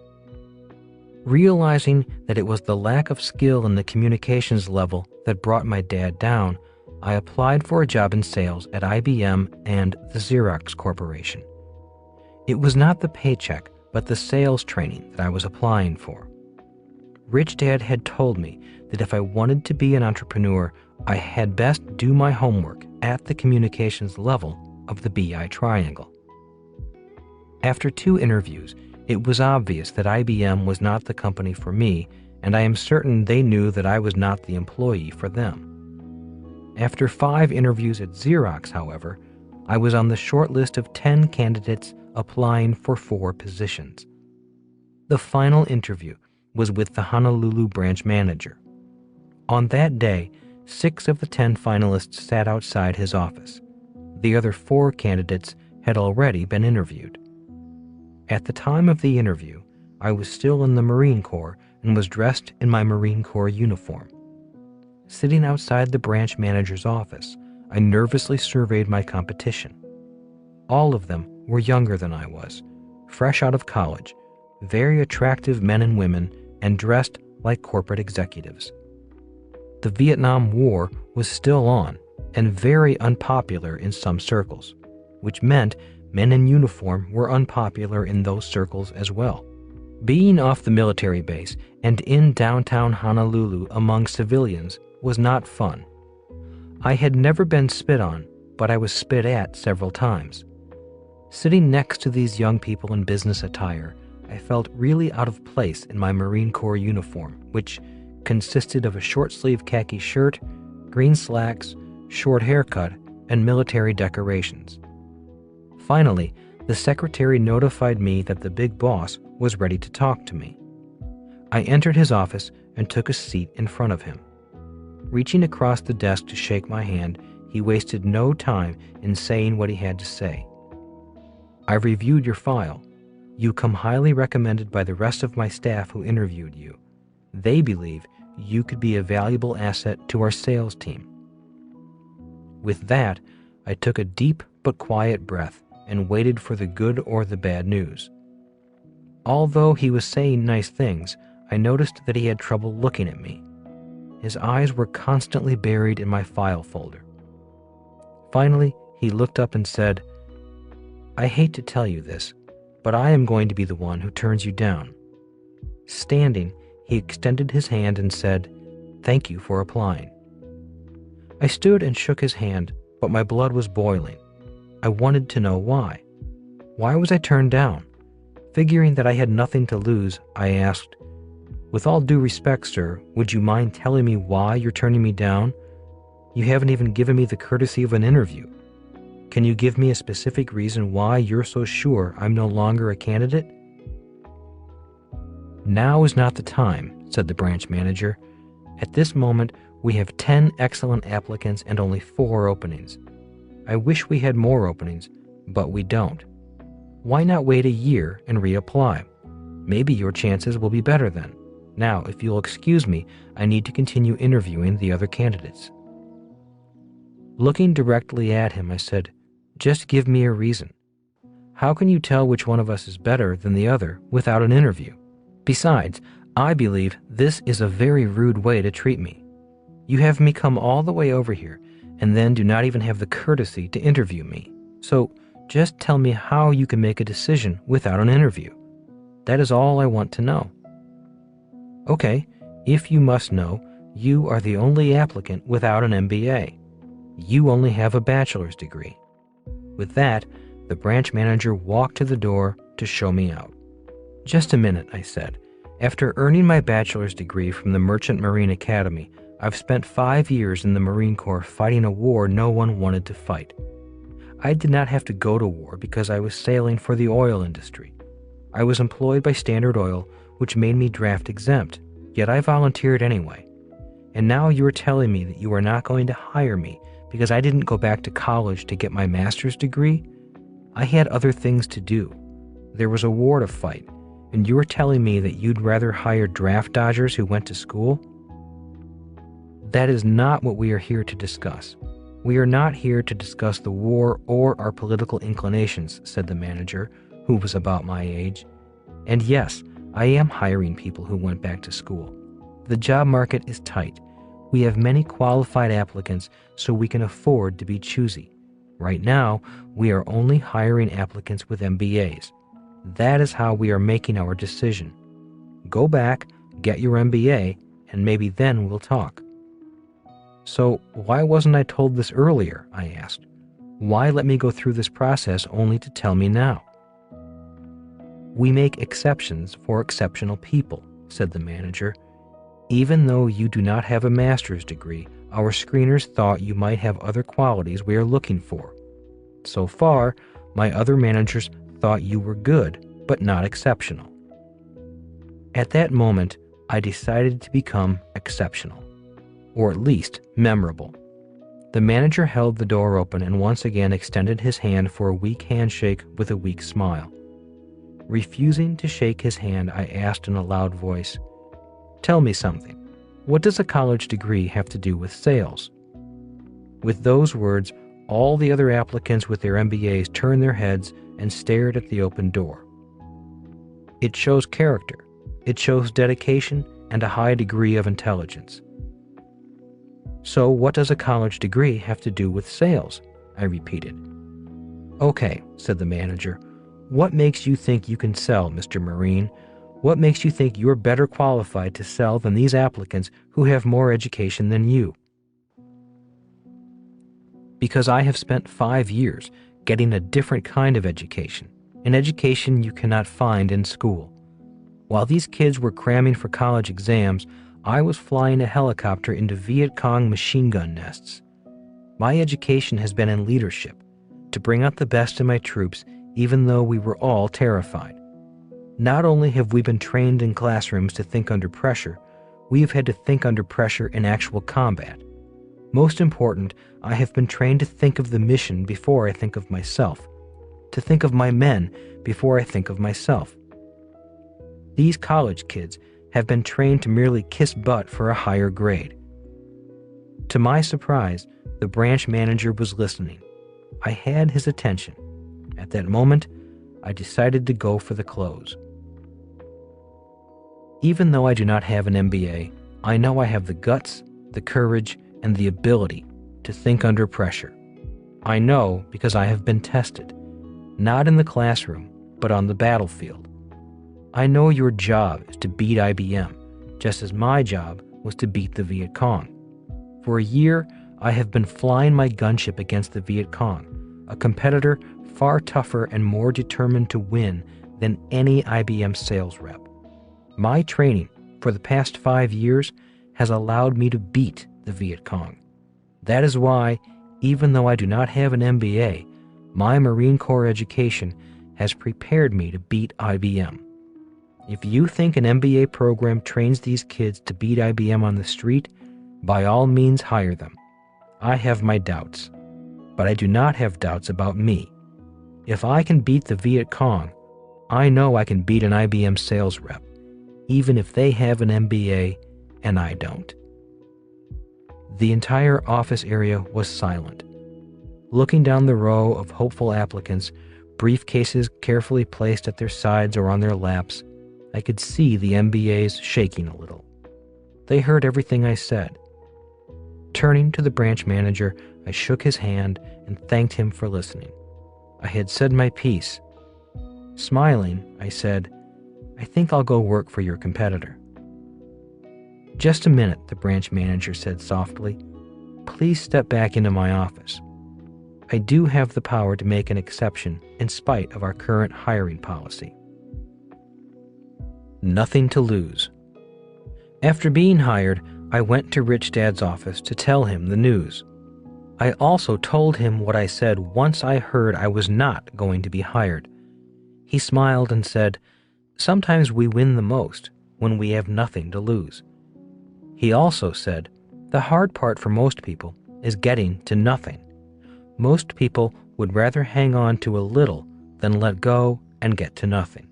Realizing that it was the lack of skill in the communications level that brought my dad down, I applied for a job in sales at IBM and the Xerox Corporation. It was not the paycheck, but the sales training that I was applying for. Rich Dad had told me that if I wanted to be an entrepreneur, I had best do my homework at the communications level of the BI triangle. After 2 interviews, it was obvious that IBM was not the company for me, and I am certain they knew that I was not the employee for them. After 5 interviews at Xerox, however, I was on the short list of 10 candidates applying for 4 positions. The final interview was with the Honolulu branch manager. On that day, 6 of the 10 finalists sat outside his office. The other 4 candidates had already been interviewed. At the time of the interview, I was still in the Marine Corps and was dressed in my Marine Corps uniform. Sitting outside the branch manager's office, I nervously surveyed my competition. All of them were younger than I was, fresh out of college, very attractive men and women, and dressed like corporate executives. The Vietnam War was still on and very unpopular in some circles, which meant men in uniform were unpopular in those circles as well. Being off the military base and in downtown Honolulu among civilians was not fun. I had never been spit on, but I was spit at several times. Sitting next to these young people in business attire, I felt really out of place in my Marine Corps uniform, which consisted of a short-sleeve khaki shirt, green slacks, short haircut, and military decorations. Finally, the secretary notified me that the big boss was ready to talk to me. I entered his office and took a seat in front of him. Reaching across the desk to shake my hand, he wasted no time in saying what he had to say. "I've reviewed your file. You come highly recommended by the rest of my staff who interviewed you. They believe you could be a valuable asset to our sales team." With that, I took a deep but quiet breath and waited for the good or the bad news. Although he was saying nice things, I noticed that he had trouble looking at me. His eyes were constantly buried in my file folder. Finally, he looked up and said, "I hate to tell you this, but I am going to be the one who turns you down." Standing, he extended his hand and said, "Thank you for applying." I stood and shook his hand, but my blood was boiling. I wanted to know why. Why was I turned down? Figuring that I had nothing to lose, I asked, "With all due respect, sir, would you mind telling me why you're turning me down? You haven't even given me the courtesy of an interview. Can you give me a specific reason why you're so sure I'm no longer a candidate?" "Now is not the time," said the branch manager. "At this moment, we have 10 excellent applicants and only 4 openings. I wish we had more openings, but we don't. Why not wait a year and reapply? Maybe your chances will be better then. Now, if you'll excuse me, I need to continue interviewing the other candidates." Looking directly at him, I said, "Just give me a reason. How can you tell which one of us is better than the other without an interview? Besides, I believe this is a very rude way to treat me. You have me come all the way over here and then do not even have the courtesy to interview me. So just tell me how you can make a decision without an interview. That is all I want to know." "Okay, if you must know, you are the only applicant without an MBA. You only have a bachelor's degree." With that, the branch manager walked to the door to show me out. "Just a minute," I said. "After earning my bachelor's degree from the Merchant Marine Academy, I've spent 5 years in the Marine Corps fighting a war no one wanted to fight. I did not have to go to war because I was sailing for the oil industry. I was employed by Standard Oil, which made me draft exempt, yet I volunteered anyway. And now you are telling me that you are not going to hire me because I didn't go back to college to get my master's degree? I had other things to do. There was a war to fight, and you are telling me that you'd rather hire draft dodgers who went to school? That is not what we are here to discuss. We are not here to discuss the war or our political inclinations," said the manager, who was about my age. "And yes, I am hiring people who went back to school. The job market is tight. We have many qualified applicants, so we can afford to be choosy. Right now, we are only hiring applicants with MBAs. That is how we are making our decision. Go back, get your MBA, and maybe then we'll talk." "So why wasn't I told this earlier?" I asked. "Why let me go through this process only to tell me now?" "We make exceptions for exceptional people," said the manager. "Even though you do not have a master's degree, our screeners thought you might have other qualities we are looking for. So far, my other managers thought you were good, but not exceptional." At that moment, I decided to become exceptional, or at least memorable. The manager held the door open and once again extended his hand for a weak handshake with a weak smile. Refusing to shake his hand, I asked in a loud voice, "Tell me something. What does a college degree have to do with sales?" With those words, all the other applicants with their MBAs turned their heads and stared at the open door. It shows character. It shows dedication and a high degree of intelligence. So what does a college degree have to do with sales? I repeated. Okay, said the manager. What makes you think you can sell, Mr. Marine? What makes you think you're better qualified to sell than these applicants who have more education than you? Because I have spent 5 years getting a different kind of education, an education you cannot find in school. While these kids were cramming for college exams, I was flying a helicopter into Viet Cong machine gun nests. My education has been in leadership, to bring out the best in my troops even though we were all terrified. Not only have we been trained in classrooms to think under pressure, we have had to think under pressure in actual combat. Most important, I have been trained to think of the mission before I think of myself, to think of my men before I think of myself. These college kids have been trained to merely kiss butt for a higher grade. To my surprise, the branch manager was listening. I had his attention. At that moment, I decided to go for the close. Even though I do not have an MBA, I know I have the guts, the courage, and the ability to think under pressure. I know because I have been tested, not in the classroom, but on the battlefield. I know your job is to beat IBM, just as my job was to beat the Viet Cong. For a year, I have been flying my gunship against the Viet Cong, a competitor far tougher and more determined to win than any IBM sales rep. My training for the past 5 years has allowed me to beat the Viet Cong. That is why, even though I do not have an MBA, my Marine Corps education has prepared me to beat IBM. If you think an MBA program trains these kids to beat IBM on the street, by all means hire them. I have my doubts, but I do not have doubts about me. If I can beat the Viet Cong, I know I can beat an IBM sales rep, even if they have an MBA and I don't. The entire office area was silent. Looking down the row of hopeful applicants, briefcases carefully placed at their sides or on their laps, I could see the MBAs shaking a little. They heard everything I said. Turning to the branch manager, I shook his hand and thanked him for listening. I had said my piece. Smiling, I said, I think I'll go work for your competitor. Just a minute, the branch manager said softly. Please step back into my office. I do have the power to make an exception in spite of our current hiring policy. Nothing to lose. After being hired, I went to Rich Dad's office to tell him the news. I also told him what I said once I heard I was not going to be hired. He smiled and said, sometimes we win the most when we have nothing to lose. He also said, the hard part for most people is getting to nothing. Most people would rather hang on to a little than let go and get to nothing.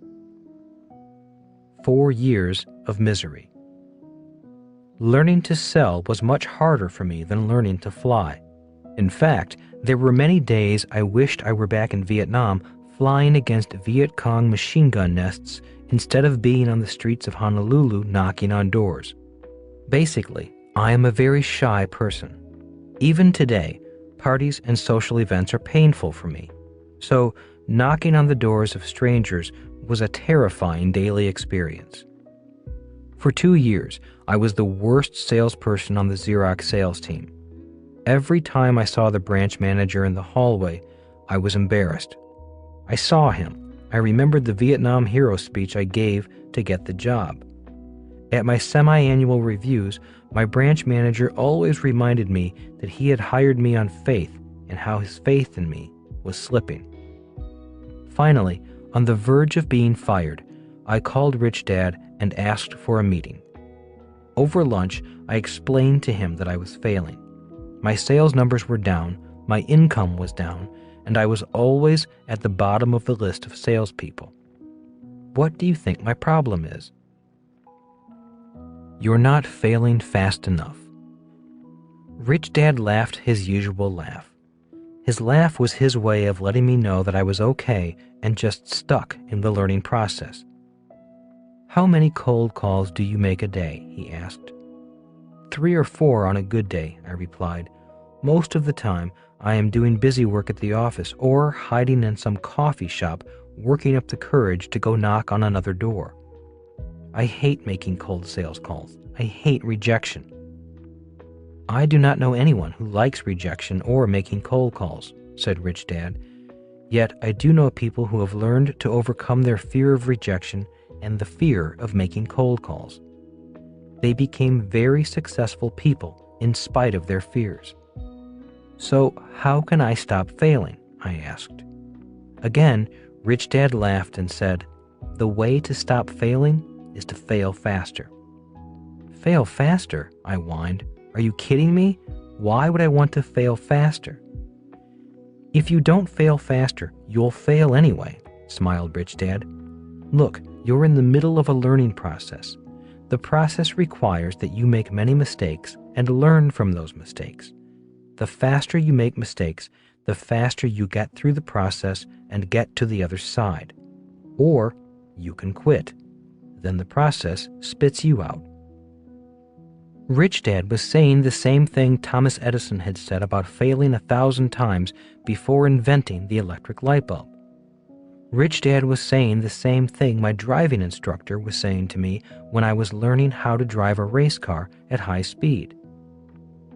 4 years of misery. Learning to sell was much harder for me than learning to fly. In fact, there were many days I wished I were back in Vietnam flying against Viet Cong machine gun nests instead of being on the streets of Honolulu knocking on doors. Basically, I am a very shy person. Even today, parties and social events are painful for me. So, knocking on the doors of strangers was a terrifying daily experience. For 2 years, I was the worst salesperson on the Xerox sales team. Every time I saw the branch manager in the hallway, I was embarrassed. I saw him. I remembered the Vietnam hero speech I gave to get the job. At my semi-annual reviews, my branch manager always reminded me that he had hired me on faith and how his faith in me was slipping. Finally, on the verge of being fired, I called Rich Dad and asked for a meeting. Over lunch, I explained to him that I was failing. My sales numbers were down, my income was down, and I was always at the bottom of the list of salespeople. What do you think my problem is? You're not failing fast enough. Rich Dad laughed his usual laugh. His laugh was his way of letting me know that I was okay and just stuck in the learning process. "How many cold calls do you make a day?" he asked. "3 or 4 on a good day," I replied. "Most of the time, I am doing busy work at the office or hiding in some coffee shop, working up the courage to go knock on another door. I hate making cold sales calls. I hate rejection." "I do not know anyone who likes rejection or making cold calls," said Rich Dad. "Yet I do know people who have learned to overcome their fear of rejection and the fear of making cold calls. They became very successful people in spite of their fears." "So how can I stop failing?" I asked. Again, Rich Dad laughed and said, "The way to stop failing is to fail faster." "Fail faster?" I whined. "Are you kidding me? Why would I want to fail faster?" "If you don't fail faster, you'll fail anyway," smiled Rich Dad. "Look, you're in the middle of a learning process. The process requires that you make many mistakes and learn from those mistakes. The faster you make mistakes, the faster you get through the process and get to the other side. Or you can quit. Then the process spits you out." Rich Dad was saying the same thing Thomas Edison had said about failing 1,000 times before inventing the electric light bulb. Rich Dad was saying the same thing my driving instructor was saying to me when I was learning how to drive a race car at high speed.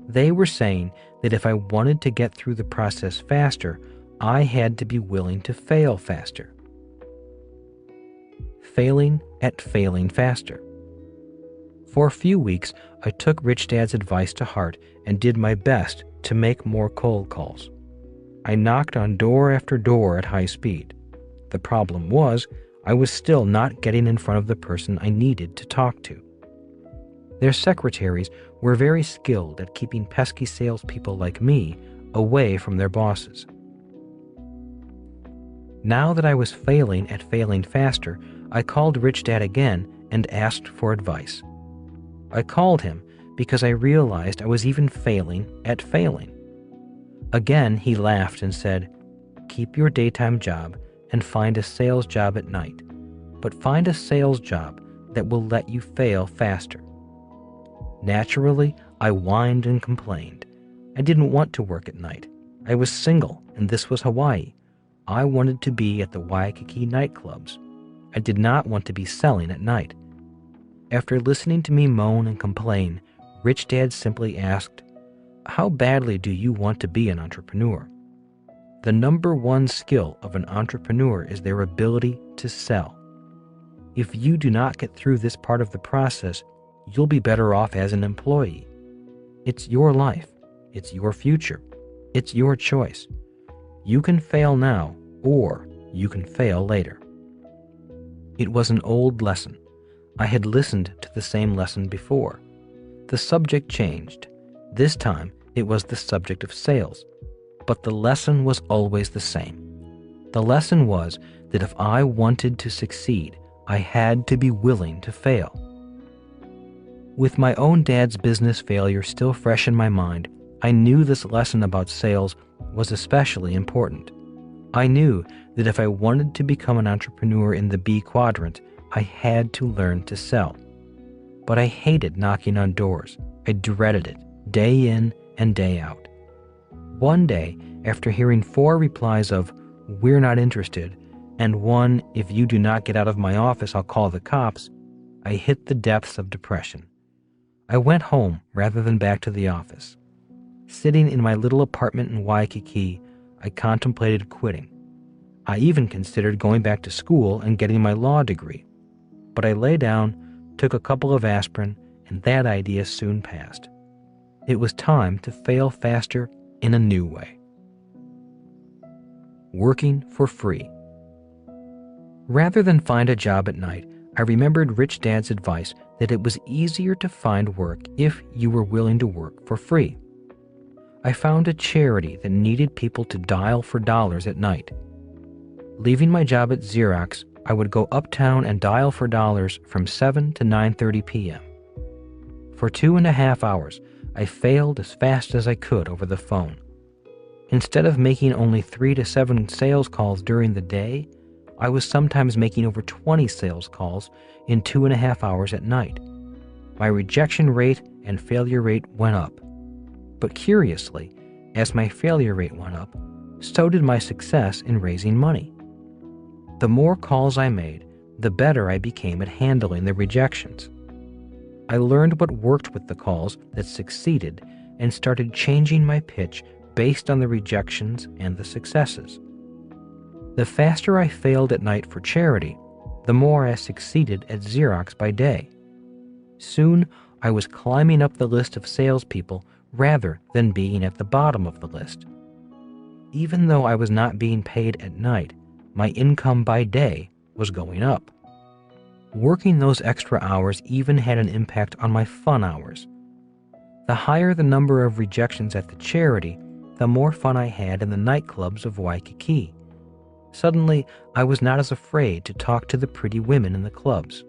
They were saying that if I wanted to get through the process faster, I had to be willing to fail faster. Failing at failing faster. For a few weeks, I took Rich Dad's advice to heart and did my best to make more cold calls. I knocked on door after door at high speed. The problem was, I was still not getting in front of the person I needed to talk to. Their secretaries were very skilled at keeping pesky salespeople like me away from their bosses. Now that I was failing at failing faster, I called Rich Dad again and asked for advice. I called him because I realized I was even failing at failing. Again, he laughed and said, "Keep your daytime job and find a sales job at night, but find a sales job that will let you fail faster." Naturally, I whined and complained. I didn't want to work at night. I was single, and this was Hawaii. I wanted to be at the Waikiki nightclubs. I did not want to be selling at night. After listening to me moan and complain, Rich Dad simply asked, "How badly do you want to be an entrepreneur?" The number one skill of an entrepreneur is their ability to sell. If you do not get through this part of the process, you'll be better off as an employee. It's your life. It's your future. It's your choice. You can fail now, or you can fail later. It was an old lesson. I had listened to the same lesson before. The subject changed. This time, it was the subject of sales. But the lesson was always the same. The lesson was that if I wanted to succeed, I had to be willing to fail. With my own dad's business failure still fresh in my mind, I knew this lesson about sales was especially important. I knew that if I wanted to become an entrepreneur in the B quadrant, I had to learn to sell. But I hated knocking on doors. I dreaded it, day in and day out. One day, after hearing 4 replies of, "We're not interested," and one, "If you do not get out of my office, I'll call the cops," I hit the depths of depression. I went home rather than back to the office. Sitting in my little apartment in Waikiki, I contemplated quitting. I even considered going back to school and getting my law degree. But I lay down, took a couple of aspirin, and that idea soon passed. It was time to fail faster in a new way. Working for free. Rather than find a job at night, I remembered Rich Dad's advice that it was easier to find work if you were willing to work for free. I found a charity that needed people to dial for dollars at night. Leaving my job at Xerox, I would go uptown and dial for dollars from 7 to 9:30 p.m. For 2.5 hours, I failed as fast as I could over the phone. Instead of making only 3 to 7 sales calls during the day, I was sometimes making over 20 sales calls in 2.5 hours at night. My rejection rate and failure rate went up. But curiously, as my failure rate went up, so did my success in raising money. The more calls I made, the better I became at handling the rejections. I learned what worked with the calls that succeeded and started changing my pitch based on the rejections and the successes. The faster I failed at night for charity, the more I succeeded at Xerox by day. Soon, I was climbing up the list of salespeople rather than being at the bottom of the list. Even though I was not being paid at night, my income by day was going up. Working those extra hours even had an impact on my fun hours. The higher the number of rejections at the charity, the more fun I had in the nightclubs of Waikiki. Suddenly, I was not as afraid to talk to the pretty women in the clubs.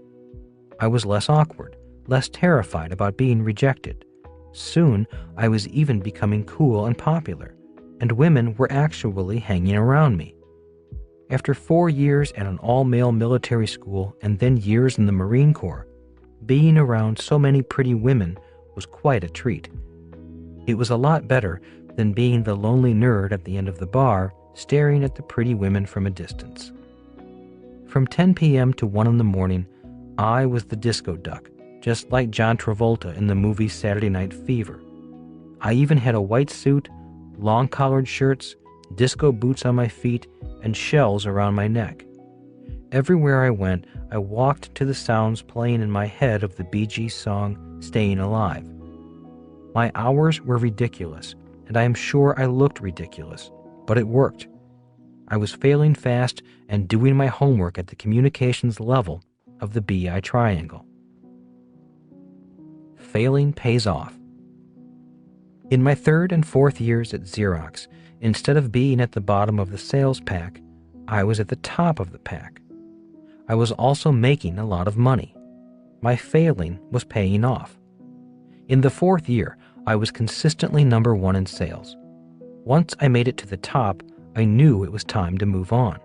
I was less awkward, less terrified about being rejected. Soon, I was even becoming cool and popular, and women were actually hanging around me. After 4 years at an all-male military school and then years in the Marine Corps, being around so many pretty women was quite a treat. It was a lot better than being the lonely nerd at the end of the bar, staring at the pretty women from a distance. From 10 p.m. to 1 in the morning, I was the disco duck, just like John Travolta in the movie Saturday Night Fever. I even had a white suit, long-collared shirts, disco boots on my feet, and shells around my neck. Everywhere I went, I walked to the sounds playing in my head of the Bee Gees song, Staying Alive. My hours were ridiculous, and I am sure I looked ridiculous, but it worked. I was failing fast and doing my homework at the communications level of the BI triangle. Failing pays off. In my 3rd and 4th years at Xerox, instead of being at the bottom of the sales pack, I was at the top of the pack. I was also making a lot of money. My failing was paying off. In the 4th year, I was consistently number 1 in sales. Once I made it to the top, I knew it was time to move on.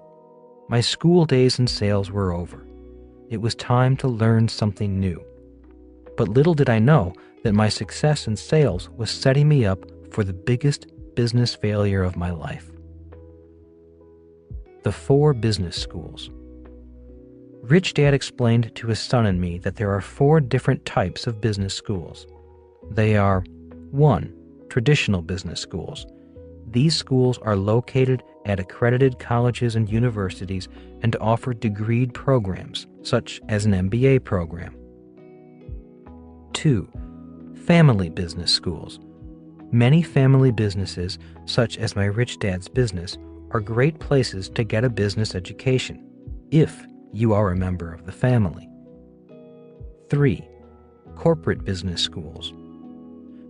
My school days in sales were over. It was time to learn something new. But little did I know that my success in sales was setting me up for the biggest business failure of my life. The 4 business schools. Rich Dad explained to his son and me that there are 4 different types of business schools. They are 1. Traditional business schools. These schools are located at accredited colleges and universities and offer degreed programs, such as an MBA program. 2. Family business schools. Many family businesses, such as my rich dad's business, are great places to get a business education, if you are a member of the family. 3. Corporate business schools.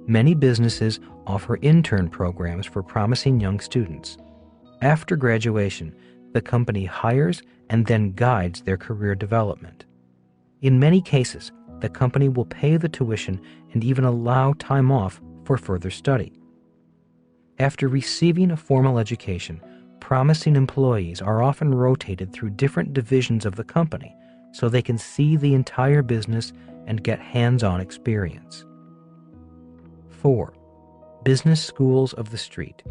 Many businesses offer intern programs for promising young students. After graduation, the company hires and then guides their career development. In many cases, the company will pay the tuition and even allow time off for further study. After receiving a formal education, promising employees are often rotated through different divisions of the company so they can see the entire business and get hands-on experience. 4. Business schools of the street.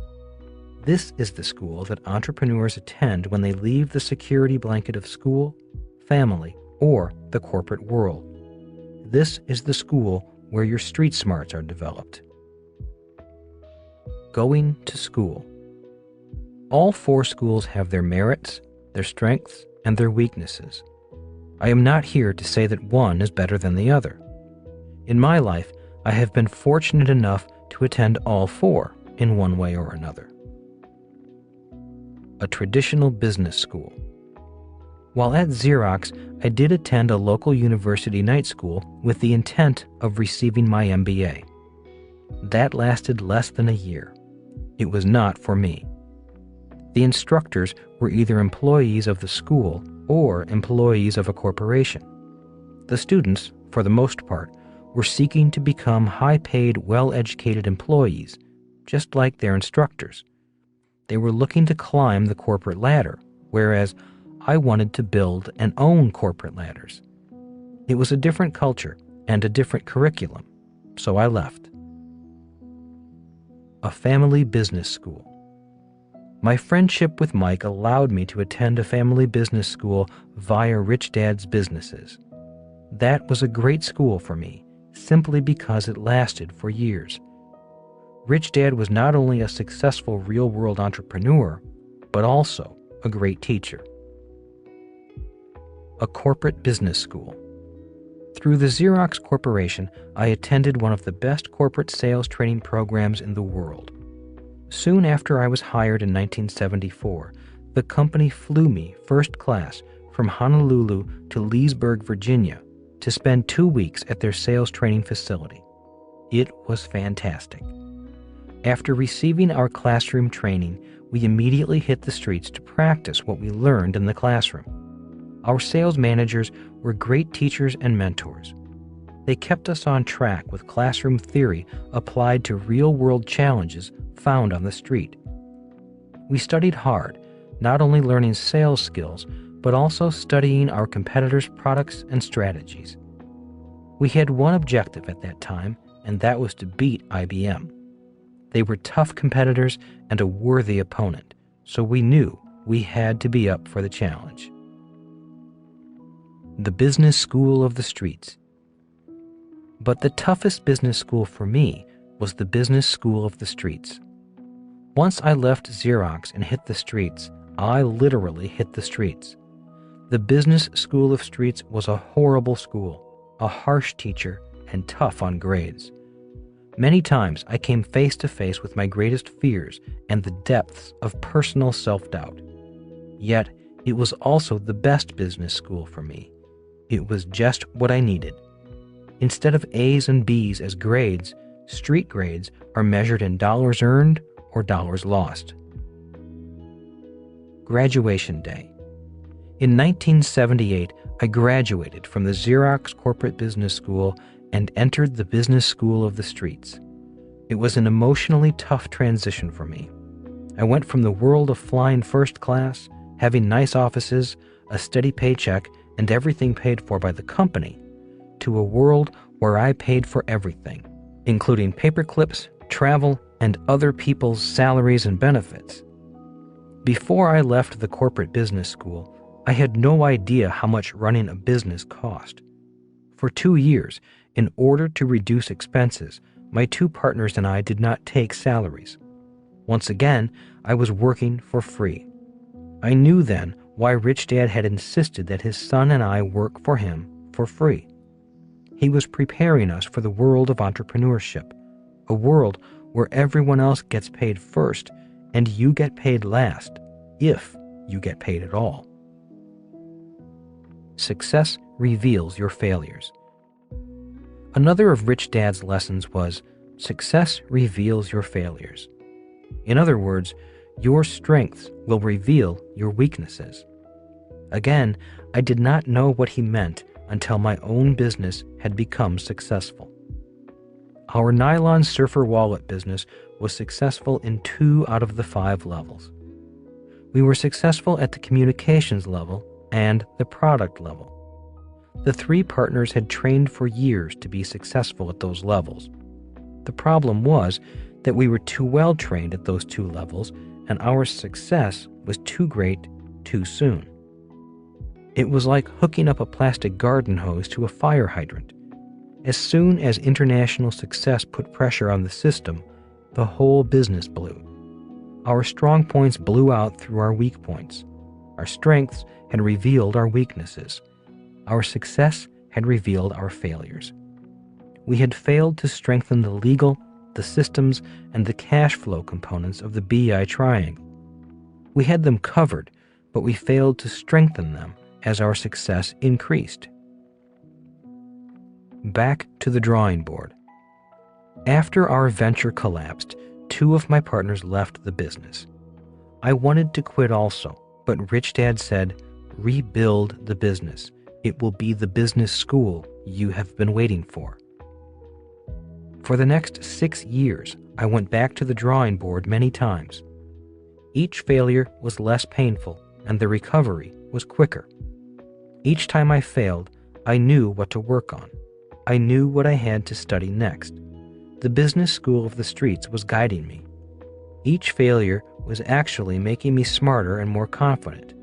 This is the school that entrepreneurs attend when they leave the security blanket of school, family, or the corporate world. This is the school where your street smarts are developed. Going to school. All 4 schools have their merits, their strengths, and their weaknesses. I am not here to say that one is better than the other. In my life, I have been fortunate enough to attend all 4 in one way or another. A traditional business school. While at Xerox, I did attend a local university night school with the intent of receiving my MBA. That lasted less than a year. It was not for me. The instructors were either employees of the school or employees of a corporation. The students, for the most part, were seeking to become high-paid, well-educated employees, just like their instructors. They were looking to climb the corporate ladder, whereas I wanted to build and own corporate ladders. It was a different culture and a different curriculum, so I left. A family business school. My friendship with Mike allowed me to attend a family business school via Rich Dad's Businesses. That was a great school for me, simply because it lasted for years. Rich Dad was not only a successful real-world entrepreneur, but also a great teacher. A corporate business school. Through the Xerox Corporation, I attended one of the best corporate sales training programs in the world. Soon after I was hired in 1974, the company flew me first class from Honolulu to Leesburg, Virginia, to spend 2 weeks at their sales training facility. It was fantastic. After receiving our classroom training, we immediately hit the streets to practice what we learned in the classroom. Our sales managers were great teachers and mentors. They kept us on track with classroom theory applied to real-world challenges found on the street. We studied hard, not only learning sales skills, but also studying our competitors' products and strategies. We had one objective at that time, and that was to beat IBM. They were tough competitors and a worthy opponent, so we knew we had to be up for the challenge. The business school of the streets. But the toughest business school for me was the business school of the streets. Once I left Xerox and hit the streets, I literally hit the streets. The business school of streets was a horrible school, a harsh teacher, and tough on grades. Many times I came face to face with my greatest fears and the depths of personal self-doubt. Yet, it was also the best business school for me. It was just what I needed. Instead of A's and B's as grades, street grades are measured in dollars earned or dollars lost. Graduation day. In 1978, I graduated from the Xerox Corporate Business School and entered the business school of the streets. It was an emotionally tough transition for me. I went from the world of flying first class, having nice offices, a steady paycheck, and everything paid for by the company, to a world where I paid for everything, including paper clips, travel, and other people's salaries and benefits. Before I left the corporate business school, I had no idea how much running a business cost. For 2 years, in order to reduce expenses, my 2 partners and I did not take salaries. Once again, I was working for free. I knew then why Rich Dad had insisted that his son and I work for him for free. He was preparing us for the world of entrepreneurship, a world where everyone else gets paid first and you get paid last, if you get paid at all. Success reveals your failures. Another of Rich Dad's lessons was, success reveals your failures. In other words, your strengths will reveal your weaknesses. Again, I did not know what he meant until my own business had become successful. Our nylon surfer wallet business was successful in 2 out of the 5 levels. We were successful at the communications level and the product level. The 3 partners had trained for years to be successful at those levels. The problem was that we were too well trained at those 2 levels, and our success was too great too soon. It was like hooking up a plastic garden hose to a fire hydrant. As soon as international success put pressure on the system, the whole business blew. Our strong points blew out through our weak points. Our strengths had revealed our weaknesses. Our success had revealed our failures. We had failed to strengthen the legal, the systems, and the cash flow components of the BI triangle. We had them covered, but we failed to strengthen them as our success increased. Back to the drawing board. After our venture collapsed, 2 of my partners left the business. I wanted to quit also, but Rich Dad said, rebuild the business. It will be the business school you have been waiting for. For the next 6 years, I went back to the drawing board many times. Each failure was less painful, and the recovery was quicker. Each time I failed, I knew what to work on. I knew what I had to study next. The business school of the streets was guiding me. Each failure was actually making me smarter and more confident.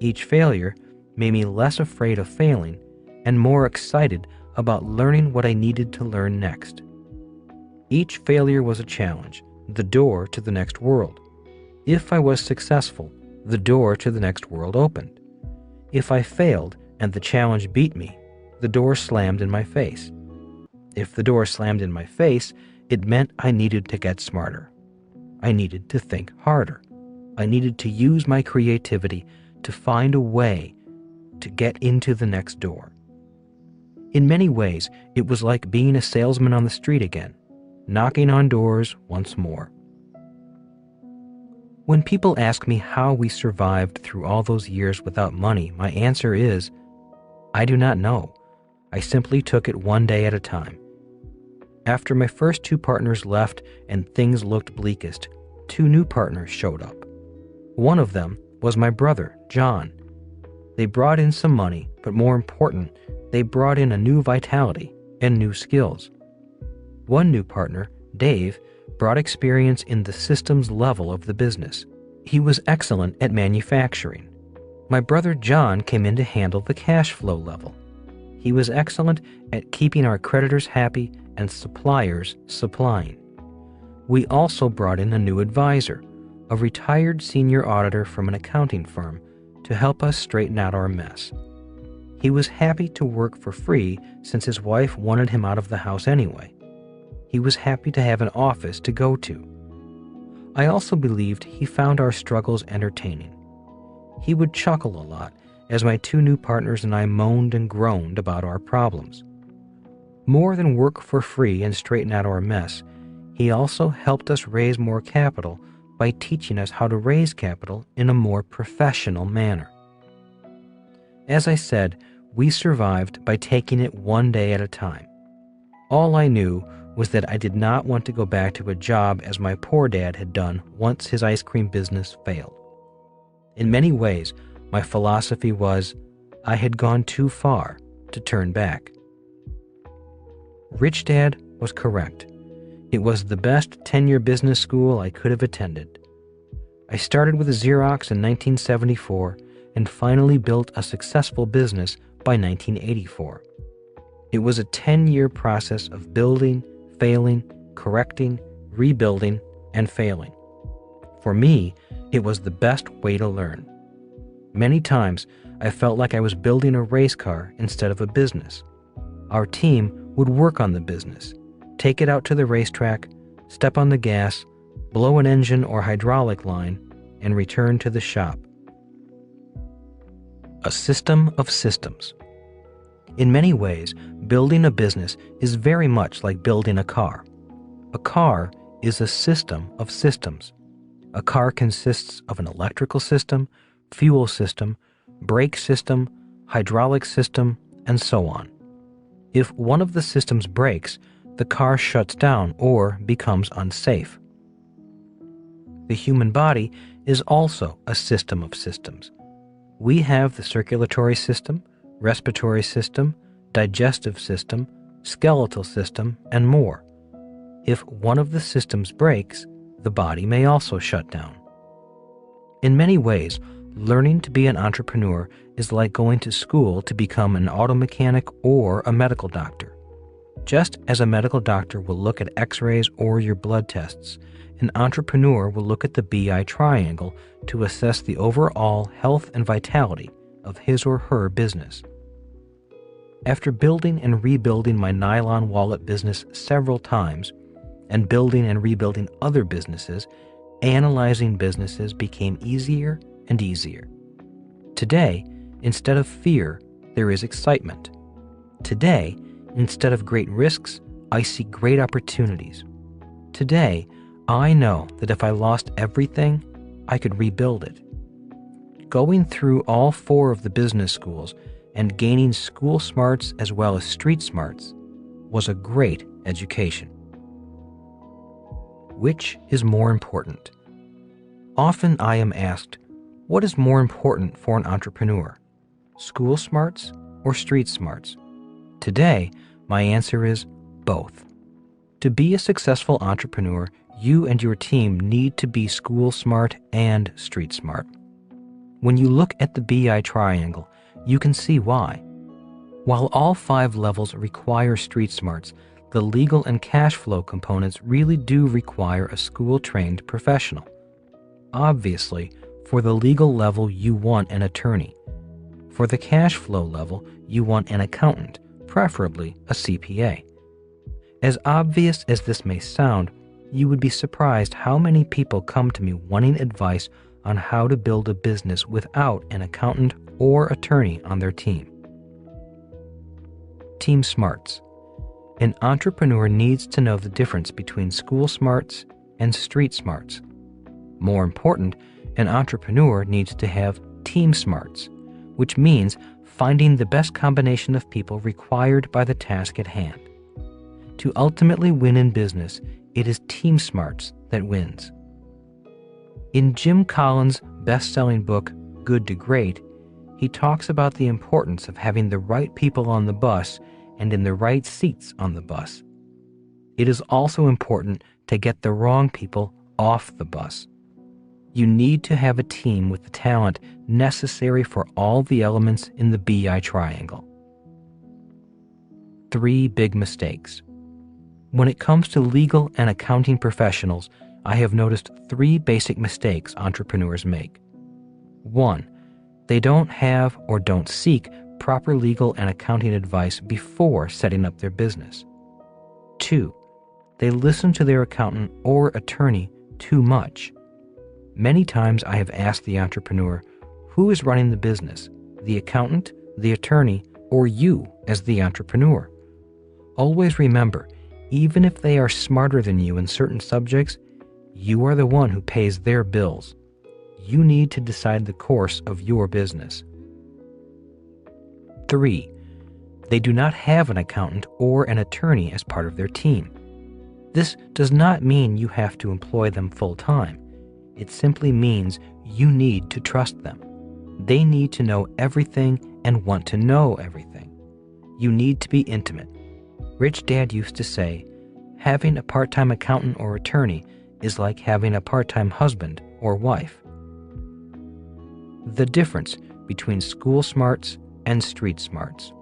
Each failure made me less afraid of failing and more excited about learning what I needed to learn next. Each failure was a challenge, the door to the next world. If I was successful, the door to the next world opened. If I failed and the challenge beat me, the door slammed in my face. If the door slammed in my face, it meant I needed to get smarter. I needed to think harder. I needed to use my creativity to find a way to get into the next door. In many ways, it was like being a salesman on the street again, knocking on doors once more. When people ask me how we survived through all those years without money, my answer is, I do not know. I simply took it one day at a time. After my first 2 partners left and things looked bleakest, 2 new partners showed up. One of them was my brother, John. They brought in some money, but more important, they brought in a new vitality and new skills. One new partner, Dave, brought experience in the systems level of the business. He was excellent at manufacturing. My brother John came in to handle the cash flow level. He was excellent at keeping our creditors happy and suppliers supplying. We also brought in a new advisor, a retired senior auditor from an accounting firm, to help us straighten out our mess. He was happy to work for free since his wife wanted him out of the house anyway. He was happy to have an office to go to. I also believed he found our struggles entertaining. He would chuckle a lot as my 2 new partners and I moaned and groaned about our problems. More than work for free and straighten out our mess, he also helped us raise more capital by teaching us how to raise capital in a more professional manner. As I said, we survived by taking it one day at a time. All I knew was that I did not want to go back to a job as my poor dad had done once his ice cream business failed. In many ways, my philosophy was, I had gone too far to turn back. Rich Dad was correct. It was the best 10-year business school I could have attended. I started with a Xerox in 1974 and finally built a successful business by 1984. It was a 10-year process of building, failing, correcting, rebuilding, and failing. For me, it was the best way to learn. Many times, I felt like I was building a race car instead of a business. Our team would work on the business, take it out to the racetrack, step on the gas, blow an engine or hydraulic line, and return to the shop. A system of systems. In many ways, building a business is very much like building a car. A car is a system of systems. A car consists of an electrical system, fuel system, brake system, hydraulic system, and so on. If one of the systems breaks, the car shuts down or becomes unsafe. The human body is also a system of systems. We have the circulatory system, respiratory system, digestive system, skeletal system, and more. If one of the systems breaks, the body may also shut down. In many ways, learning to be an entrepreneur is like going to school to become an auto mechanic or a medical doctor. Just as a medical doctor will look at x-rays or your blood tests, an entrepreneur will look at the BI triangle to assess the overall health and vitality of his or her business. After building and rebuilding my nylon wallet business several times, and building and rebuilding other businesses, analyzing businesses became easier and easier. Today, instead of fear, there is excitement. Today, instead of great risks, I see great opportunities. Today, I know that if I lost everything, I could rebuild it. Going through all 4 of the business schools and gaining school smarts as well as street smarts was a great education. Which is more important? Often I am asked, what is more important for an entrepreneur? School smarts or street smarts? Today, my answer is both. To be a successful entrepreneur, you and your team need to be school smart and street smart. When you look at the BI triangle, you can see why. While all 5 levels require street smarts, the legal and cash flow components really do require a school-trained professional. Obviously, for the legal level, you want an attorney. For the cash flow level, you want an accountant, preferably a CPA. As obvious as this may sound, you would be surprised how many people come to me wanting advice on how to build a business without an accountant or attorney on their team. Team smarts. An entrepreneur needs to know the difference between school smarts and street smarts. More important, an entrepreneur needs to have team smarts, which means finding the best combination of people required by the task at hand. To ultimately win in business, it is team smarts that wins. In Jim Collins' best-selling book, Good to Great, he talks about the importance of having the right people on the bus and in the right seats on the bus. It is also important to get the wrong people off the bus. You need to have a team with the talent necessary for all the elements in the BI triangle. 3 big mistakes. When it comes to legal and accounting professionals, I have noticed 3 basic mistakes entrepreneurs make. 1. They don't have or don't seek proper legal and accounting advice before setting up their business. 2. They listen to their accountant or attorney too much. Many times I have asked the entrepreneur, who is running the business, the accountant, the attorney, or you as the entrepreneur? Always remember, even if they are smarter than you in certain subjects, you are the one who pays their bills. You need to decide the course of your business. 3. They do not have an accountant or an attorney as part of their team. This does not mean you have to employ them full-time. It simply means you need to trust them. They need to know everything and want to know everything. You need to be intimate. Rich Dad used to say, having a part-time accountant or attorney is like having a part-time husband or wife. The difference between school smarts and street smarts.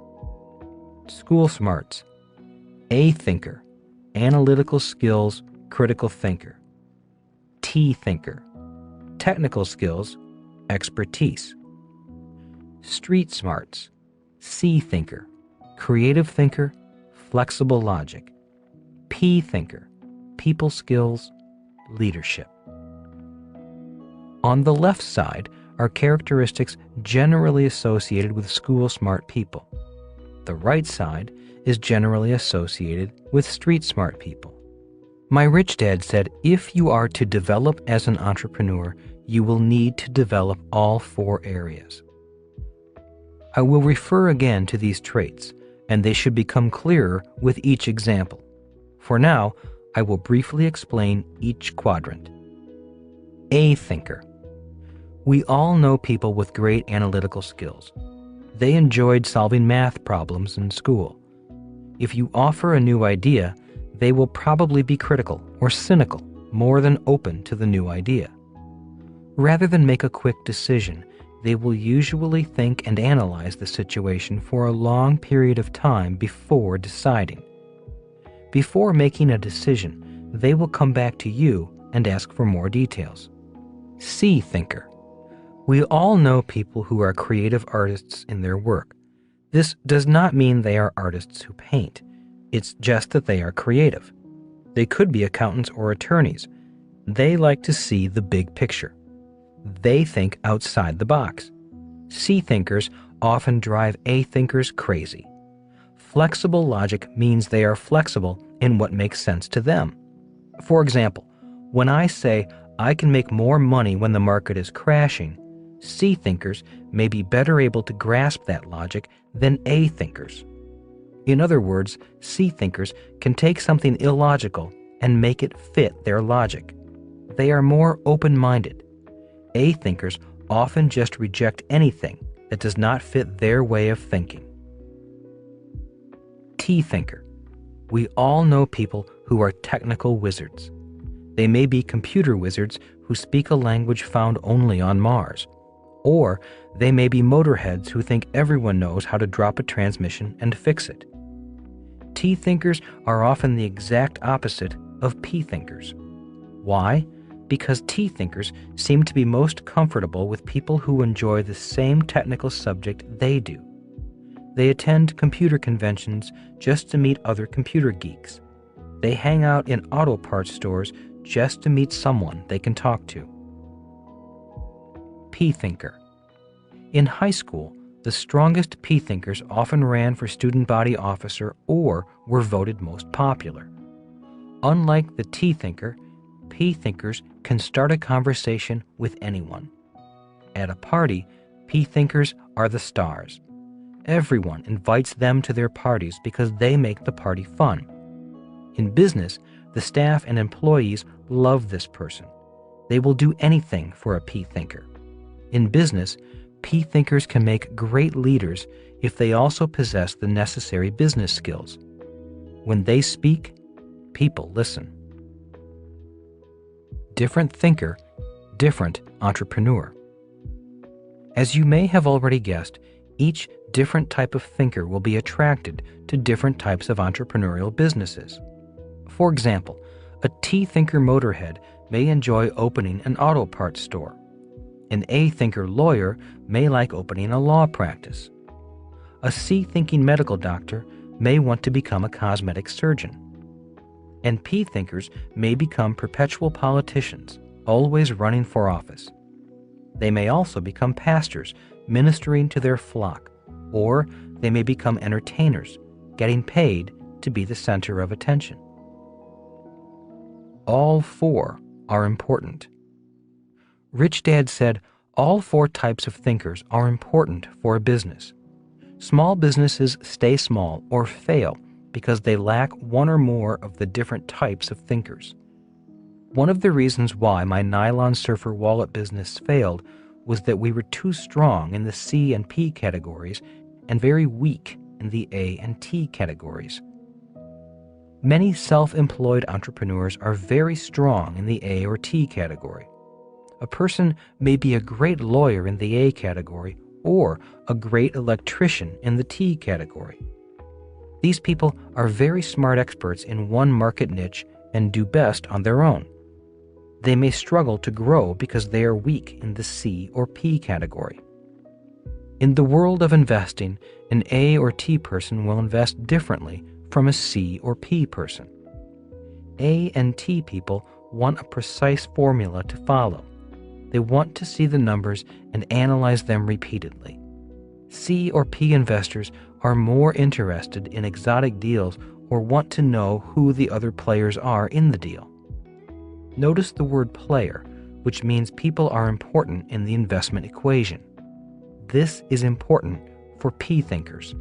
School smarts. A thinker, analytical skills, critical thinker. T thinker, technical skills, expertise. Street smarts. C thinker, creative thinker, flexible logic. P thinker, people skills, leadership. On the left side are characteristics generally associated with school smart people. The right side is generally associated with street smart people. My rich dad said, if you are to develop as an entrepreneur, you will need to develop all 4 areas. I will refer again to these traits, and they should become clearer with each example. For now, I will briefly explain each quadrant. A thinker. We all know people with great analytical skills. They enjoyed solving math problems in school. If you offer a new idea, they will probably be critical or cynical more than open to the new idea. Rather than make a quick decision, they will usually think and analyze the situation for a long period of time before deciding. Before making a decision, they will come back to you and ask for more details. C thinker. We all know people who are creative artists in their work. This does not mean they are artists who paint. It's just that they are creative. They could be accountants or attorneys. They like to see the big picture. They think outside the box. C thinkers often drive A thinkers crazy. Flexible logic means they are flexible in what makes sense to them. For example, when I say I can make more money when the market is crashing, C thinkers may be better able to grasp that logic than A thinkers. In other words, C thinkers can take something illogical and make it fit their logic. They are more open-minded. A thinkers often just reject anything that does not fit their way of thinking. T thinker. We all know people who are technical wizards. They may be computer wizards who speak a language found only on Mars, or they may be motorheads who think everyone knows how to drop a transmission and fix it. T thinkers are often the exact opposite of P thinkers. Why? Because T thinkers seem to be most comfortable with people who enjoy the same technical subject they do. They attend computer conventions just to meet other computer geeks. They hang out in auto parts stores just to meet someone they can talk to. P thinker. In high school, the strongest P thinkers often ran for student body officer or were voted most popular. Unlike the T thinker, P thinkers can start a conversation with anyone. At a party, P thinkers are the stars. Everyone invites them to their parties because they make the party fun. In business, the staff and employees love this person. They will do anything for a P thinker. In business, P thinkers can make great leaders if they also possess the necessary business skills. When they speak, people listen. Different thinker, different entrepreneur. As you may have already guessed, each different type of thinker will be attracted to different types of entrepreneurial businesses. For example, a T thinker motorhead may enjoy opening an auto parts store. An A thinker lawyer may like opening a law practice. A C thinking medical doctor may want to become a cosmetic surgeon. And P thinkers may become perpetual politicians, always running for office. They may also become pastors, ministering to their flock, or they may become entertainers, getting paid to be the center of attention. All four are important. Rich Dad said all four types of thinkers are important for a business. Small businesses stay small or fail because they lack one or more of the different types of thinkers. One of the reasons why my nylon surfer wallet business failed was that we were too strong in the C and P categories and very weak in the A and T categories. Many self-employed entrepreneurs are very strong in the A or T category. A person may be a great lawyer in the A category or a great electrician in the T category. These people are very smart experts in one market niche and do best on their own. They may struggle to grow because they are weak in the C or P category. In the world of investing, an A or T person will invest differently from a C or P person. A and T people want a precise formula to follow. They want to see the numbers and analyze them repeatedly. C or P investors are more interested in exotic deals or want to know who the other players are in the deal. Notice the word player, which means people are important in the investment equation. This is important for P thinkers.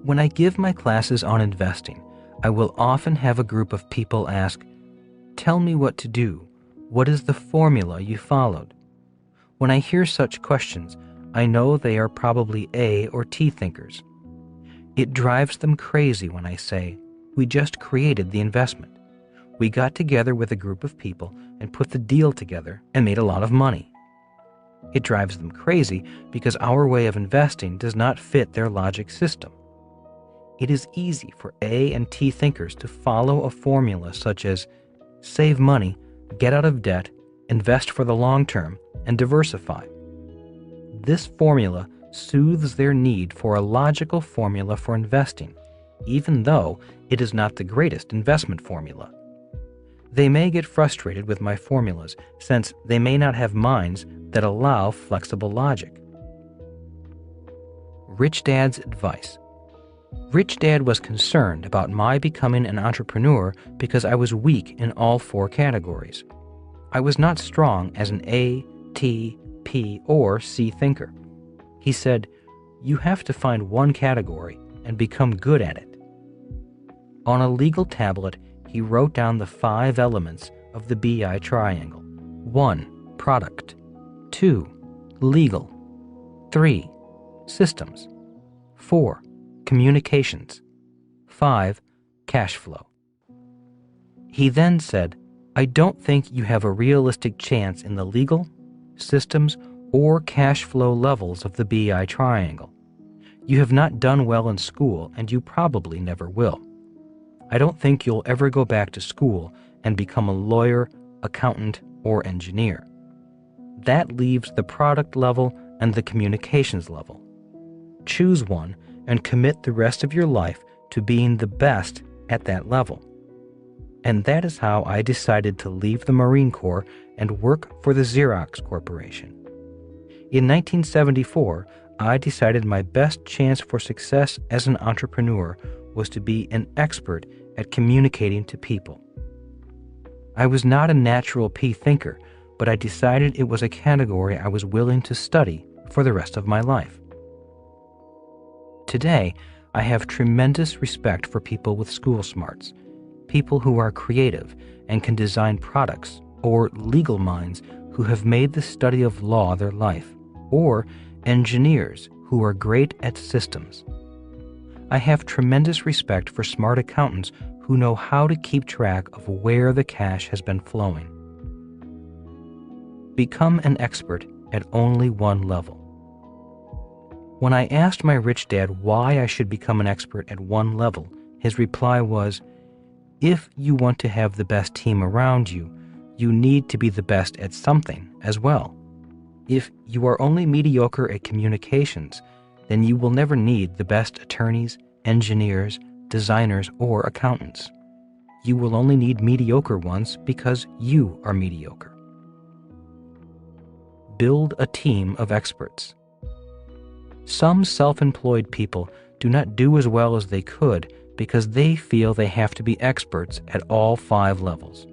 When I give my classes on investing, I will often have a group of people ask, "Tell me what to do. What is the formula you followed?" When I hear such questions, I know they are probably A or T thinkers. It drives them crazy when I say, "We just created the investment. We got together with a group of people and put the deal together and made a lot of money." It drives them crazy because our way of investing does not fit their logic system. It is easy for A and T thinkers to follow a formula such as save money, get out of debt, invest for the long term, and diversify. This formula soothes their need for a logical formula for investing, even though it is not the greatest investment formula. They may get frustrated with my formulas since they may not have minds that allow flexible logic. Rich Dad's advice. Rich Dad was concerned about my becoming an entrepreneur because I was weak in all four categories. I was not strong as an A, T, P, or C thinker. He said, "You have to find one category and become good at it." On a legal tablet, he wrote down the 5 elements of the BI triangle. 1. Product. 2. Legal. 3. Systems. 4. Communications. 5. Cash flow. He then said, "I don't think you have a realistic chance in the legal, systems, or cash flow levels of the BI triangle. You have not done well in school, and you probably never will. I don't think you'll ever go back to school and become a lawyer, accountant, or engineer. That leaves the product level and the communications level. Choose one and commit the rest of your life to being the best at that level." And that is how I decided to leave the Marine Corps and work for the Xerox Corporation. In 1974, I decided my best chance for success as an entrepreneur was to be an expert at communicating to people. I was not a natural thinker, but I decided it was a category I was willing to study for the rest of my life. Today, I have tremendous respect for people with school smarts, people who are creative and can design products, or legal minds who have made the study of law their life, or engineers who are great at systems. I have tremendous respect for smart accountants who know how to keep track of where the cash has been flowing. Become an expert at only one level. When I asked my rich dad why I should become an expert at one level, his reply was, "If you want to have the best team around you, you need to be the best at something as well. If you are only mediocre at communications, then you will never need the best attorneys, engineers, designers, or accountants. You will only need mediocre ones because you are mediocre." Build a team of experts. Some self-employed people do not do as well as they could because they feel they have to be experts at all 5 levels.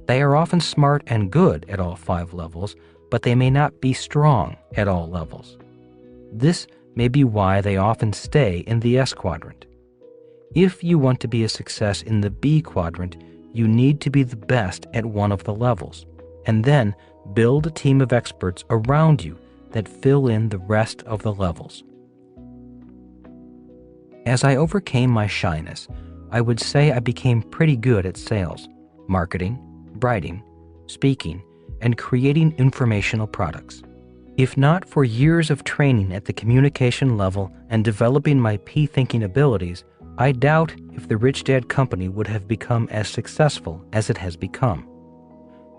They are often smart and good at all 5 levels, but they may not be strong at all levels. This may be why they often stay in the S quadrant. If you want to be a success in the B quadrant, you need to be the best at one of the levels, and then build a team of experts around you that fill in the rest of the levels. As I overcame my shyness, I would say I became pretty good at sales, marketing, writing, speaking, and creating informational products. If not for years of training at the communication level and developing my thinking abilities, I doubt if the Rich Dad Company would have become as successful as it has become.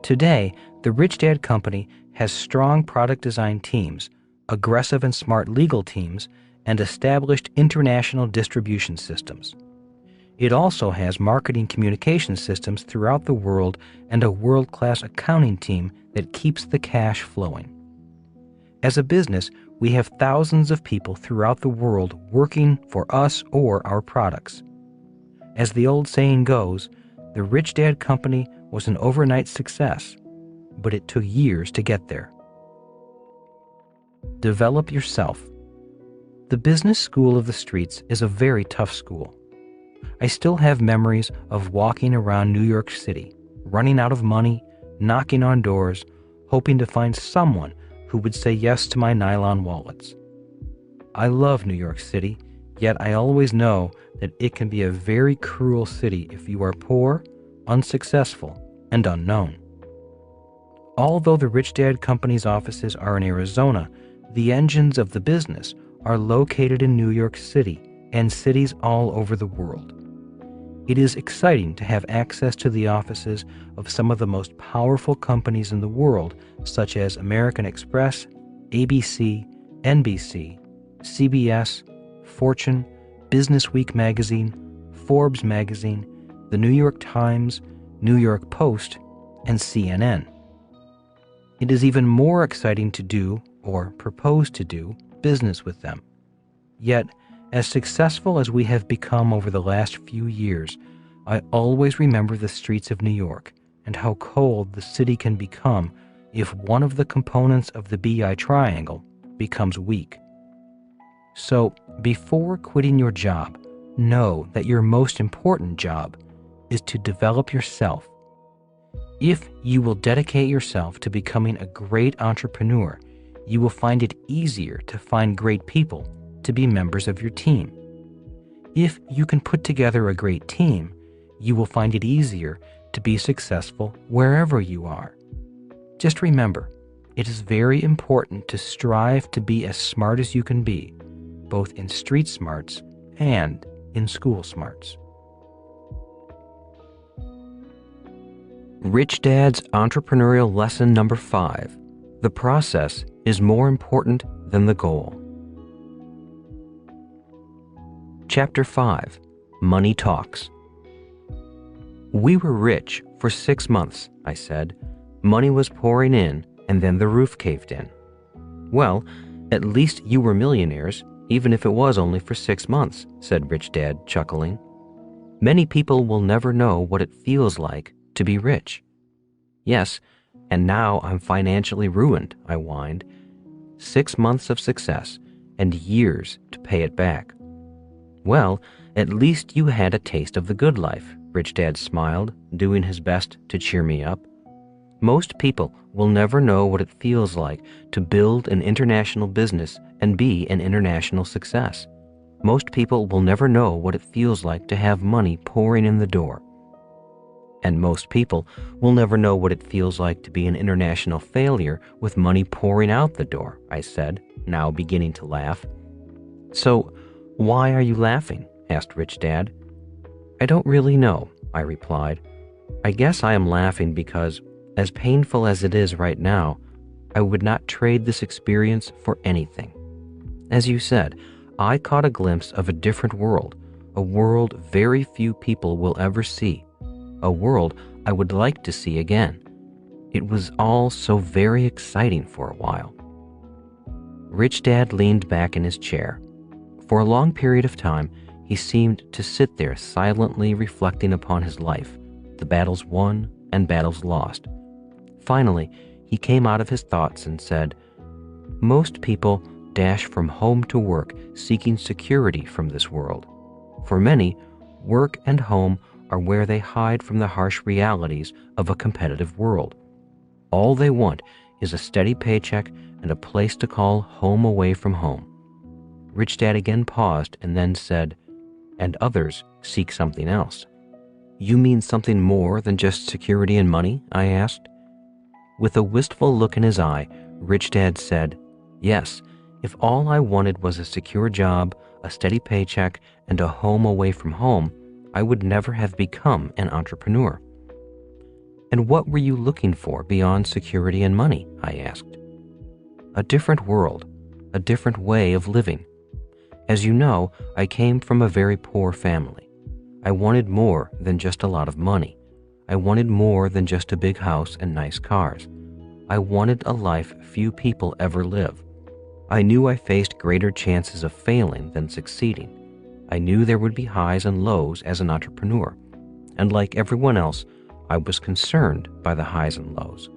Today, the Rich Dad Company has strong product design teams, aggressive and smart legal teams, and established international distribution systems. It also has marketing communication systems throughout the world and a world-class accounting team that keeps the cash flowing. As a business, we have thousands of people throughout the world working for us or our products. As the old saying goes, the Rich Dad Company was an overnight success, but it took years to get there. Develop yourself. The business school of the streets is a very tough school. I still have memories of walking around New York City, running out of money, knocking on doors, hoping to find someone who would say yes to my nylon wallets. I love New York City, yet I always know that it can be a very cruel city if you are poor, unsuccessful, and unknown. Although the Rich Dad Company's offices are in Arizona, the engines of the business are located in New York City and cities all over the world. It is exciting to have access to the offices of some of the most powerful companies in the world, such as American Express, ABC, NBC, CBS, Fortune, Business Week magazine, Forbes magazine, the New York Times, New York Post, and CNN. It is even more exciting to do, or propose to do, business with them. Yet, as successful as we have become over the last few years, I always remember the streets of New York and how cold the city can become if one of the components of the BI triangle becomes weak. So, before quitting your job, Know that your most important job is to develop yourself. If you will dedicate yourself to becoming a great entrepreneur, you will find it easier to find great people to be members of your team. If you can put together a great team, you will find it easier to be successful wherever you are. Just remember, it is very important to strive to be as smart as you can be, both in street smarts and in school smarts. Rich Dad's Entrepreneurial Lesson Number 5. The process is more important than the goal. Chapter 5. Money Talks. We were rich for 6 months, I said. Money was pouring in, and then the roof caved in. Well, at least you were millionaires, even if it was only for 6 months, said Rich Dad, chuckling. Many people will never know what it feels like to be rich. Yes, and now I'm financially ruined, I whined. 6 months of success and years to pay it back. Well, at least you had a taste of the good life, Rich Dad smiled, doing his best to cheer me up. Most people will never know what it feels like to build an international business and be an international success. Most people will never know what it feels like to have money pouring in the door. And most people will never know what it feels like to be an international failure with money pouring out the door, I said, now beginning to laugh. So, why are you laughing? Asked Rich Dad. I don't really know, I replied. I guess I am laughing because, as painful as it is right now, I would not trade this experience for anything. As you said, I caught a glimpse of a different world, a world very few people will ever see, a world I would like to see again. It was all so very exciting for a while. Rich Dad leaned back in his chair. For a long period of time, he seemed to sit there silently reflecting upon his life, the battles won and battles lost. Finally, he came out of his thoughts and said, Most people dash from home to work seeking security from this world. For many, work and home are where they hide from the harsh realities of a competitive world. All they want is a steady paycheck and a place to call home away from home. Rich Dad again paused and then said, And others seek something else. You mean something more than just security and money? I asked. With a wistful look in his eye, Rich Dad said, Yes, if all I wanted was a secure job, a steady paycheck, and a home away from home, I would never have become an entrepreneur. And what were you looking for beyond security and money? I asked. A different world, a different way of living. As you know, I came from a very poor family. I wanted more than just a lot of money. I wanted more than just a big house and nice cars. I wanted a life few people ever live. I knew I faced greater chances of failing than succeeding. I knew there would be highs and lows as an entrepreneur. And like everyone else, I was concerned by the highs and lows.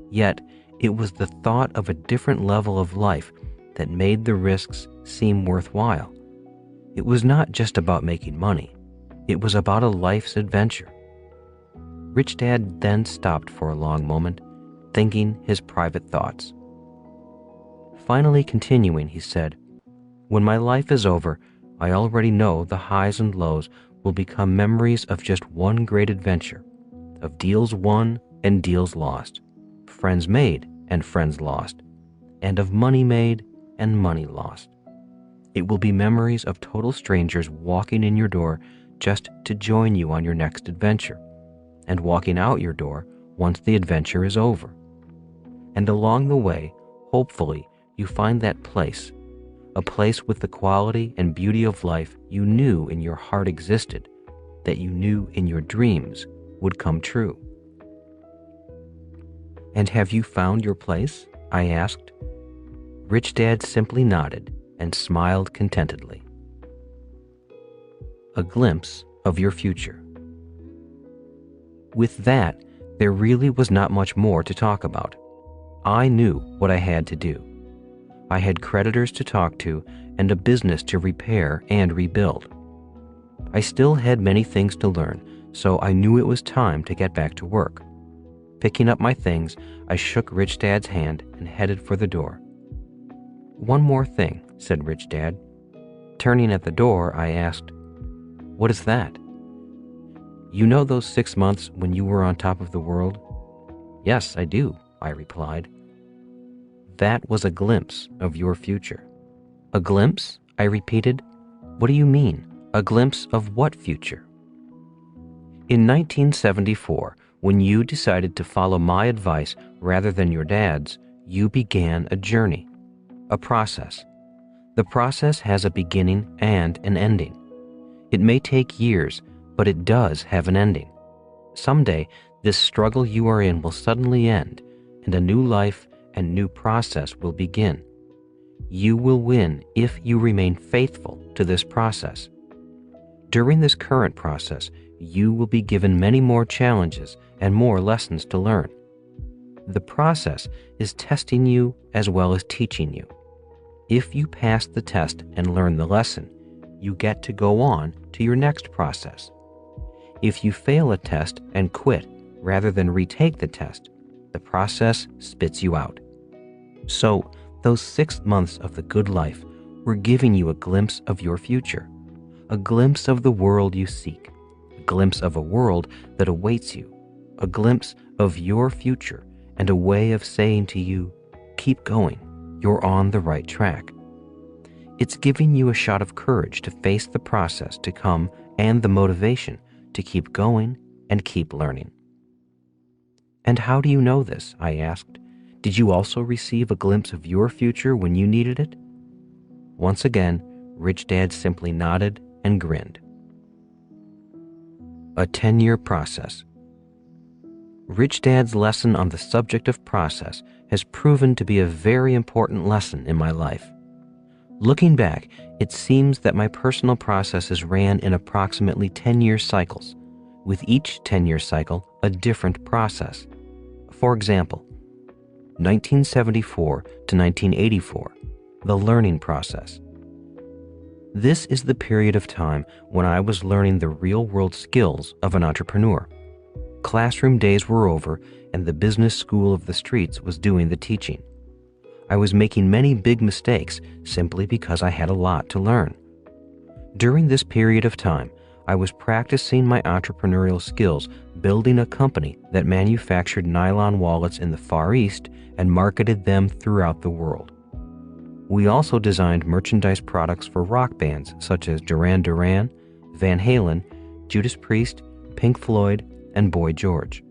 Yet, it was the thought of a different level of life that made the risks seem worthwhile. It was not just about making money. It was about a life's adventure. Rich Dad then stopped for a long moment, thinking his private thoughts. Finally continuing, he said, When my life is over, I already know the highs and lows will become memories of just one great adventure, of deals won and deals lost, friends made and friends lost, and of money made and money lost. It will be memories of total strangers walking in your door just to join you on your next adventure, and walking out your door once the adventure is over. And along the way, hopefully, you find that place, a place with the quality and beauty of life you knew in your heart existed, that you knew in your dreams would come true. And have you found your place? I asked. Rich Dad simply nodded and smiled contentedly. A glimpse of your future. With that, there really was not much more to talk about. I knew what I had to do. I had creditors to talk to and a business to repair and rebuild. I still had many things to learn, so I knew it was time to get back to work. Picking up my things, I shook Rich Dad's hand and headed for the door. "One more thing," said Rich Dad. Turning at the door, I asked, "What is that?" "You know those 6 months when you were on top of the world?" "Yes, I do," I replied. "That was a glimpse of your future." "A glimpse?" I repeated. "What do you mean? A glimpse of what future?" "In 1974, when you decided to follow my advice rather than your dad's, you began a journey, a process. The process has a beginning and an ending. It may take years, but it does have an ending. Someday, this struggle you are in will suddenly end, and a new life and new process will begin. You will win if you remain faithful to this process. During this current process, you will be given many more challenges and more lessons to learn. The process is testing you as well as teaching you. If you pass the test and learn the lesson, you get to go on to your next process. If you fail a test and quit rather than retake the test, the process spits you out. So, those 6 months of the good life were giving you a glimpse of your future, a glimpse of the world you seek, a glimpse of a world that awaits you, a glimpse of your future, and a way of saying to you, keep going, you're on the right track. It's giving you a shot of courage to face the process to come and the motivation to keep going and keep learning." "And how do you know this?" I asked. "Did you also receive a glimpse of your future when you needed it?" Once again, Rich Dad simply nodded and grinned. A 10-year process. Rich Dad's lesson on the subject of process has proven to be a very important lesson in my life. Looking back, it seems that my personal processes ran in approximately 10-year cycles, with each 10-year cycle a different process. For example, 1974 to 1984, the learning process. This is the period of time when I was learning the real-world skills of an entrepreneur. Classroom days were over, and the business school of the streets was doing the teaching. I was making many big mistakes simply because I had a lot to learn. During this period of time, I was practicing my entrepreneurial skills, building a company that manufactured nylon wallets in the Far East and marketed them throughout the world. We also designed merchandise products for rock bands such as Duran Duran, Van Halen, Judas Priest, Pink Floyd, and Boy George.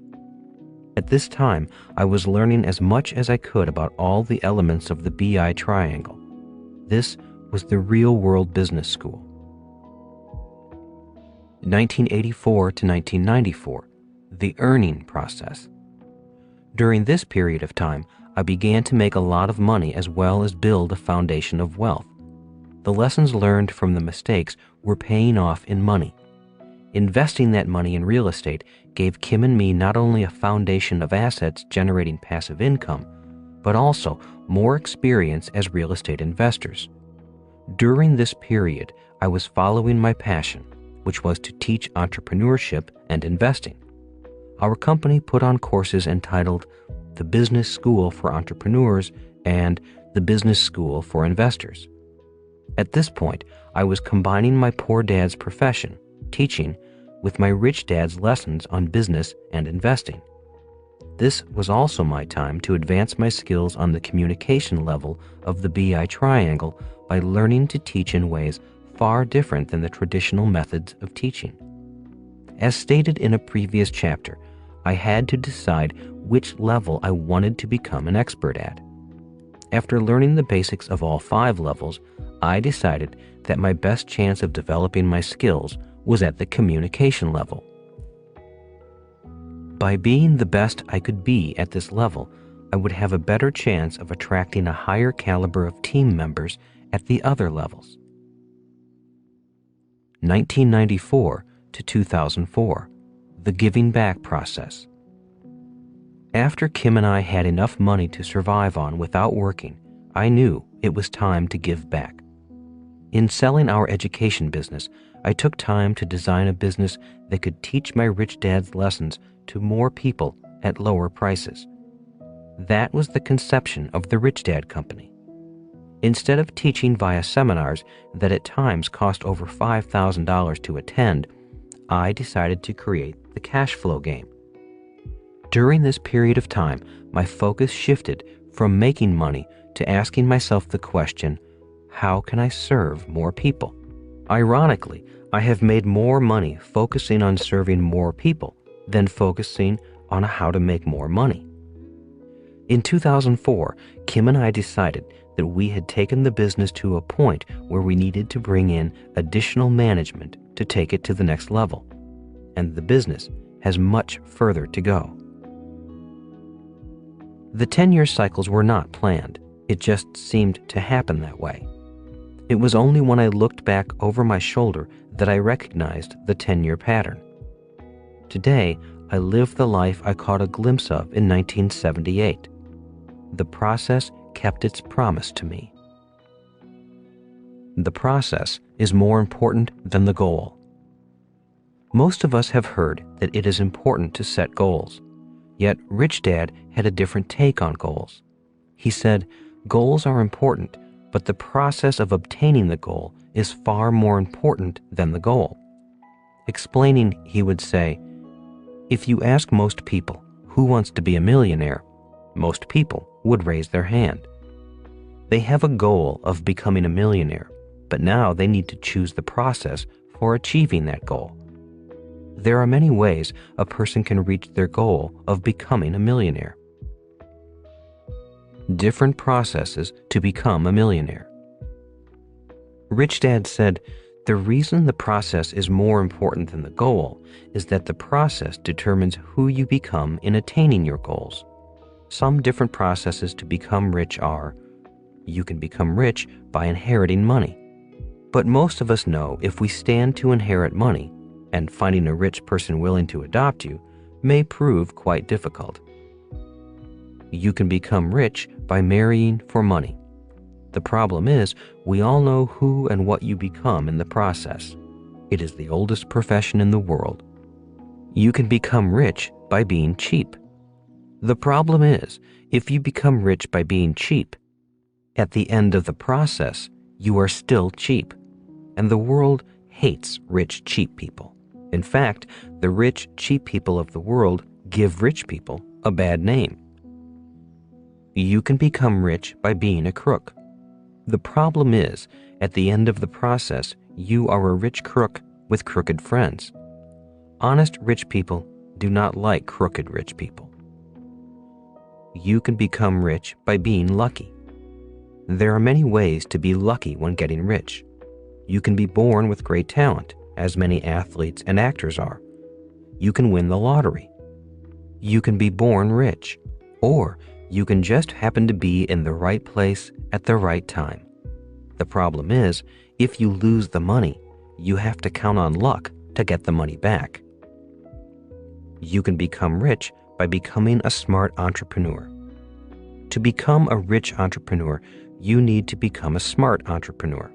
At this time, I was learning as much as I could about all the elements of the BI triangle. This was the real-world business school. 1984 to 1994, the earning process. During this period of time, I began to make a lot of money as well as build a foundation of wealth. The lessons learned from the mistakes were paying off in money. Investing that money in real estate gave Kim and me not only a foundation of assets generating passive income, but also more experience as real estate investors. During this period, I was following my passion, which was to teach entrepreneurship and investing. Our company put on courses entitled The Business School for Entrepreneurs and The Business School for Investors. At this point, I was combining my poor dad's profession, teaching, with my rich dad's lessons on business and investing. This was also my time to advance my skills on the communication level of the BI triangle by learning to teach in ways far different than the traditional methods of teaching. As stated in a previous chapter, I had to decide which level I wanted to become an expert at. After learning the basics of all 5 levels, I decided that my best chance of developing my skills was at the communication level. By being the best I could be at this level, I would have a better chance of attracting a higher caliber of team members at the other levels. 1994 to 2004, the giving back process. After Kim and I had enough money to survive on without working, I knew it was time to give back. In selling our education business, I took time to design a business that could teach my rich dad's lessons to more people at lower prices. That was the conception of the Rich Dad Company. Instead of teaching via seminars that at times cost over $5,000 to attend, I decided to create the cash flow game. During this period of time, my focus shifted from making money to asking myself the question, how can I serve more people? Ironically, I have made more money focusing on serving more people than focusing on how to make more money. In 2004, Kim and I decided that we had taken the business to a point where we needed to bring in additional management to take it to the next level, and the business has much further to go. The 10-year cycles were not planned. It just seemed to happen that way. It was only when I looked back over my shoulder that I recognized the 10-year pattern. Today, I live the life I caught a glimpse of in 1978. The process kept its promise to me. The process is more important than the goal. Most of us have heard that it is important to set goals. Yet Rich Dad had a different take on goals. He said, goals are important, but the process of obtaining the goal is far more important than the goal. Explaining, he would say, if you ask most people who wants to be a millionaire, most people would raise their hand. They have a goal of becoming a millionaire, but now they need to choose the process for achieving that goal. There are many ways a person can reach their goal of becoming a millionaire. Different processes to become a millionaire. Rich Dad said, the reason the process is more important than the goal is that the process determines who you become in attaining your goals. Some different processes to become rich are, you can become rich by inheriting money. But most of us know if we stand to inherit money, and finding a rich person willing to adopt you may prove quite difficult. You can become rich by marrying for money. The problem is, we all know who and what you become in the process. It is the oldest profession in the world. You can become rich by being cheap. The problem is, if you become rich by being cheap, at the end of the process, you are still cheap, and the world hates rich, cheap people. In fact, the rich, cheap people of the world give rich people a bad name. You can become rich by being a crook. The problem is, at the end of the process, you are a rich crook with crooked friends. Honest rich people do not like crooked rich people. You can become rich by being lucky. There are many ways to be lucky when getting rich. You can be born with great talent, as many athletes and actors are. You can win the lottery. You can be born rich, or you can just happen to be in the right place at the right time. The problem is, if you lose the money, you have to count on luck to get the money back. You can become rich by becoming a smart entrepreneur. To become a rich entrepreneur, you need to become a smart entrepreneur.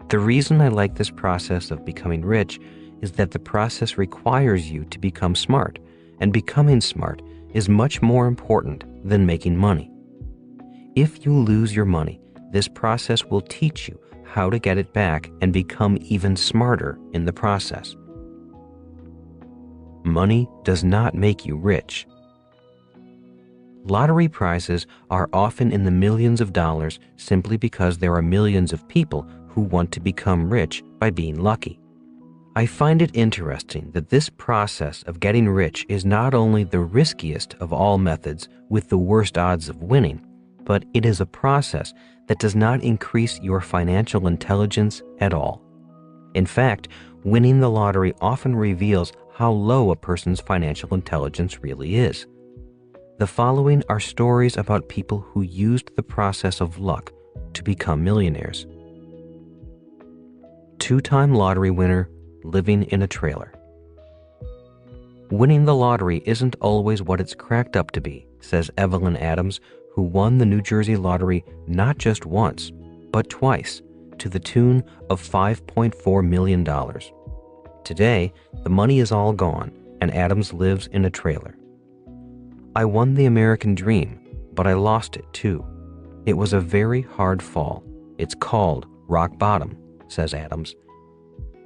The reason I like this process of becoming rich is that the process requires you to become smart, and becoming smart is much more important than making money. If you lose your money, this process will teach you how to get it back and become even smarter in the process. Money does not make you rich. Lottery prizes are often in the millions of dollars simply because there are millions of people who want to become rich by being lucky. I find it interesting that this process of getting rich is not only the riskiest of all methods with the worst odds of winning, but it is a process that does not increase your financial intelligence at all. In fact, winning the lottery often reveals how low a person's financial intelligence really is. The following are stories about people who used the process of luck to become millionaires. Two-time lottery winner living in a trailer. Winning the lottery isn't always what it's cracked up to be, says Evelyn Adams, who won the New Jersey lottery not just once, but twice, to the tune of $5.4 million. Today, the money is all gone, and Adams lives in a trailer. I won the American dream, but I lost it too. It was a very hard fall. It's called rock bottom, says Adams.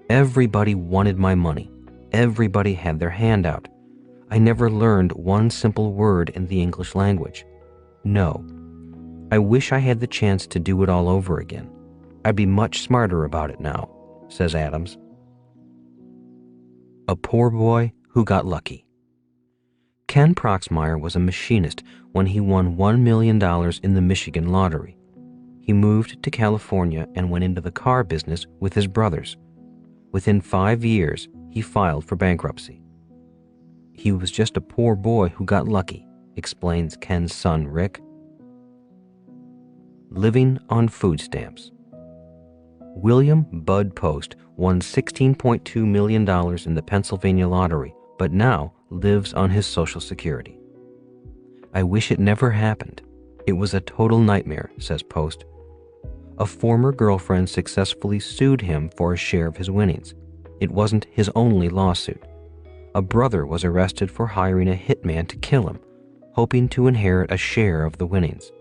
Everybody wanted my money. Everybody had their hand out. I never learned one simple word in the English language. No. I wish I had the chance to do it all over again. I'd be much smarter about it now, says Adams. A poor boy who got lucky. Ken Proxmire was a machinist when he won $1 million in the Michigan lottery. He moved to California and went into the car business with his brothers. Within 5 years, he filed for bankruptcy. He was just a poor boy who got lucky, explains Ken's son, Rick. Living on food stamps. William Bud Post won $16.2 million in the Pennsylvania lottery, but now lives on his Social Security. I wish it never happened. It was a total nightmare, says Post. A former girlfriend successfully sued him for a share of his winnings. It wasn't his only lawsuit. A brother was arrested for hiring a hitman to kill him, hoping to inherit a share of the winnings.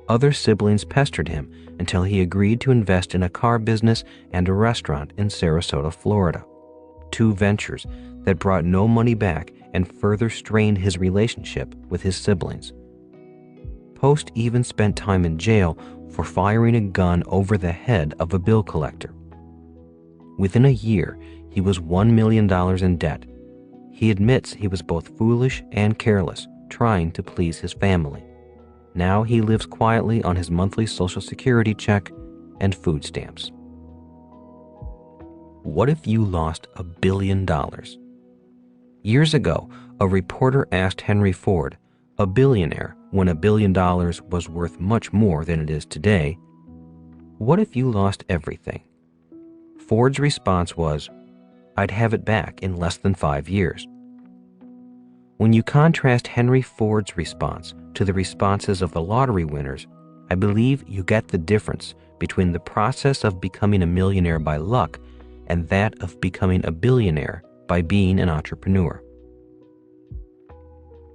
Other siblings pestered him until he agreed to invest in a car business and a restaurant in Sarasota, Florida. Two ventures that brought no money back and further strained his relationship with his siblings. Post even spent time in jail for firing a gun over the head of a bill collector. Within a year, he was $1 million in debt. He admits he was both foolish and careless, trying to please his family. Now he lives quietly on his monthly Social Security check and food stamps. What if you lost $1 billion? Years ago, a reporter asked Henry Ford, a billionaire when $1 billion was worth much more than it is today, what if you lost everything? Ford's response was, I'd have it back in less than 5 years. When you contrast Henry Ford's response to the responses of the lottery winners, I believe you get the difference between the process of becoming a millionaire by luck and that of becoming a billionaire by being an entrepreneur.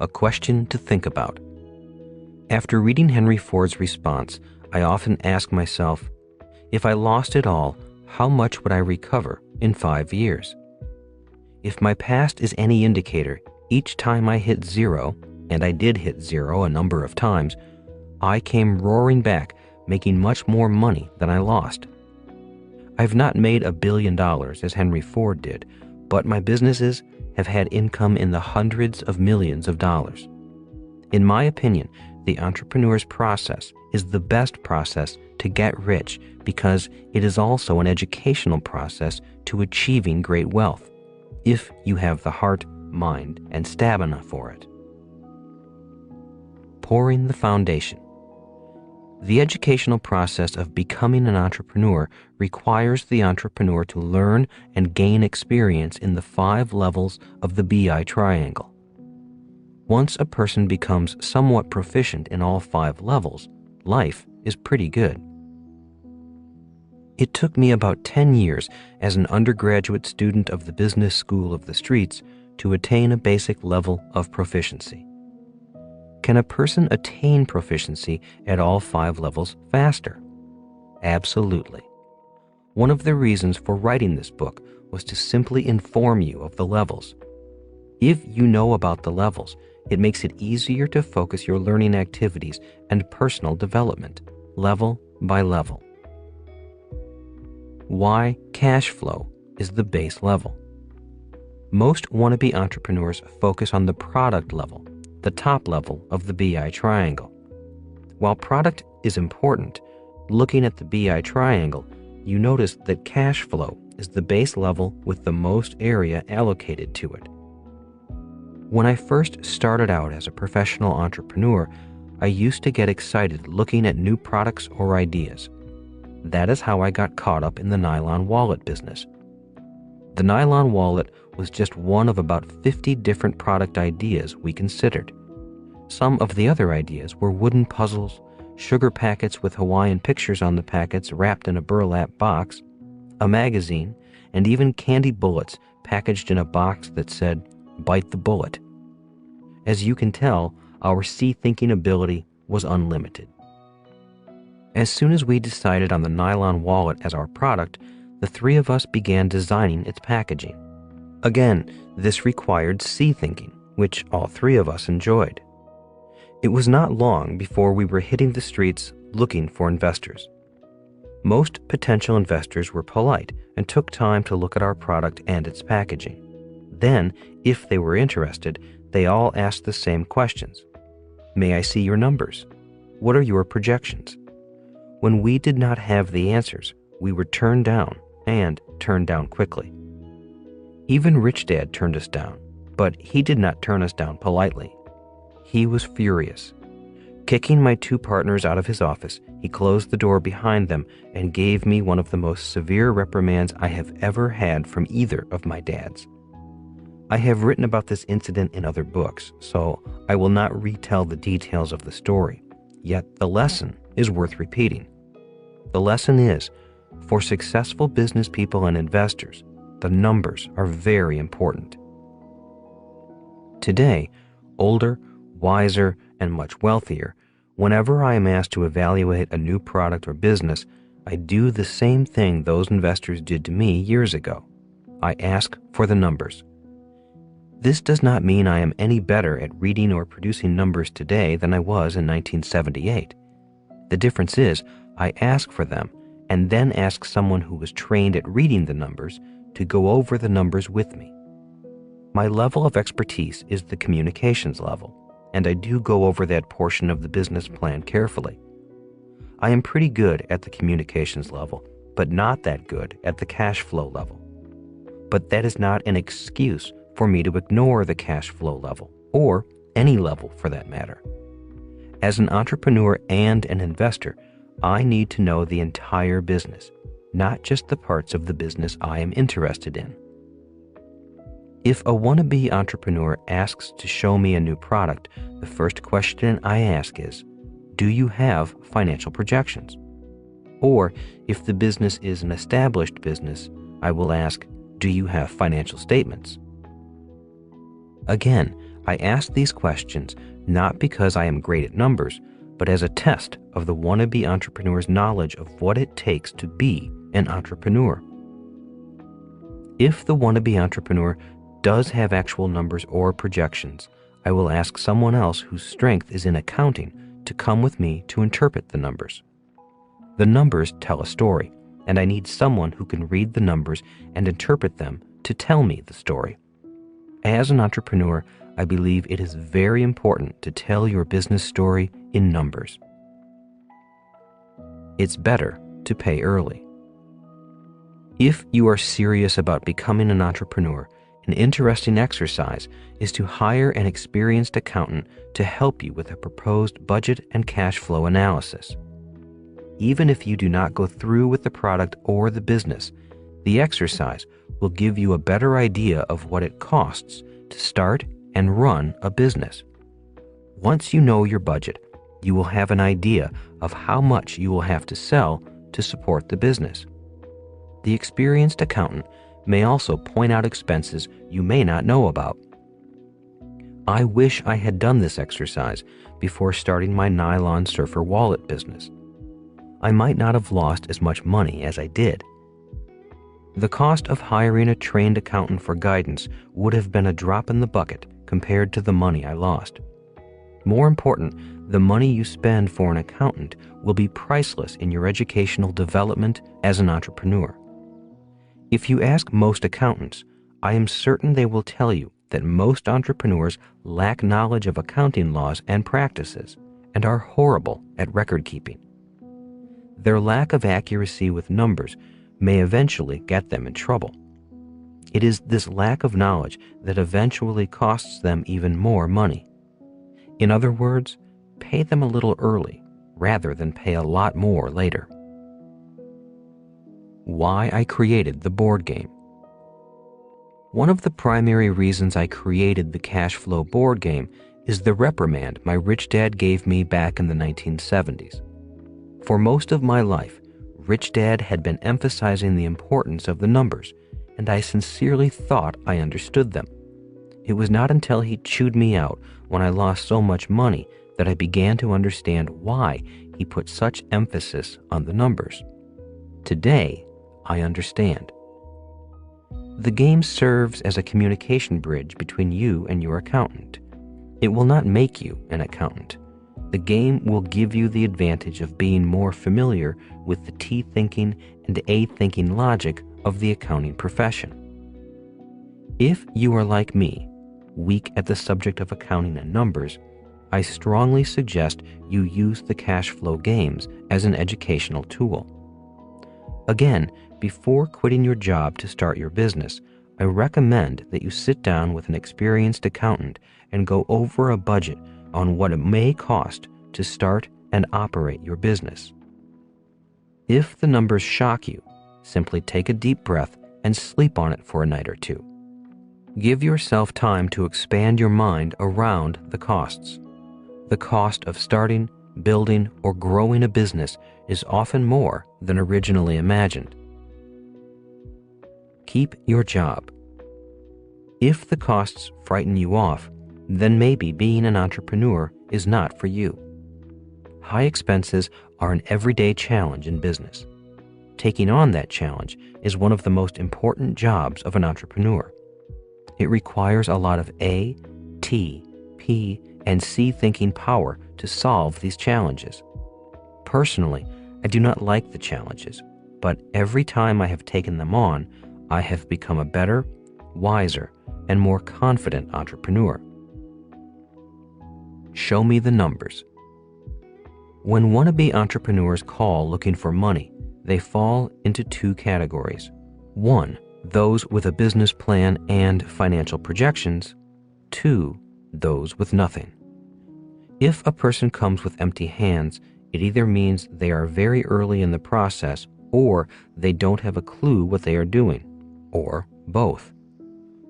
A question to think about. After reading Henry Ford's response, I often ask myself, if I lost it all, how much would I recover in 5 years? If my past is any indicator, each time I hit zero, and I did hit zero a number of times, I came roaring back, making much more money than I lost. I've not made $1 billion as Henry Ford did, but my businesses have had income in the hundreds of millions of dollars. In my opinion, the entrepreneur's process is the best process to get rich because it is also an educational process to achieving great wealth, if you have the heart, mind, and stamina for it. Pouring the foundation. The educational process of becoming an entrepreneur requires the entrepreneur to learn and gain experience in the 5 levels of the BI triangle. Once a person becomes somewhat proficient in all 5 levels, life is pretty good. It took me about 10 years as an undergraduate student of the business school of the streets to attain a basic level of proficiency. Can a person attain proficiency at all 5 levels faster? Absolutely. One of the reasons for writing this book was to simply inform you of the levels. If you know about the levels, it makes it easier to focus your learning activities and personal development, level by level. Why cash flow is the base level. Most wannabe entrepreneurs focus on the product level, the top level of the BI triangle. While product is important, looking at the BI triangle, you notice that cash flow is the base level with the most area allocated to it. When I first started out as a professional entrepreneur, I used to get excited looking at new products or ideas. That is how I got caught up in the nylon wallet business. The nylon wallet was just one of about 50 different product ideas we considered. Some of the other ideas were wooden puzzles, sugar packets with Hawaiian pictures on the packets wrapped in a burlap box, a magazine, and even candy bullets packaged in a box that said, "Bite the bullet." As you can tell, our see-thinking ability was unlimited. As soon as we decided on the nylon wallet as our product, the three of us began designing its packaging. Again, this required see-thinking, which all three of us enjoyed. It was not long before we were hitting the streets looking for investors. Most potential investors were polite and took time to look at our product and its packaging. Then, if they were interested, they all asked the same questions. May I see your numbers? What are your projections? When we did not have the answers, we were turned down, and turned down quickly. Even Rich Dad turned us down, but he did not turn us down politely. He was furious. Kicking my two partners out of his office, he closed the door behind them and gave me one of the most severe reprimands I have ever had from either of my dads. I have written about this incident in other books, so I will not retell the details of the story, yet the lesson is worth repeating. The lesson is, for successful business people and investors, the numbers are very important. Today, older, wiser, and much wealthier, whenever I am asked to evaluate a new product or business, I do the same thing those investors did to me years ago. I ask for the numbers. This does not mean I am any better at reading or producing numbers today than I was in 1978. The difference is, I ask for them and then ask someone who was trained at reading the numbers to go over the numbers with me. My level of expertise is the communications level, and I do go over that portion of the business plan carefully. I am pretty good at the communications level, but not that good at the cash flow level. But that is not an excuse for me to ignore the cash flow level, or any level for that matter. As an entrepreneur and an investor, I need to know the entire business, not just the parts of the business I am interested in. If a wannabe entrepreneur asks to show me a new product, the first question I ask is, do you have financial projections? Or if the business is an established business, I will ask, do you have financial statements? Again, I ask these questions not because I am great at numbers, but as a test of the wannabe entrepreneur's knowledge of what it takes to be an entrepreneur. If the wannabe entrepreneur does have actual numbers or projections, I will ask someone else whose strength is in accounting to come with me to interpret the numbers. The numbers tell a story, and I need someone who can read the numbers and interpret them to tell me the story. As an entrepreneur, I believe it is very important to tell your business story in numbers. It's better to pay early. If you are serious about becoming an entrepreneur, an interesting exercise is to hire an experienced accountant to help you with a proposed budget and cash flow analysis. Even if you do not go through with the product or the business, the exercise will give you a better idea of what it costs to start and run a business. Once you know your budget, you will have an idea of how much you will have to sell to support the business. The experienced accountant may also point out expenses you may not know about. I wish I had done this exercise before starting my nylon surfer wallet business. I might not have lost as much money as I did. The cost of hiring a trained accountant for guidance would have been a drop in the bucket compared to the money I lost. More important, the money you spend for an accountant will be priceless in your educational development as an entrepreneur. If you ask most accountants, I am certain they will tell you that most entrepreneurs lack knowledge of accounting laws and practices and are horrible at record keeping. Their lack of accuracy with numbers may eventually get them in trouble. It is this lack of knowledge that eventually costs them even more money. In other words, pay them a little early rather than pay a lot more later. Why I created the board game. One of the primary reasons I created the cash flow board game is the reprimand my rich dad gave me back in the 1970s. For most of my life, Rich Dad had been emphasizing the importance of the numbers, and I sincerely thought I understood them. It was not until he chewed me out when I lost so much money that I began to understand why he put such emphasis on the numbers. Today, I understand. The game serves as a communication bridge between you and your accountant. It will not make you an accountant. The game will give you the advantage of being more familiar with the T thinking and A thinking logic of the accounting profession. If you are like me, weak at the subject of accounting and numbers, I strongly suggest you use the cash flow games as an educational tool. Again, before quitting your job to start your business, I recommend that you sit down with an experienced accountant and go over a budget on what it may cost to start and operate your business. If the numbers shock you, simply take a deep breath and sleep on it for a night or two. Give yourself time to expand your mind around the costs. The cost of starting, building, or growing a business is often more than originally imagined. Keep your job. If the costs frighten you off, then maybe being an entrepreneur is not for you. High expenses are an everyday challenge in business. Taking on that challenge is one of the most important jobs of an entrepreneur. It requires a lot of A, T, P, and C thinking power to solve these challenges. Personally, I do not like the challenges, but every time I have taken them on, I have become a better, wiser, and more confident entrepreneur. Show me the numbers. When wannabe entrepreneurs call looking for money, they fall into two categories. 1, those with a business plan and financial projections. 2, those with nothing. If a person comes with empty hands, it either means they are very early in the process or they don't have a clue what they are doing, or both.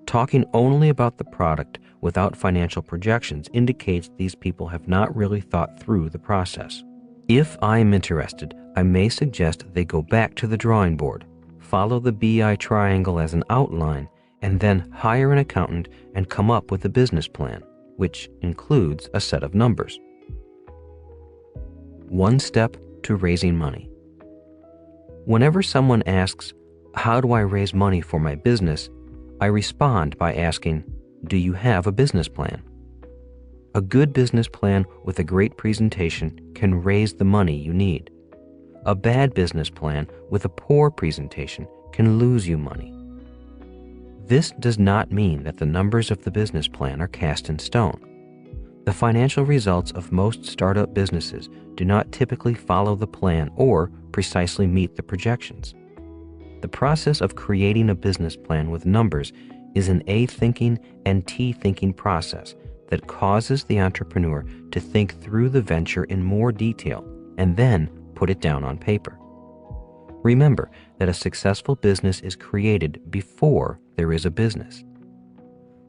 Talking only about the product without financial projections indicates these people have not really thought through the process. If I am interested, I may suggest they go back to the drawing board, follow the BI triangle as an outline, and then hire an accountant and come up with a business plan, which includes a set of numbers. 1 step to raising money. Whenever someone asks, "How do I raise money for my business?" I respond by asking, "Do you have a business plan?" A good business plan with a great presentation can raise the money you need. A bad business plan with a poor presentation can lose you money. This does not mean that the numbers of the business plan are cast in stone. The financial results of most startup businesses do not typically follow the plan or precisely meet the projections. The process of creating a business plan with numbers is an A thinking and T thinking process that causes the entrepreneur to think through the venture in more detail and then put it down on paper. Remember that a successful business is created before there is a business.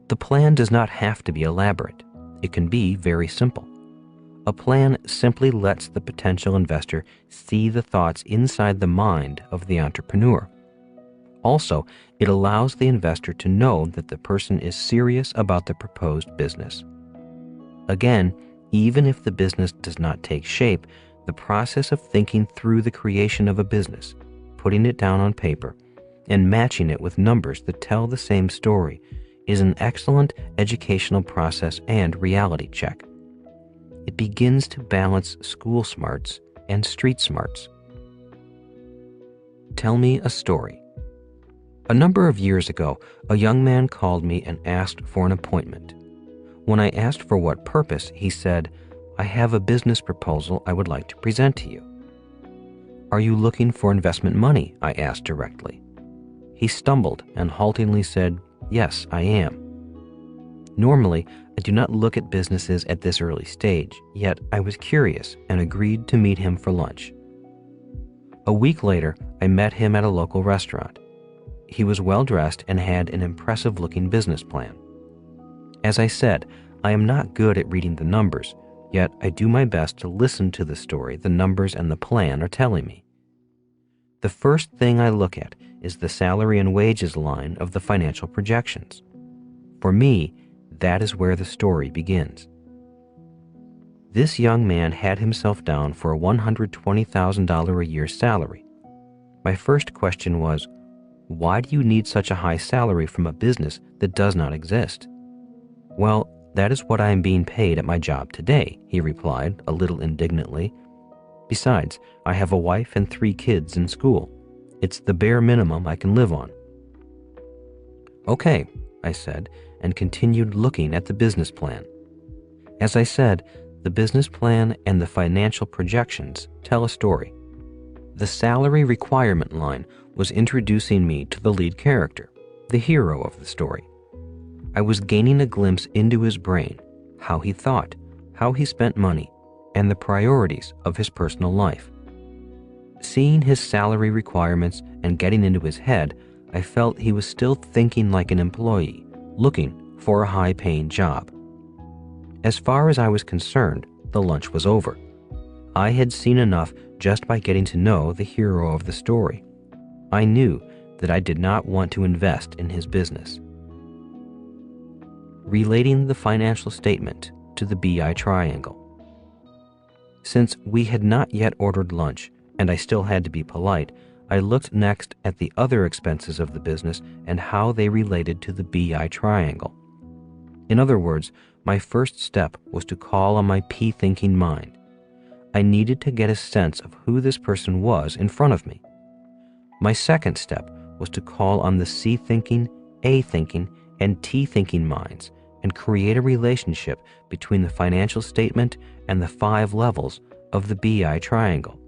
The plan does not have to be elaborate. It can be very simple. A plan simply lets the potential investor see the thoughts inside the mind of the entrepreneur. Also, it allows the investor to know that the person is serious about the proposed business. Again, even if the business does not take shape, the process of thinking through the creation of a business, putting it down on paper, and matching it with numbers that tell the same story is an excellent educational process and reality check. It begins to balance school smarts and street smarts. Tell me a story. A number of years ago, a young man called me and asked for an appointment. When I asked for what purpose, he said, "I have a business proposal I would like to present to you." "Are you looking for investment money?" I asked directly. He stumbled and haltingly said, "Yes, I am." Normally, I do not look at businesses at this early stage, yet I was curious and agreed to meet him for lunch. A week later, I met him at a local restaurant. He was well-dressed and had an impressive-looking business plan. As I said, I am not good at reading the numbers, Yet I do my best to listen to the story the numbers and the plan are telling me. The first thing I look at is the salary and wages line of the financial projections. For me, that is where the story begins. This young man had himself down for a $120,000 a year salary. My first question was, why do you need such a high salary from a business that does not exist? Well, that is what I am being paid at my job today, he replied, a little indignantly. Besides, I have a wife and 3 kids in school. It's the bare minimum I can live on. Okay, I said, and continued looking at the business plan. As I said, the business plan and the financial projections tell a story. The salary requirement line was introducing me to the lead character, the hero of the story. I was gaining a glimpse into his brain, how he thought, how he spent money, and the priorities of his personal life. Seeing his salary requirements and getting into his head, I felt he was still thinking like an employee, looking for a high-paying job. As far as I was concerned, the lunch was over. I had seen enough just by getting to know the hero of the story. I knew that I did not want to invest in his business. Relating the financial statement to the BI triangle. Since we had not yet ordered lunch, and I still had to be polite, I looked next at the other expenses of the business and how they related to the BI triangle. In other words, my first step was to call on my P-thinking mind. I needed to get a sense of who this person was in front of me. My second step was to call on the C-thinking, A-thinking, and T-thinking minds and create a relationship between the financial statement and the 5 levels of the BI triangle.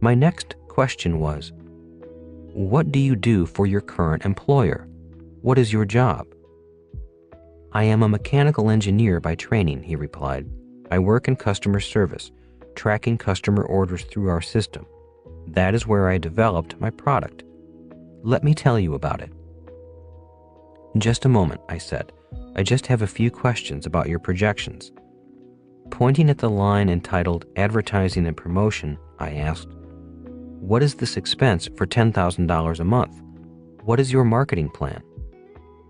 My next question was, what do you do for your current employer? What is your job? I am a mechanical engineer by training, he replied. I work in customer service, tracking customer orders through our system. That is where I developed my product. Let me tell you about it. Just a moment, I said. I just have a few questions about your projections. Pointing at the line entitled Advertising and Promotion, I asked, what is this expense for $10,000 a month? What is your marketing plan?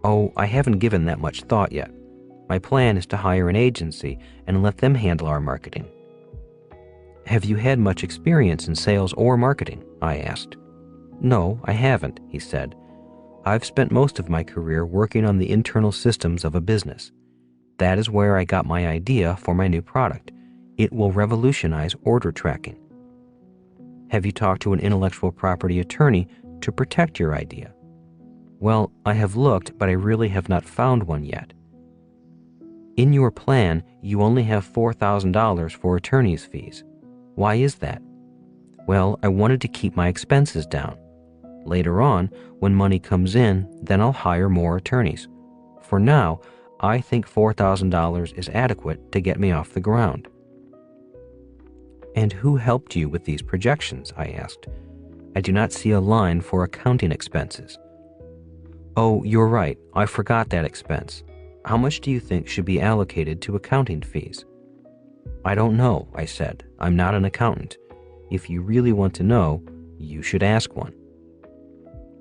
Oh, I haven't given that much thought yet. My plan is to hire an agency and let them handle our marketing. Have you had much experience in sales or marketing? I asked. No, I haven't, he said. I've spent most of my career working on the internal systems of a business. That is where I got my idea for my new product. It will revolutionize order tracking. Have you talked to an intellectual property attorney to protect your idea? Well, I have looked, but I really have not found one yet. In your plan, you only have $4,000 for attorney's fees. Why is that? Well, I wanted to keep my expenses down. Later on, when money comes in, then I'll hire more attorneys. For now, I think $4,000 is adequate to get me off the ground. And who helped you with these projections? I asked. I do not see a line for accounting expenses. Oh, you're right. I forgot that expense. How much do you think should be allocated to accounting fees? I don't know, I said. I'm not an accountant. If you really want to know, you should ask one.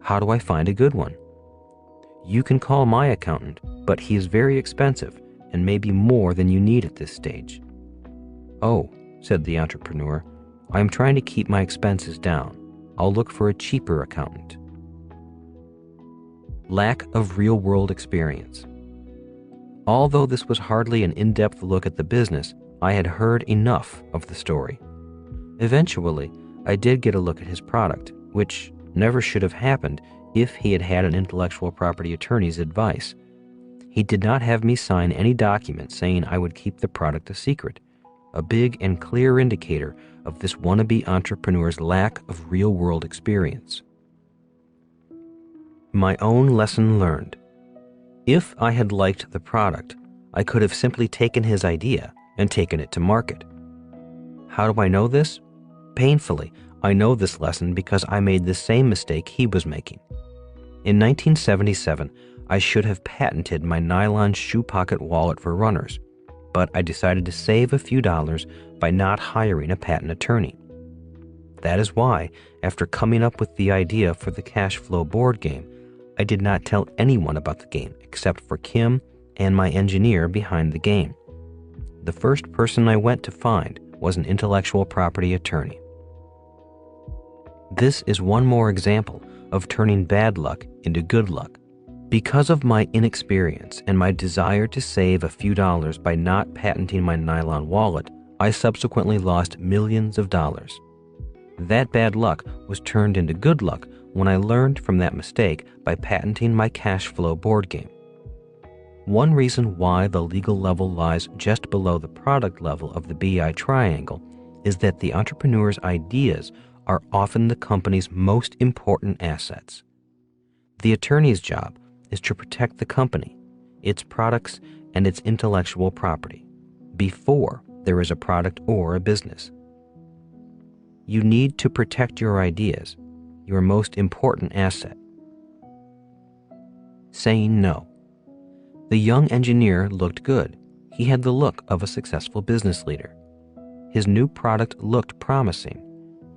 How do I find a good one? You can call my accountant, but he is very expensive and maybe more than you need at this stage. Oh, said the entrepreneur, I am trying to keep my expenses down. I'll look for a cheaper accountant. Lack of real-world experience. Although this was hardly an in-depth look at the business, I had heard enough of the story. Eventually, I did get a look at his product, which never should have happened if he had had an intellectual property attorney's advice. He did not have me sign any document saying I would keep the product a secret, a big and clear indicator of this wannabe entrepreneur's lack of real-world experience. My own lesson learned. If I had liked the product, I could have simply taken his idea and taken it to market. How do I know this? Painfully, I know this lesson because I made the same mistake he was making. In 1977, I should have patented my nylon shoe pocket wallet for runners, but I decided to save a few dollars by not hiring a patent attorney. That is why, after coming up with the idea for the cash flow board game, I did not tell anyone about the game except for Kim and my engineer behind the game. The first person I went to find was an intellectual property attorney. This is one more example of turning bad luck into good luck. Because of my inexperience and my desire to save a few dollars by not patenting my nylon wallet, I subsequently lost millions of dollars. That bad luck was turned into good luck when I learned from that mistake by patenting my cash flow board game. One reason why the legal level lies just below the product level of the BI triangle is that the entrepreneur's ideas are often the company's most important assets. The attorney's job is to protect the company, its products, and its intellectual property before there is a product or a business. You need to protect your ideas, your most important asset. Saying no. The young engineer looked good. He had the look of a successful business leader. His new product looked promising.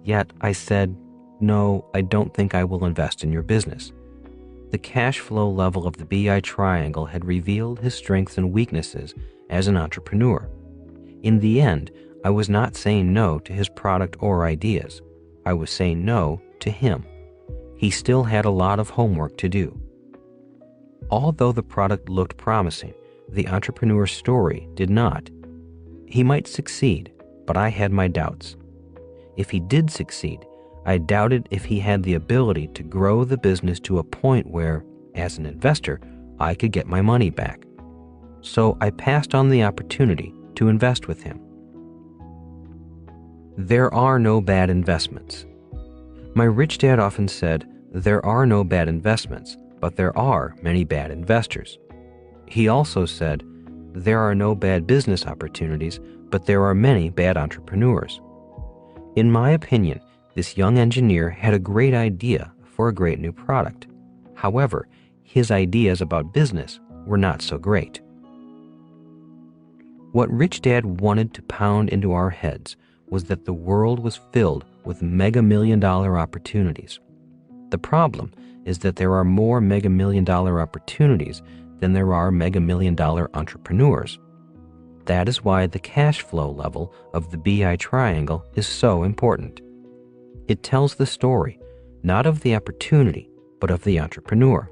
Yet I said, "No, I don't think I will invest in your business." The cash flow level of the BI triangle had revealed his strengths and weaknesses as an entrepreneur. In the end, I was not saying no to his product or ideas. I was saying no to him. He still had a lot of homework to do. Although the product looked promising, the entrepreneur's story did not. He might succeed, but I had my doubts. If he did succeed, I doubted if he had the ability to grow the business to a point where, as an investor, I could get my money back. So I passed on the opportunity to invest with him. There are no bad investments. My rich dad often said, "There are no bad investments, but there are many bad investors." He also said, "There are no bad business opportunities, but there are many bad entrepreneurs." In my opinion, this young engineer had a great idea for a great new product. However, his ideas about business were not so great. What Rich Dad wanted to pound into our heads was that the world was filled with mega-million-dollar opportunities. The problem is that there are more mega-million-dollar opportunities than there are mega-million-dollar entrepreneurs. That is why the cash flow level of the BI triangle is so important. It tells the story, not of the opportunity, but of the entrepreneur.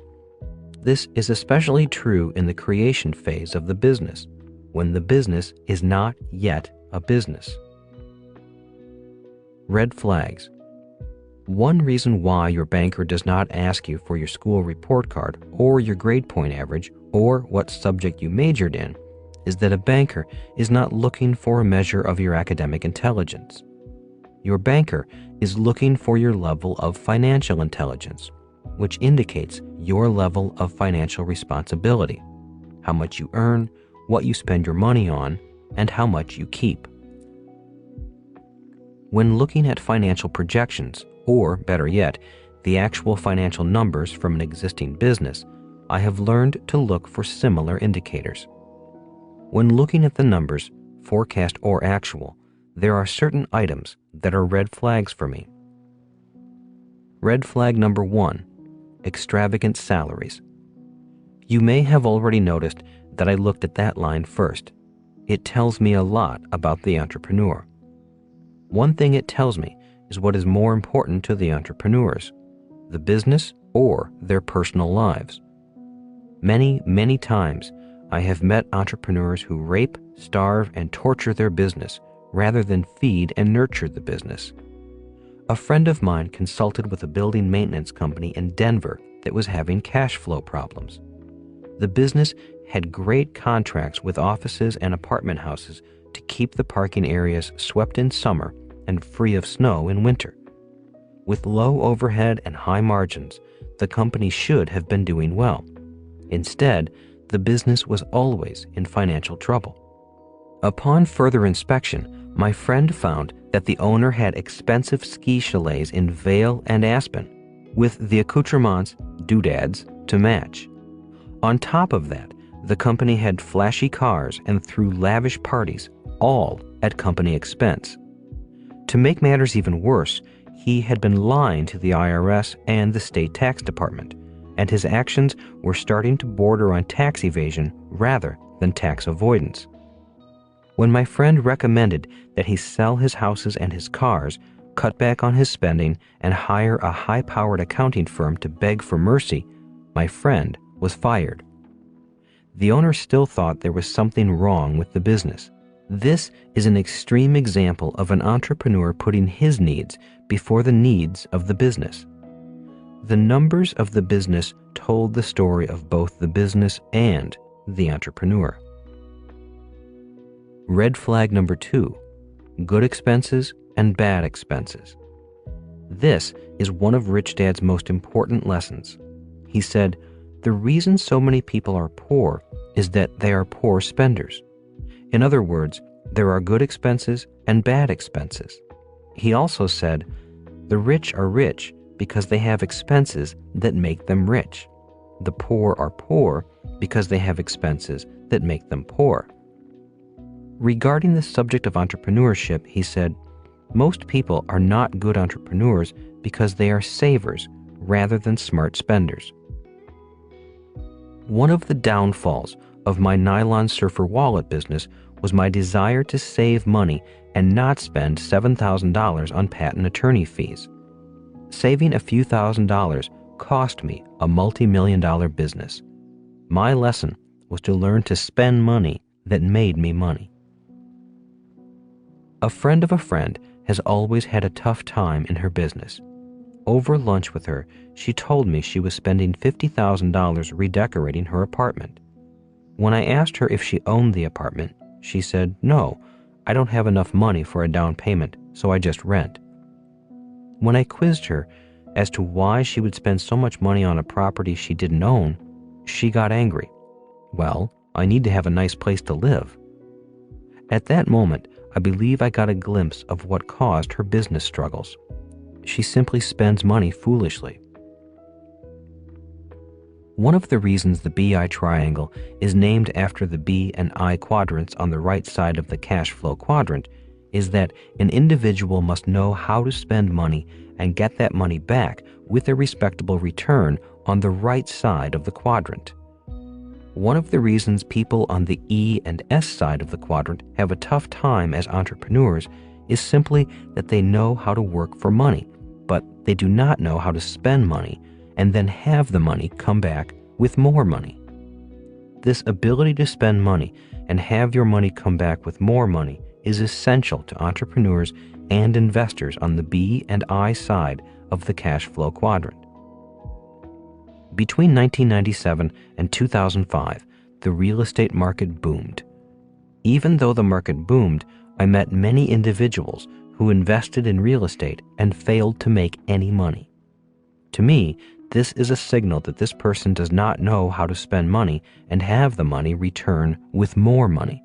This is especially true in the creation phase of the business, when the business is not yet a business. Red flags. One reason why your banker does not ask you for your school report card or your grade point average or what subject you majored in is that a banker is not looking for a measure of your academic intelligence. Your banker is looking for your level of financial intelligence, which indicates your level of financial responsibility, how much you earn, what you spend your money on, and how much you keep. When looking at financial projections, or better yet, the actual financial numbers from an existing business, I have learned to look for similar indicators. When looking at the numbers, forecast or actual, there are certain items that are red flags for me. Red flag number 1, extravagant salaries. You may have already noticed that I looked at that line first. It tells me a lot about the entrepreneur. One thing it tells me is what is more important to the entrepreneurs, the business or their personal lives. Many, many times, I have met entrepreneurs who rape, starve, and torture their business rather than feed and nurture the business. A friend of mine consulted with a building maintenance company in Denver that was having cash flow problems. The business had great contracts with offices and apartment houses to keep the parking areas swept in summer and free of snow in winter. With low overhead and high margins, the company should have been doing well. Instead, the business was always in financial trouble. Upon further inspection, my friend found that the owner had expensive ski chalets in Vail and Aspen, with the accoutrements, doodads, to match. On top of that, The company had flashy cars and threw lavish parties, all at company expense. To make matters even worse, he had been lying to the IRS and the state tax department, and his actions were starting to border on tax evasion rather than tax avoidance. When my friend recommended that he sell his houses and his cars, cut back on his spending, and hire a high-powered accounting firm to beg for mercy, my friend was fired. The owner still thought there was something wrong with the business. This is an extreme example of an entrepreneur putting his needs before the needs of the business. The numbers of the business told the story of both the business and the entrepreneur. Red flag number 2, good expenses and bad expenses. This is one of Rich Dad's most important lessons. He said, "The reason so many people are poor is that they are poor spenders." In other words, there are good expenses and bad expenses. He also said, "The rich are rich because they have expenses that make them rich. The poor are poor because they have expenses that make them poor." Regarding the subject of entrepreneurship, he said, "Most people are not good entrepreneurs because they are savers rather than smart spenders." One of the downfalls of my nylon surfer wallet business was my desire to save money and not spend $7,000 on patent attorney fees. Saving a few $1,000s cost me a multi-million-dollar business. My lesson was to learn to spend money that made me money. A friend of a friend has always had a tough time in her business. Over lunch with her, she told me she was spending $50,000 redecorating her apartment. When I asked her if she owned the apartment, she said, "No, I don't have enough money for a down payment, so I just rent." When I quizzed her as to why she would spend so much money on a property she didn't own, she got angry. "Well, I need to have a nice place to live." At that moment, I believe I got a glimpse of what caused her business struggles. She simply spends money foolishly. One of the reasons the BI triangle is named after the B and I quadrants on the right side of the cash flow quadrant is that an individual must know how to spend money and get that money back with a respectable return on the right side of the quadrant. One of the reasons people on the E and S side of the quadrant have a tough time as entrepreneurs is simply that they know how to work for money, but they do not know how to spend money and then have the money come back with more money. This ability to spend money and have your money come back with more money is essential to entrepreneurs and investors on the B and I side of the cash flow quadrant. Between 1997 and 2005, the real estate market boomed. Even though the market boomed, I met many individuals who invested in real estate and failed to make any money. To me, this is a signal that this person does not know how to spend money and have the money return with more money.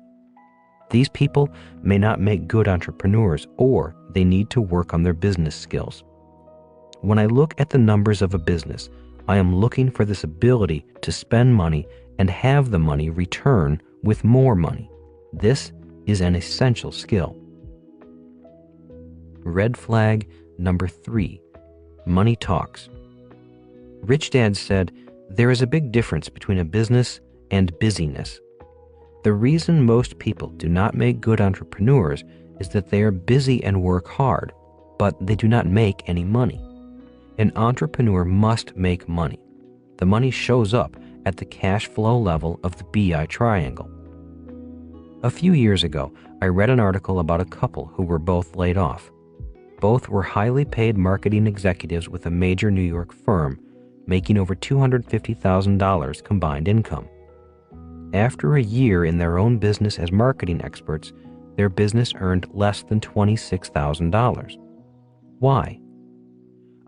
These people may not make good entrepreneurs, or they need to work on their business skills. When I look at the numbers of a business, I am looking for this ability to spend money and have the money return with more money. This is an essential skill. Red flag number 3, money talks. Rich Dad said, "There is a big difference between a business and busyness." The reason most people do not make good entrepreneurs is that they are busy and work hard, but they do not make any money. An entrepreneur must make money. The money shows up at the cash flow level of the BI triangle. A few years ago, I read an article about a couple who were both laid off. Both were highly paid marketing executives with a major New York firm, making over $250,000 combined income. After a year in their own business as marketing experts, their business earned less than $26,000. Why?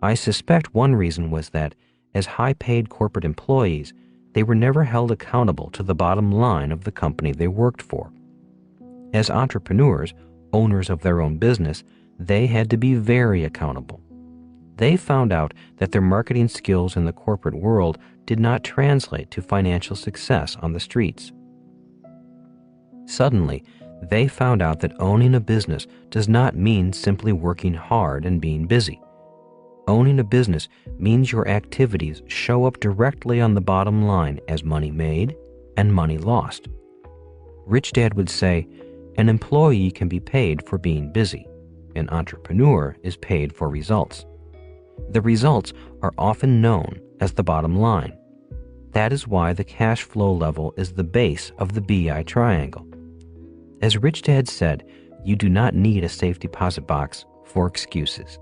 I suspect one reason was that, as high-paid corporate employees, they were never held accountable to the bottom line of the company they worked for. As entrepreneurs, owners of their own business, they had to be very accountable. They found out that their marketing skills in the corporate world did not translate to financial success on the streets. Suddenly, they found out that owning a business does not mean simply working hard and being busy. Owning a business means your activities show up directly on the bottom line as money made and money lost. Rich Dad would say, an employee can be paid for being busy. An entrepreneur is paid for results. The results are often known as the bottom line. That is why the cash flow level is the base of the BI triangle. As Rich Dad said, you do not need a safe deposit box for excuses.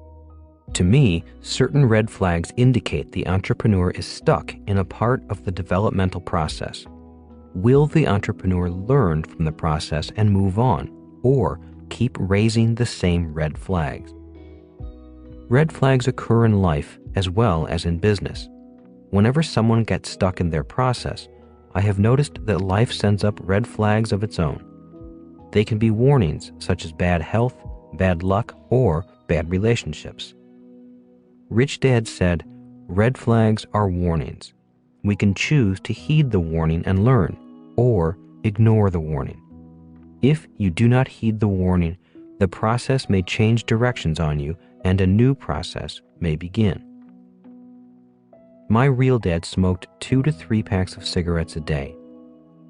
To me, certain red flags indicate the entrepreneur is stuck in a part of the developmental process. Will the entrepreneur learn from the process and move on, or keep raising the same red flags? Red flags occur in life as well as in business. Whenever someone gets stuck in their process, I have noticed that life sends up red flags of its own. They can be warnings such as bad health, bad luck, or bad relationships. Rich Dad said, red flags are warnings. We can choose to heed the warning and learn, or ignore the warning. If you do not heed the warning, the process may change directions on you and a new process may begin. My real dad smoked 2 to 3 packs of cigarettes a day.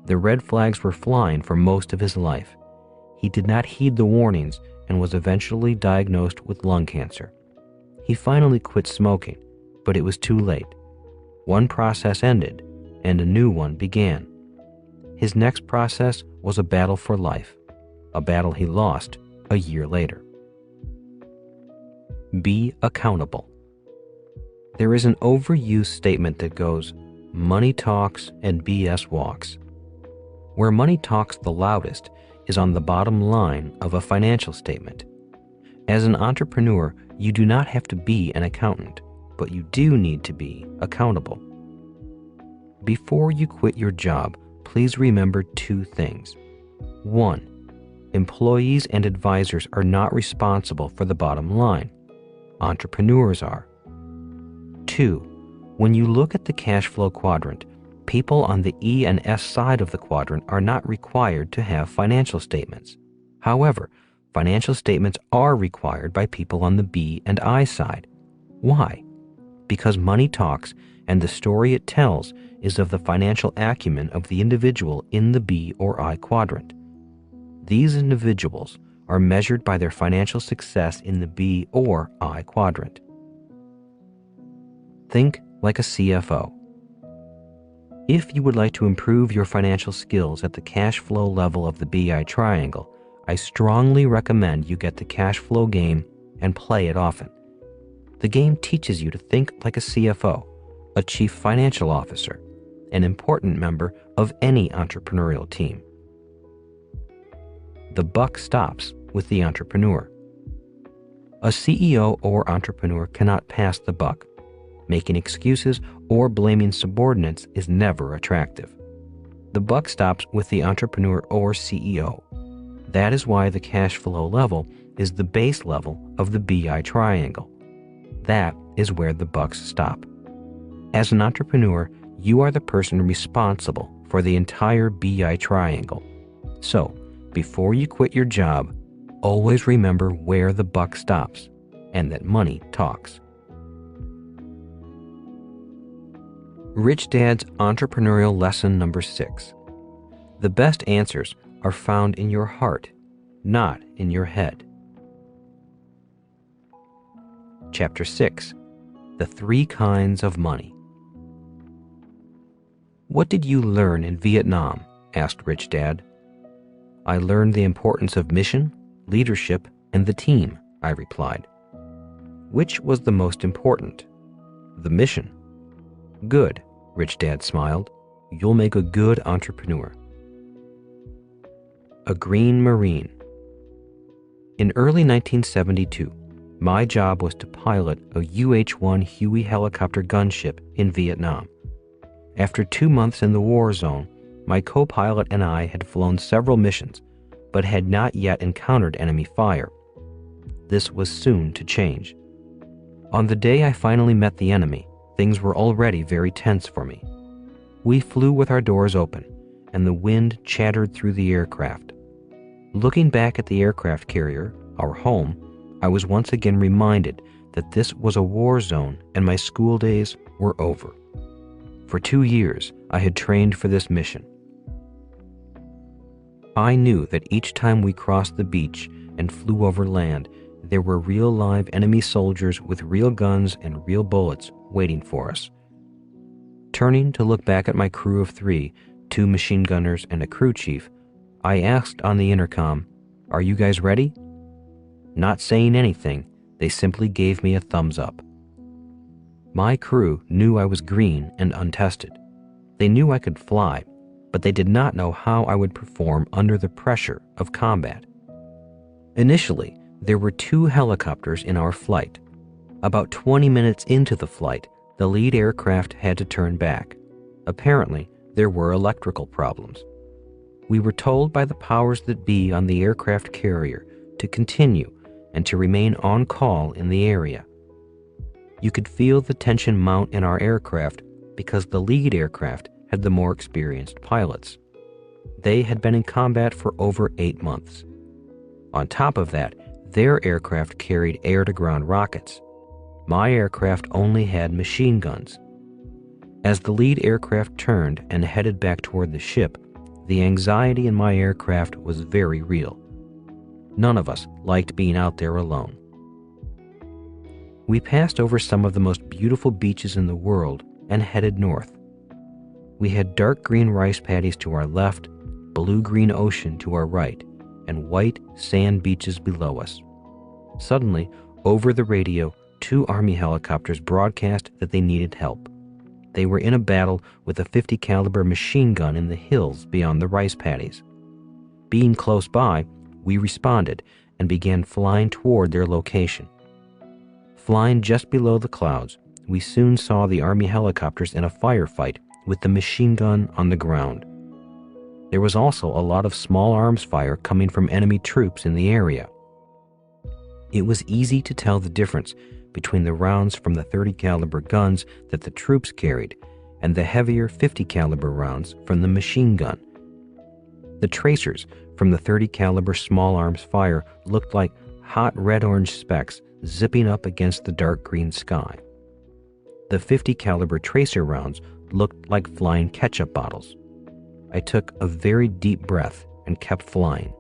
The red flags were flying for most of his life. He did not heed the warnings and was eventually diagnosed with lung cancer. He finally quit smoking, but it was too late. One process ended and a new one began. His next process was a battle for life, a battle he lost a year later. Be accountable. There is an overused statement that goes, money talks and BS walks. Where money talks the loudest is on the bottom line of a financial statement. As an entrepreneur, you do not have to be an accountant, but you do need to be accountable. Before you quit your job, please remember 2 things. 1, employees and advisors are not responsible for the bottom line. Entrepreneurs are. 2, when you look at the cash flow quadrant, people on the E and S side of the quadrant are not required to have financial statements. However, financial statements are required by people on the B and I side. Why? Because money talks, and the story it tells is of the financial acumen of the individual in the B or I quadrant. These individuals are measured by their financial success in the B or I quadrant. Think like a CFO. If you would like to improve your financial skills at the cash flow level of the BI triangle, I strongly recommend you get the cash flow game and play it often. The game teaches you to think like a CFO, a chief financial officer, an important member of any entrepreneurial team. The buck stops with the entrepreneur. A CEO or entrepreneur cannot pass the buck. Making excuses or blaming subordinates is never attractive. The buck stops with the entrepreneur or CEO. That is why the cash flow level is the base level of the BI triangle. That is where the bucks stop. As an entrepreneur, you are the person responsible for the entire BI triangle. So, before you quit your job, always remember where the buck stops and that money talks. Rich Dad's entrepreneurial lesson number 6. The best answers are found in your heart, not in your head. Chapter 6. The 3 kinds of money. What did you learn in Vietnam? Asked Rich Dad. I learned the importance of mission, leadership, and the team, I replied. Which was the most important? The mission. Good, Rich Dad smiled. You'll make a good entrepreneur. A Green Marine. In early 1972, my job was to pilot a UH-1 Huey helicopter gunship in Vietnam. After 2 months in the war zone, my co-pilot and I had flown several missions, but had not yet encountered enemy fire. This was soon to change. On the day I finally met the enemy, things were already very tense for me. We flew with our doors open, and the wind chattered through the aircraft. Looking back at the aircraft carrier, our home, I was once again reminded that this was a war zone and my school days were over. For 2 years, I had trained for this mission. I knew that each time we crossed the beach and flew over land, there were real live enemy soldiers with real guns and real bullets waiting for us. Turning to look back at my crew of 3, 2 machine gunners and a crew chief, I asked on the intercom, "Are you guys ready?" Not saying anything, they simply gave me a thumbs up. My crew knew I was green and untested. They knew I could fly, but they did not know how I would perform under the pressure of combat. Initially, there were 2 helicopters in our flight. About 20 minutes into the flight, the lead aircraft had to turn back. Apparently, there were electrical problems. We were told by the powers that be on the aircraft carrier to continue and to remain on call in the area. You could feel the tension mount in our aircraft because the lead aircraft had the more experienced pilots. They had been in combat for over 8 months. On top of that, their aircraft carried air-to-ground rockets. My aircraft only had machine guns. As the lead aircraft turned and headed back toward the ship, the anxiety in my aircraft was very real. None of us liked being out there alone. We passed over some of the most beautiful beaches in the world and headed north. We had dark green rice paddies to our left, blue-green ocean to our right, and white sand beaches below us. Suddenly, over the radio, 2 Army helicopters broadcast that they needed help. They were in a battle with a .50 caliber machine gun in the hills beyond the rice paddies. Being close by, we responded and began flying toward their location. Flying just below the clouds, we soon saw the Army helicopters in a firefight with the machine gun on the ground. There was also a lot of small arms fire coming from enemy troops in the area. It was easy to tell the difference between the rounds from the .30 caliber guns that the troops carried and the heavier .50 caliber rounds from the machine gun. The tracers from the .30 caliber small arms fire looked like hot red-orange specks zipping up against the dark green sky. The .50 caliber tracer rounds looked like flying ketchup bottles. I took a very deep breath and kept flying.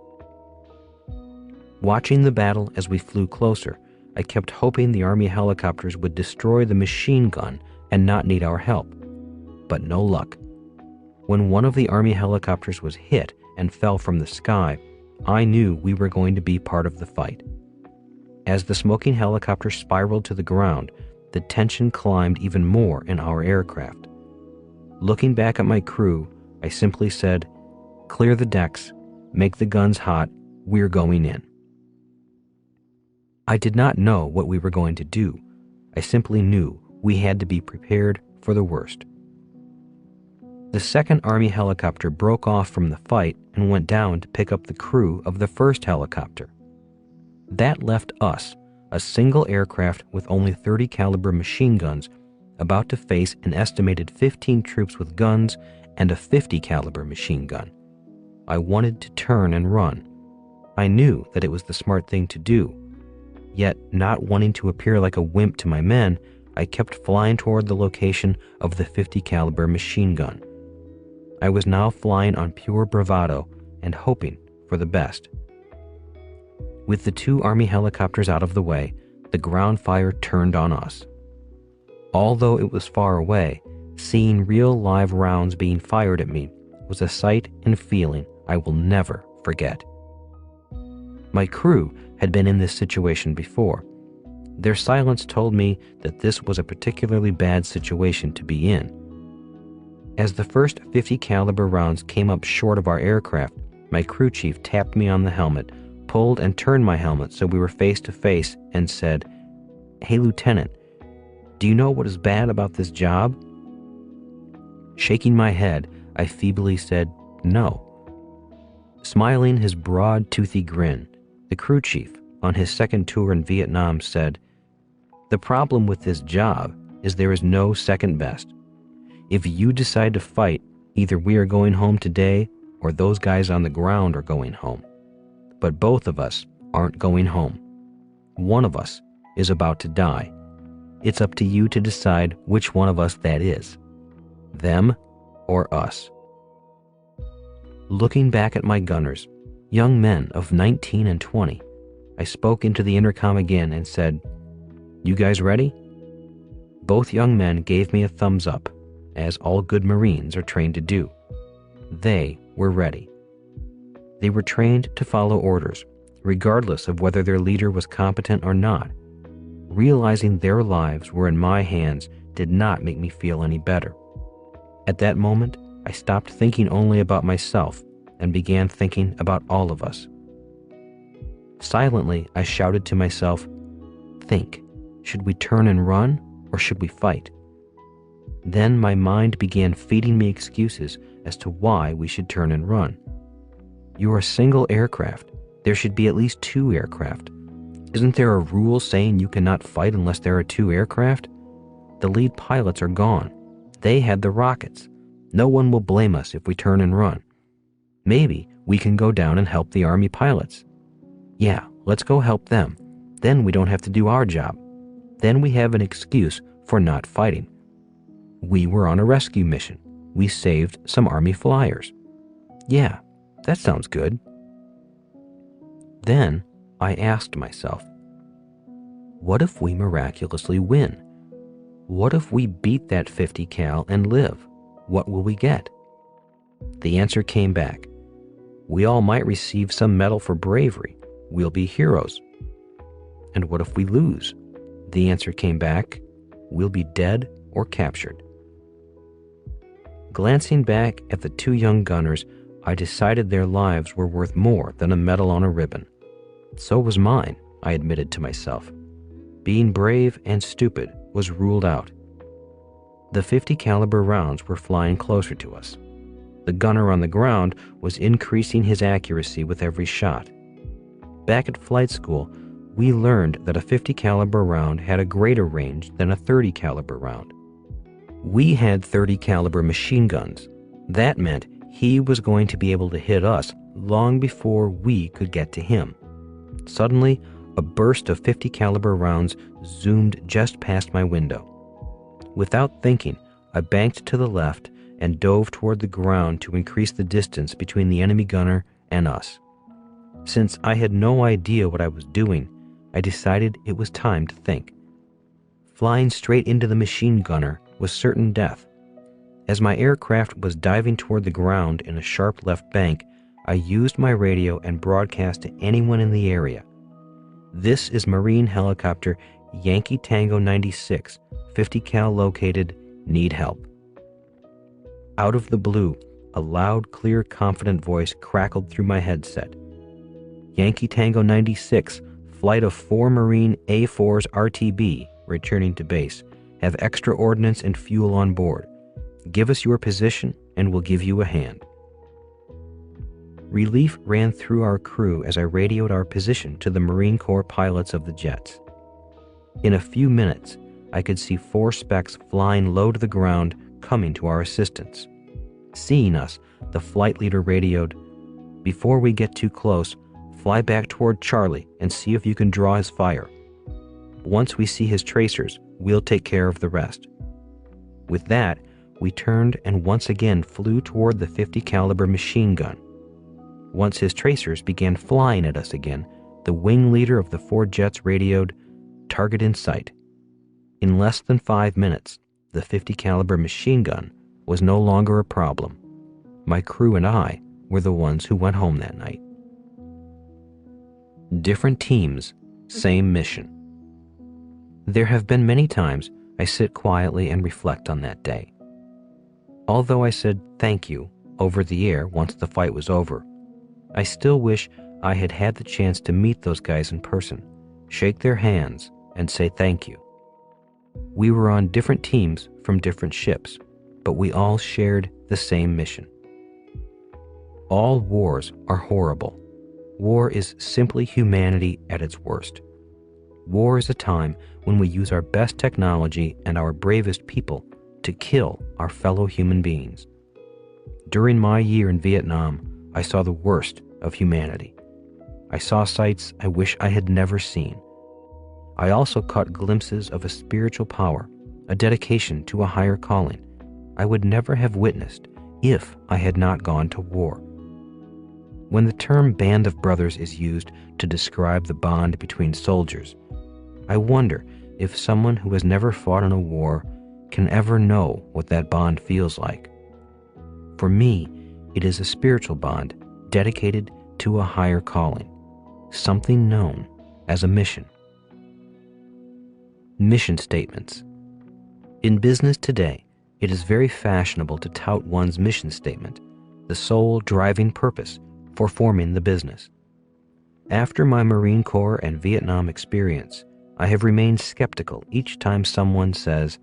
Watching the battle as we flew closer, I kept hoping the Army helicopters would destroy the machine gun and not need our help. But no luck. When one of the Army helicopters was hit and fell from the sky, I knew we were going to be part of the fight. As the smoking helicopter spiraled to the ground, the tension climbed even more in our aircraft. Looking back at my crew, I simply said, "Clear the decks, make the guns hot, we're going in." I did not know what we were going to do. I simply knew we had to be prepared for the worst. The second Army helicopter broke off from the fight and went down to pick up the crew of the first helicopter. That left us, a single aircraft with only .30 caliber machine guns, about to face an estimated 15 troops with guns and a .50 caliber machine gun. I wanted to turn and run. I knew that it was the smart thing to do. Yet, not wanting to appear like a wimp to my men, I kept flying toward the location of the .50 caliber machine gun. I was now flying on pure bravado and hoping for the best. With the 2 Army helicopters out of the way, the ground fire turned on us. Although it was far away, seeing real live rounds being fired at me was a sight and feeling I will never forget. My crew had been in this situation before. Their silence told me that this was a particularly bad situation to be in. As the first .50 caliber rounds came up short of our aircraft, my crew chief tapped me on the helmet, pulled and turned my helmet so we were face to face, and said, "Hey, Lieutenant, do you know what is bad about this job?" Shaking my head, I feebly said, "No." Smiling his broad, toothy grin, the crew chief, on his second tour in Vietnam, said, The problem with this job is there is no second best. If you decide to fight, either we are going home today or those guys on the ground are going home. But both of us aren't going home. One of us is about to die. It's up to you to decide which one of us that is. Them or us. Looking back at my gunners, young men of 19 and 20, I spoke into the intercom again and said, "You guys ready?" Both young men gave me a thumbs up, as all good Marines are trained to do. They were ready. They were trained to follow orders, regardless of whether their leader was competent or not. Realizing their lives were in my hands did not make me feel any better. At that moment, I stopped thinking only about myself and began thinking about all of us. Silently, I shouted to myself, "Think, should we turn and run or should we fight?" Then my mind began feeding me excuses as to why we should turn and run. You're a single aircraft. There should be at least 2 aircraft. Isn't there a rule saying you cannot fight unless there are 2 aircraft? The lead pilots are gone. They had the rockets. No one will blame us if we turn and run. Maybe we can go down and help the Army pilots. Yeah, let's go help them. Then we don't have to do our job. Then we have an excuse for not fighting. We were on a rescue mission. We saved some Army flyers. Yeah, that sounds good. Then I asked myself, what if we miraculously win? What if we beat that 50 cal and live? What will we get? The answer came back. We all might receive some medal for bravery. We'll be heroes. And what if we lose? The answer came back. We'll be dead or captured. Glancing back at the 2 young gunners, I decided their lives were worth more than a medal on a ribbon. So was mine, I admitted to myself. Being brave and stupid was ruled out. The 50 caliber rounds were flying closer to us. The gunner on the ground was increasing his accuracy with every shot. Back at flight school, we learned that a 50 caliber round had a greater range than a 30 caliber round. We had 30 caliber machine guns. That meant he was going to be able to hit us long before we could get to him. Suddenly, a burst of 50 caliber rounds zoomed just past my window. Without thinking, I banked to the left and dove toward the ground to increase the distance between the enemy gunner and us. Since I had no idea what I was doing, I decided it was time to think. Flying straight into the machine gunner was certain death. As my aircraft was diving toward the ground in a sharp left bank, I used my radio and broadcast to anyone in the area. This is Marine helicopter Yankee Tango 96, 50 cal located, need help. Out of the blue, a loud, clear, confident voice crackled through my headset. Yankee Tango 96, flight of 4 Marine A4s RTB, returning to base, have extra ordnance and fuel on board. Give us your position and we'll give you a hand. Relief ran through our crew as I radioed our position to the Marine Corps pilots of the jets. In a few minutes, I could see 4 specks flying low to the ground coming to our assistance. Seeing us, the flight leader radioed, "Before we get too close, fly back toward Charlie and see if you can draw his fire. Once we see his tracers, we'll take care of the rest." With that, we turned and once again flew toward the 50 caliber machine gun. Once his tracers began flying at us again, the wing leader of the 4 jets radioed, "Target in sight." In less than 5 minutes, the 50 caliber machine gun was no longer a problem. My crew and I were the ones who went home that night. Different teams, same mission. There have been many times I sit quietly and reflect on that day. Although I said thank you over the air once the fight was over, I still wish I had had the chance to meet those guys in person, shake their hands, and say thank you. We were on different teams from different ships, but we all shared the same mission. All wars are horrible. War is simply humanity at its worst. War is a time when we use our best technology and our bravest people to kill our fellow human beings. During my year in Vietnam, I saw the worst of humanity. I saw sights I wish I had never seen. I also caught glimpses of a spiritual power, a dedication to a higher calling I would never have witnessed if I had not gone to war. When the term band of brothers is used to describe the bond between soldiers, I wonder if someone who has never fought in a war can ever know what that bond feels like. For me, it is a spiritual bond dedicated to a higher calling, something known as a mission. Mission statements. In business today, it is very fashionable to tout one's mission statement, the sole driving purpose for forming the business. After my Marine Corps and Vietnam experience, I have remained skeptical each time someone says,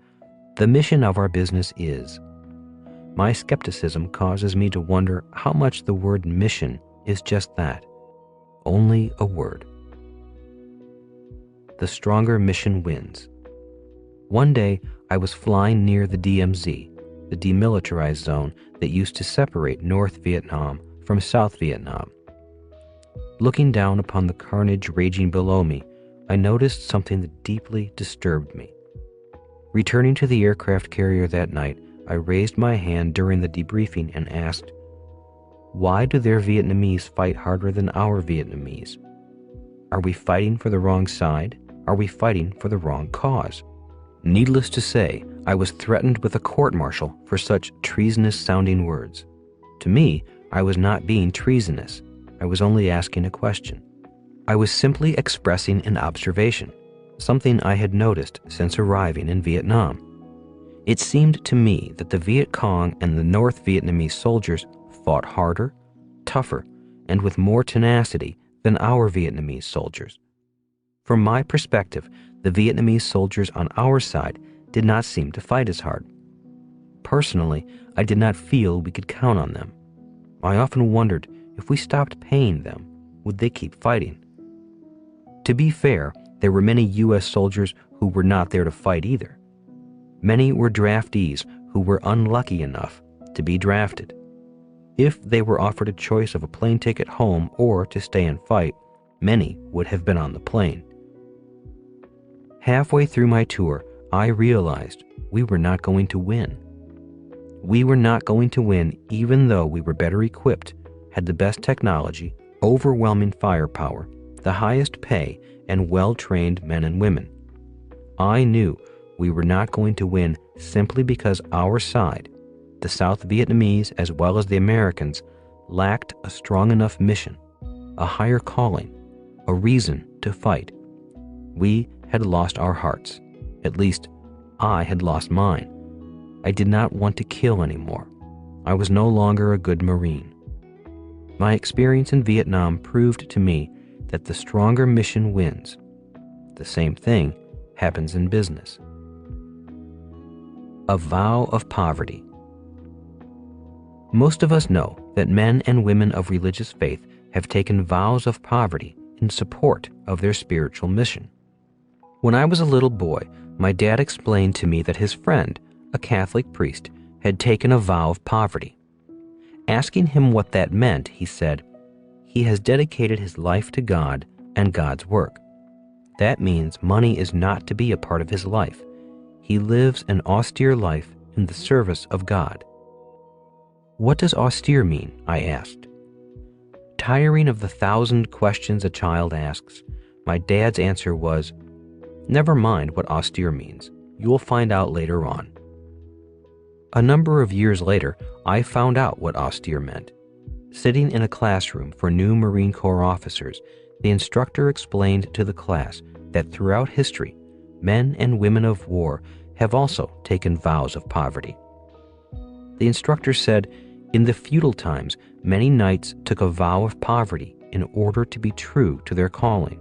"The mission of our business is." My skepticism causes me to wonder how much the word mission is just that, only a word. The stronger mission wins. One day, I was flying near the DMZ, the demilitarized zone that used to separate North Vietnam from South Vietnam. Looking down upon the carnage raging below me, I noticed something that deeply disturbed me. Returning to the aircraft carrier that night, I raised my hand during the debriefing and asked, "Why do their Vietnamese fight harder than our Vietnamese? Are we fighting for the wrong side? Are we fighting for the wrong cause?" Needless to say, I was threatened with a court-martial for such treasonous-sounding words. To me, I was not being treasonous. I was only asking a question. I was simply expressing an observation, something I had noticed since arriving in Vietnam. It seemed to me that the Viet Cong and the North Vietnamese soldiers fought harder, tougher, and with more tenacity than our Vietnamese soldiers. From my perspective, the Vietnamese soldiers on our side did not seem to fight as hard. Personally, I did not feel we could count on them. I often wondered if we stopped paying them, would they keep fighting? To be fair, there were many U.S. soldiers who were not there to fight either. Many were draftees who were unlucky enough to be drafted. If they were offered a choice of a plane ticket home or to stay and fight, many would have been on the plane. Halfway through my tour, I realized we were not going to win. We were not going to win even though we were better equipped, had the best technology, overwhelming firepower, the highest pay, and well-trained men and women. I knew we were not going to win simply because our side, the South Vietnamese as well as the Americans, lacked a strong enough mission, a higher calling, a reason to fight. We had lost our hearts. At least, I had lost mine. I did not want to kill anymore. I was no longer a good Marine. My experience in Vietnam proved to me that the stronger mission wins. The same thing happens in business. A vow of poverty. Most of us know that men and women of religious faith have taken vows of poverty in support of their spiritual mission. When I was a little boy, my dad explained to me that his friend, a Catholic priest, had taken a vow of poverty. Asking him what that meant, he said, "He has dedicated his life to God and God's work. That means money is not to be a part of his life. He lives an austere life in the service of God." "What does austere mean?" I asked. Tiring of the 1,000 questions a child asks, my dad's answer was, "Never mind what austere means. You will find out later on." A number of years later, I found out what austere meant. Sitting in a classroom for new Marine Corps officers, the instructor explained to the class that throughout history, men and women of war have also taken vows of poverty. The instructor said, in the feudal times, many knights took a vow of poverty in order to be true to their calling.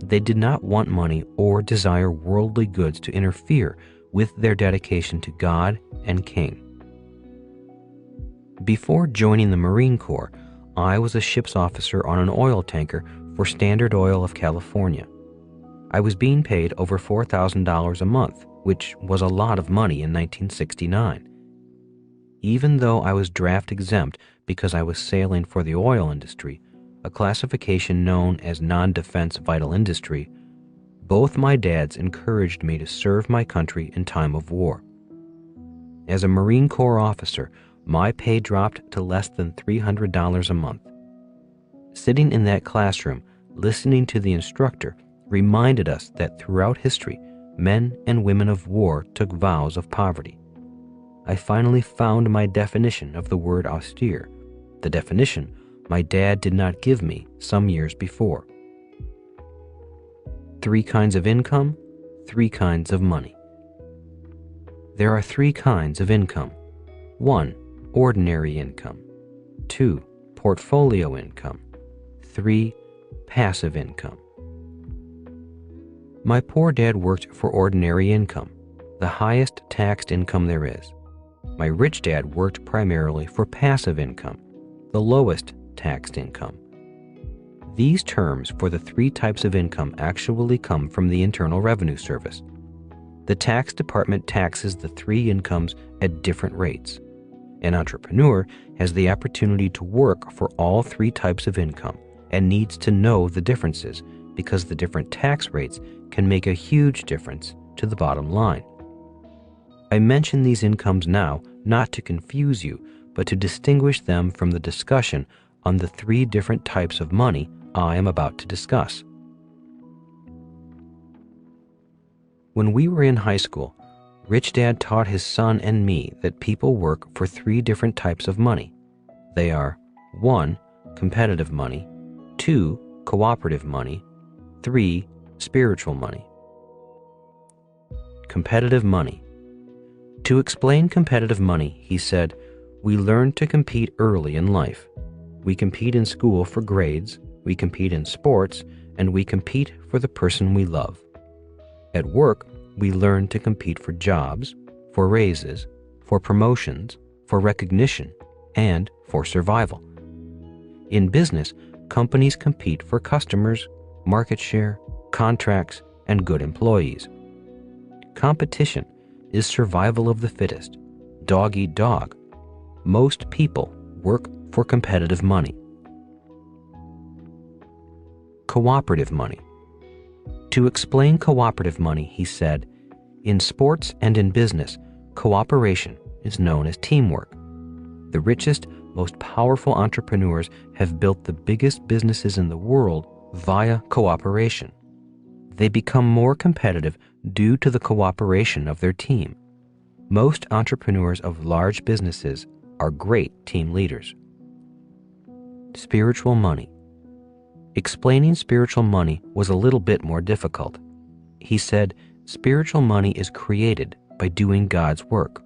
They did not want money or desire worldly goods to interfere with their dedication to God and King. Before joining the Marine Corps, I was a ship's officer on an oil tanker for Standard Oil of California. I was being paid over $4,000 a month, which was a lot of money in 1969. Even though I was draft exempt because I was sailing for the oil industry, a classification known as non-defense vital industry, both my dads encouraged me to serve my country in time of war. As a Marine Corps officer, my pay dropped to less than $300 a month. Sitting in that classroom, listening to the instructor, reminded us that throughout history, men and women of war took vows of poverty. I finally found my definition of the word austere, the definition my dad did not give me some years before. 3 kinds of income, 3 kinds of money. There are 3 kinds of income. 1. Ordinary income. 2. Portfolio income. 3. Passive income. My poor dad worked for ordinary income, the highest taxed income there is. My rich dad worked primarily for passive income, the lowest taxed income. These terms for the 3 types of income actually come from the Internal Revenue Service. The tax department taxes the 3 incomes at different rates. An entrepreneur has the opportunity to work for all 3 types of income and needs to know the differences because the different tax rates can make a huge difference to the bottom line. I mention these incomes now not to confuse you, but to distinguish them from the discussion on the 3 different types of money I am about to discuss. When we were in high school, Rich Dad taught his son and me that people work for 3 different types of money. They are 1. Competitive money, 2. Cooperative money, 3. Spiritual money. Competitive money. To explain competitive money, he said, we learn to compete early in life. We compete in school for grades, we compete in sports, and we compete for the person we love. At work, we learn to compete for jobs, for raises, for promotions, for recognition, and for survival. In business, companies compete for customers, market share, contracts, and good employees. Competition is survival of the fittest, dog eat dog. Most people work for competitive money. Cooperative money. To explain cooperative money, he said, in sports and in business, cooperation is known as teamwork. The richest, most powerful entrepreneurs have built the biggest businesses in the world via cooperation. They become more competitive due to the cooperation of their team. Most entrepreneurs of large businesses are great team leaders. Spiritual money. Explaining spiritual money was a little bit more difficult. He said, spiritual money is created by doing God's work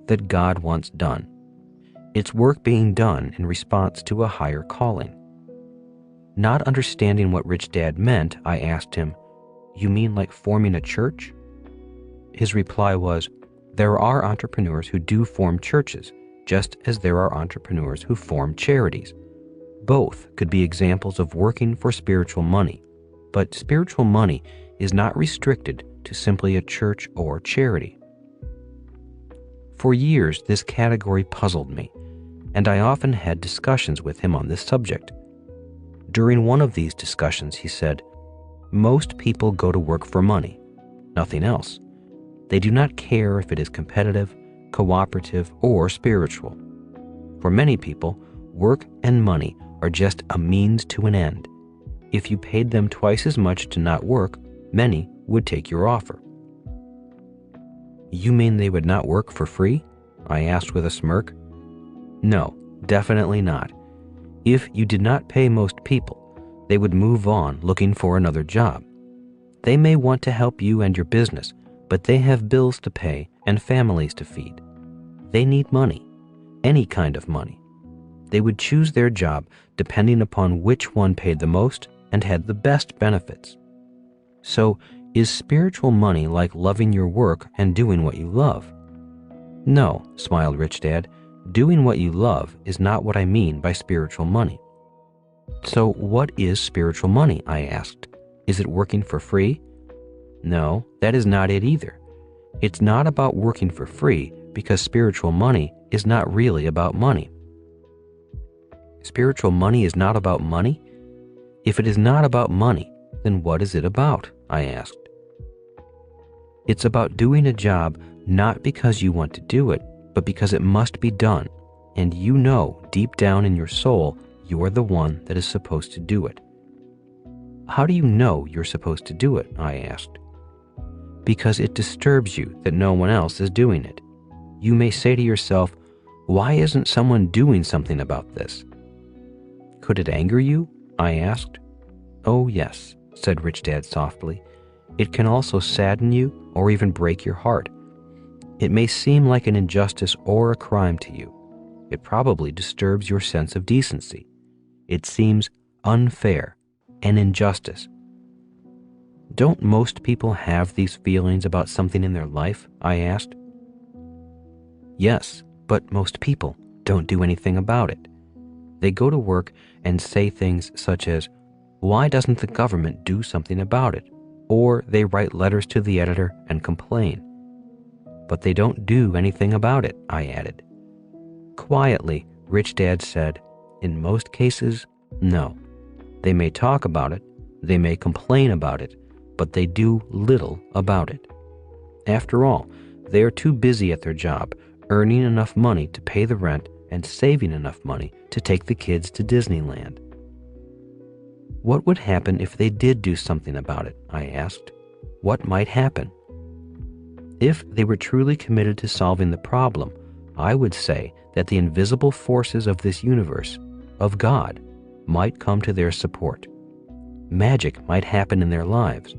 that God wants done. It's work being done in response to a higher calling. Not understanding what Rich Dad meant, I asked him, you mean like forming a church? His reply was, there are entrepreneurs who do form churches, just as there are entrepreneurs who form charities. Both could be examples of working for spiritual money, but spiritual money is not restricted to simply a church or charity. For years, this category puzzled me, and I often had discussions with him on this subject. During one of these discussions, he said, most people go to work for money, nothing else. They do not care if it is competitive, cooperative, or spiritual. For many people, work and money are just a means to an end. If you paid them twice as much to not work, many would take your offer. You mean they would not work for free? I asked with a smirk. No, definitely not. If you did not pay most people, they would move on looking for another job. They may want to help you and your business, but they have bills to pay and families to feed. They need money, any kind of money. They would choose their job depending upon which one paid the most and had the best benefits. So, is spiritual money like loving your work and doing what you love? No, smiled Rich Dad. Doing what you love is not what I mean by spiritual money. So what is spiritual money? I asked. Is it working for free? No, that is not it either. It's not about working for free because spiritual money is not really about money. Spiritual money is not about money? If it is not about money, then what is it about? I asked. It's about doing a job not because you want to do it, but because it must be done, and you know deep down in your soul you're the one that is supposed to do it. How do you know you're supposed to do it? I asked. Because it disturbs you that no one else is doing it. You may say to yourself, why isn't someone doing something about this? Could it anger you? I asked. Oh yes, said Rich Dad softly. It can also sadden you or even break your heart. It may seem like an injustice or a crime to you. It probably disturbs your sense of decency. It seems unfair, an injustice. Don't most people have these feelings about something in their life? I asked. Yes, but most people don't do anything about it. They go to work and say things such as, why doesn't the government do something about it? Or they write letters to the editor and complain. But they don't do anything about it, I added. Quietly, Rich Dad said, in most cases, no. They may talk about it, they may complain about it, but they do little about it. After all, they are too busy at their job, earning enough money to pay the rent and saving enough money to take the kids to Disneyland. What would happen if they did do something about it? I asked. What might happen? If they were truly committed to solving the problem, I would say that the invisible forces of this universe, of God, might come to their support. Magic might happen in their lives.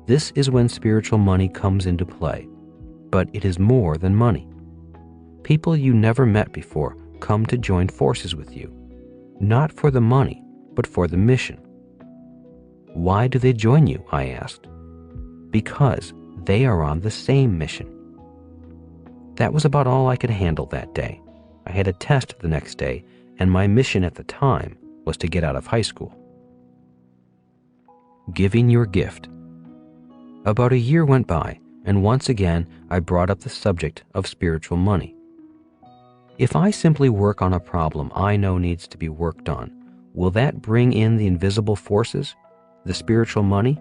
This is when spiritual money comes into play. But it is more than money. People you never met before come to join forces with you, not for the money, but for the mission. Why do they join you? I asked. Because they are on the same mission. That was about all I could handle that day. I had a test the next day, and my mission at the time was to get out of high school. Giving your gift. About a year went by, and once again I brought up the subject of spiritual money. If I simply work on a problem I know needs to be worked on, will that bring in the invisible forces, the spiritual money?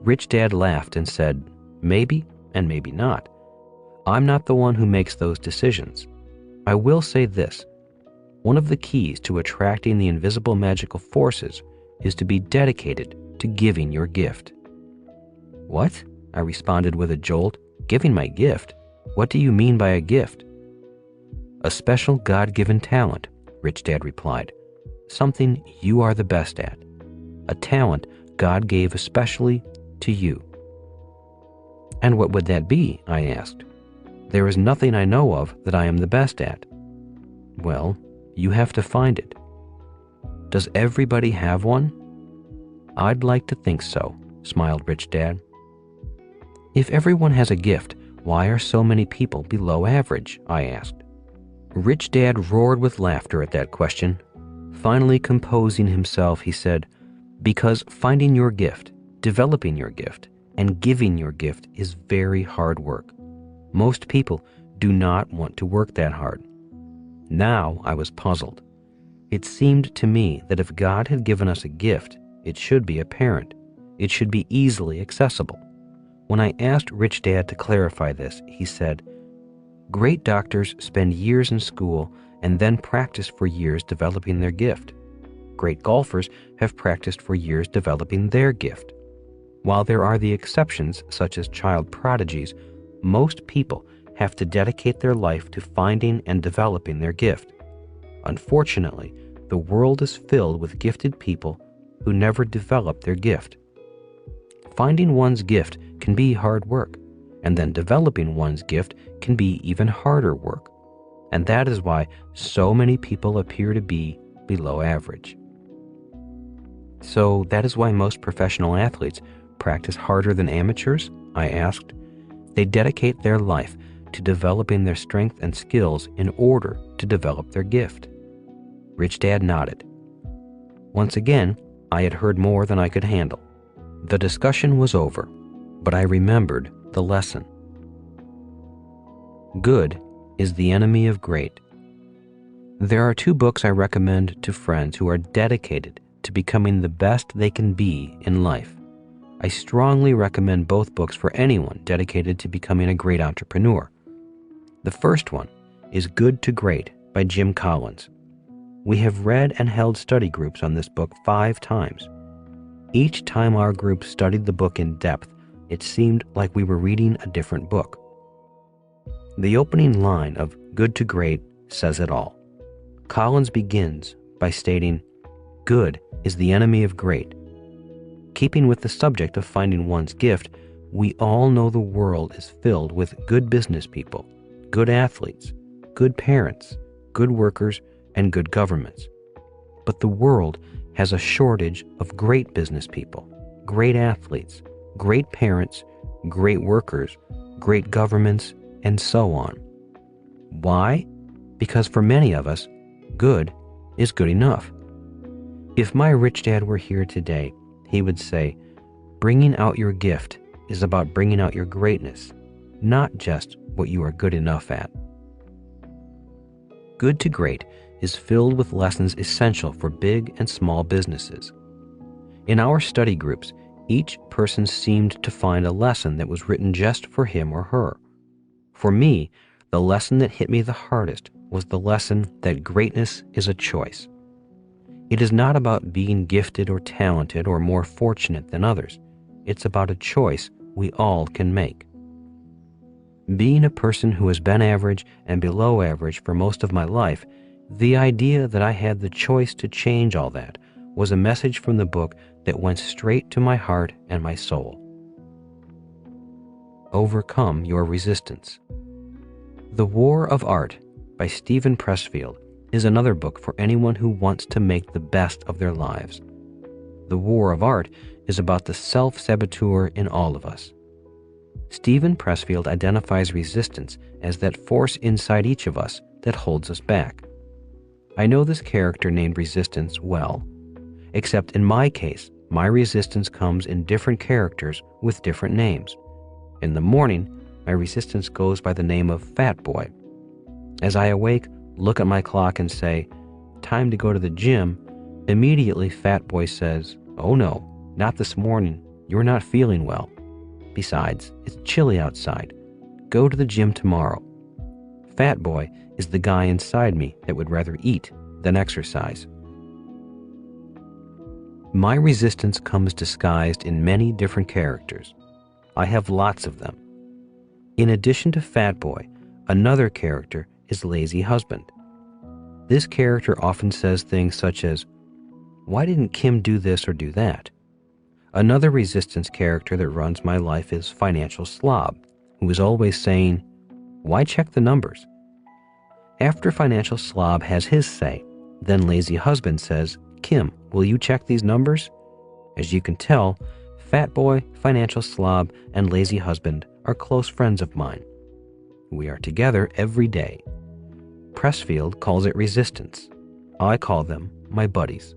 Rich Dad laughed and said, maybe and maybe not. I'm not the one who makes those decisions. I will say this. One of the keys to attracting the invisible magical forces is to be dedicated to giving your gift. What? I responded with a jolt. Giving my gift? What do you mean by a gift? A special God-given talent, Rich Dad replied. Something you are the best at. A talent God gave especially to you. And what would that be? I asked. There is nothing I know of that I am the best at. Well, you have to find it. Does everybody have one? I'd like to think so, smiled Rich Dad. If everyone has a gift, why are so many people below average? I asked. Rich Dad roared with laughter at that question. Finally composing himself, he said, because finding your gift, developing your gift, and giving your gift is very hard work. Most people do not want to work that hard. Now I was puzzled. It seemed to me that if God had given us a gift, it should be apparent. It should be easily accessible. When I asked Rich Dad to clarify this, he said, great doctors spend years in school and then practice for years developing their gift. Great golfers have practiced for years developing their gift. While there are the exceptions, such as child prodigies, most people have to dedicate their life to finding and developing their gift. Unfortunately, the world is filled with gifted people who never develop their gift. Finding one's gift can be hard work, and then developing one's gift can be even harder work. And that is why so many people appear to be below average. So that is why most professional athletes practice harder than amateurs? I asked. They dedicate their life to developing their strength and skills in order to develop their gift. Rich Dad nodded. Once again, I had heard more than I could handle. The discussion was over, but I remembered the lesson. Good is the enemy of great. There are 2 books I recommend to friends who are dedicated to becoming the best they can be in life. I strongly recommend both books for anyone dedicated to becoming a great entrepreneur. The first one is Good to Great by Jim Collins. We have read and held study groups on this book 5 times. Each time our group studied the book in depth, it seemed like we were reading a different book. The opening line of Good to Great says it all. Collins begins by stating, "Good is the enemy of great." Keeping with the subject of finding one's gift, we all know the world is filled with good business people, good athletes, good parents, good workers, and good governments. But the world has a shortage of great business people, great athletes, great parents, great workers, great governments, and so on. Why? Because for many of us, good is good enough. If my rich dad were here today, he would say, bringing out your gift is about bringing out your greatness, not just what you are good enough at. Good to Great is filled with lessons essential for big and small businesses. In our study groups, each person seemed to find a lesson that was written just for him or her. For me, the lesson that hit me the hardest was the lesson that greatness is a choice. It is not about being gifted or talented or more fortunate than others. It's about a choice we all can make. Being a person who has been average and below average for most of my life, the idea that I had the choice to change all that was a message from the book that went straight to my heart and my soul. Overcome Your Resistance. The War of Art by Steven Pressfield is another book for anyone who wants to make the best of their lives. The War of Art is about the self-saboteur in all of us. Steven Pressfield identifies resistance as that force inside each of us that holds us back. I know this character named Resistance well, except in my case, my resistance comes in different characters with different names. In the morning, my resistance goes by the name of Fat Boy. As I awake, look at my clock and say, "Time to go to the gym," immediately Fat Boy says, "Oh no, not this morning. You're not feeling well. Besides, it's chilly outside. Go to the gym tomorrow." Fat Boy is the guy inside me that would rather eat than exercise. My resistance comes disguised in many different characters. I have lots of them. In addition to Fat Boy, another character is Lazy Husband. This character often says things such as, "Why didn't Kim do this or do that?" Another resistance character that runs my life is Financial Slob, who is always saying, "Why check the numbers?" After Financial Slob has his say, then Lazy Husband says, "Kim, will you check these numbers?" As you can tell, Fat Boy, Financial Slob, and Lazy Husband are close friends of mine. We are together every day. Pressfield calls it resistance. I call them my buddies.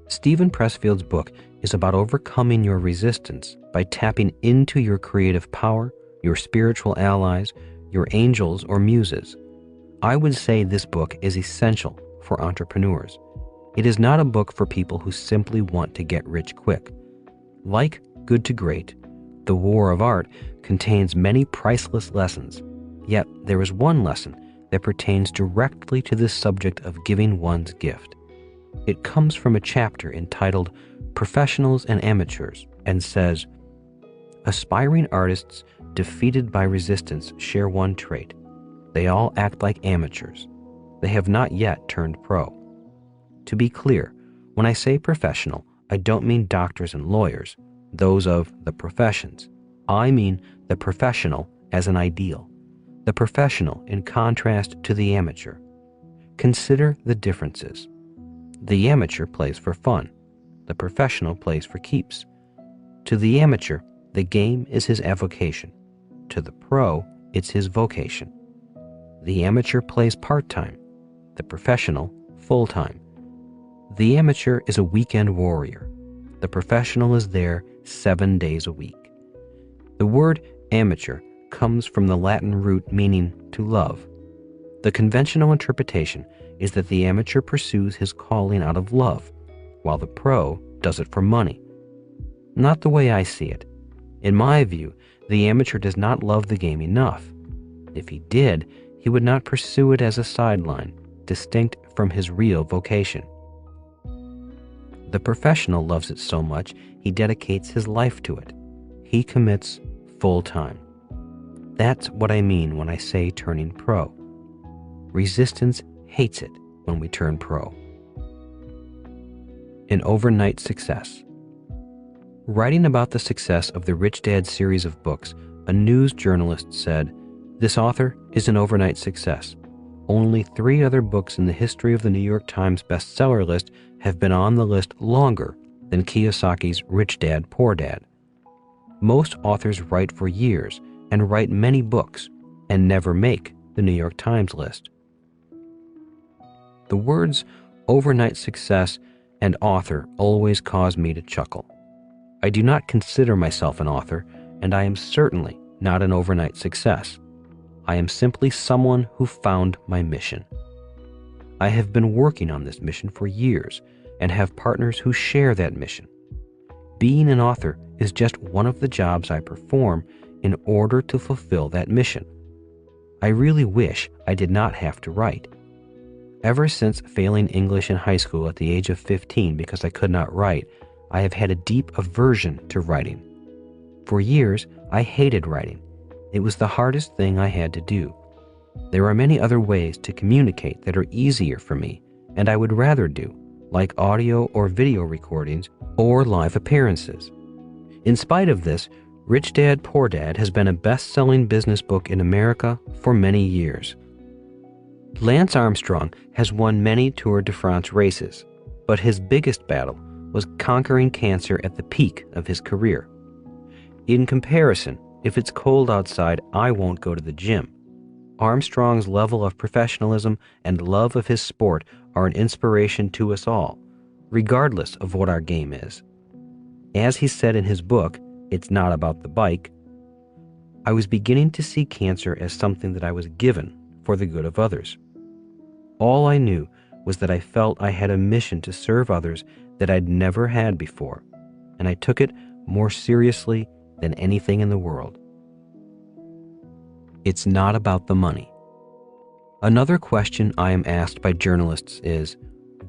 Steven Pressfield's book is about overcoming your resistance by tapping into your creative power, your spiritual allies, your angels or muses. I would say this book is essential for entrepreneurs. It is not a book for people who simply want to get rich quick. Like Good to Great, The War of Art contains many priceless lessons, yet there is one lesson that pertains directly to this subject of giving one's gift. It comes from a chapter entitled Professionals and Amateurs and says, "Aspiring artists defeated by resistance share one trait. They all act like amateurs. They have not yet turned pro." To be clear, when I say professional, I don't mean doctors and lawyers, those of the professions. I mean the professional as an ideal, the professional in contrast to the amateur. Consider the differences. The amateur plays for fun. The professional plays for keeps. To the amateur, the game is his avocation. To the pro, it's his vocation. The amateur plays part-time. The professional, full-time. The amateur is a weekend warrior. The professional is there 7 days a week. The word amateur comes from the Latin root meaning to love. The conventional interpretation is that the amateur pursues his calling out of love, while the pro does it for money. Not the way I see it. In my view, the amateur does not love the game enough. If he did, he would not pursue it as a sideline, distinct from his real vocation. The professional loves it so much, he dedicates his life to it. He commits full time. That's what I mean when I say turning pro. Resistance hates it when we turn pro. An overnight success. Writing about the success of the Rich Dad series of books, a news journalist said, "This author is an overnight success. Only 3 other books in the history of the New York Times bestseller list have been on the list longer than Kiyosaki's Rich Dad, Poor Dad." Most authors write for years and write many books and never make the New York Times list. The words overnight success and author always cause me to chuckle. I do not consider myself an author, and I am certainly not an overnight success. I am simply someone who found my mission. I have been working on this mission for years and have partners who share that mission. Being an author is just one of the jobs I perform in order to fulfill that mission. I really wish I did not have to write. Ever since failing English in high school at the age of 15 because I could not write, I have had a deep aversion to writing. For years, I hated writing. It was the hardest thing I had to do. There are many other ways to communicate that are easier for me, and I would rather do, like audio or video recordings or live appearances. In spite of this, Rich Dad, Poor Dad has been a best-selling business book in America for many years. Lance Armstrong has won many Tour de France races, but his biggest battle was conquering cancer at the peak of his career. In comparison, if it's cold outside, I won't go to the gym. Armstrong's level of professionalism and love of his sport are an inspiration to us all, regardless of what our game is. As he said in his book, It's Not About the Bike, I was beginning to see cancer as something that I was given for the good of others. All I knew was that I felt I had a mission to serve others that I'd never had before, and I took it more seriously than anything in the world. It's not about the money. Another question I am asked by journalists is,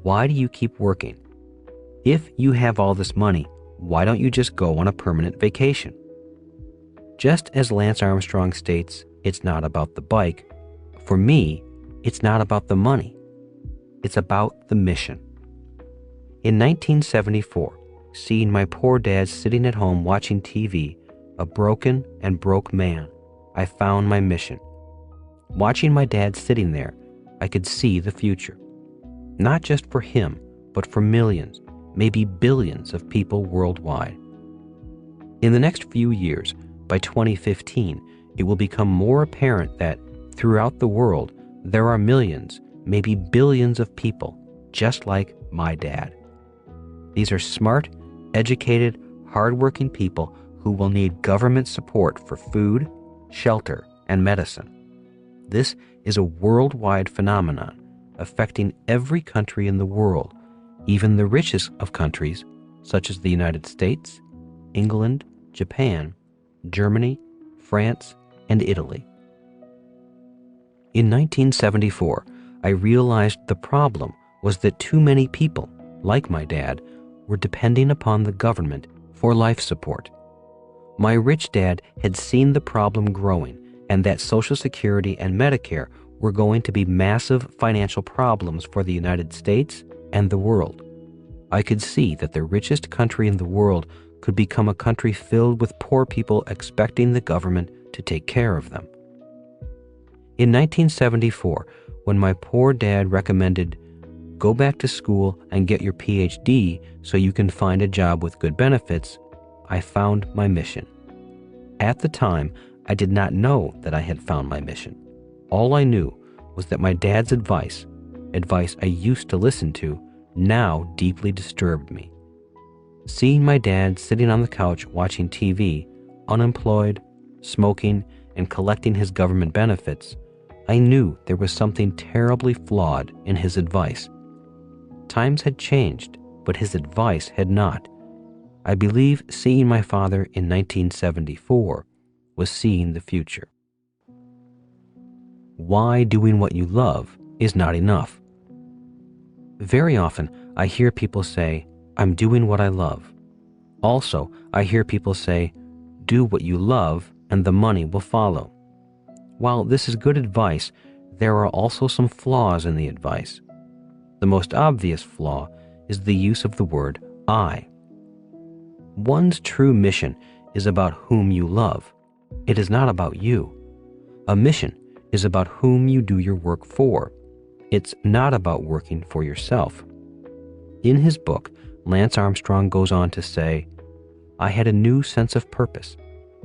why do you keep working? If you have all this money, why don't you just go on a permanent vacation? Just as Lance Armstrong states, it's not about the bike, for me, it's not about the money. It's about the mission. In 1974, seeing my poor dad sitting at home watching TV, a broken and broke man, I found my mission. Watching my dad sitting there, I could see the future. Not just for him, but for millions, maybe billions of people worldwide. In the next few years, by 2015, it will become more apparent that throughout the world, there are millions, maybe billions of people just like my dad. These are smart, educated, hardworking people who will need government support for food, shelter, and medicine. This is a worldwide phenomenon affecting every country in the world, even the richest of countries such as the United States, England, Japan, Germany, France, and Italy. In 1974, I realized the problem was that too many people, like my dad, were depending upon the government for life support. My rich dad had seen the problem growing and that Social Security and Medicare were going to be massive financial problems for the United States and the world. I could see that the richest country in the world could become a country filled with poor people expecting the government to take care of them. In 1974, when my poor dad recommended, "Go back to school and get your PhD so you can find a job with good benefits," I found my mission. At the time, I did not know that I had found my mission. All I knew was that my dad's advice I used to listen to, now deeply disturbed me. Seeing my dad sitting on the couch watching TV, unemployed, smoking, and collecting his government benefits, I knew there was something terribly flawed in his advice. Times had changed, but his advice had not. I believe seeing my father in 1974 was seeing the future. Why doing what you love is not enough. Very often, I hear people say, "I'm doing what I love." Also, I hear people say, "Do what you love and the money will follow." While this is good advice, there are also some flaws in the advice. The most obvious flaw is the use of the word I. One's true mission is about whom you love. It is not about you. A mission is about whom you do your work for. It's not about working for yourself. In his book, Lance Armstrong goes on to say, "I had a new sense of purpose,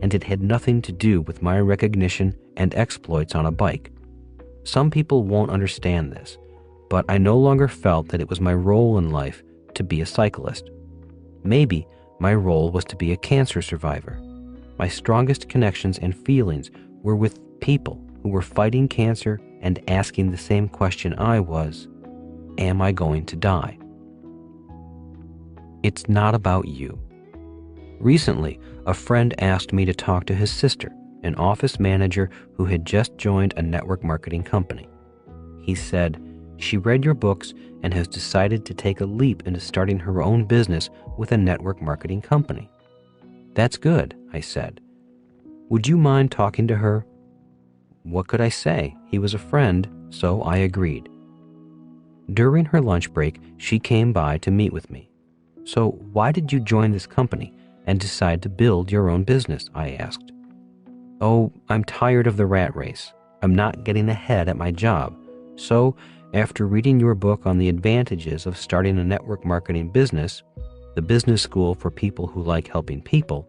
and it had nothing to do with my recognition and exploits on a bike. Some people won't understand this, but I no longer felt that it was my role in life to be a cyclist. Maybe my role was to be a cancer survivor. My strongest connections and feelings were with people who were fighting cancer and asking the same question I was, am I going to die?" It's not about you. Recently, a friend asked me to talk to his sister, an office manager who had just joined a network marketing company. He said, "She read your books and has decided to take a leap into starting her own business with a network marketing company." "That's good," I said. "Would you mind talking to her?" What could I say? He was a friend, so I agreed. During her lunch break, she came by to meet with me. "So why did you join this company and decide to build your own business?" I asked. "Oh, I'm tired of the rat race. I'm not getting ahead at my job. So, after reading your book on the advantages of starting a network marketing business, the business school for people who like helping people,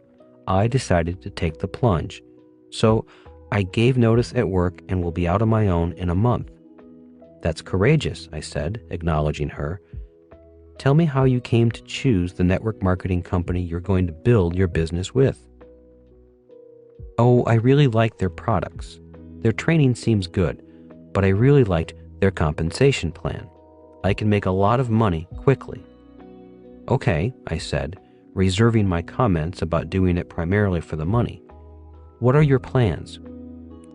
I decided to take the plunge. So, I gave notice at work and will be out on my own in a month." "That's courageous," I said, acknowledging her. "Tell me how you came to choose the network marketing company you're going to build your business with." "Oh, I really like their products. Their training seems good, but I really liked their compensation plan. I can make a lot of money quickly." "Okay," I said, reserving my comments about doing it primarily for the money. "What are your plans?"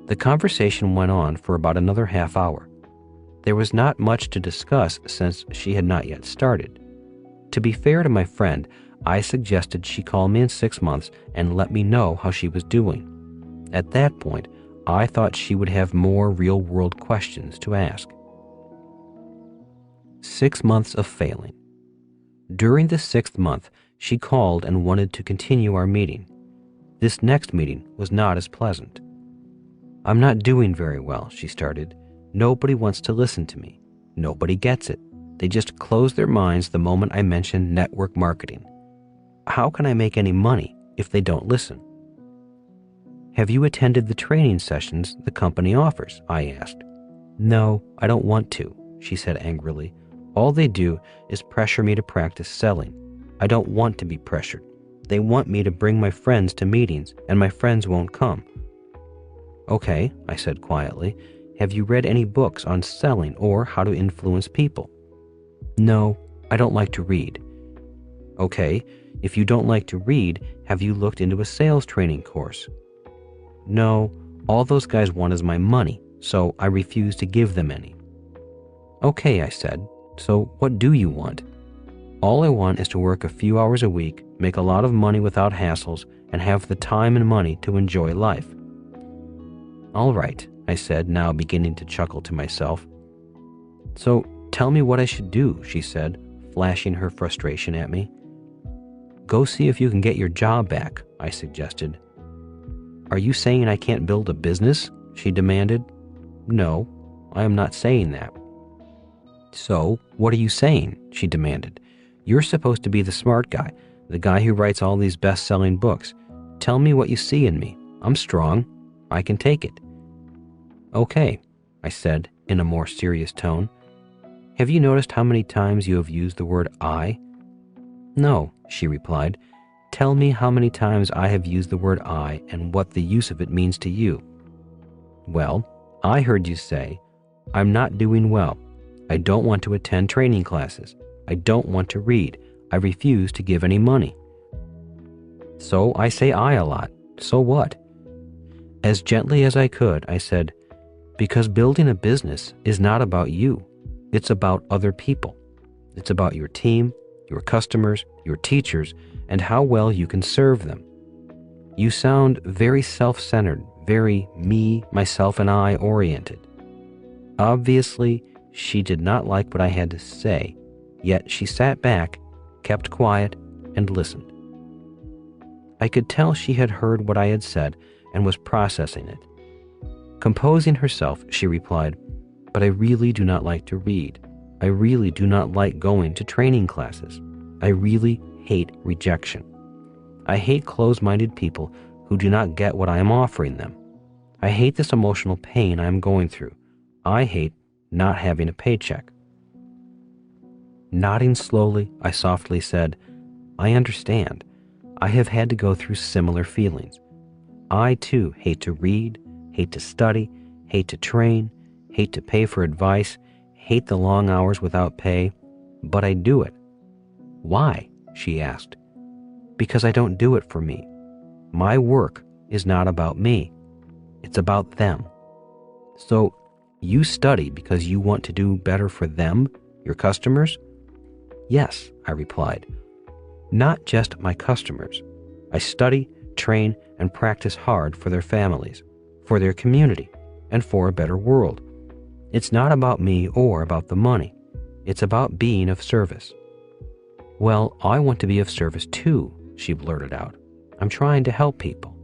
The conversation went on for about another half hour. There was not much to discuss since she had not yet started. To be fair to my friend, I suggested she call me in 6 months and let me know how she was doing. At that point, I thought she would have more real-world questions to ask. 6 months of failing. During the 6th month, she called and wanted to continue our meeting. This next meeting was not as pleasant. "I'm not doing very well," she started. "Nobody wants to listen to me. Nobody gets it. They just close their minds the moment I mention network marketing. How can I make any money if they don't listen?" "Have you attended the training sessions the company offers?" I asked. "No, I don't want to," she said angrily. "All they do is pressure me to practice selling. I don't want to be pressured. They want me to bring my friends to meetings, and my friends won't come." "Okay," I said quietly. "Have you read any books on selling or how to influence people?" "No, I don't like to read." "Okay, if you don't like to read, have you looked into a sales training course?" "No, all those guys want is my money, so I refuse to give them any." "Okay," I said, "so what do you want?" "All I want is to work a few hours a week, make a lot of money without hassles, and have the time and money to enjoy life." "All right," I said, now beginning to chuckle to myself. "So tell me what I should do," she said, flashing her frustration at me. "Go see if you can get your job back," I suggested. "Are you saying I can't build a business?" she demanded. "No, I am not saying that." "So, what are you saying?" she demanded. "You're supposed to be the smart guy, the guy who writes all these best-selling books. Tell me what you see in me. I'm strong. I can take it." "Okay," I said in a more serious tone. "Have you noticed how many times you have used the word I?" "No," she replied. "Tell me how many times I have used the word I and what the use of it means to you." "Well, I heard you say, 'I'm not doing well. I don't want to attend training classes. I don't want to read. I refuse to give any money.'" "So I say I a lot. So what?" As gently as I could, I said, "Because building a business is not about you. It's about other people. It's about your team, your customers, your teachers, and how well you can serve them. You sound very self-centered, very me, myself, and I oriented." Obviously, she did not like what I had to say, yet she sat back, kept quiet, and listened. I could tell she had heard what I had said and was processing it. Composing herself, she replied, "But I really do not like to read. I really do not like going to training classes. I really hate rejection. I hate closed-minded people who do not get what I am offering them. I hate this emotional pain I am going through. I hate not having a paycheck." Nodding slowly, I softly said, "I understand. I have had to go through similar feelings. I too hate to read, hate to study, hate to train, hate to pay for advice, hate the long hours without pay, but I do it." "Why?" she asked. "Because I don't do it for me. My work is not about me. It's about them." "So you study because you want to do better for them, your customers?" "Yes," I replied. "Not just my customers. I study, train, and practice hard for their families, for their community, and for a better world. It's not about me or about the money. It's about being of service." "Well, I want to be of service too," she blurted out. "I'm trying to help people."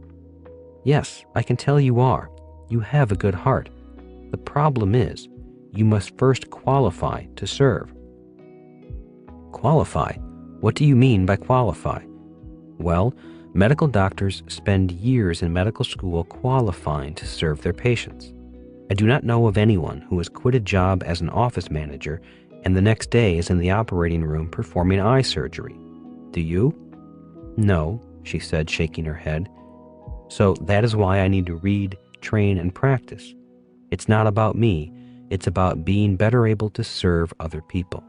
"Yes, I can tell you are. You have a good heart. The problem is, you must first qualify to serve." "Qualify? What do you mean by qualify?" "Well, medical doctors spend years in medical school qualifying to serve their patients. I do not know of anyone who has quit a job as an office manager and the next day is in the operating room performing eye surgery. Do you?" "No," she said, shaking her head. "So that is why I need to read, train, and practice. It's not about me. It's about being better able to serve other people."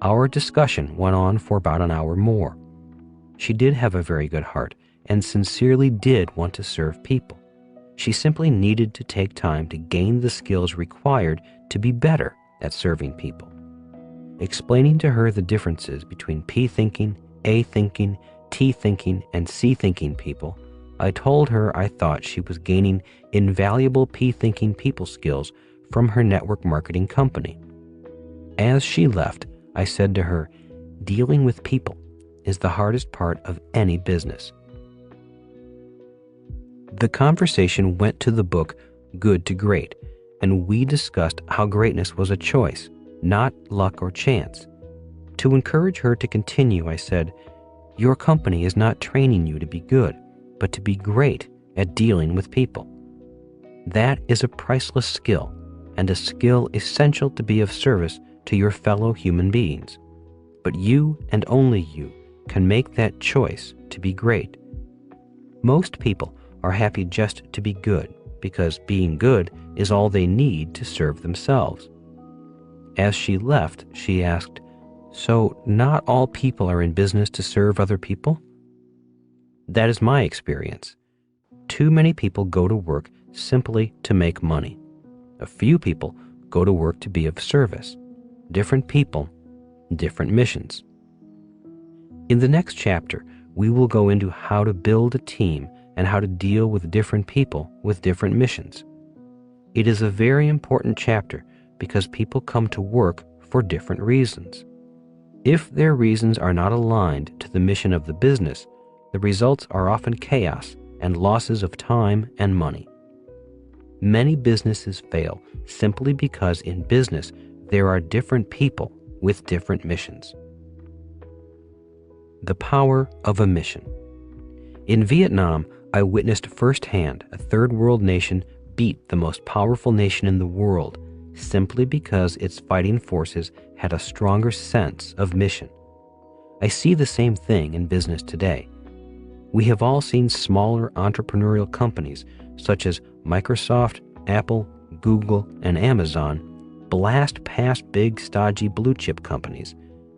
Our discussion went on for about an hour more. She did have a very good heart and sincerely did want to serve people. She simply needed to take time to gain the skills required to be better at serving people. Explaining to her the differences between P thinking, A thinking, T thinking, and C thinking people, I told her I thought she was gaining invaluable P thinking people skills from her network marketing company. As she left, I said to her, "Dealing with people is the hardest part of any business." The conversation went to the book Good to Great, and we discussed how greatness was a choice, not luck or chance. To encourage her to continue, I said, "Your company is not training you to be good, but to be great at dealing with people. That is a priceless skill, and a skill essential to be of service to your fellow human beings. But you and only you can make that choice to be great. Most people are happy just to be good, because being good is all they need to serve themselves." As she left, she asked, "So not all people are in business to serve other people?" "That is my experience. Too many people go to work simply to make money. A few people go to work to be of service. Different people, different missions." In the next chapter, we will go into how to build a team and how to deal with different people with different missions. It is a very important chapter because people come to work for different reasons. If their reasons are not aligned to the mission of the business, the results are often chaos and losses of time and money. Many businesses fail simply because in business there are different people with different missions. The power of a mission. In Vietnam, I witnessed firsthand a third world nation beat the most powerful nation in the world simply because its fighting forces had a stronger sense of mission. I see the same thing in business today. We have all seen smaller entrepreneurial companies such as Microsoft, Apple, Google, and Amazon blast past big, stodgy blue-chip companies,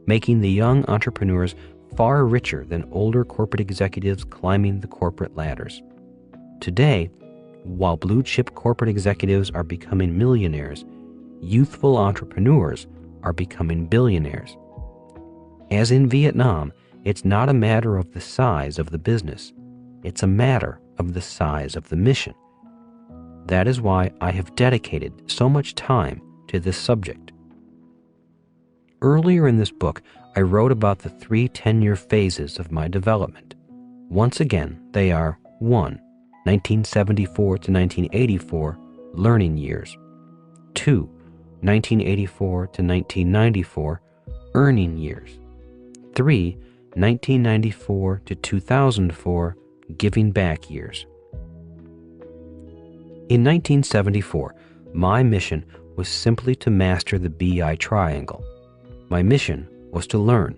making the young entrepreneurs far richer than older corporate executives climbing the corporate ladders. Today, while blue-chip corporate executives are becoming millionaires, youthful entrepreneurs are becoming billionaires. As in Vietnam, it's not a matter of the size of the business. It's a matter of the size of the mission. That is why I have dedicated so much time to this subject. Earlier in this book, I wrote about the 3 10-year phases of my development. Once again, they are 1. 1974 to 1984, learning years. 2. 1984 to 1994, earning years. 3. 1994 to 2004, giving back years. In 1974, my mission was simply to master the BI triangle. My mission was to learn.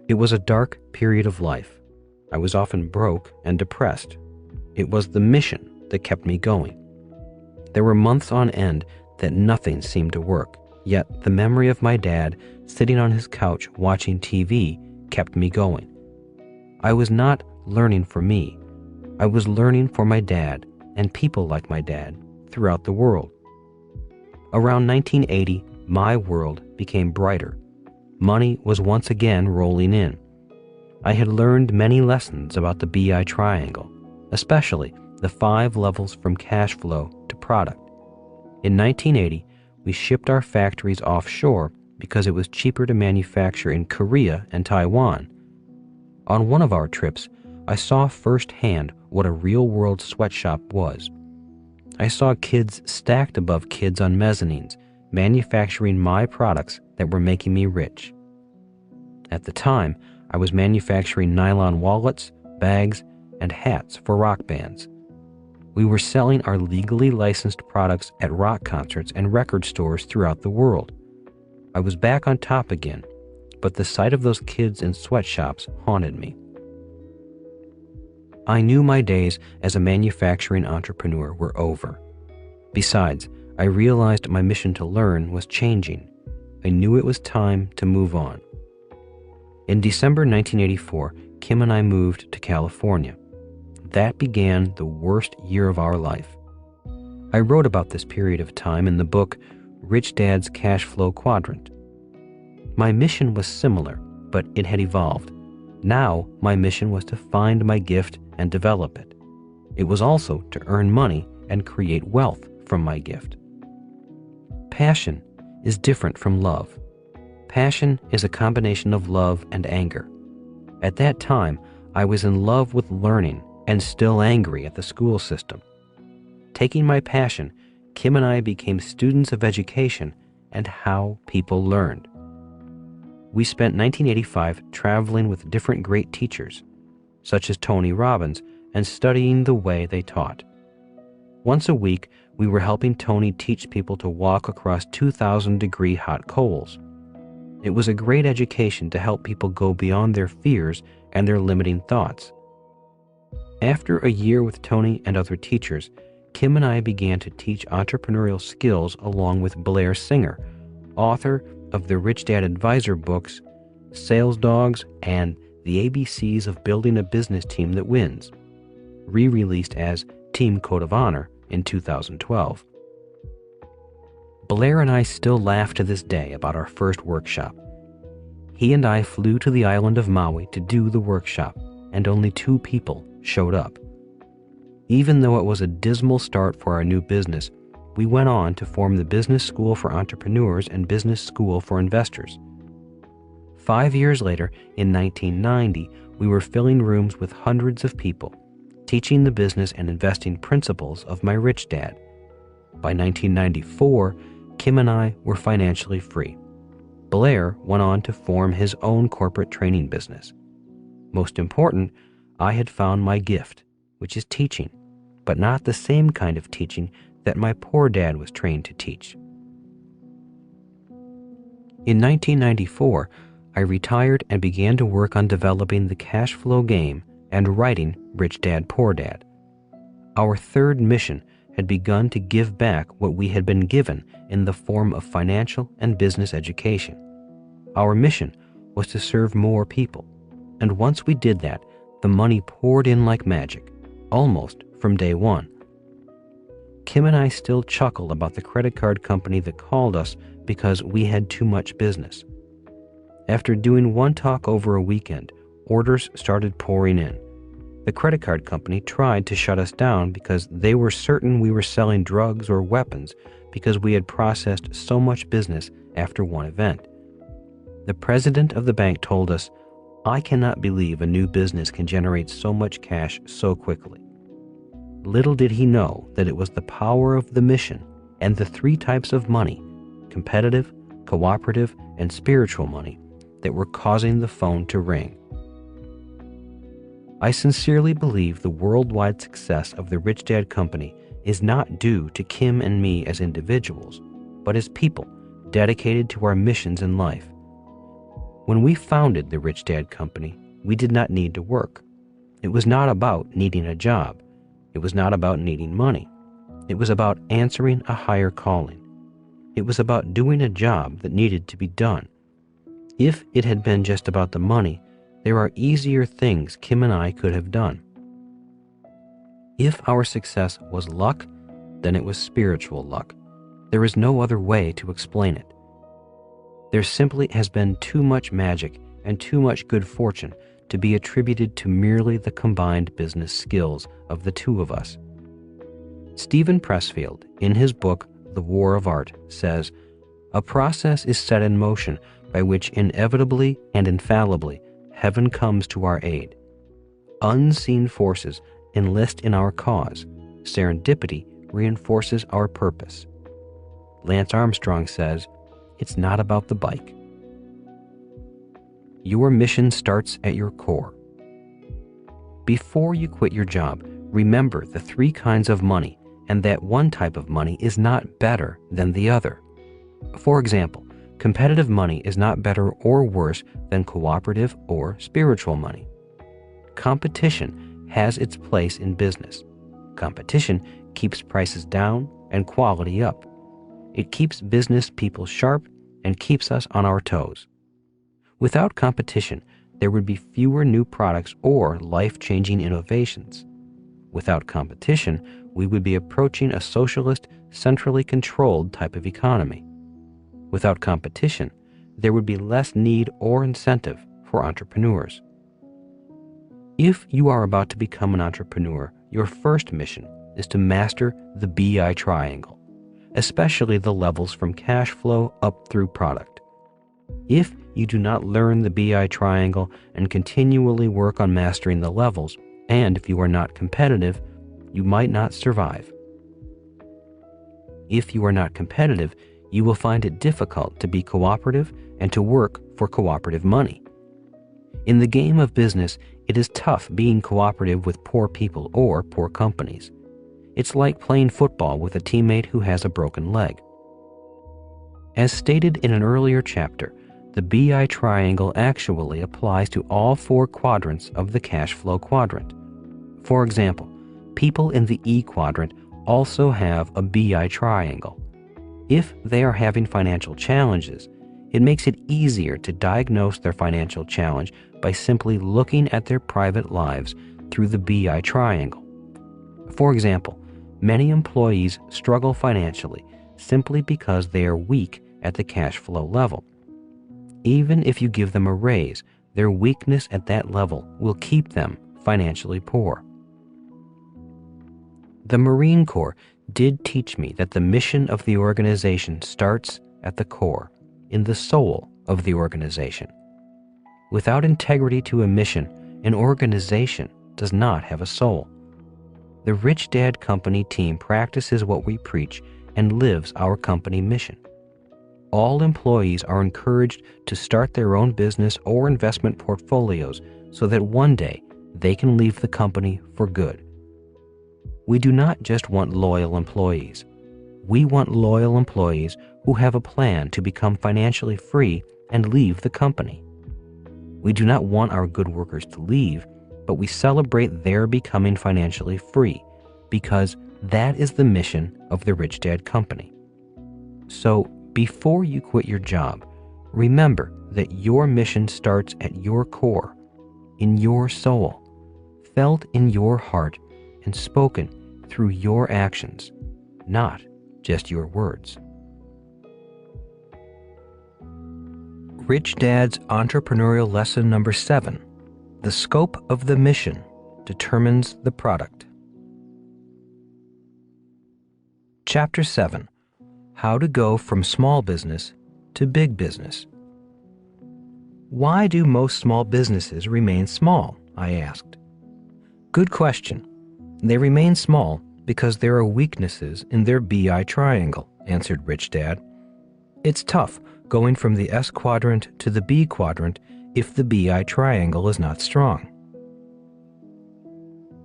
It was a dark period of life. I was often broke and depressed. It was the mission that kept me going. There were months on end that nothing seemed to work, yet the memory of my dad sitting on his couch watching TV kept me going. I was not learning for me. I was learning for my dad and people like my dad throughout the world. Around 1980, my world became brighter. Money was once again rolling in. I had learned many lessons about the BI triangle, especially the 5 levels from cash flow to product. In 1980, we shipped our factories offshore because it was cheaper to manufacture in Korea and Taiwan. On one of our trips, I saw firsthand what a real-world sweatshop was. I saw kids stacked above kids on mezzanines, manufacturing my products that were making me rich. At the time, I was manufacturing nylon wallets, bags, and hats for rock bands. We were selling our legally licensed products at rock concerts and record stores throughout the world. I was back on top again, but the sight of those kids in sweatshops haunted me. I knew my days as a manufacturing entrepreneur were over. Besides, I realized my mission to learn was changing. I knew it was time to move on. In December 1984, Kim and I moved to California. That began the worst year of our life. I wrote about this period of time in the book Rich Dad's Cash Flow Quadrant. My mission was similar, but it had evolved. Now, my mission was to find my gift and develop it. It was also to earn money and create wealth from my gift. Passion is different from love. Passion is a combination of love and anger. At that time, I was in love with learning and still angry at the school system. Taking my passion, Kim and I became students of education and how people learned. We spent 1985 traveling with different great teachers, such as Tony Robbins, and studying the way they taught. Once a week, we were helping Tony teach people to walk across 2,000-degree hot coals. It was a great education to help people go beyond their fears and their limiting thoughts. After a year with Tony and other teachers, Kim and I began to teach entrepreneurial skills along with Blair Singer, author of the Rich Dad Advisor books, Sales Dogs, and The ABCs of Building a Business Team That Wins, re-released as Team Code of Honor in 2012. Blair and I still laugh to this day about our first workshop. He and I flew to the island of Maui to do the workshop, and only 2 people showed up. Even though it was a dismal start for our new business, we went on to form the Business School for Entrepreneurs and Business School for Investors. 5 years later, in 1990, we were filling rooms with hundreds of people, teaching the business and investing principles of my rich dad. By 1994, Kim and I were financially free. Blair went on to form his own corporate training business. Most important, I had found my gift, which is teaching, but not the same kind of teaching that my poor dad was trained to teach. In 1994, I retired and began to work on developing the cash flow game and writing Rich Dad, Poor Dad. Our third mission had begun to give back what we had been given in the form of financial and business education. Our mission was to serve more people, and once we did that, the money poured in like magic, almost from day one. Kim and I still chuckle about the credit card company that called us because we had too much business. After doing one talk over a weekend, orders started pouring in. The credit card company tried to shut us down because they were certain we were selling drugs or weapons because we had processed so much business after one event. The president of the bank told us, "I cannot believe a new business can generate so much cash so quickly." Little did he know that it was the power of the mission and the three types of money, competitive, cooperative, and spiritual money, that were causing the phone to ring. I sincerely believe the worldwide success of the Rich Dad Company is not due to Kim and me as individuals, but as people dedicated to our missions in life. When we founded the Rich Dad Company, we did not need to work. It was not about needing a job. It was not about needing money. It was about answering a higher calling. It was about doing a job that needed to be done. If it had been just about the money, there are easier things Kim and I could have done. If our success was luck, then it was spiritual luck. There is no other way to explain it. There simply has been too much magic and too much good fortune to be attributed to merely the combined business skills of the two of us. Stephen Pressfield, in his book, The War of Art, says, "A process is set in motion by which inevitably and infallibly heaven comes to our aid. Unseen forces enlist in our cause. Serendipity reinforces our purpose." Lance Armstrong says, "It's not about the bike." Your mission starts at your core. Before you quit your job, remember the three kinds of money and that one type of money is not better than the other. For example, competitive money is not better or worse than cooperative or spiritual money. Competition has its place in business. Competition keeps prices down and quality up. It keeps business people sharp and keeps us on our toes. Without competition, there would be fewer new products or life-changing innovations. Without competition, we would be approaching a socialist, centrally controlled type of economy. Without competition, there would be less need or incentive for entrepreneurs. If you are about to become an entrepreneur, your first mission is to master the BI triangle, especially the levels from cash flow up through product. If you do not learn the BI triangle and continually work on mastering the levels, and if you are not competitive, you might not survive. If you are not competitive, you will find it difficult to be cooperative and to work for cooperative money. In the game of business, it is tough being cooperative with poor people or poor companies. It's like playing football with a teammate who has a broken leg. As stated in an earlier chapter, the BI triangle actually applies to all four quadrants of the cash flow quadrant. For example, people in the E quadrant also have a BI triangle. If they are having financial challenges, it makes it easier to diagnose their financial challenge by simply looking at their private lives through the BI triangle. For example, many employees struggle financially simply because they are weak at the cash flow level. Even if you give them a raise, their weakness at that level will keep them financially poor. The Marine Corps did teach me that the mission of the organization starts at the core, in the soul of the organization. Without integrity to a mission, an organization does not have a soul. The Rich Dad Company team practices what we preach and lives our company mission. All employees are encouraged to start their own business or investment portfolios so that one day they can leave the company for good. We do not just want loyal employees. We want loyal employees who have a plan to become financially free and leave the company. We do not want our good workers to leave, but we celebrate their becoming financially free because that is the mission of the Rich Dad Company. So before you quit your job, remember that your mission starts at your core, in your soul, felt in your heart, and spoken through your actions, not just your words. Rich Dad's entrepreneurial lesson number 7. The scope of the mission determines the product. Chapter 7. How to go from small business to big business. Why do most small businesses remain small? I asked. Good question. They remain small because there are weaknesses in their BI triangle, answered Rich Dad. It's tough going from the S quadrant to the B quadrant if the BI triangle is not strong.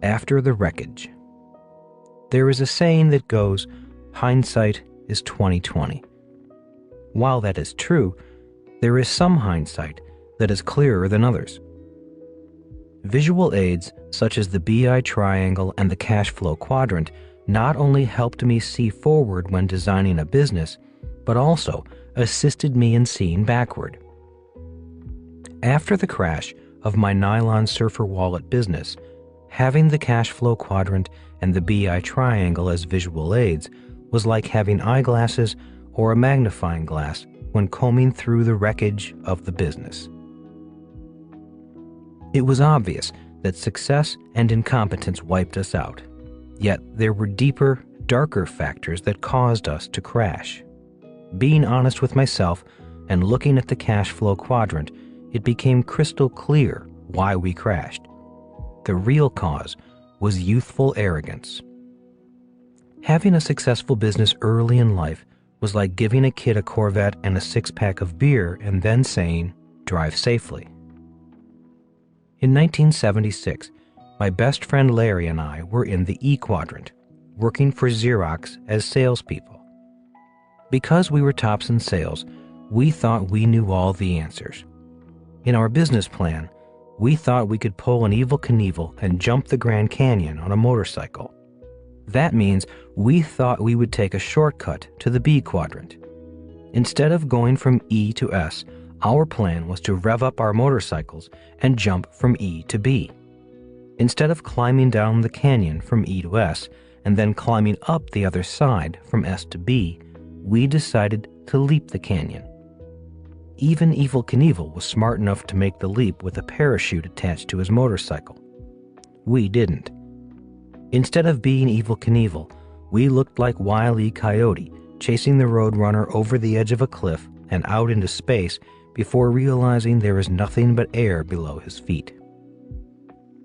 After the wreckage. There is a saying that goes, hindsight is 20/20. While that is true, there is some hindsight that is clearer than others. Visual aids such as the BI triangle and the cash flow quadrant not only helped me see forward when designing a business, but also assisted me in seeing backward. After the crash of my nylon surfer wallet business, having the cash flow quadrant and the BI triangle as visual aids was like having eyeglasses or a magnifying glass when combing through the wreckage of the business. It was obvious that success and incompetence wiped us out, yet there were deeper, darker factors that caused us to crash. Being honest with myself and looking at the cash flow quadrant, it became crystal clear why we crashed. The real cause was youthful arrogance. Having a successful business early in life was like giving a kid a Corvette and a six-pack of beer and then saying, "Drive safely." In 1976, my best friend Larry and I were in the E quadrant, working for Xerox as salespeople. Because we were tops in sales, we thought we knew all the answers. In our business plan, we thought we could pull an Evel Knievel and jump the Grand Canyon on a motorcycle. That means we thought we would take a shortcut to the B quadrant. Instead of going from E to S, our plan was to rev up our motorcycles and jump from E to B. Instead of climbing down the canyon from E to S and then climbing up the other side from S to B, we decided to leap the canyon. Even Evel Knievel was smart enough to make the leap with a parachute attached to his motorcycle. We didn't. Instead of being Evel Knievel, we looked like Wile E. Coyote chasing the Roadrunner over the edge of a cliff and out into space before realizing there is nothing but air below his feet.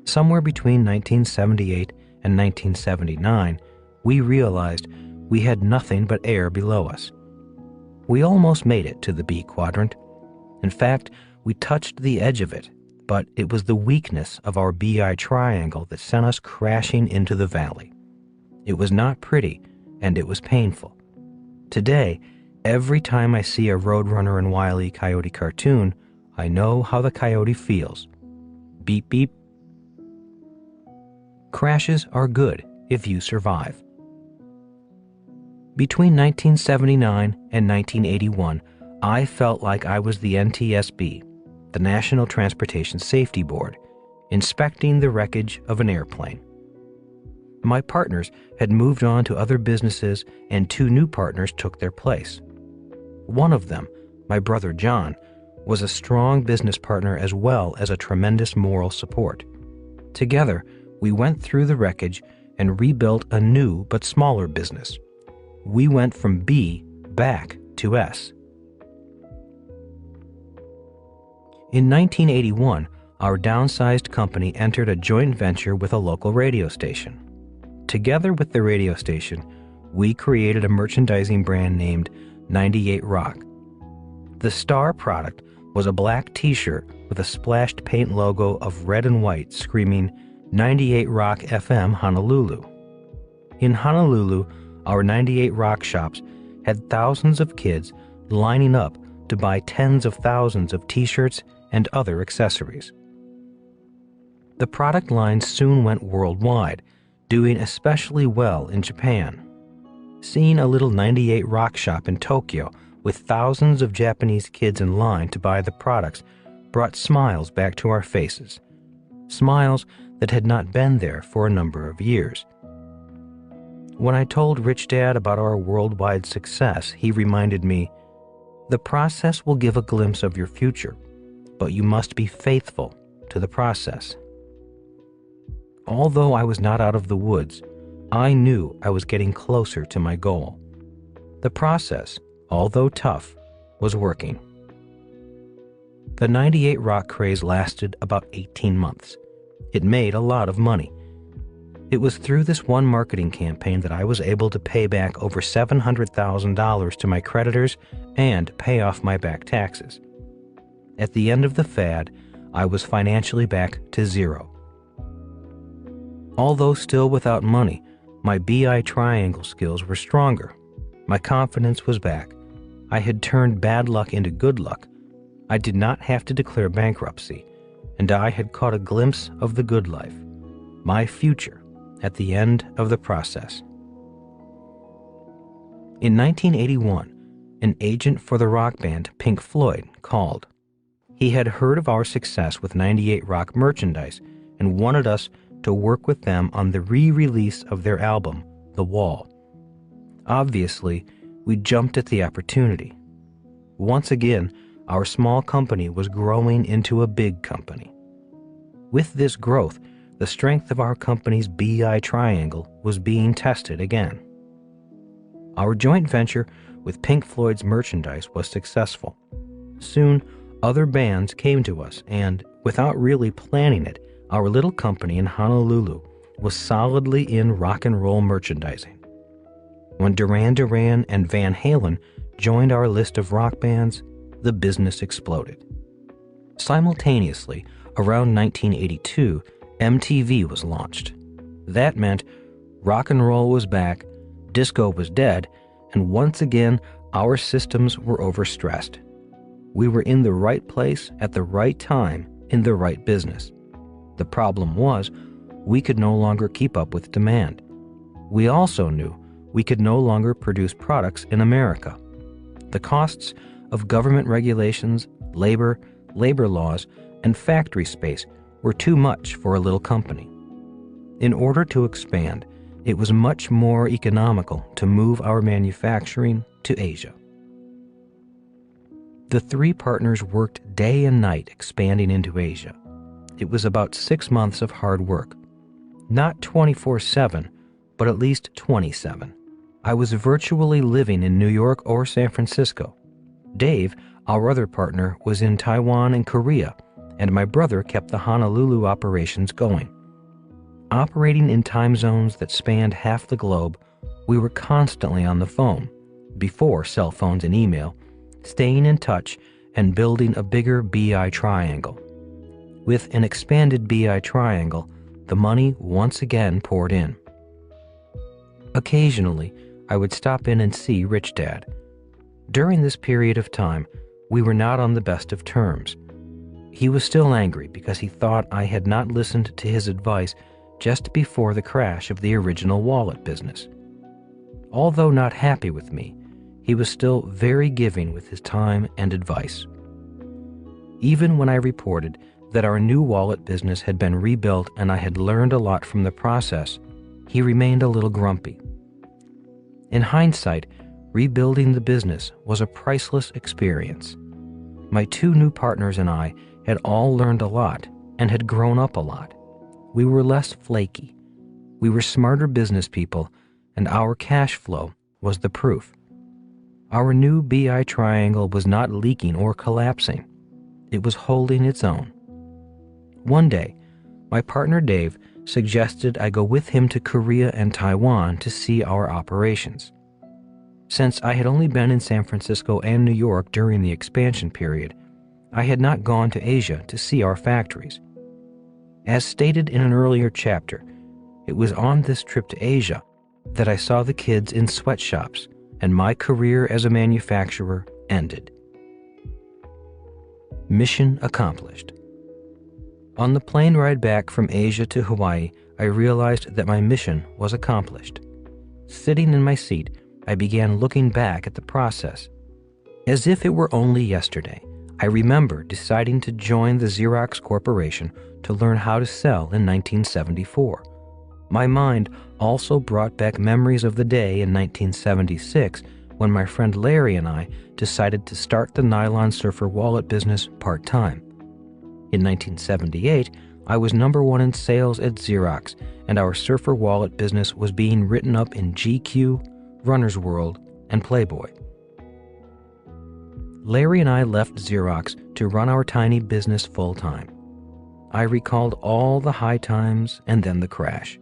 Somewhere between 1978 and 1979, we realized we had nothing but air below us. We almost made it to the B quadrant. In fact, we touched the edge of it, but it was the weakness of our BI triangle that sent us crashing into the valley. It was not pretty, and it was painful. Today, every time I see a Roadrunner and Wile E. Coyote cartoon, I know how the coyote feels. Beep, beep. Crashes are good if you survive. Between 1979 and 1981, I felt like I was the NTSB, the National Transportation Safety Board, inspecting the wreckage of an airplane. My partners had moved on to other businesses and 2 new partners took their place. One of them, my brother John, was a strong business partner as well as a tremendous moral support. Together, we went through the wreckage and rebuilt a new but smaller business. We went from B back to S. In 1981, our downsized company entered a joint venture with a local radio station. Together with the radio station, we created a merchandising brand named 98 Rock. The star product was a black t-shirt with a splashed paint logo of red and white screaming 98 Rock FM Honolulu. In Honolulu, our 98 Rock shops had thousands of kids lining up to buy tens of thousands of t-shirts and other accessories. The product line soon went worldwide, doing especially well in Japan. Seeing a little 98 rock shop in Tokyo with thousands of Japanese kids in line to buy the products brought smiles back to our faces, smiles that had not been there for a number of years. When I told Rich Dad about our worldwide success, he reminded me, "The process will give a glimpse of your future, but you must be faithful to the process." Although I was not out of the woods, I knew I was getting closer to my goal. The process, although tough, was working. The 98 rock craze lasted about 18 months. It made a lot of money. It was through this one marketing campaign that I was able to pay back over $700,000 to my creditors and pay off my back taxes. At the end of the fad, I was financially back to zero. Although still without money, my BI triangle skills were stronger. My confidence was back. I had turned bad luck into good luck. I did not have to declare bankruptcy, and I had caught a glimpse of the good life, my future, at the end of the process. In 1981, an agent for the rock band Pink Floyd called. He had heard of our success with 98 Rock merchandise and wanted us to work with them on the re-release of their album, The Wall. Obviously, we jumped at the opportunity. Once again, our small company was growing into a big company. With this growth, the strength of our company's BI triangle was being tested again. Our joint venture with Pink Floyd's merchandise was successful. Soon, other bands came to us, and without really planning it, our little company in Honolulu was solidly in rock and roll merchandising. When Duran Duran and Van Halen joined our list of rock bands, the business exploded. Simultaneously, around 1982, MTV was launched. That meant rock and roll was back, disco was dead, and once again, our systems were overstressed. We were in the right place at the right time in the right business. The problem was, we could no longer keep up with demand. We also knew we could no longer produce products in America. The costs of government regulations, labor laws, and factory space were too much for a little company. In order to expand, it was much more economical to move our manufacturing to Asia. The three partners worked day and night expanding into Asia. It was about 6 months of hard work. Not 24/7, but at least 27. I was virtually living in New York or San Francisco. Dave, our other partner, was in Taiwan and Korea, and my brother kept the Honolulu operations going. Operating in time zones that spanned half the globe, we were constantly on the phone, before cell phones and email, staying in touch and building a bigger BI triangle. With an expanded BI triangle, the money once again poured in. Occasionally, I would stop in and see Rich Dad. During this period of time, we were not on the best of terms. He was still angry because he thought I had not listened to his advice just before the crash of the original wallet business. Although not happy with me, he was still very giving with his time and advice. Even when I reported that our new wallet business had been rebuilt and I had learned a lot from the process, he remained a little grumpy. In hindsight, rebuilding the business was a priceless experience. My two new partners and I had all learned a lot and had grown up a lot. We were less flaky. We were smarter business people, and our cash flow was the proof. Our new BI triangle was not leaking or collapsing. It was holding its own. One day, my partner Dave suggested I go with him to Korea and Taiwan to see our operations. Since I had only been in San Francisco and New York during the expansion period, I had not gone to Asia to see our factories. As stated in an earlier chapter, it was on this trip to Asia that I saw the kids in sweatshops and my career as a manufacturer ended. Mission accomplished. On the plane ride back from Asia to Hawaii, I realized that my mission was accomplished. Sitting in my seat, I began looking back at the process. As if it were only yesterday, I remember deciding to join the Xerox Corporation to learn how to sell in 1974. My mind also brought back memories of the day in 1976 when my friend Larry and I decided to start the nylon surfer wallet business part-time. In 1978, I was #1 in sales at Xerox, and our surfer wallet business was being written up in GQ, Runner's World, and Playboy. Larry and I left Xerox to run our tiny business full-time. I recalled all the high times and then the crash.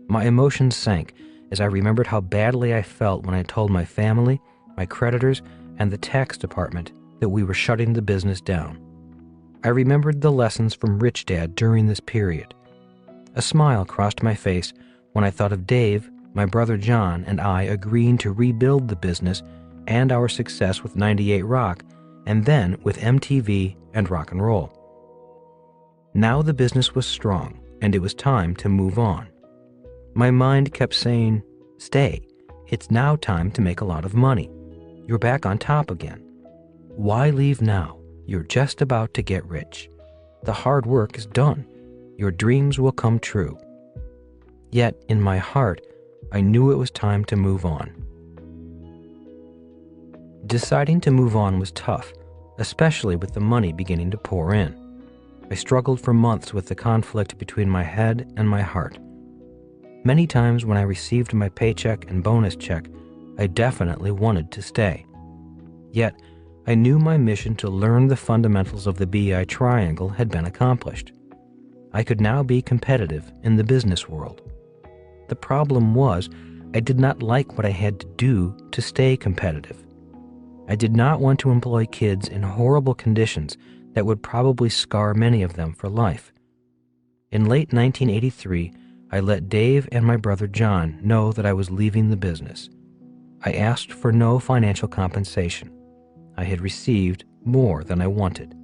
My emotions sank as I remembered how badly I felt when I told my family, my creditors, and the tax department that we were shutting the business down. I remembered the lessons from Rich Dad during this period. A smile crossed my face when I thought of Dave, my brother John, and I agreeing to rebuild the business and our success with 98 Rock, and then with MTV and rock and roll. Now the business was strong, and it was time to move on. My mind kept saying, "Stay. It's now time to make a lot of money. You're back on top again. Why leave now? You're just about to get rich. The hard work is done. Your dreams will come true." Yet, in my heart, I knew it was time to move on. Deciding to move on was tough, especially with the money beginning to pour in. I struggled for months with the conflict between my head and my heart. Many times when I received my paycheck and bonus check, I definitely wanted to stay. Yet, I knew my mission to learn the fundamentals of the BI triangle had been accomplished. I could now be competitive in the business world. The problem was, I did not like what I had to do to stay competitive. I did not want to employ kids in horrible conditions that would probably scar many of them for life. In late 1983, I let Dave and my brother John know that I was leaving the business. I asked for no financial compensation. I had received more than I wanted.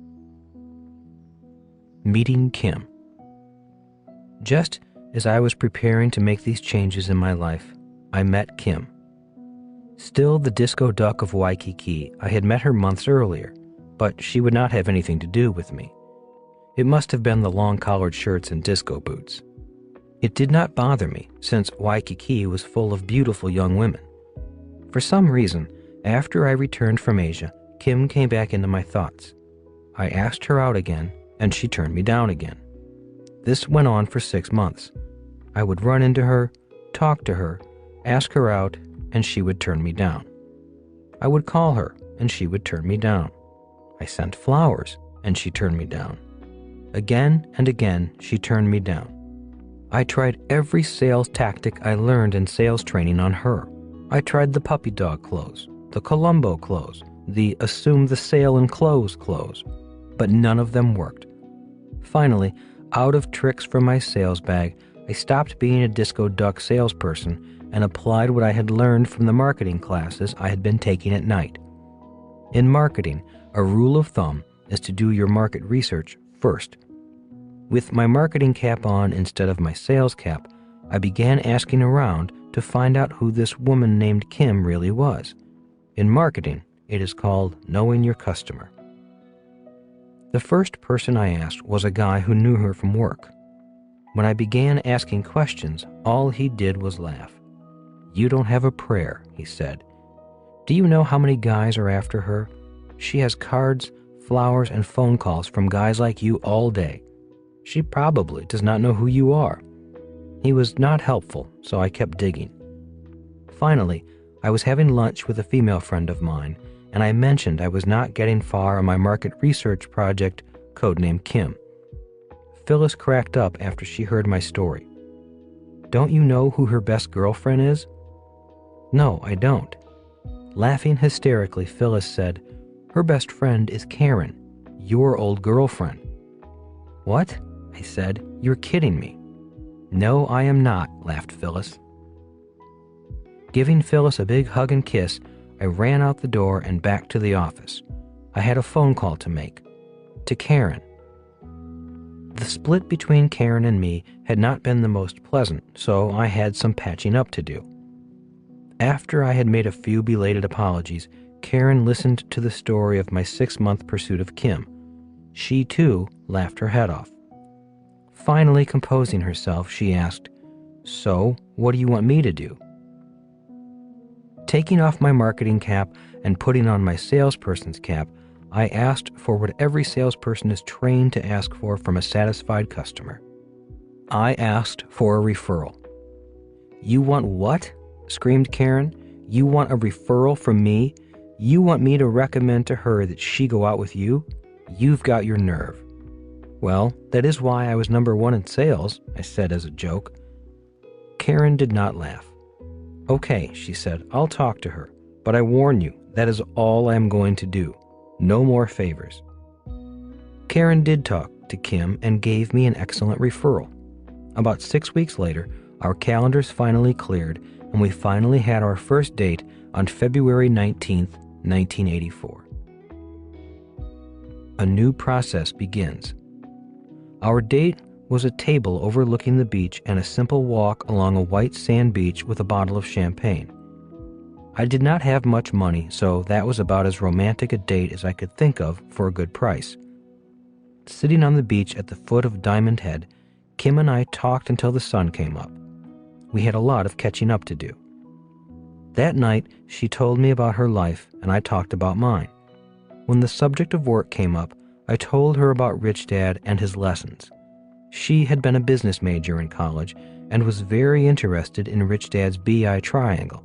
Meeting Kim. Just as I was preparing to make these changes in my life, I met Kim. Still the disco duck of Waikiki, I had met her months earlier, but she would not have anything to do with me. It must have been the long-collared shirts and disco boots. It did not bother me, since Waikiki was full of beautiful young women. For some reason, after I returned from Asia, Kim came back into my thoughts. I asked her out again, and she turned me down again. This went on for 6 months. I would run into her, talk to her, ask her out, and she would turn me down. I would call her, and she would turn me down. I sent flowers, and she turned me down. Again and again, she turned me down. I tried every sales tactic I learned in sales training on her. I tried the puppy dog close, the Columbo close, the assume the sale and close, but none of them worked. Finally, out of tricks from my sales bag, I stopped being a disco duck salesperson and applied what I had learned from the marketing classes I had been taking at night. In marketing, a rule of thumb is to do your market research first. With my marketing cap on instead of my sales cap, I began asking around to find out who this woman named Kim really was. In marketing, it is called knowing your customer. The first person I asked was a guy who knew her from work. When I began asking questions, all he did was laugh. "You don't have a prayer," he said. "Do you know how many guys are after her? She has cards, flowers, and phone calls from guys like you all day. She probably does not know who you are." He was not helpful, so I kept digging. Finally, I was having lunch with a female friend of mine, and I mentioned I was not getting far on my market research project, codenamed Kim. Phyllis cracked up after she heard my story. "Don't you know who her best girlfriend is?" "No, I don't." Laughing hysterically, Phyllis said, "Her best friend is Karen, your old girlfriend." "What?" I said. "You're kidding me." "No, I am not," laughed Phyllis. Giving Phyllis a big hug and kiss, I ran out the door and back to the office. I had a phone call to make. to Karen. The split between Karen and me had not been the most pleasant, so I had some patching up to do. After I had made a few belated apologies, Karen listened to the story of my 6-month pursuit of Kim. She, too, laughed her head off. Finally composing herself, she asked, "So, what do you want me to do?" Taking off my marketing cap and putting on my salesperson's cap, I asked for what every salesperson is trained to ask for from a satisfied customer. I asked for a referral. "You want what?" screamed Karen. "You want a referral from me? You want me to recommend to her that she go out with you? You've got your nerve." "Well, that is why I was number 1 in sales," I said as a joke. Karen did not laugh. "Okay," she said, "I'll talk to her, but I warn you, that is all I am going to do. No more favors." Karen did talk to Kim and gave me an excellent referral. About 6 weeks later, our calendars finally cleared, and we finally had our first date on February 19th, 1984. A new process begins. Our date was a table overlooking the beach and a simple walk along a white sand beach with a bottle of champagne. I did not have much money, so that was about as romantic a date as I could think of for a good price. Sitting on the beach at the foot of Diamond Head, Kim and I talked until the sun came up. We had a lot of catching up to do. That night, she told me about her life, and I talked about mine. When the subject of work came up, I told her about Rich Dad and his lessons. She had been a business major in college and was very interested in Rich Dad's BI triangle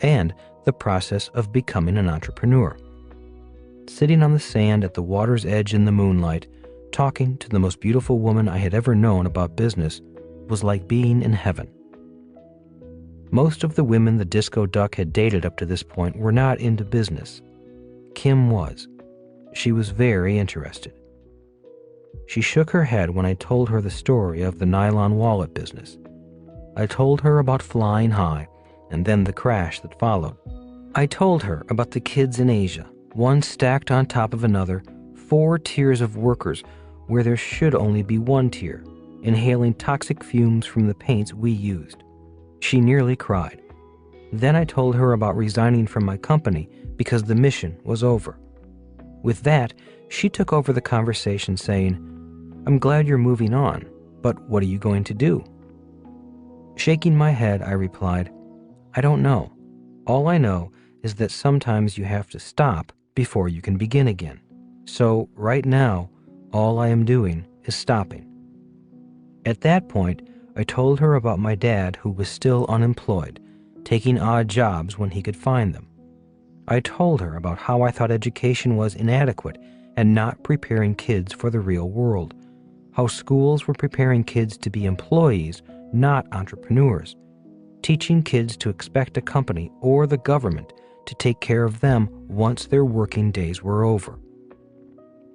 and the process of becoming an entrepreneur. Sitting on the sand at the water's edge in the moonlight, talking to the most beautiful woman I had ever known about business was like being in heaven. Most of the women the Disco Duck had dated up to this point were not into business. Kim was. She was very interested. She shook her head when I told her the story of the nylon wallet business. I told her about flying high and then the crash that followed. I told her about the kids in Asia, one stacked on top of another, 4 tiers of workers where there should only be 1 tier, inhaling toxic fumes from the paints we used. She nearly cried. Then I told her about resigning from my company because the mission was over. With that, she took over the conversation saying, "I'm glad you're moving on, but what are you going to do?" Shaking my head, I replied, "I don't know. All I know is that sometimes you have to stop before you can begin again. So right now, all I am doing is stopping." At that point, I told her about my dad who was still unemployed, taking odd jobs when he could find them. I told her about how I thought education was inadequate and not preparing kids for the real world, how schools were preparing kids to be employees, not entrepreneurs, teaching kids to expect a company or the government to take care of them once their working days were over.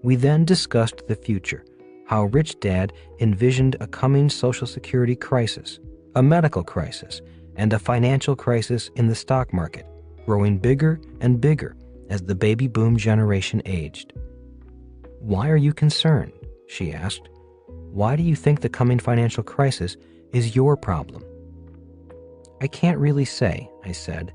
We then discussed the future, how Rich Dad envisioned a coming Social Security crisis, a medical crisis, and a financial crisis in the stock market, growing bigger and bigger as the baby boom generation aged. "Why are you concerned?" she asked. "Why do you think the coming financial crisis is your problem?" "I can't really say," I said.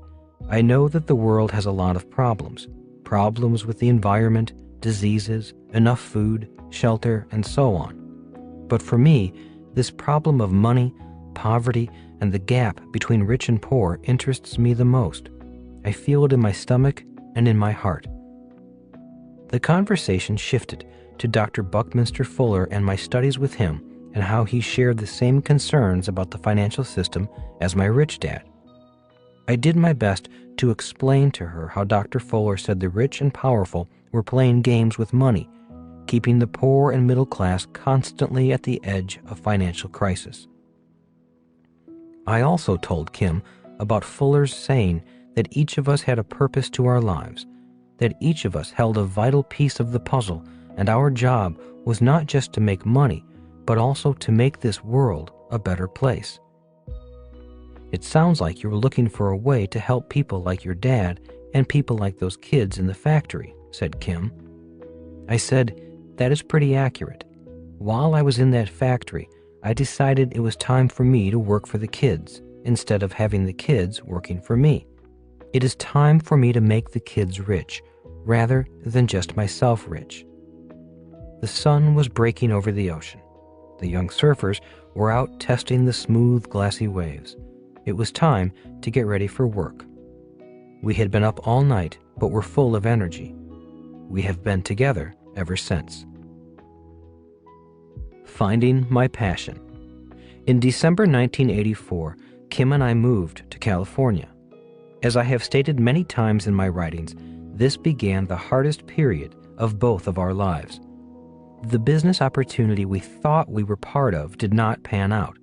"I know that the world has a lot of problems. Problems with the environment, diseases, enough food, shelter, and so on. But for me, this problem of money, poverty, and the gap between rich and poor interests me the most. I feel it in my stomach and in my heart." The conversation shifted to Dr. Buckminster Fuller and my studies with him and how he shared the same concerns about the financial system as my rich dad. I did my best to explain to her how Dr. Fuller said the rich and powerful were playing games with money, keeping the poor and middle class constantly at the edge of financial crisis. I also told Kim about Fuller's saying that each of us had a purpose to our lives, that each of us held a vital piece of the puzzle, and our job was not just to make money, but also to make this world a better place. "It sounds like you're looking for a way to help people like your dad and people like those kids in the factory," said Kim. I said, that is pretty accurate. While I was in that factory, I decided it was time for me to work for the kids instead of having the kids working for me. It is time for me to make the kids rich, rather than just myself rich. The sun was breaking over the ocean. The young surfers were out testing the smooth, glassy waves. It was time to get ready for work. We had been up all night, but were full of energy. We have been together ever since. Finding my passion. In December 1984, Kim and I moved to California. As I have stated many times in my writings, this began the hardest period of both of our lives. The business opportunity we thought we were part of did not pan out.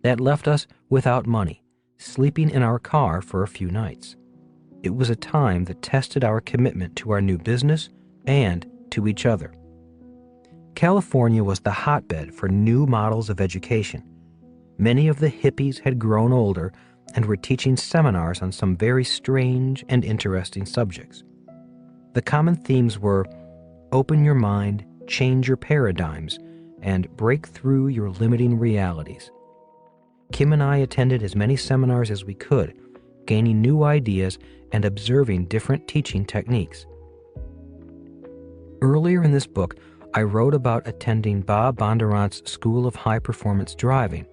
That left us without money, sleeping in our car for a few nights. It was a time that tested our commitment to our new business and to each other. California was the hotbed for new models of education. Many of the hippies had grown older and were teaching seminars on some very strange and interesting subjects. The common themes were open your mind, change your paradigms, and break through your limiting realities. Kim and I attended as many seminars as we could, gaining new ideas and observing different teaching techniques. Earlier in this book, I wrote about attending Bob Bondurant's School of High Performance Driving,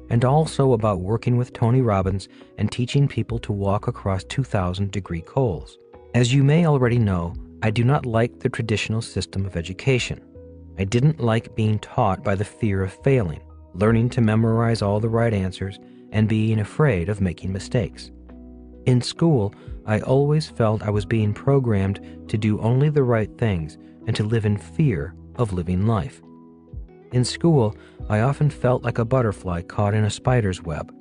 and also about working with Tony Robbins and teaching people to walk across 2,000-degree coals. As you may already know, I do not like the traditional system of education. I didn't like being taught by the fear of failing, learning to memorize all the right answers, and being afraid of making mistakes. In school, I always felt I was being programmed to do only the right things and to live in fear of living life. In school, I often felt like a butterfly caught in a spider's web,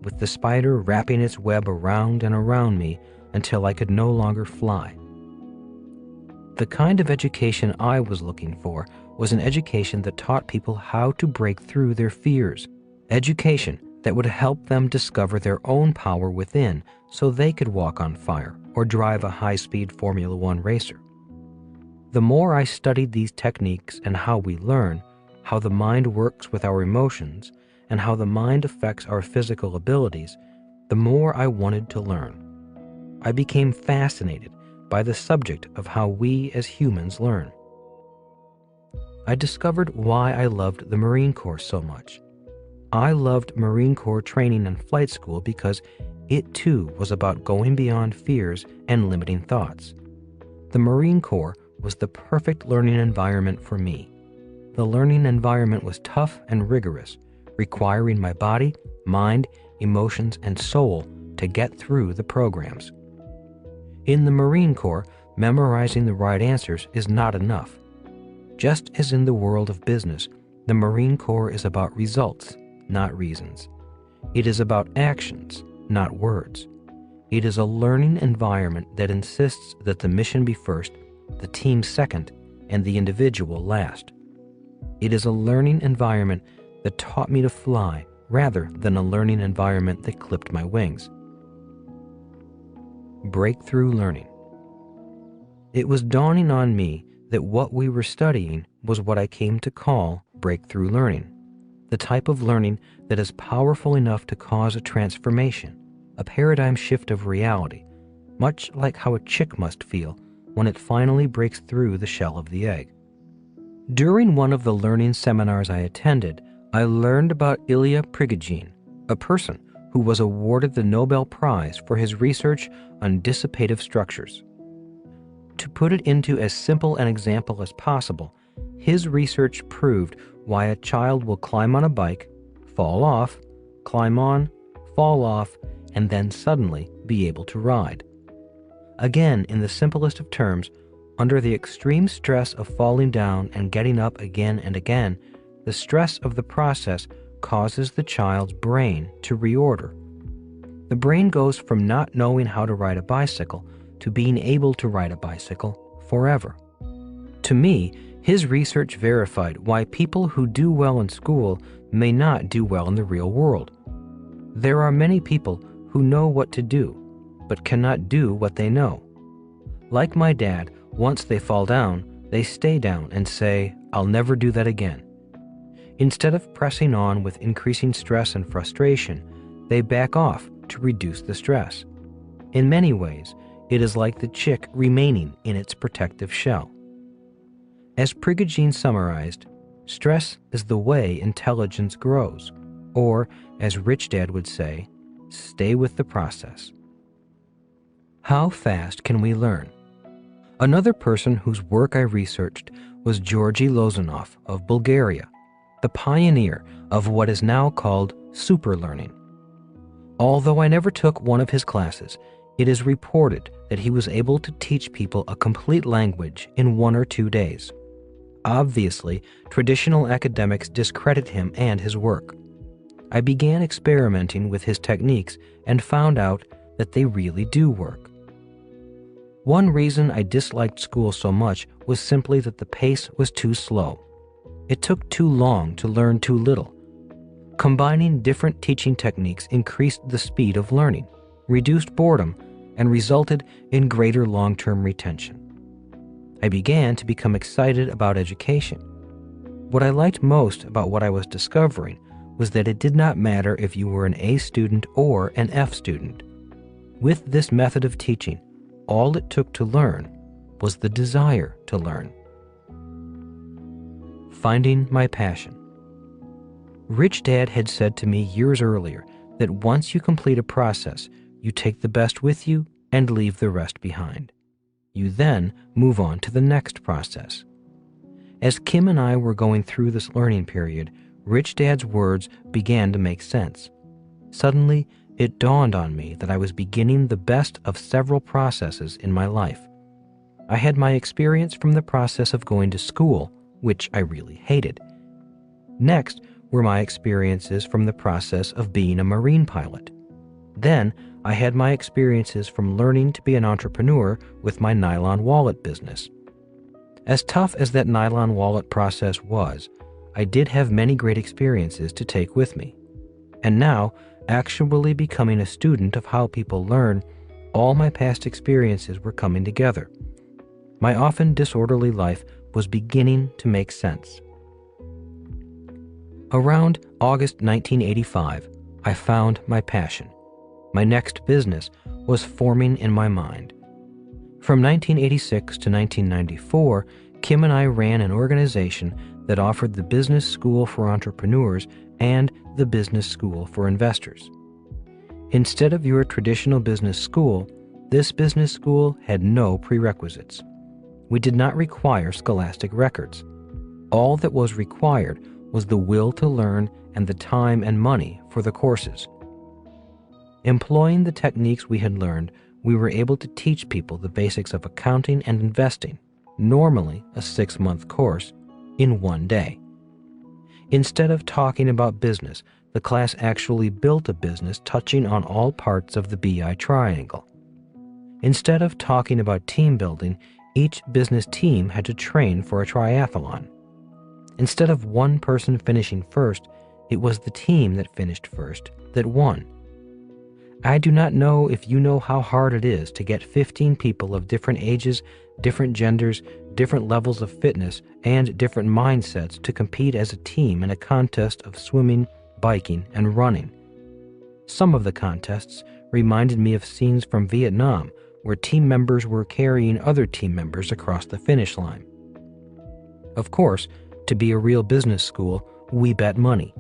with the spider wrapping its web around and around me until I could no longer fly. The kind of education I was looking for was an education that taught people how to break through their fears, education that would help them discover their own power within so they could walk on fire or drive a high-speed Formula One racer. The more I studied these techniques and how we learn, how the mind works with our emotions, and how the mind affects our physical abilities, the more I wanted to learn. I became fascinated by the subject of how we as humans learn. I discovered why I loved the Marine Corps so much. I loved Marine Corps training and flight school because it too was about going beyond fears and limiting thoughts. The Marine Corps was the perfect learning environment for me. The learning environment was tough and rigorous, requiring my body, mind, emotions, and soul to get through the programs. In the Marine Corps, memorizing the right answers is not enough. Just as in the world of business, the Marine Corps is about results, not reasons. It is about actions, not words. It is a learning environment that insists that the mission be first, the team second, and the individual last. It is a learning environment that taught me to fly rather than a learning environment that clipped my wings. Breakthrough learning. It was dawning on me that what we were studying was what I came to call breakthrough learning, the type of learning that is powerful enough to cause a transformation, a paradigm shift of reality, much like how a chick must feel when it finally breaks through the shell of the egg. During one of the learning seminars I attended, I learned about Ilya Prigogine, a person who was awarded the Nobel Prize for his research on dissipative structures. To put it into as simple an example as possible, his research proved why a child will climb on a bike, fall off, climb on, fall off, and then suddenly be able to ride. Again, in the simplest of terms, under the extreme stress of falling down and getting up again and again, the stress of the process causes the child's brain to reorder. The brain goes from not knowing how to ride a bicycle to being able to ride a bicycle forever. To me, his research verified why people who do well in school may not do well in the real world. There are many people who know what to do, but cannot do what they know. Like my dad, once they fall down, they stay down and say, I'll never do that again. Instead of pressing on with increasing stress and frustration, they back off to reduce the stress. In many ways, it is like the chick remaining in its protective shell. As Prigogine summarized, stress is the way intelligence grows, or, as Rich Dad would say, stay with the process. How fast can we learn? Another person whose work I researched was Georgy Lozanov of Bulgaria, the pioneer of what is now called superlearning. Although I never took one of his classes, it is reported that he was able to teach people a complete language in 1 or 2 days. Obviously, traditional academics discredit him and his work. I began experimenting with his techniques and found out that they really do work. One reason I disliked school so much was simply that the pace was too slow. It took too long to learn too little. Combining different teaching techniques increased the speed of learning, reduced boredom, and resulted in greater long-term retention. I began to become excited about education. What I liked most about what I was discovering was that it did not matter if you were an A student or an F student. With this method of teaching, all it took to learn was the desire to learn. Finding my passion. Rich Dad had said to me years earlier that once you complete a process, you take the best with you and leave the rest behind. You then move on to the next process. As Kim and I were going through this learning period, Rich Dad's words began to make sense. Suddenly, it dawned on me that I was beginning the best of several processes in my life. I had my experience from the process of going to school, which I really hated. Next were my experiences from the process of being a Marine pilot. Then I had my experiences from learning to be an entrepreneur with my nylon wallet business. As tough as that nylon wallet process was, I did have many great experiences to take with me. And now, actually becoming a student of how people learn, all my past experiences were coming together. My often disorderly life was beginning to make sense. Around August 1985, I found my passion. My next business was forming in my mind. From 1986 to 1994, Kim and I ran an organization that offered the Business School for Entrepreneurs and the Business School for Investors. Instead of your traditional business school, this business school had no prerequisites. We did not require scholastic records. All that was required was the will to learn and the time and money for the courses. Employing the techniques we had learned, we were able to teach people the basics of accounting and investing, normally a 6-month course, in 1 day. Instead of talking about business, the class actually built a business touching on all parts of the BI triangle. Instead of talking about team building, each business team had to train for a triathlon. Instead of one person finishing first, it was the team that finished first that won. I do not know if you know how hard it is to get 15 people of different ages, different genders, different levels of fitness, and different mindsets to compete as a team in a contest of swimming, biking, and running. Some of the contests reminded me of scenes from Vietnam where team members were carrying other team members across the finish line. Of course, to be a real business school, we bet money.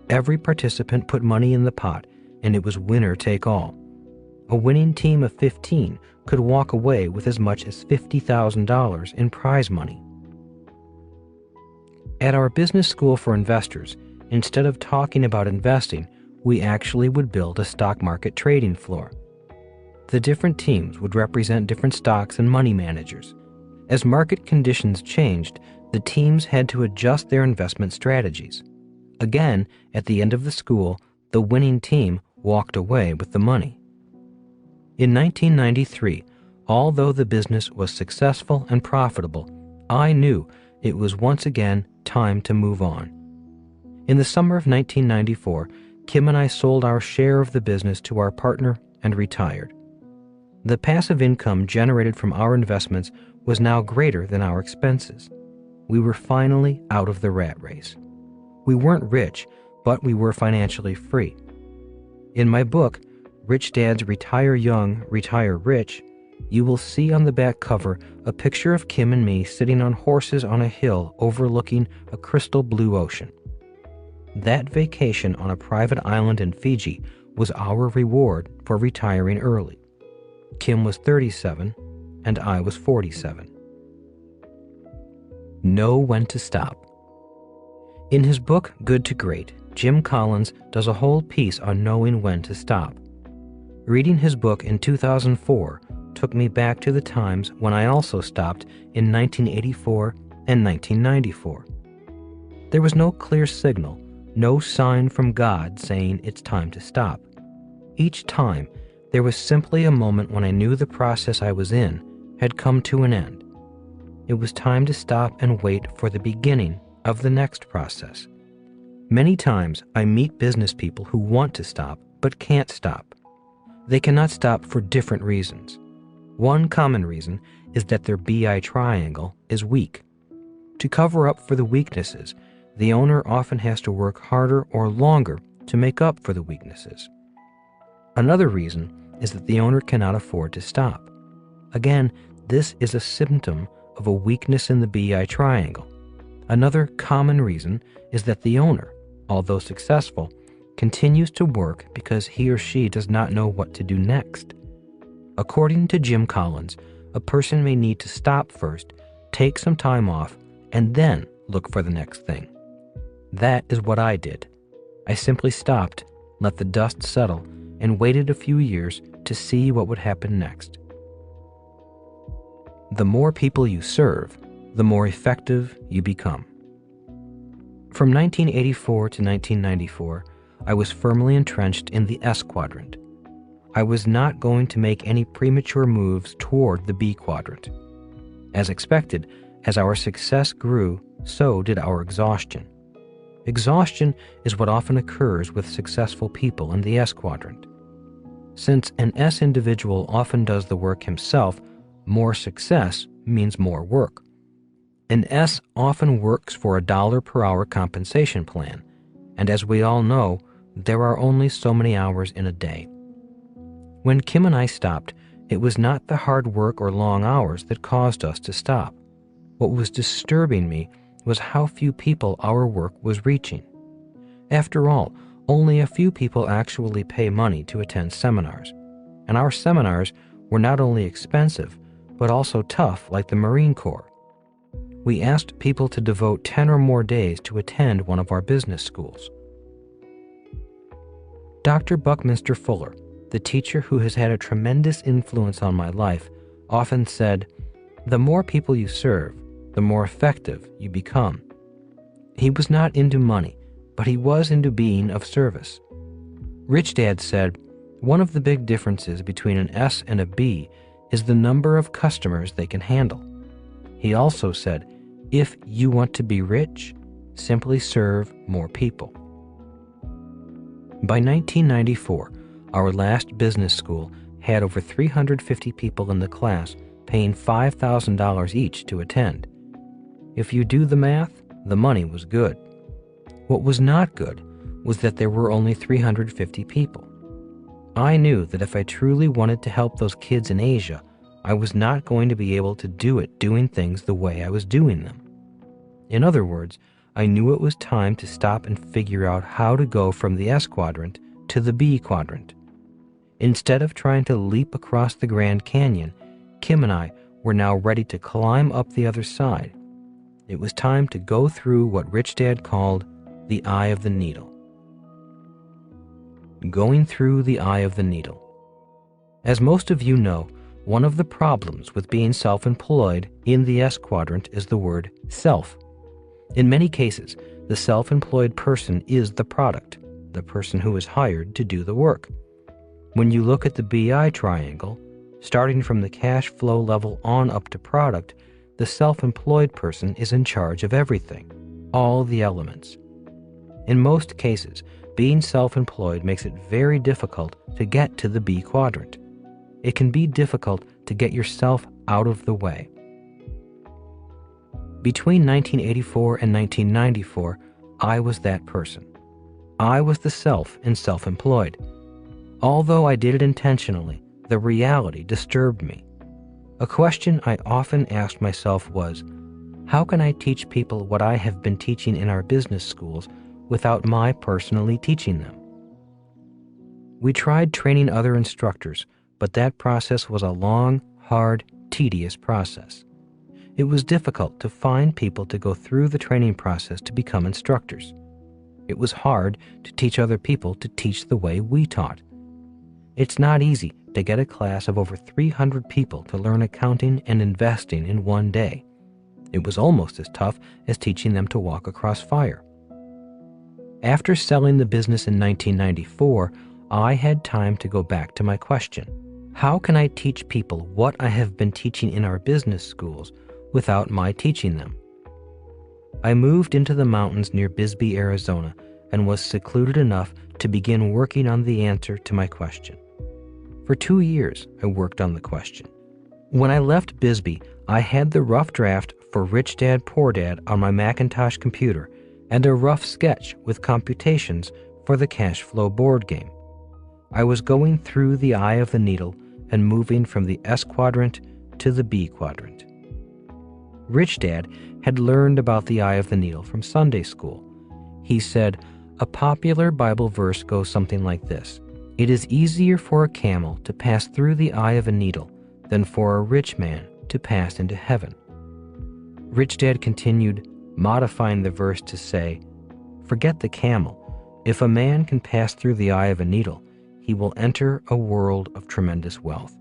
Every participant put money in the pot, and it was winner take all. A winning team of 15 could walk away with as much as $50,000 in prize money. At our business school for investors, instead of talking about investing, we actually would build a stock market trading floor. The different teams would represent different stocks and money managers. As market conditions changed, the teams had to adjust their investment strategies. Again, at the end of the school, the winning team walked away with the money. In 1993, although the business was successful and profitable, I knew it was once again time to move on. In the summer of 1994, Kim and I sold our share of the business to our partner and retired. The passive income generated from our investments was now greater than our expenses. we were finally out of the rat race. We weren't rich, but we were financially free. In my book, Rich Dads Retire Young, Retire Rich, you will see on the back cover a picture of Kim and me sitting on horses on a hill overlooking a crystal blue ocean. That vacation on a private island in Fiji was our reward for retiring early. Kim was 37 and I was 47. Know when to stop. In his book, Good to Great, Jim Collins does a whole piece on knowing when to stop. Reading his book in 2004 took me back to the times when I also stopped in 1984 and 1994. There was no clear signal, no sign from God saying it's time to stop. Each time, there was simply a moment when I knew the process I was in had come to an end. It was time to stop and wait for the beginning of the next process. Many times, I meet business people who want to stop but can't stop. They cannot stop for different reasons. One common reason is that their BI triangle is weak. To cover up for the weaknesses, the owner often has to work harder or longer to make up for the weaknesses. Another reason is that the owner cannot afford to stop. Again, this is a symptom of a weakness in the BI triangle. Another common reason is that the owner, although successful, continues to work because he or she does not know what to do next. According to Jim Collins, a person may need to stop first, take some time off, and then look for the next thing. That is what I did. I simply stopped, let the dust settle, and waited a few years to see what would happen next. The more people you serve, the more effective you become. From 1984 to 1994, I was firmly entrenched in the S quadrant. I was not going to make any premature moves toward the B quadrant. As expected, as our success grew, so did our exhaustion. Exhaustion is what often occurs with successful people in the S quadrant. Since an S individual often does the work himself, more success means more work. An S often works for a $1 per hour compensation plan, and as we all know, there are only so many hours in a day. When Kim and I stopped, it was not the hard work or long hours that caused us to stop. What was disturbing me was how few people our work was reaching. After all, only a few people actually pay money to attend seminars, and our seminars were not only expensive, but also tough like the Marine Corps. We asked people to devote 10 or more days to attend one of our business schools. Dr. Buckminster Fuller, the teacher who has had a tremendous influence on my life, often said, "The more people you serve, the more effective you become." He was not into money, but he was into being of service. Rich Dad said, "One of the big differences between an S and a B is the number of customers they can handle." He also said, "If you want to be rich, simply serve more people." By 1994, our last business school had over 350 people in the class paying $5,000 each to attend. If you do the math, the money was good. What was not good was that there were only 350 people. I knew that if I truly wanted to help those kids in Asia, I was not going to be able to do it doing things the way I was doing them. In other words, I knew it was time to stop and figure out how to go from the S quadrant to the B quadrant. Instead of trying to leap across the Grand Canyon, Kim and I were now ready to climb up the other side. It was time to go through what Rich Dad called the eye of the needle. Going through the eye of the needle. As most of you know, one of the problems with being self-employed in the S quadrant is the word self. In many cases, the self-employed person is the product, the person who is hired to do the work. When you look at the BI triangle, starting from the cash flow level on up to product, the self-employed person is in charge of everything, all the elements. In most cases, being self-employed makes it very difficult to get to the B quadrant. It can be difficult to get yourself out of the way. Between 1984 and 1994, I was that person. I was the self and self-employed. Although I did it intentionally, the reality disturbed me. A question I often asked myself was, how can I teach people what I have been teaching in our business schools without my personally teaching them? We tried training other instructors, but that process was a long, hard, tedious process. It was difficult to find people to go through the training process to become instructors. It was hard to teach other people to teach the way we taught. It's not easy to get a class of over 300 people to learn accounting and investing in one day. It was almost as tough as teaching them to walk across fire. After selling the business in 1994, I had time to go back to my question. How can I teach people what I have been teaching in our business schools without my teaching them? I moved into the mountains near Bisbee, Arizona, and was secluded enough to begin working on the answer to my question. For 2 years, I worked on the question. When I left Bisbee, I had the rough draft for Rich Dad, Poor Dad on my Macintosh computer and a rough sketch with computations for the cash flow board game. I was going through the eye of the needle and moving from the S quadrant to the B quadrant. Rich Dad had learned about the eye of the needle from Sunday school. He said, a popular Bible verse goes something like this: "It is easier for a camel to pass through the eye of a needle than for a rich man to pass into heaven." Rich Dad continued, modifying the verse to say, "Forget the camel. If a man can pass through the eye of a needle, he will enter a world of tremendous wealth."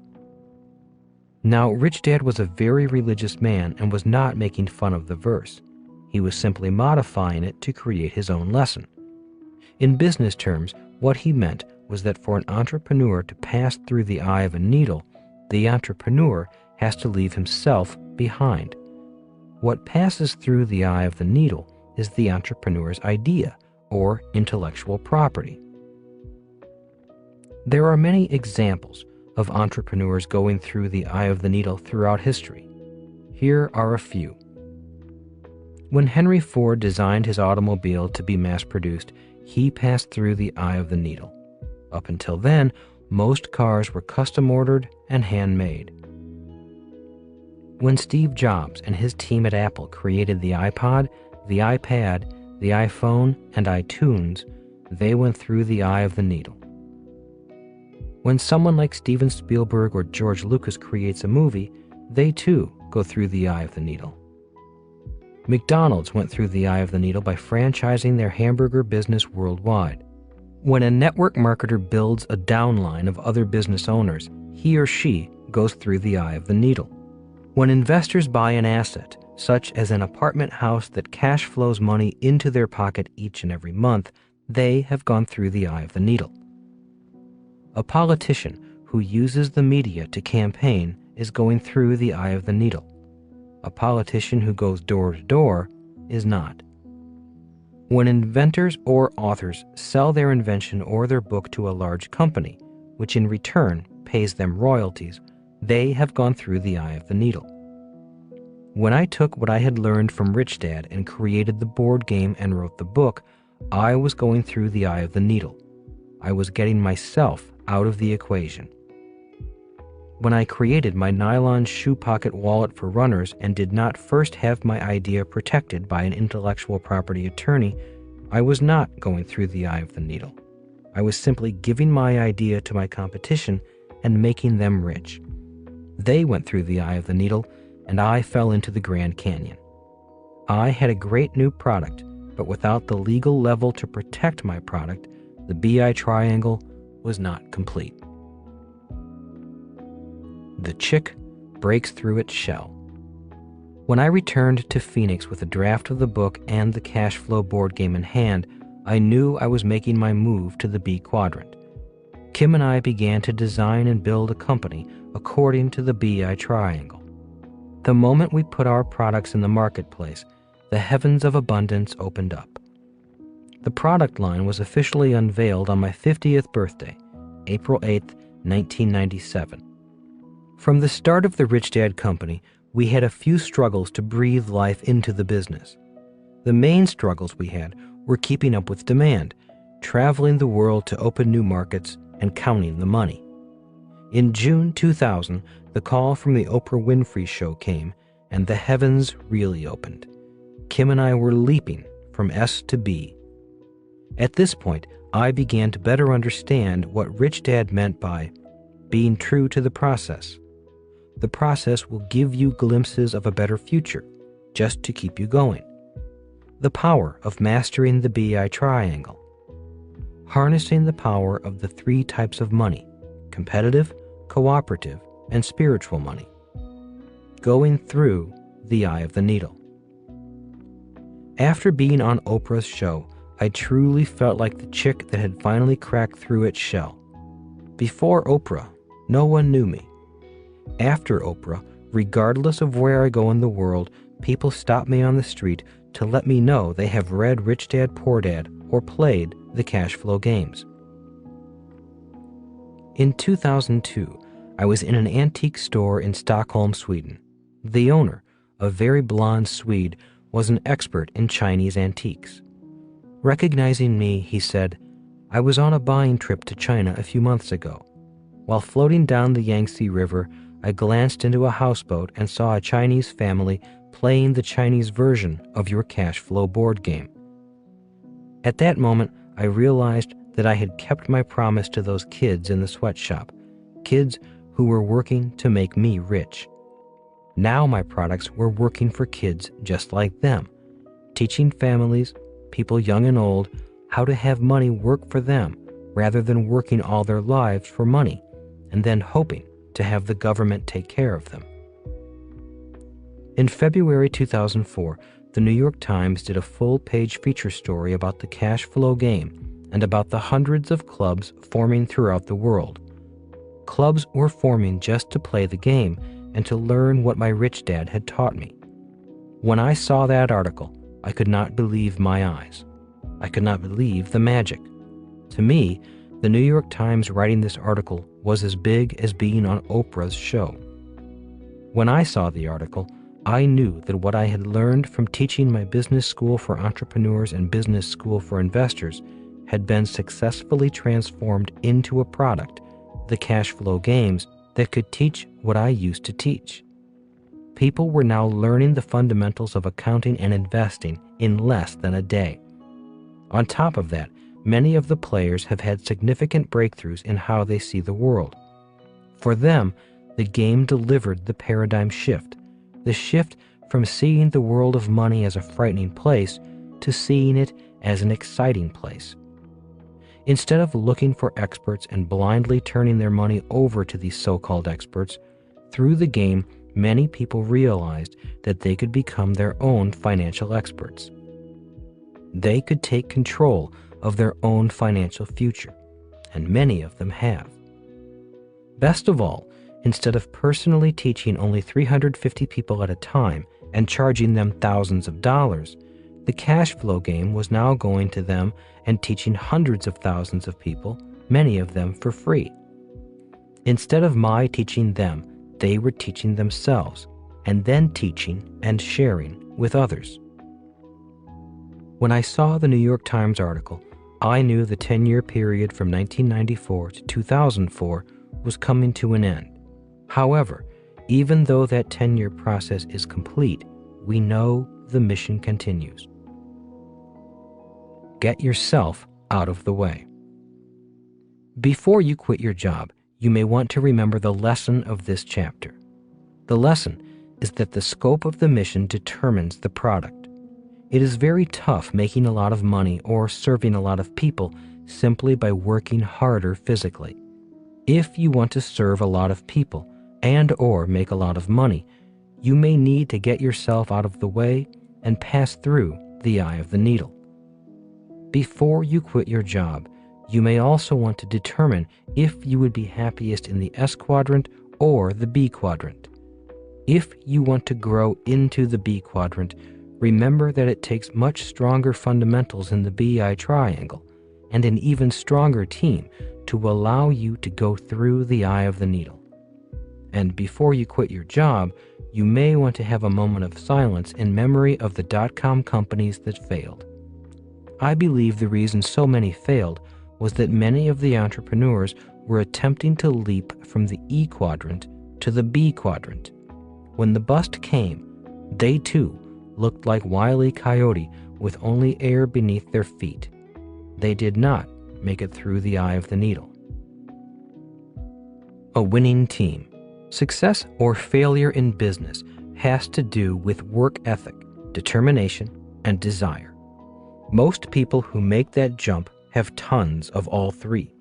Now, Rich Dad was a very religious man and was not making fun of the verse. He was simply modifying it to create his own lesson. In business terms, what he meant was that for an entrepreneur to pass through the eye of a needle, the entrepreneur has to leave himself behind. What passes through the eye of the needle is the entrepreneur's idea or intellectual property. There are many examples of entrepreneurs going through the eye of the needle throughout history. Here are a few. When Henry Ford designed his automobile to be mass-produced, he passed through the eye of the needle. Up until then, most cars were custom-ordered and handmade. When Steve Jobs and his team at Apple created the iPod, the iPad, the iPhone, and iTunes, they went through the eye of the needle. When someone like Steven Spielberg or George Lucas creates a movie, they too go through the eye of the needle. McDonald's went through the eye of the needle by franchising their hamburger business worldwide. When a network marketer builds a downline of other business owners, he or she goes through the eye of the needle. When investors buy an asset, such as an apartment house that cash flows money into their pocket each and every month, they have gone through the eye of the needle. A politician who uses the media to campaign is going through the eye of the needle. A politician who goes door to door is not. When inventors or authors sell their invention or their book to a large company, which in return pays them royalties, they have gone through the eye of the needle. When I took what I had learned from Rich Dad and created the board game and wrote the book, I was going through the eye of the needle. I was getting myself out of the equation. When I created my nylon shoe pocket wallet for runners and did not first have my idea protected by an intellectual property attorney, I was not going through the eye of the needle. I was simply giving my idea to my competition and making them rich. They went through the eye of the needle, and I fell into the Grand Canyon. I had a great new product, but without the legal level to protect my product, the BI triangle was not complete. The chick breaks through its shell. When I returned to Phoenix with a draft of the book and the cash flow board game in hand, I knew I was making my move to the B quadrant. Kim and I began to design and build a company according to the BI triangle. The moment we put our products in the marketplace, the heavens of abundance opened up. The product line was officially unveiled on my 50th birthday, April 8, 1997. From the start of the Rich Dad Company, we had a few struggles to breathe life into the business. The main struggles we had were keeping up with demand, traveling the world to open new markets, and counting the money. In June 2000, the call from the Oprah Winfrey Show came, and the heavens really opened. Kim and I were leaping from S to B. At this point, I began to better understand what Rich Dad meant by being true to the process. The process will give you glimpses of a better future, just to keep you going. The power of mastering the BI triangle. Harnessing the power of the three types of money: competitive, cooperative, and spiritual money. Going through the eye of the needle. After being on Oprah's show, I truly felt like the chick that had finally cracked through its shell. Before Oprah, no one knew me. After Oprah, regardless of where I go in the world, people stop me on the street to let me know they have read Rich Dad Poor Dad or played the cash flow games. In 2002, I was in an antique store in Stockholm, Sweden. The owner, a very blonde Swede, was an expert in Chinese antiques. Recognizing me, he said, "I was on a buying trip to China a few months ago. While floating down the Yangtze River, I glanced into a houseboat and saw a Chinese family playing the Chinese version of your cash flow board game." At that moment, I realized that I had kept my promise to those kids in the sweatshop, kids who were working to make me rich. Now my products were working for kids just like them, teaching families, people young and old, how to have money work for them rather than working all their lives for money and then hoping to have the government take care of them. In February 2004, the New York Times did a full-page feature story about the cash flow game and about the hundreds of clubs forming throughout the world. Clubs were forming just to play the game and to learn what my rich dad had taught me. When I saw that article, I could not believe my eyes. I could not believe the magic. To me, the New York Times writing this article was as big as being on Oprah's show. When I saw the article, I knew that what I had learned from teaching my business school for entrepreneurs and business school for investors had been successfully transformed into a product, the cash flow games, that could teach what I used to teach. People were now learning the fundamentals of accounting and investing in less than a day. On top of that, many of the players have had significant breakthroughs in how they see the world. For them, the game delivered the paradigm shift, the shift from seeing the world of money as a frightening place to seeing it as an exciting place. Instead of looking for experts and blindly turning their money over to these so-called experts, through the game, many people realized that they could become their own financial experts. They could take control of their own financial future, and many of them have. Best of all, instead of personally teaching only 350 people at a time and charging them thousands of dollars, the cash flow game was now going to them and teaching hundreds of thousands of people, many of them for free. Instead of my teaching them, they were teaching themselves, and then teaching and sharing with others. When I saw the New York Times article, I knew the 10-year period from 1994 to 2004 was coming to an end. However, even though that 10-year process is complete, we know the mission continues. Get yourself out of the way. Before you quit your job, you may want to remember the lesson of this chapter. The lesson is that the scope of the mission determines the product. It is very tough making a lot of money or serving a lot of people simply by working harder physically. If you want to serve a lot of people and/or make a lot of money, you may need to get yourself out of the way and pass through the eye of the needle. Before you quit your job, you may also want to determine if you would be happiest in the S quadrant or the B quadrant. If you want to grow into the B quadrant, remember that it takes much stronger fundamentals in the BI triangle and an even stronger team to allow you to go through the eye of the needle. And before you quit your job, you may want to have a moment of silence in memory of the dot-com companies that failed. I believe the reason so many failed was that many of the entrepreneurs were attempting to leap from the E quadrant to the B quadrant. When the bust came, they too looked like Wile E. Coyote with only air beneath their feet. They did not make it through the eye of the needle. A winning team. Success or failure in business has to do with work ethic, determination, and desire. Most people who make that jump have tons of all three.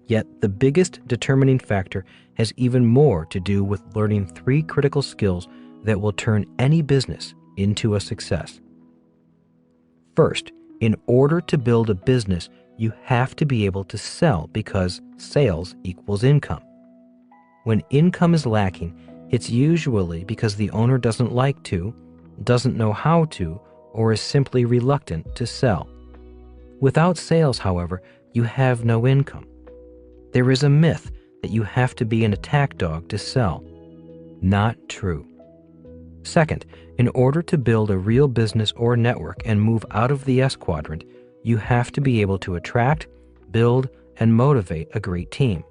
Yet the biggest determining factor has even more to do with learning three critical skills that will turn any business into a success. First, in order to build a business, you have to be able to sell because sales equals income. When income is lacking, it's usually because the owner doesn't like to, doesn't know how to, or is simply reluctant to sell. Without sales, however, you have no income. There is a myth that you have to be an attack dog to sell. Not true. Second, in order to build a real business or network and move out of the S quadrant, you have to be able to attract, build, and motivate a great team.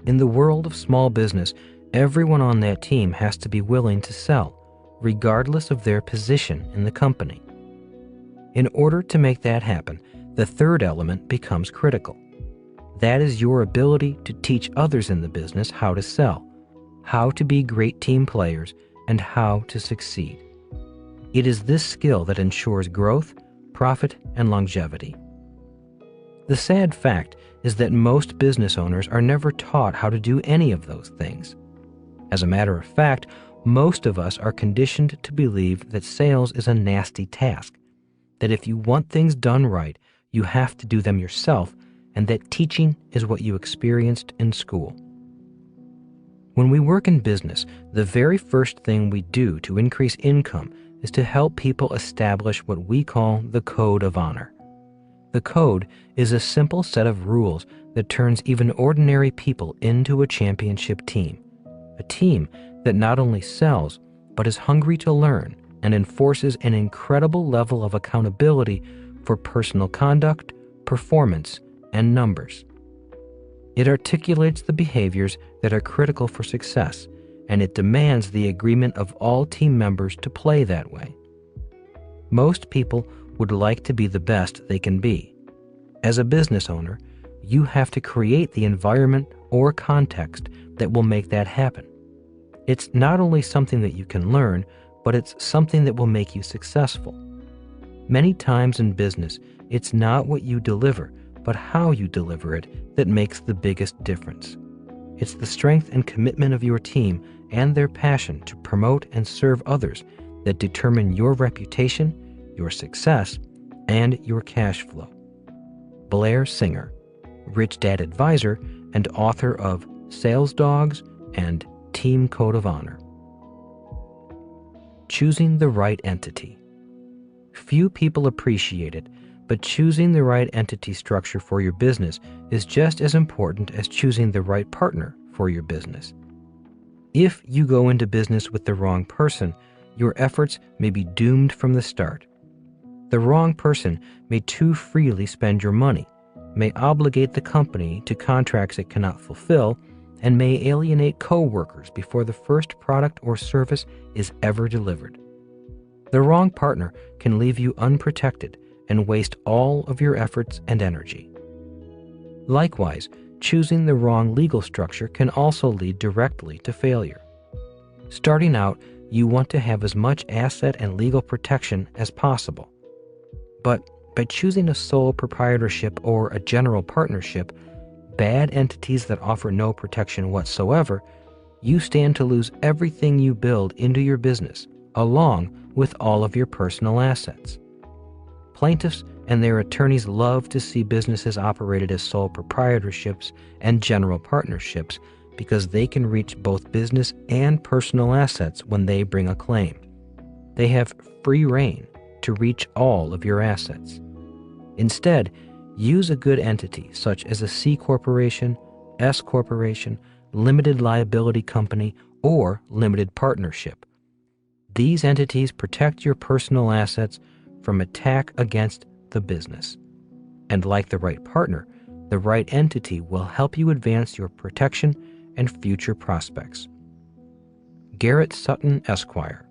In the world of small business, everyone on that team has to be willing to sell, regardless of their position in the company. In order to make that happen, the third element becomes critical. That is your ability to teach others in the business how to sell, how to be great team players, and how to succeed. It is this skill that ensures growth, profit, and longevity. The sad fact is that most business owners are never taught how to do any of those things. As a matter of fact, most of us are conditioned to believe that sales is a nasty task, that if you want things done right, you have to do them yourself, and that teaching is what you experienced in school. When we work in business, the very first thing we do to increase income is to help people establish what we call the Code of Honor. The code is a simple set of rules that turns even ordinary people into a championship team, a team that not only sells, but is hungry to learn and enforces an incredible level of accountability for personal conduct, performance, and numbers. It articulates the behaviors that are critical for success, and it demands the agreement of all team members to play that way. Most people would like to be the best they can be. As a business owner, you have to create the environment or context that will make that happen. It's not only something that you can learn, but it's something that will make you successful. Many times in business, it's not what you deliver, but how you deliver it that makes the biggest difference. It's the strength and commitment of your team and their passion to promote and serve others that determine your reputation, your success, and your cash flow. Blair Singer, Rich Dad Advisor and author of Sales Dogs and Team Code of Honor. Choosing the right entity. Few people appreciate it, but choosing the right entity structure for your business is just as important as choosing the right partner for your business. If you go into business with the wrong person, your efforts may be doomed from the start. The wrong person may too freely spend your money, may obligate the company to contracts it cannot fulfill, and may alienate co-workers before the first product or service is ever delivered. The wrong partner can leave you unprotected and waste all of your efforts and energy. Likewise, choosing the wrong legal structure can also lead directly to failure. Starting out, you want to have as much asset and legal protection as possible. But by choosing a sole proprietorship or a general partnership, bad entities that offer no protection whatsoever, you stand to lose everything you build into your business, along with all of your personal assets. Plaintiffs and their attorneys love to see businesses operated as sole proprietorships and general partnerships because they can reach both business and personal assets when they bring a claim. They have free rein to reach all of your assets. Instead, use a good entity such as a C corporation, S corporation, limited liability company, or limited partnership. These entities protect your personal assets from attack against the business. And like the right partner, the right entity will help you advance your protection and future prospects. Garrett Sutton, Esquire,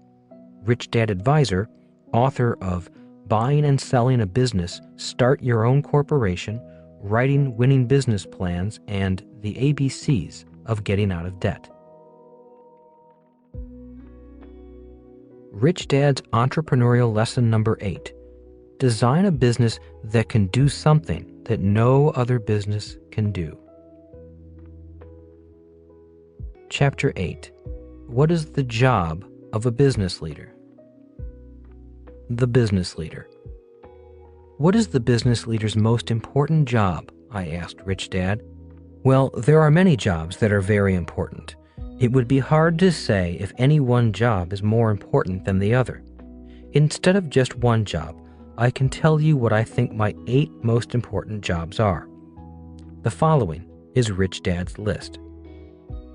Rich Dad Advisor, author of Buying and Selling a Business, Start Your Own Corporation, Writing Winning Business Plans, and the ABCs of Getting Out of Debt. Rich Dad's Entrepreneurial Lesson Number 8. Design a business that can do something that no other business can do. Chapter 8. What is the job of a business leader? The business leader. What is the business leader's most important job? I asked Rich Dad. Well, there are many jobs that are very important. It would be hard to say if any one job is more important than the other. Instead of just one job, I can tell you what I think my 8 most important jobs are. The following is Rich Dad's list.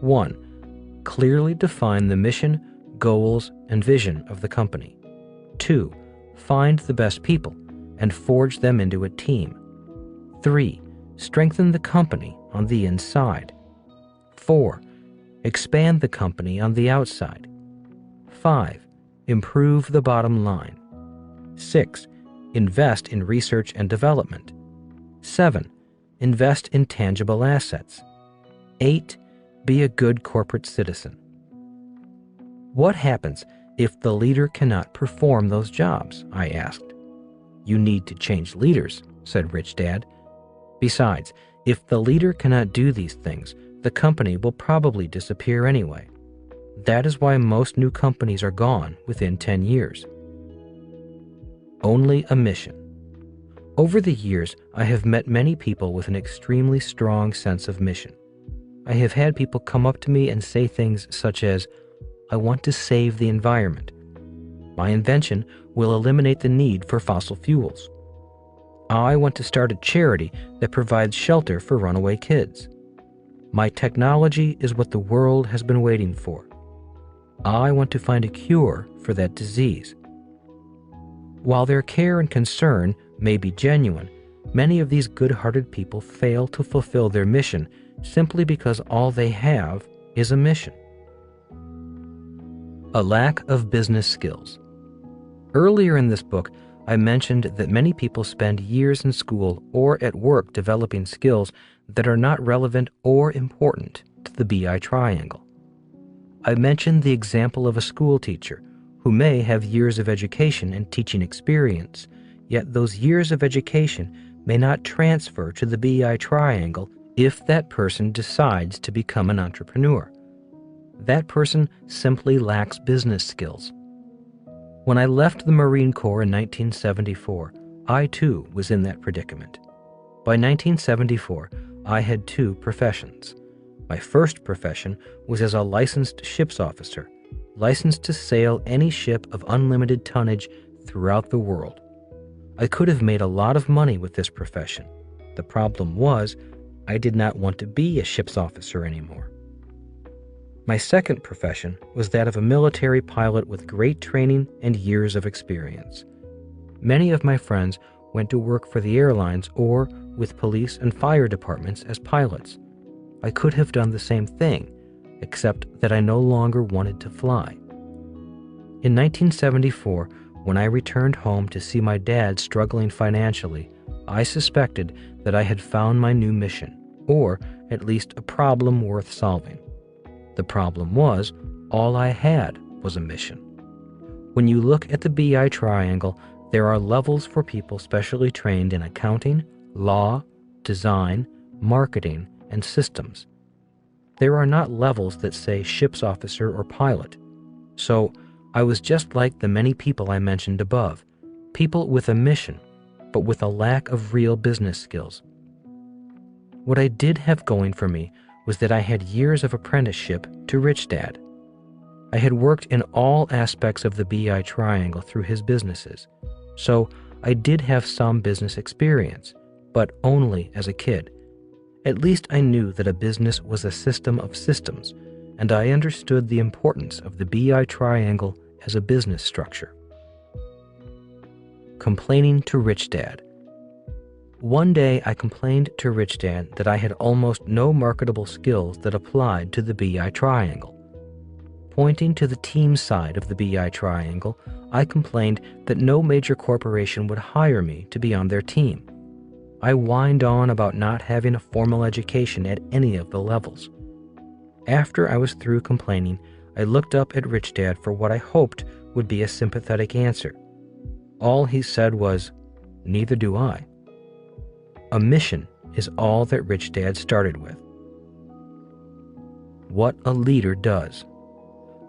1. Clearly define the mission, goals, and vision of the company. 2. Find the best people and forge them into a team. 3. Strengthen the company on the inside. 4. Expand the company on the outside. 5. Improve the bottom line. 6. Invest in research and development. 7. Invest in tangible assets. 8. Be a good corporate citizen. What happens if the leader cannot perform those jobs? I asked. You need to change leaders, said Rich Dad. Besides, if the leader cannot do these things, the company will probably disappear anyway. That is why most new companies are gone within 10 years. Only a mission. Over the years, I have met many people with an extremely strong sense of mission. I have had people come up to me and say things such as, I want to save the environment. My invention will eliminate the need for fossil fuels. I want to start a charity that provides shelter for runaway kids. My technology is what the world has been waiting for. I want to find a cure for that disease. While their care and concern may be genuine, many of these good-hearted people fail to fulfill their mission simply because all they have is a mission. A lack of business skills. Earlier in this book, I mentioned that many people spend years in school or at work developing skills that are not relevant or important to the BI triangle. I mentioned the example of a school teacher who may have years of education and teaching experience, yet those years of education may not transfer to the BI triangle if that person decides to become an entrepreneur. That person simply lacks business skills. When I left the Marine Corps in 1974, I too was in that predicament. By 1974, I had 2 professions. My first profession was as a licensed ships officer, licensed to sail any ship of unlimited tonnage throughout the world. I could have made a lot of money with this profession. The problem was, I did not want to be a ship's officer anymore. My second profession was that of a military pilot with great training and years of experience. Many of my friends went to work for the airlines or with police and fire departments as pilots. I could have done the same thing, except that I no longer wanted to fly. In 1974, when I returned home to see my dad struggling financially, I suspected that I had found my new mission, or at least a problem worth solving. The problem was, all I had was a mission. When you look at the BI triangle, there are levels for people specially trained in accounting, law, design, marketing, and systems. There are not levels that say ship's officer or pilot. So I was just like the many people I mentioned above, people with a mission, but with a lack of real business skills. What I did have going for me was that I had years of apprenticeship to Rich Dad. I had worked in all aspects of the BI triangle through his businesses, so I did have some business experience, but only as a kid. At least I knew that a business was a system of systems, and I understood the importance of the BI triangle as a business structure. Complaining to Rich Dad. One day I complained to Rich Dad that I had almost no marketable skills that applied to the BI triangle. Pointing to the team side of the BI triangle, I complained that no major corporation would hire me to be on their team. I whined on about not having a formal education at any of the levels. After I was through complaining, I looked up at Rich Dad for what I hoped would be a sympathetic answer. All he said was, "Neither do I." A mission is all that Rich Dad started with. What a leader does.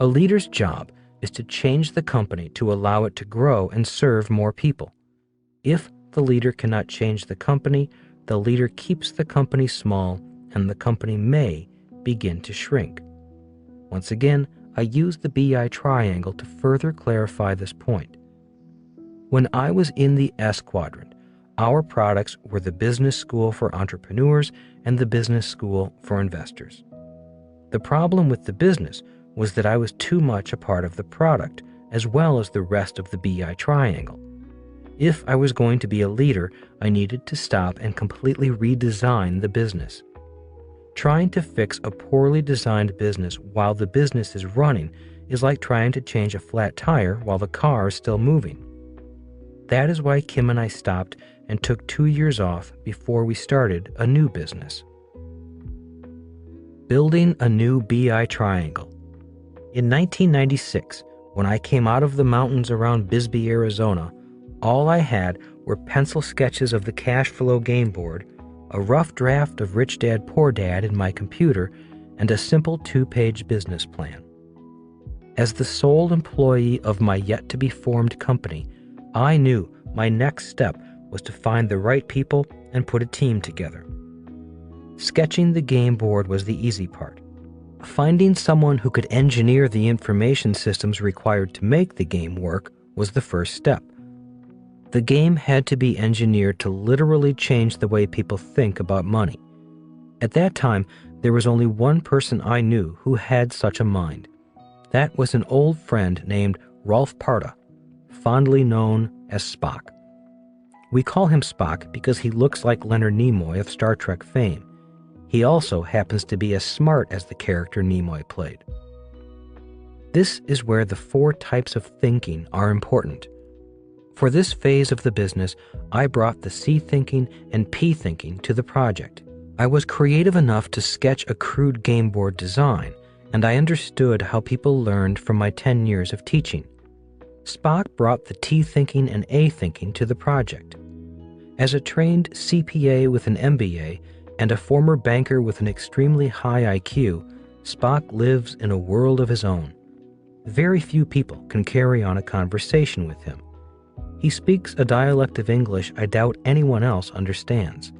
A leader's job is to change the company to allow it to grow and serve more people. If the leader cannot change the company, the leader keeps the company small and the company may begin to shrink. Once again, I use the BI triangle to further clarify this point. When I was in the S quadrant, our products were the business school for entrepreneurs and the business school for investors. The problem with the business was that I was too much a part of the product as well as the rest of the BI triangle. If I was going to be a leader, I needed to stop and completely redesign the business. Trying to fix a poorly designed business while the business is running is like trying to change a flat tire while the car is still moving. That is why Kim and I stopped and took 2 years off before we started a new business. Building a new BI triangle. In 1996, when I came out of the mountains around Bisbee, Arizona, all I had were pencil sketches of the cash flow game board, a rough draft of Rich Dad Poor Dad in my computer, and a simple 2-page business plan. As the sole employee of my yet-to-be-formed company, I knew my next step was to find the right people and put a team together. Sketching the game board was the easy part. Finding someone who could engineer the information systems required to make the game work was the first step. The game had to be engineered to literally change the way people think about money. At that time, there was only one person I knew who had such a mind. That was an old friend named Rolf Parda, fondly known as Spock. We call him Spock because he looks like Leonard Nimoy of Star Trek fame. He also happens to be as smart as the character Nimoy played. This is where the 4 types of thinking are important. For this phase of the business, I brought the C thinking and P thinking to the project. I was creative enough to sketch a crude game board design, and I understood how people learned from my 10 years of teaching. Spock brought the T thinking and A thinking to the project. As a trained CPA with an MBA and a former banker with an extremely high IQ, Spock lives in a world of his own. Very few people can carry on a conversation with him. He speaks a dialect of English I doubt anyone else understands.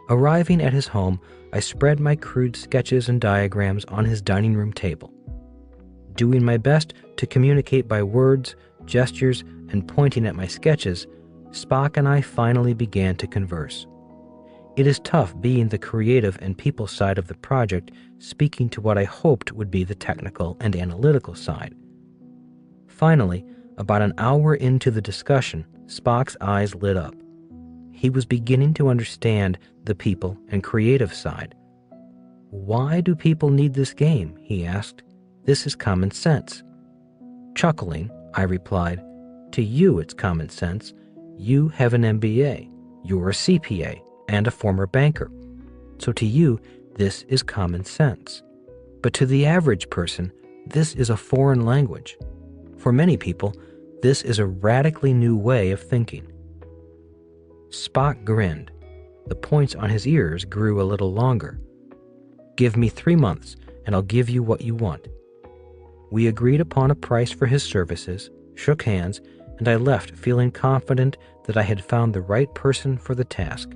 Arriving at his home, I spread my crude sketches and diagrams on his dining room table. Doing my best to communicate by words, gestures, and pointing at my sketches, Spock and I finally began to converse. It is tough being the creative and people side of the project, speaking to what I hoped would be the technical and analytical side. Finally, about an hour into the discussion, Spock's eyes lit up. He was beginning to understand the people and creative side. "Why do people need this game?" he asked. "This is common sense." Chuckling, I replied, "To you it's common sense. You have an MBA, you're a CPA, and a former banker. So to you, this is common sense. But to the average person, this is a foreign language. For many people, this is a radically new way of thinking." Spock grinned. The points on his ears grew a little longer. "Give me 3 months, and I'll give you what you want." We agreed upon a price for his services, shook hands, and I left feeling confident that I had found the right person for the task.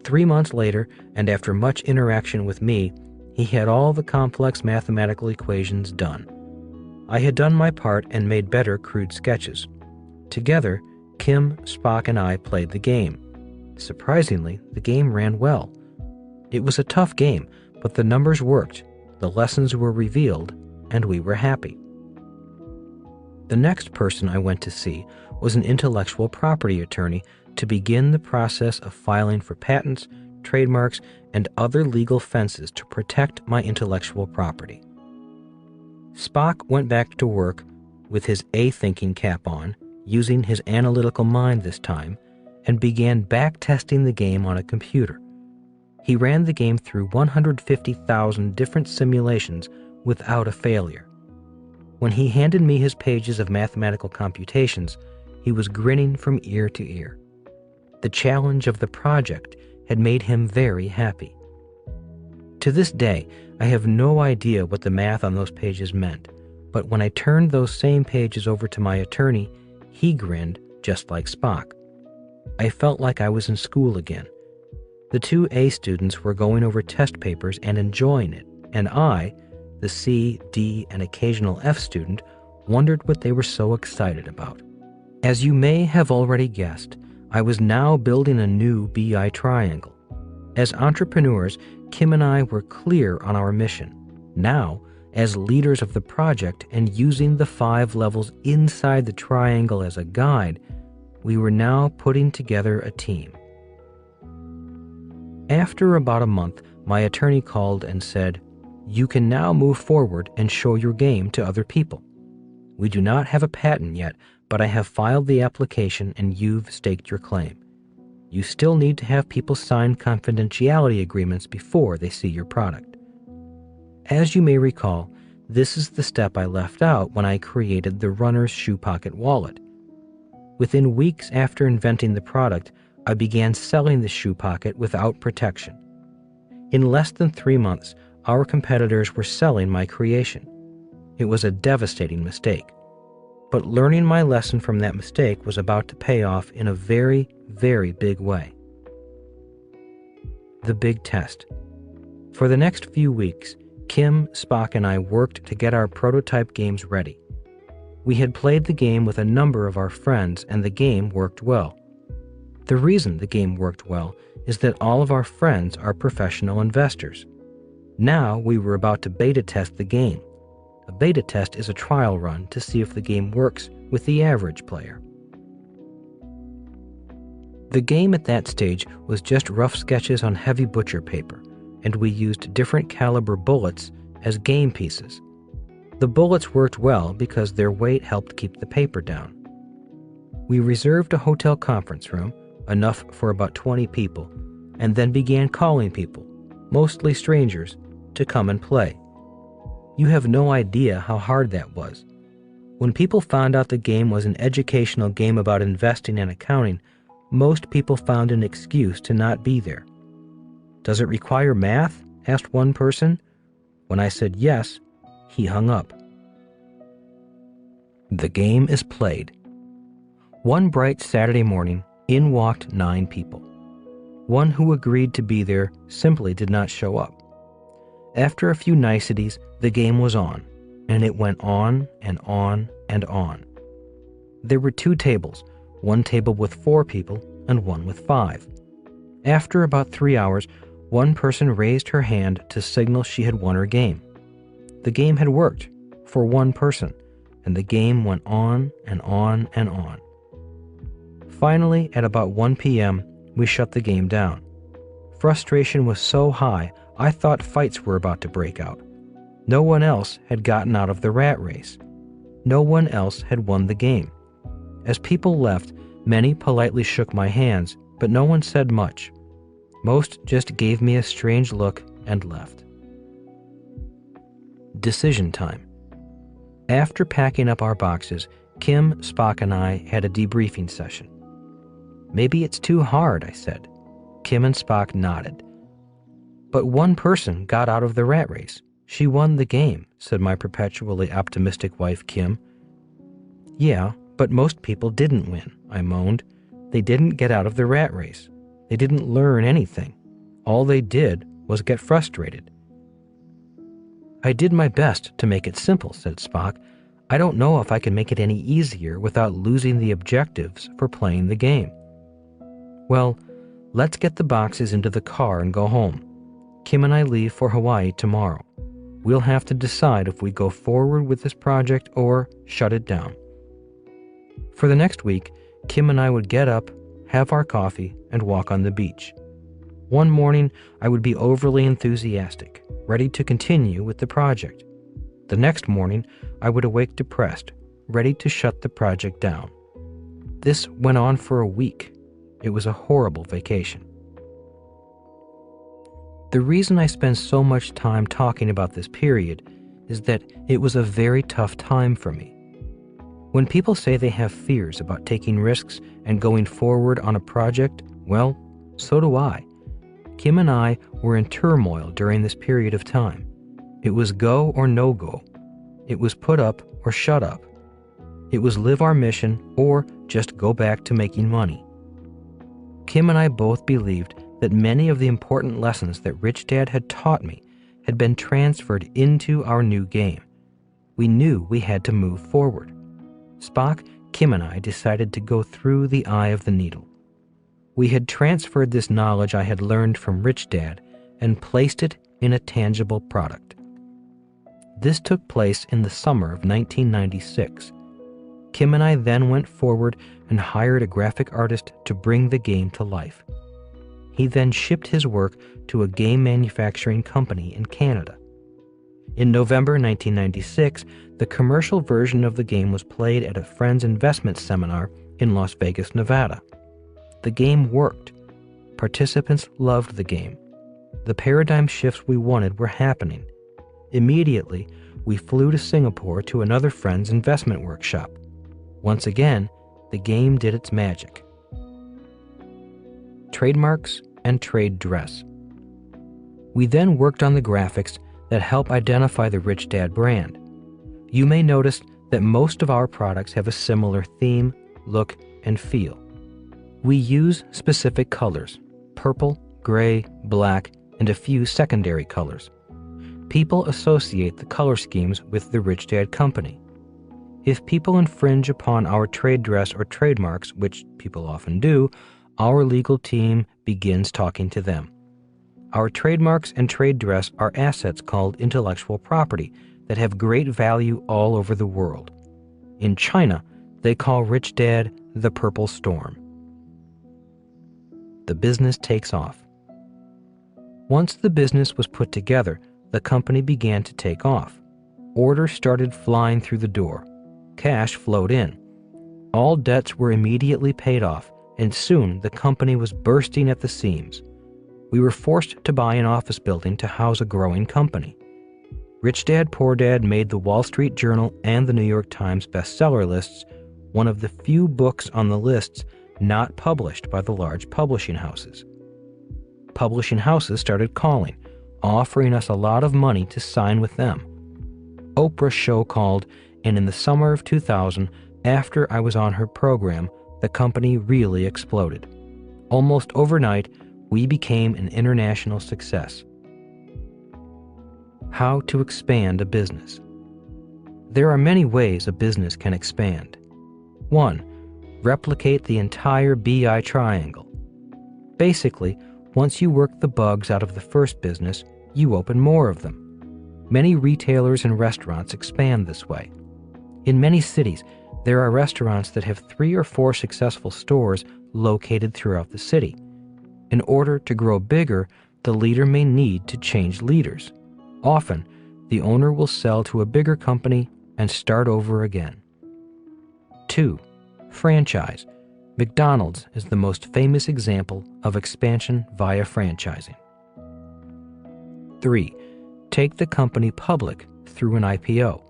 3 months later, and after much interaction with me, he had all the complex mathematical equations done. I had done my part and made better crude sketches. Together, Kim, Spock, and I played the game. Surprisingly, the game ran well. It was a tough game, but the numbers worked. the lessons were revealed, and we were happy. The next person I went to see was an intellectual property attorney to begin the process of filing for patents, trademarks, and other legal fences to protect my intellectual property. Spock went back to work with his A-thinking cap on, using his analytical mind this time, and began back-testing the game on a computer. He ran the game through 150,000 different simulations without a failure. When he handed me his pages of mathematical computations, he was grinning from ear to ear. The challenge of the project had made him very happy. To this day, I have no idea what the math on those pages meant, but when I turned those same pages over to my attorney, he grinned just like Spock. I felt like I was in school again. The two A students were going over test papers and enjoying it, and I, the C, D, and occasional F student, wondered what they were so excited about. As you may have already guessed, I was now building a new BI triangle. As entrepreneurs, Kim and I were clear on our mission. Now, as leaders of the project and using the 5 levels inside the triangle as a guide, we were now putting together a team. After about a month, my attorney called and said, "You can now move forward and show your game to other people. We do not have a patent yet, but I have filed the application and you've staked your claim. You still need to have people sign confidentiality agreements before they see your product." As you may recall, this is the step I left out when I created the runner's shoe pocket wallet. Within weeks after inventing the product, I began selling the shoe pocket without protection. In less than 3 months, our competitors were selling my creation. It was a devastating mistake. But learning my lesson from that mistake was about to pay off in a very, very big way. The big test. For the next few weeks, Kim, Spock, and I worked to get our prototype games ready. We had played the game with a number of our friends, and the game worked well. The reason the game worked well is that all of our friends are professional investors. Now we were about to beta test the game. A beta test is a trial run to see if the game works with the average player. The game at that stage was just rough sketches on heavy butcher paper, and we used different caliber bullets as game pieces. The bullets worked well because their weight helped keep the paper down. We reserved a hotel conference room, enough for about 20 people, and then began calling people, mostly strangers, to come and play. You have no idea how hard that was. When people found out the game was an educational game about investing and accounting, most people found an excuse to not be there. "Does it require math?" asked one person. When I said yes, he hung up. The game is played. One bright Saturday morning, in walked 9 people. One who agreed to be there simply did not show up. After a few niceties, the game was on, and it went on and on and on. There were 2 tables, one table with 4 people and one with 5. After about 3 hours, one person raised her hand to signal she had won her game. The game had worked for one person, and the game went on and on and on. Finally, at about 1 p.m., we shut the game down. Frustration was so high, I thought fights were about to break out. No one else had gotten out of the rat race. No one else had won the game. As people left, many politely shook my hands, but no one said much. Most just gave me a strange look and left. Decision time. After packing up our boxes, Kim, Spock, and I had a debriefing session. "Maybe it's too hard," I said. Kim and Spock nodded. "But one person got out of the rat race. She won the game," said my perpetually optimistic wife, Kim. "Yeah, but most people didn't win," I moaned. "They didn't get out of the rat race. They didn't learn anything. All they did was get frustrated." "I did my best to make it simple," said Spock. "I don't know if I can make it any easier without losing the objectives for playing the game." "Well, let's get the boxes into the car and go home. Kim and I leave for Hawaii tomorrow. We'll have to decide if we go forward with this project or shut it down. For the next week, Kim and I would get up, have our coffee, and walk on the beach. One morning, I would be overly enthusiastic, ready to continue with the project. The next morning, I would awake depressed, ready to shut the project down. This went on for a week. It was a horrible vacation. The reason I spend so much time talking about this period is that it was a very tough time for me. When people say they have fears about taking risks and going forward on a project, well, so do I. Kim and I were in turmoil during this period of time. It was go or no go. It was put up or shut up. It was live our mission or just go back to making money. Kim and I both believed that many of the important lessons that Rich Dad had taught me had been transferred into our new game. We knew we had to move forward. Spock, Kim and I decided to go through the eye of the needle. We had transferred this knowledge I had learned from Rich Dad and placed it in a tangible product. This took place in the summer of 1996. Kim and I then went forward and hired a graphic artist to bring the game to life. He then shipped his work to a game manufacturing company in Canada. In November 1996, the commercial version of the game was played at a friend's investment seminar in Las Vegas, Nevada. The game worked. Participants loved the game. The paradigm shifts we wanted were happening. Immediately, we flew to Singapore to another friend's investment workshop. Once again, the game did its magic. Trademarks and trade dress. We then worked on the graphics that help identify the Rich Dad brand. You may notice that most of our products have a similar theme, look, and feel. We use specific colors: purple, gray, black, and a few secondary colors. People associate the color schemes with the Rich Dad Company. If people infringe upon our trade dress or trademarks, which people often do, our legal team begins talking to them. Our trademarks and trade dress are assets called intellectual property that have great value all over the world. In China, they call Rich Dad the Purple Storm. The business takes off. Once the business was put together, the company began to take off. Orders started flying through the door. Cash flowed in. All debts were immediately paid off, and soon the company was bursting at the seams. We were forced to buy an office building to house a growing company. Rich Dad, Poor Dad made the Wall Street Journal and the New York Times bestseller lists, one of the few books on the lists not published by the large publishing houses. Publishing houses started calling, offering us a lot of money to sign with them. Oprah's show called, and in the summer of 2000, after I was on her program, the company really exploded. Almost overnight, we became an international success. How to expand a business. There are many ways a business can expand. 1. Replicate the entire BI triangle. Basically, once you work the bugs out of the first business, you open more of them. Many retailers and restaurants expand this way. In many cities, there are restaurants that have 3 or 4 successful stores located throughout the city. In order to grow bigger, the leader may need to change leaders. Often, the owner will sell to a bigger company and start over again. 2. Franchise. McDonald's is the most famous example of expansion via franchising. 3. Take the company public through an IPO.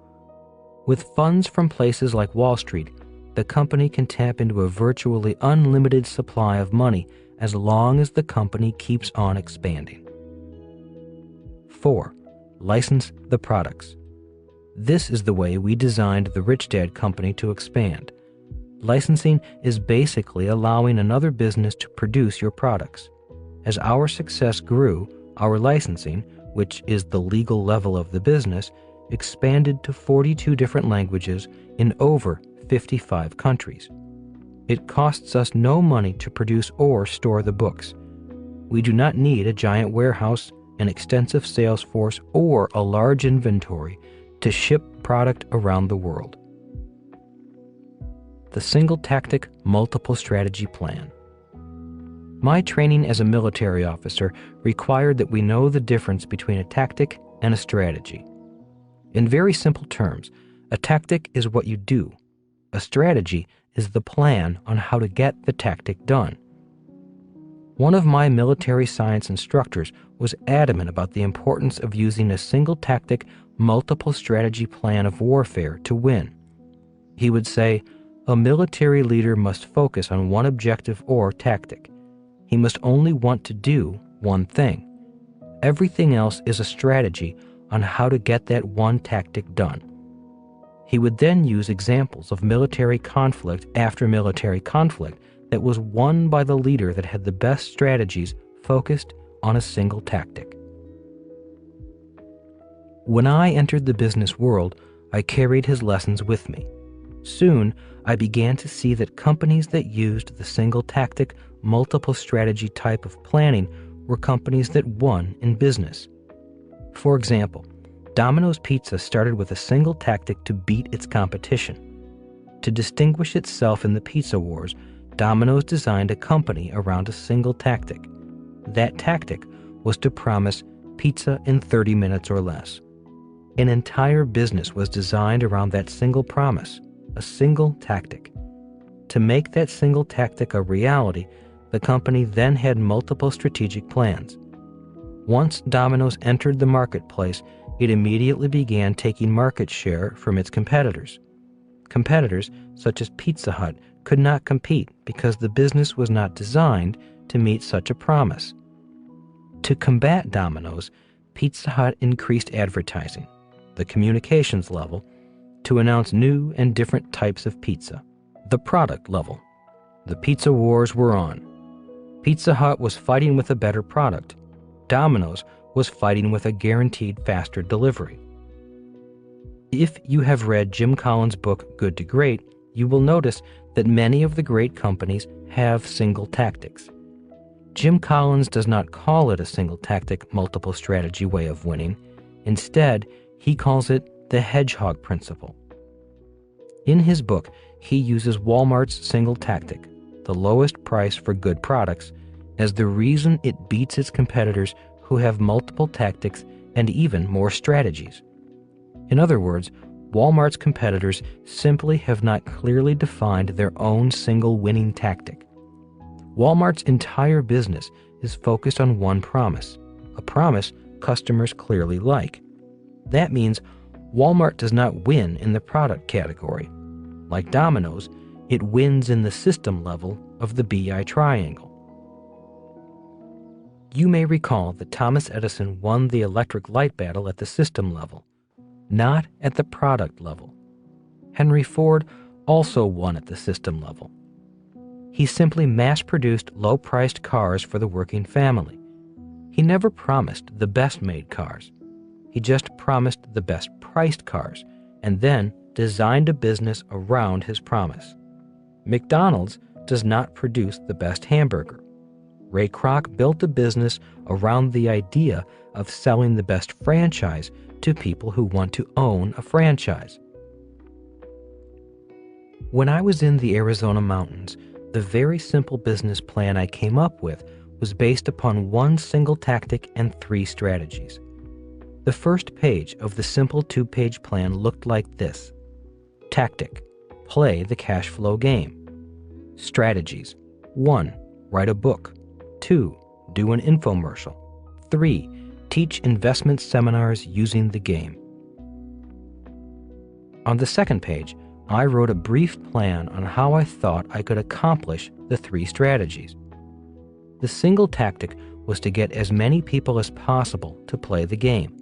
With funds from places like Wall Street, the company can tap into a virtually unlimited supply of money as long as the company keeps on expanding. 4. License the products. This is the way we designed the Rich Dad Company to expand. Licensing is basically allowing another business to produce your products. As our success grew, our licensing, which is the legal level of the business, expanded to 42 different languages in over 55 countries. It costs us no money to produce or store the books. We do not need a giant warehouse, an extensive sales force, or a large inventory to ship product around the world. The single tactic, multiple strategy plan. My training as a military officer required that we know the difference between a tactic and a strategy. In very simple terms, a tactic is what you do. A strategy is the plan on how to get the tactic done. One of my military science instructors was adamant about the importance of using a single tactic, multiple strategy plan of warfare to win. He would say, a military leader must focus on one objective or tactic. He must only want to do one thing. Everything else is a strategy on how to get that one tactic done. He would then use examples of military conflict after military conflict that was won by the leader that had the best strategies focused on a single tactic. When I entered the business world, I carried his lessons with me. Soon, I began to see that companies that used the single tactic, multiple strategy type of planning were companies that won in business. For example, Domino's Pizza started with a single tactic to beat its competition. To distinguish itself in the pizza wars, Domino's designed a company around a single tactic. That tactic was to promise pizza in 30 minutes or less. An entire business was designed around that single promise, a single tactic. To make that single tactic a reality, the company then had multiple strategic plans. Once Domino's entered the marketplace, it immediately began taking market share from its competitors. Competitors, such as Pizza Hut, could not compete because the business was not designed to meet such a promise. To combat Domino's, Pizza Hut increased advertising, the communications level, to announce new and different types of pizza, the product level. The pizza wars were on. Pizza Hut was fighting with a better product. Domino's was fighting with a guaranteed faster delivery. If you have read Jim Collins' book, Good to Great, you will notice that many of the great companies have single tactics. Jim Collins does not call it a single tactic, multiple strategy way of winning. Instead, he calls it the hedgehog principle. In his book, he uses Walmart's single tactic, the lowest price for good products, as the reason it beats its competitors who have multiple tactics and even more strategies. In other words, Walmart's competitors simply have not clearly defined their own single winning tactic. Walmart's entire business is focused on one promise, a promise customers clearly like. That means Walmart does not win in the product category. Like Domino's, it wins in the system level of the BI triangle. You may recall that Thomas Edison won the electric light battle at the system level, not at the product level. Henry Ford also won at the system level. He simply mass-produced low-priced cars for the working family. He never promised the best-made cars. He just promised the best-priced cars, and then designed a business around his promise. McDonald's does not produce the best hamburger. Ray Kroc built a business around the idea of selling the best franchise to people who want to own a franchise. When I was in the Arizona mountains, the very simple business plan I came up with was based upon one single tactic and 3 strategies. The first page of the simple 2-page plan looked like this. Tactic: play the cash flow game. Strategies: 1. Write a book. 2. Do an infomercial. 3. Teach investment seminars using the game. On the second page, I wrote a brief plan on how I thought I could accomplish the 3 strategies. The single tactic was to get as many people as possible to play the game.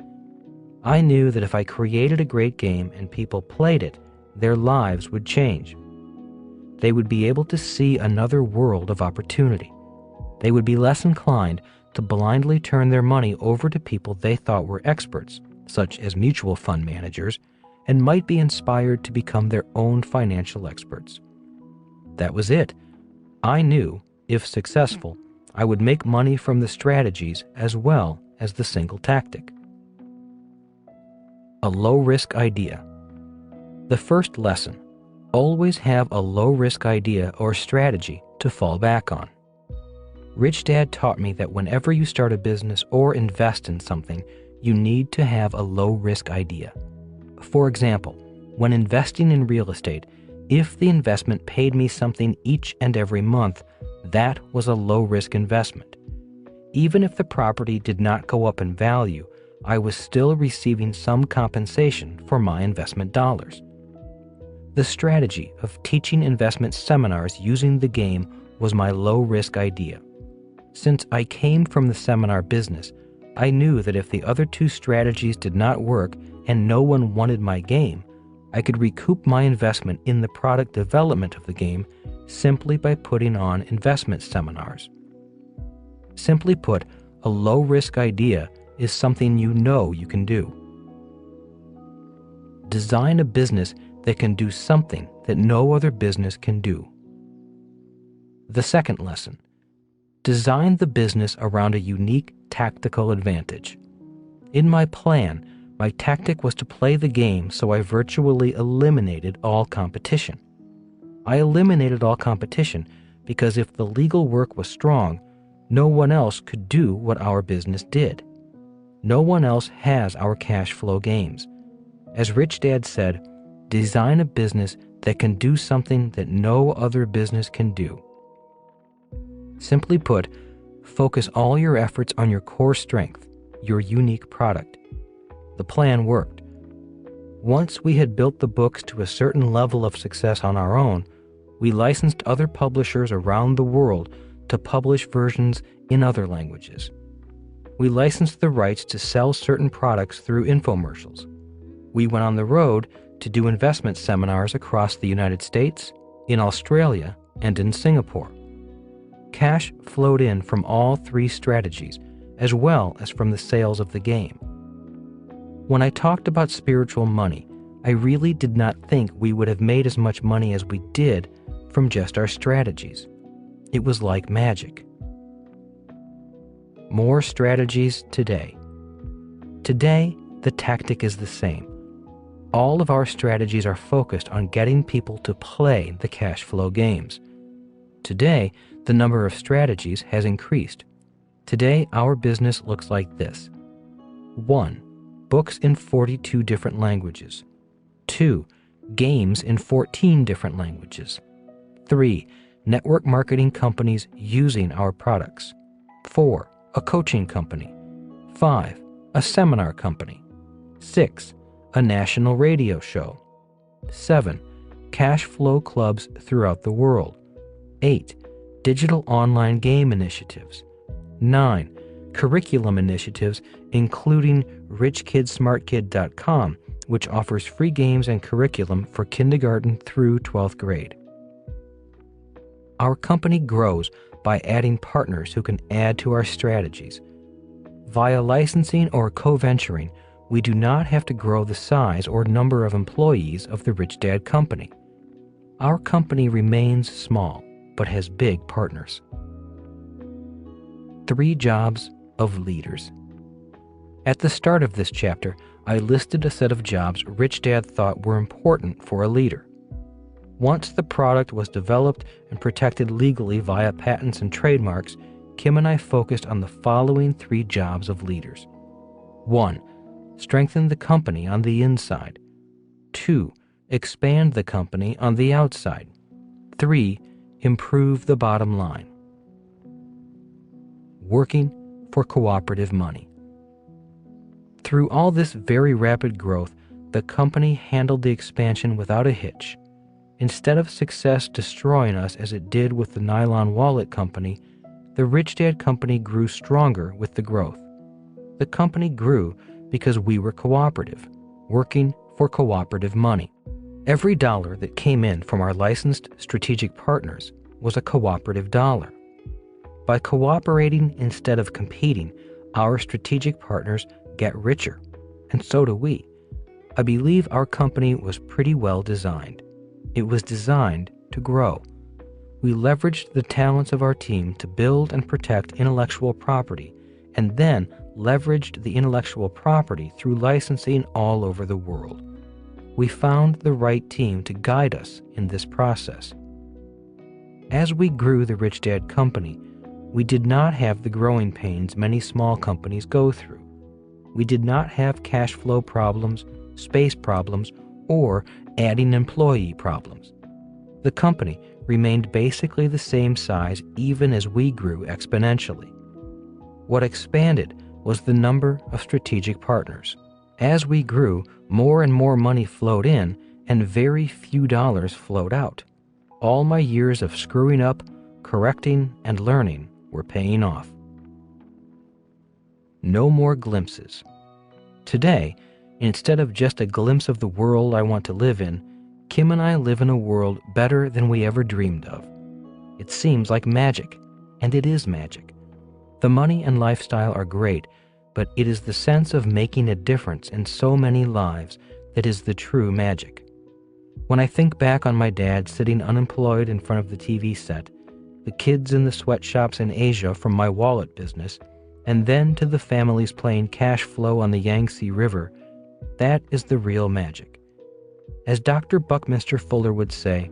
I knew that if I created a great game and people played it, their lives would change. They would be able to see another world of opportunity. They would be less inclined to blindly turn their money over to people they thought were experts, such as mutual fund managers, and might be inspired to become their own financial experts. That was it. I knew, if successful, I would make money from the strategies as well as the single tactic. A low-risk idea. The first lesson: always have a low-risk idea or strategy to fall back on. Rich Dad taught me that whenever you start a business or invest in something, you need to have a low-risk idea. For example, when investing in real estate, if the investment paid me something each and every month, that was a low-risk investment. Even if the property did not go up in value, I was still receiving some compensation for my investment dollars. The strategy of teaching investment seminars using the game was my low-risk idea. Since I came from the seminar business, I knew that if the other two strategies did not work and no one wanted my game, I could recoup my investment in the product development of the game simply by putting on investment seminars. Simply put, a low-risk idea is something you know you can do. Design a business that can do something that no other business can do. The second lesson: design the business around a unique tactical advantage. In my plan, my tactic was to play the game, so I virtually eliminated all competition. I eliminated all competition because if the legal work was strong, no one else could do what our business did. No one else has our cash flow games. As Rich Dad said, design a business that can do something that no other business can do. Simply put, focus all your efforts on your core strength, your unique product. The plan worked. Once we had built the books to a certain level of success on our own, we licensed other publishers around the world to publish versions in other languages. We licensed the rights to sell certain products through infomercials. We went on the road to do investment seminars across the United States, in Australia, and in Singapore. Cash flowed in from all three strategies, as well as from the sales of the game. When I talked about spiritual money, I really did not think we would have made as much money as we did from just our strategies. It was like magic. More strategies today. Today, the tactic is the same. All of our strategies are focused on getting people to play the cash flow games. Today, the number of strategies has increased. Today, our business looks like this. 1. Books in 42 different languages. 2. Games in 14 different languages. 3. Network marketing companies using our products. 4. A coaching company. 5. A seminar company. 6. A national radio show. 7. Cash flow clubs throughout the world. 8. Digital online game initiatives. 9. Curriculum initiatives, including richkidsmartkid.com, which offers free games and curriculum for kindergarten through 12th grade. Our company grows by adding partners who can add to our strategies. Via licensing or co-venturing, we do not have to grow the size or number of employees of the Rich Dad Company. Our company remains small, but has big partners. 3 jobs of leaders. At the start of this chapter, I listed a set of jobs Rich Dad thought were important for a leader. Once the product was developed and protected legally via patents and trademarks, Kim and I focused on the following 3 jobs of leaders. 1. Strengthen the company on the inside. 2. Expand the company on the outside. 3. Improve the bottom line. Working for cooperative money. Through all this very rapid growth, the company handled the expansion without a hitch. Instead of success destroying us as it did with the Nylon Wallet Company, the Rich Dad Company grew stronger with the growth. The company grew because we were cooperative, working for cooperative money. Every dollar that came in from our licensed strategic partners was a cooperative dollar. By cooperating instead of competing, our strategic partners get richer, and so do we. I believe our company was pretty well designed. It was designed to grow. We leveraged the talents of our team to build and protect intellectual property, and then leveraged the intellectual property through licensing all over the world. We found the right team to guide us in this process. As we grew the Rich Dad Company, we did not have the growing pains many small companies go through. We did not have cash flow problems, space problems, or adding employee problems. The company remained basically the same size even as we grew exponentially. What expanded was the number of strategic partners. As we grew, more and more money flowed in and very few dollars flowed out. All my years of screwing up, correcting, and learning were paying off. No more glimpses. Today, instead of just a glimpse of the world I want to live in, Kim and I live in a world better than we ever dreamed of. It seems like magic, and it is magic. The money and lifestyle are great, but it is the sense of making a difference in so many lives that is the true magic. When I think back on my dad sitting unemployed in front of the TV set, the kids in the sweatshops in Asia from my wallet business, and then to the families playing cash flow on the Yangtze River, that is the real magic. As Dr. Buckminster Fuller would say,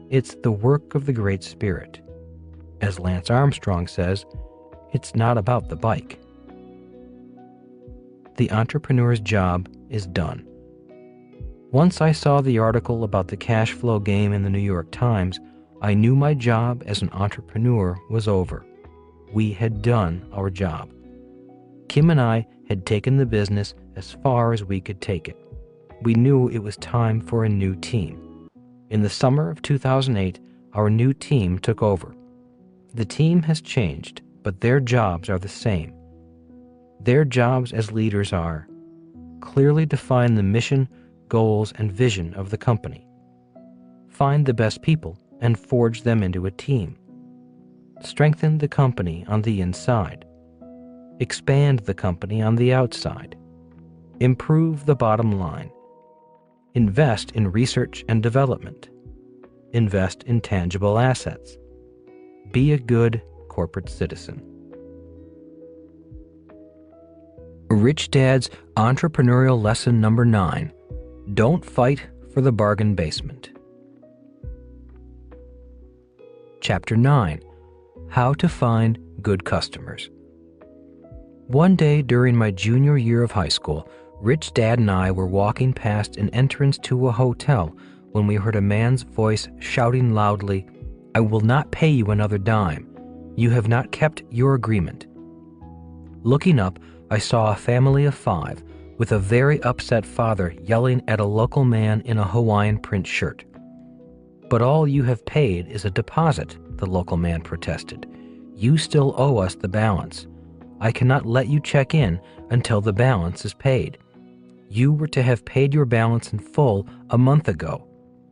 it's the work of the Great Spirit. As Lance Armstrong says, it's not about the bike. The entrepreneur's job is done. Once I saw the article about the cash flow game in the New York Times, I knew my job as an entrepreneur was over. We had done our job. Kim and I had taken the business as far as we could take it. We knew it was time for a new team. In the summer of 2008, our new team took over. The team has changed, but their jobs are the same. Their jobs as leaders are: clearly define the mission, goals, and vision of the company. Find the best people and forge them into a team. Strengthen the company on the inside. Expand the company on the outside. Improve the bottom line. Invest in research and development. Invest in tangible assets. Be a good corporate citizen. Rich Dad's Entrepreneurial Lesson Number 9. Don't fight for the bargain basement. Chapter 9. How to find good customers. One day during my junior year of high school, Rich Dad and I were walking past an entrance to a hotel when we heard a man's voice shouting loudly, "I will not pay you another dime. You have not kept your agreement." Looking up, I saw a family of 5 with a very upset father yelling at a local man in a Hawaiian print shirt. "But all you have paid is a deposit," the local man protested. "You still owe us the balance. I cannot let you check in until the balance is paid. You were to have paid your balance in full a month ago.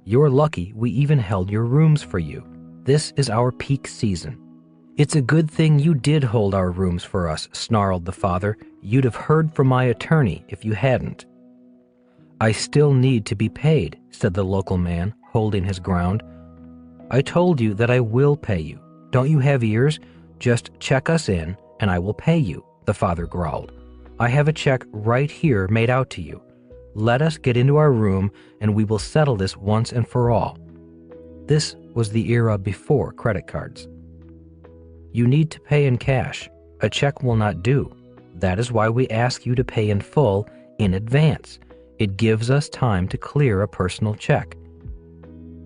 You're lucky we even held your rooms for you. This is our peak season." "It's a good thing you did hold our rooms for us," snarled the father. "You'd have heard from my attorney if you hadn't." "I still need to be paid," said the local man, holding his ground. "I told you that I will pay you. Don't you have ears? Just check us in, and I will pay you," the father growled. "I have a check right here made out to you. Let us get into our room, and we will settle this once and for all." This was the era before credit cards. "You need to pay in cash. A check will not do. That is why we ask you to pay in full in advance. It gives us time to clear a personal check."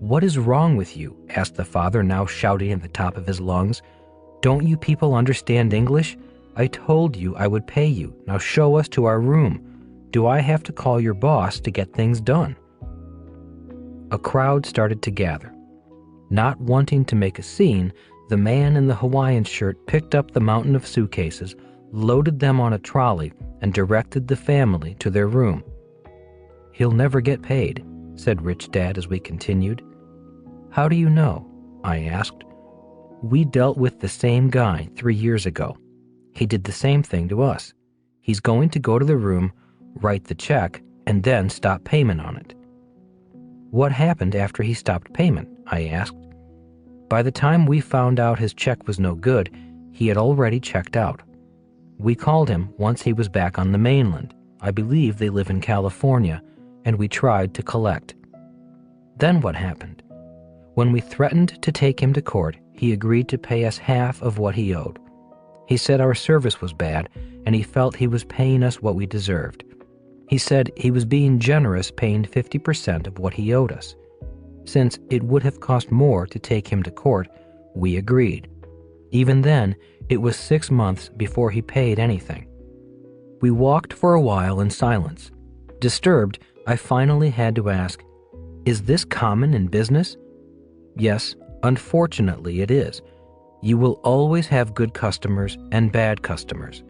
"What is wrong with you?" asked the father, now shouting at the top of his lungs. "Don't you people understand English? I told you I would pay you. Now show us to our room. Do I have to call your boss to get things done?" A crowd started to gather. Not wanting to make a scene, the man in the Hawaiian shirt picked up the mountain of suitcases, loaded them on a trolley, and directed the family to their room. "He'll never get paid," said Rich Dad as we continued. "How do you know?" I asked. "We dealt with the same guy 3 years ago. He did the same thing to us. He's going to go to the room, write the check, and then stop payment on it." "What happened after he stopped payment?" I asked. "By the time we found out his check was no good, he had already checked out." We called him once he was back on the mainland. I believe they live in California, and we tried to collect. Then what happened? When we threatened to take him to court, he agreed to pay us half of what he owed. He said our service was bad, and he felt he was paying us what we deserved. He said he was being generous, paying 50% of what he owed us. Since it would have cost more to take him to court, we agreed. Even then, it was 6 months before he paid anything. We walked for a while in silence. Disturbed, I finally had to ask, "Is this common in business?" "Yes, unfortunately it is. You will always have good customers and bad customers.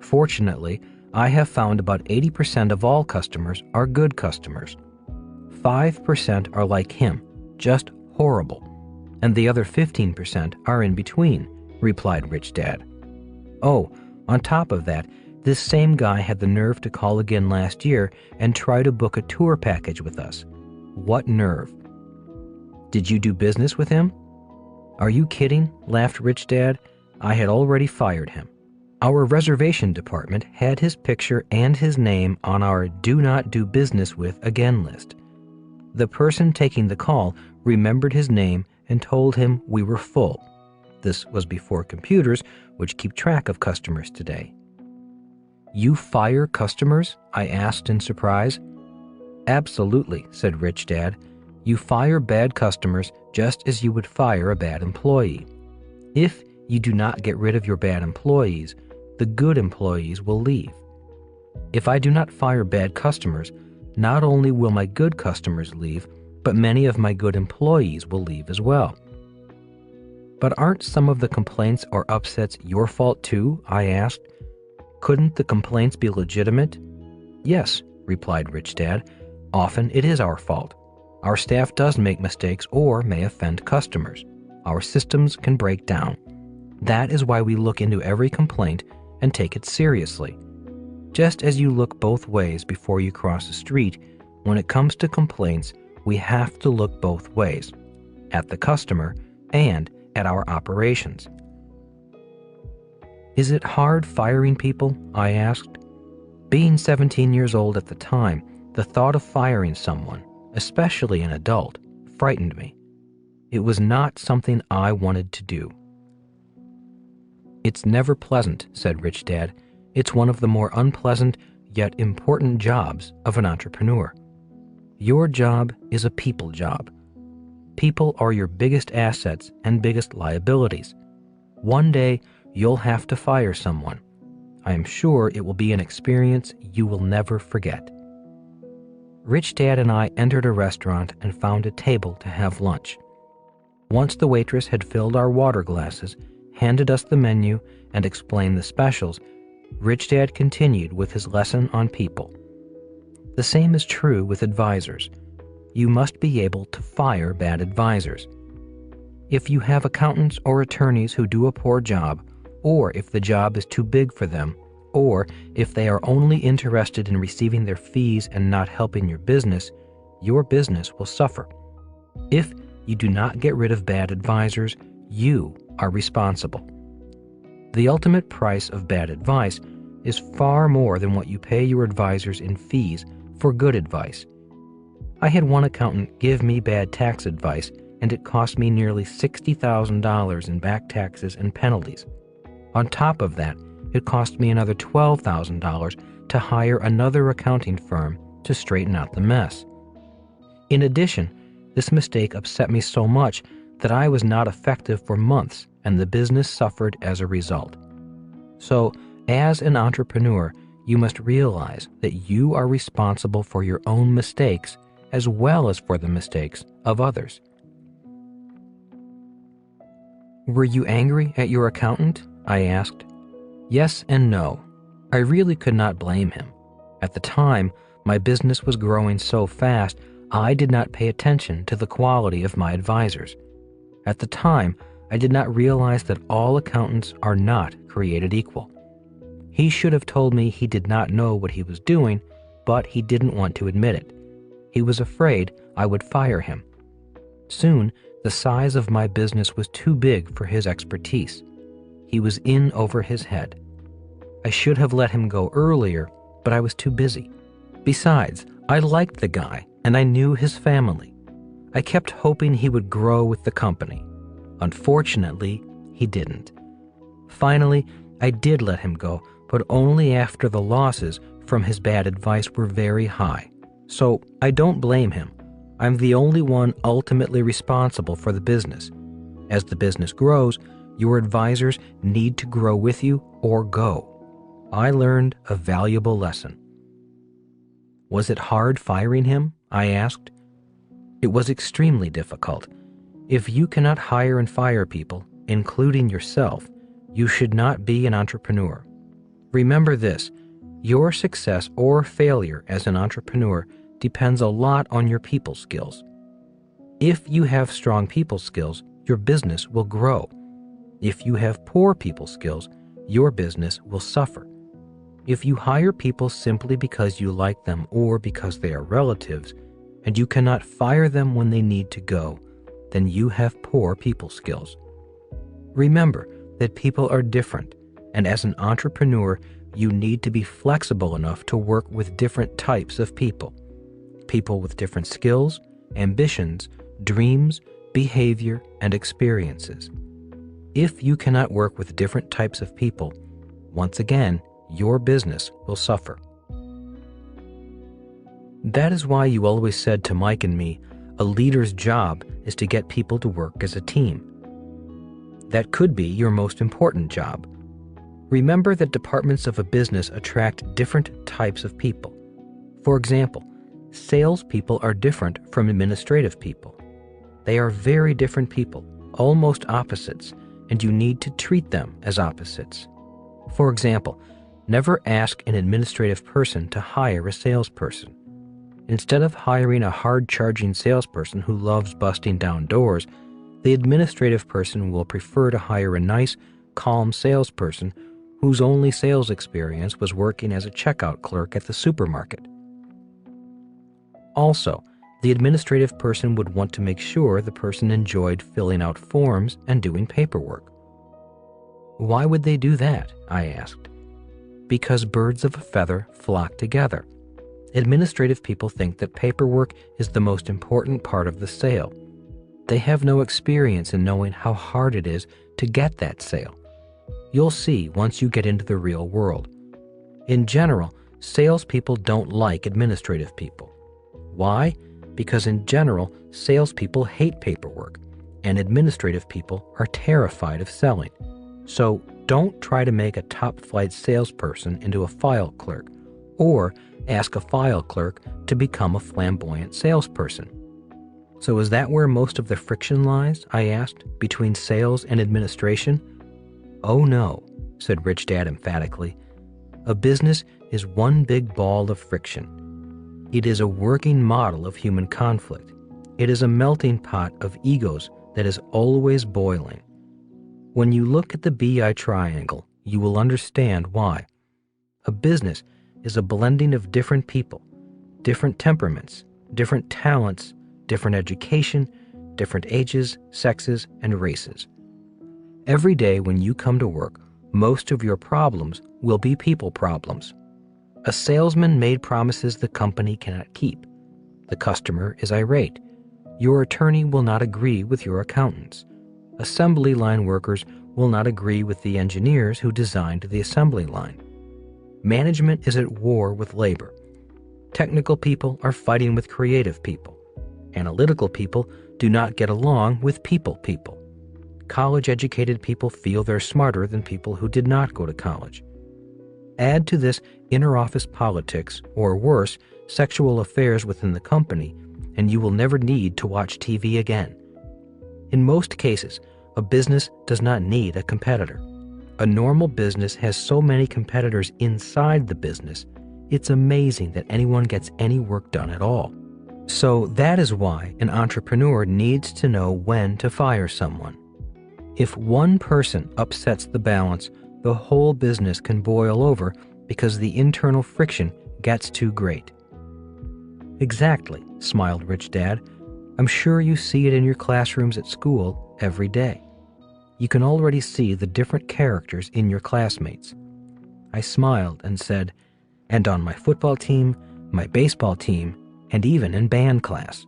Fortunately, I have found about 80% of all customers are good customers. 5% are like him, just horrible, and the other 15% are in between," replied Rich Dad. "Oh, on top of that, this same guy had the nerve to call again last year and try to book a tour package with us. What nerve." "Did you do business with him?" "Are you kidding?" laughed Rich Dad. "I had already fired him. Our reservation department had his picture and his name on our Do Not Do Business With Again list. The person taking the call remembered his name and told him we were full. This was before computers, which keep track of customers today." "You fire customers?" I asked in surprise. "Absolutely," said Rich Dad. "You fire bad customers just as you would fire a bad employee. If you do not get rid of your bad employees, the good employees will leave. If I do not fire bad customers, not only will my good customers leave, but many of my good employees will leave as well." "But aren't some of the complaints or upsets your fault too?" I asked. "Couldn't the complaints be legitimate?" "Yes," replied Rich Dad. "Often it is our fault. Our staff does make mistakes or may offend customers. Our systems can break down. That is why we look into every complaint and take it seriously. Just as you look both ways before you cross the street, when it comes to complaints, we have to look both ways, at the customer and at our operations." "Is it hard firing people?" I asked. Being 17 years old at the time, the thought of firing someone, especially an adult, frightened me. It was not something I wanted to do. "It's never pleasant," said Rich Dad. "It's one of the more unpleasant yet important jobs of an entrepreneur. Your job is a people job. People are your biggest assets and biggest liabilities. One day, you'll have to fire someone. I am sure it will be an experience you will never forget." Rich Dad and I entered a restaurant and found a table to have lunch. Once the waitress had filled our water glasses, handed us the menu, and explained the specials, Rich Dad continued with his lesson on people. The same is true with advisors. You must be able to fire bad advisors. If you have accountants or attorneys who do a poor job, or if the job is too big for them, or if they are only interested in receiving their fees and not helping your business will suffer. If you do not get rid of bad advisors, you are responsible. The ultimate price of bad advice is far more than what you pay your advisors in fees for good advice. I had one accountant give me bad tax advice, and it cost me nearly $60,000 in back taxes and penalties. On top of that, it cost me another $12,000 to hire another accounting firm to straighten out the mess. In addition, this mistake upset me so much that I was not effective for months, and the business suffered as a result. So, as an entrepreneur, you must realize that you are responsible for your own mistakes as well as for the mistakes of others. "Were you angry at your accountant?" I asked. Yes and no. I really could not blame him. At the time, my business was growing so fast, I did not pay attention to the quality of my advisors. At the time, I did not realize that all accountants are not created equal. He should have told me he did not know what he was doing, but he didn't want to admit it. He was afraid I would fire him. Soon, the size of my business was too big for his expertise. He was in over his head. I should have let him go earlier, but I was too busy. Besides, I liked the guy and I knew his family. I kept hoping he would grow with the company. Unfortunately, he didn't. Finally, I did let him go, but only after the losses from his bad advice were very high. So I don't blame him. I'm the only one ultimately responsible for the business. As the business grows, your advisors need to grow with you or go. I learned a valuable lesson. Was it hard firing him? I asked. It was extremely difficult. If you cannot hire and fire people, including yourself, you should not be an entrepreneur. Remember this, your success or failure as an entrepreneur depends a lot on your people skills. If you have strong people skills, your business will grow. If you have poor people skills, your business will suffer. If you hire people simply because you like them or because they are relatives, and you cannot fire them when they need to go, then you have poor people skills. Remember that people are different, and as an entrepreneur, you need to be flexible enough to work with different types of people. People with different skills, ambitions, dreams, behavior, and experiences. If you cannot work with different types of people, once again, your business will suffer. That is why you always said to Mike and me, a leader's job is to get people to work as a team. That could be your most important job. Remember that departments of a business attract different types of people. For example, salespeople are different from administrative people. They are very different people, almost opposites, and you need to treat them as opposites. For example, never ask an administrative person to hire a salesperson. Instead of hiring a hard-charging salesperson who loves busting down doors, the administrative person will prefer to hire a nice, calm salesperson whose only sales experience was working as a checkout clerk at the supermarket. Also, the administrative person would want to make sure the person enjoyed filling out forms and doing paperwork. Why would they do that? I asked. Because birds of a feather flock together. Administrative people think that paperwork is the most important part of the sale. They have no experience in knowing how hard it is to get that sale. You'll see once you get into the real world. In general, salespeople don't like administrative people. Why? Because in general, salespeople hate paperwork, and administrative people are terrified of selling. So don't try to make a top-flight salesperson into a file clerk, or ask a file clerk to become a flamboyant salesperson. So is that where most of the friction lies, I asked, between sales and administration? Oh no, said Rich Dad emphatically. A business is one big ball of friction. It is a working model of human conflict. It is a melting pot of egos that is always boiling. When you look at the BI triangle, you will understand why. A business is a blending of different people, different temperaments, different talents, different education, different ages, sexes, and races. Every day when you come to work, most of your problems will be people problems. A salesman made promises the company cannot keep. The customer is irate. Your attorney will not agree with your accountants. Assembly line workers will not agree with the engineers who designed the assembly line. Management is at war with labor. Technical people are fighting with creative people. Analytical people do not get along with people. College-educated people feel they're smarter than people who did not go to college. Add to this inter-office politics, or worse, sexual affairs within the company, and you will never need to watch TV again. In most cases, a business does not need a competitor. A normal business has so many competitors inside the business, it's amazing that anyone gets any work done at all. So that is why an entrepreneur needs to know when to fire someone. If one person upsets the balance, the whole business can boil over because the internal friction gets too great. Exactly, smiled Rich Dad. I'm sure you see it in your classrooms at school every day. You can already see the different characters in your classmates. I smiled and said, "And on my football team, my baseball team, and even in band class."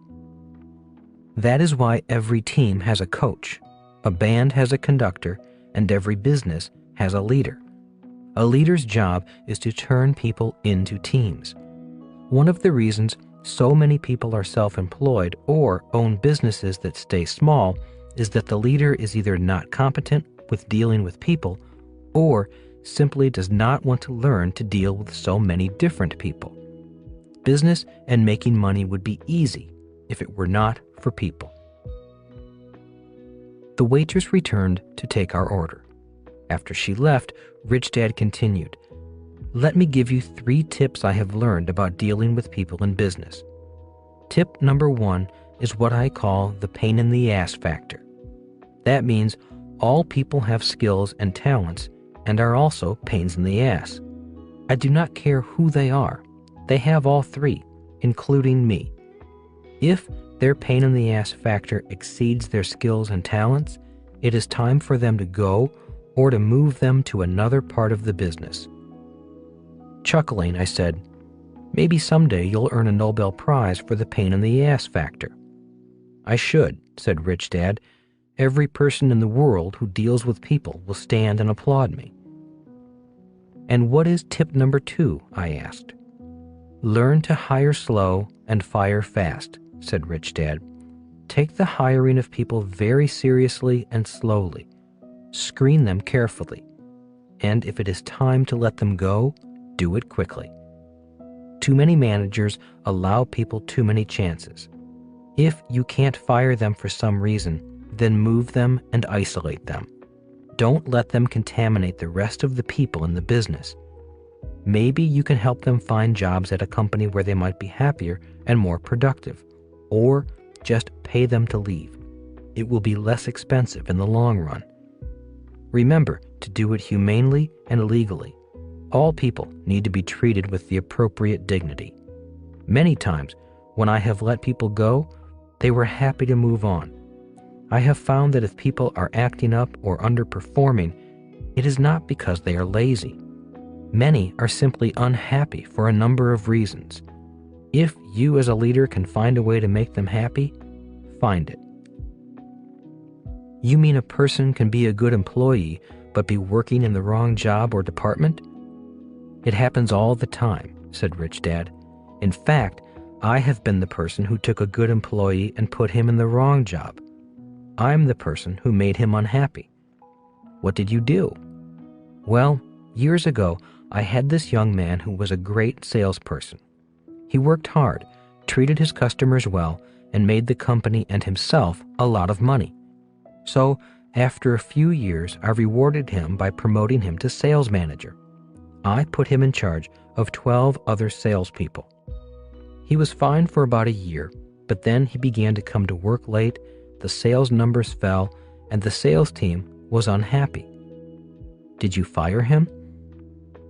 That is why every team has a coach, a band has a conductor, and every business has a leader. A leader's job is to turn people into teams. One of the reasons so many people are self-employed or own businesses that stay small is that the leader is either not competent with dealing with people or simply does not want to learn to deal with so many different people. Business and making money would be easy if it were not for people. The waitress returned to take our order. After she left, Rich Dad continued, "Let me give you 3 tips I have learned about dealing with people in business. Tip number 1 is what I call the pain in the ass factor. That means all people have skills and talents and are also pains in the ass. I do not care who they are. They have all 3, including me. If their pain in the ass factor exceeds their skills and talents, it is time for them to go or to move them to another part of the business." Chuckling, I said, "Maybe someday you'll earn a Nobel Prize for the pain in the ass factor." "I should," said Rich Dad. "Every person in the world who deals with people will stand and applaud me." "And what is tip number 2?" I asked. "Learn to hire slow and fire fast," said Rich Dad. "Take the hiring of people very seriously and slowly. Screen them carefully. And if it is time to let them go, do it quickly. Too many managers allow people too many chances. If you can't fire them for some reason, then move them and isolate them. Don't let them contaminate the rest of the people in the business. Maybe you can help them find jobs at a company where they might be happier and more productive, or just pay them to leave. It will be less expensive in the long run. Remember to do it humanely and legally. All people need to be treated with the appropriate dignity. Many times, when I have let people go, they were happy to move on. I have found that if people are acting up or underperforming, it is not because they are lazy. Many are simply unhappy for a number of reasons. If you as a leader can find a way to make them happy, find it. You mean a person can be a good employee but be working in the wrong job or department? It happens all the time, said Rich Dad. In fact, I have been the person who took a good employee and put him in the wrong job. I'm the person who made him unhappy. What did you do? Well, years ago, I had this young man who was a great salesperson. He worked hard, treated his customers well, and made the company and himself a lot of money. So, after a few years, I rewarded him by promoting him to sales manager. I put him in charge of 12 other salespeople. He was fine for about a year, but then he began to come to work late, the sales numbers fell, and the sales team was unhappy. Did you fire him?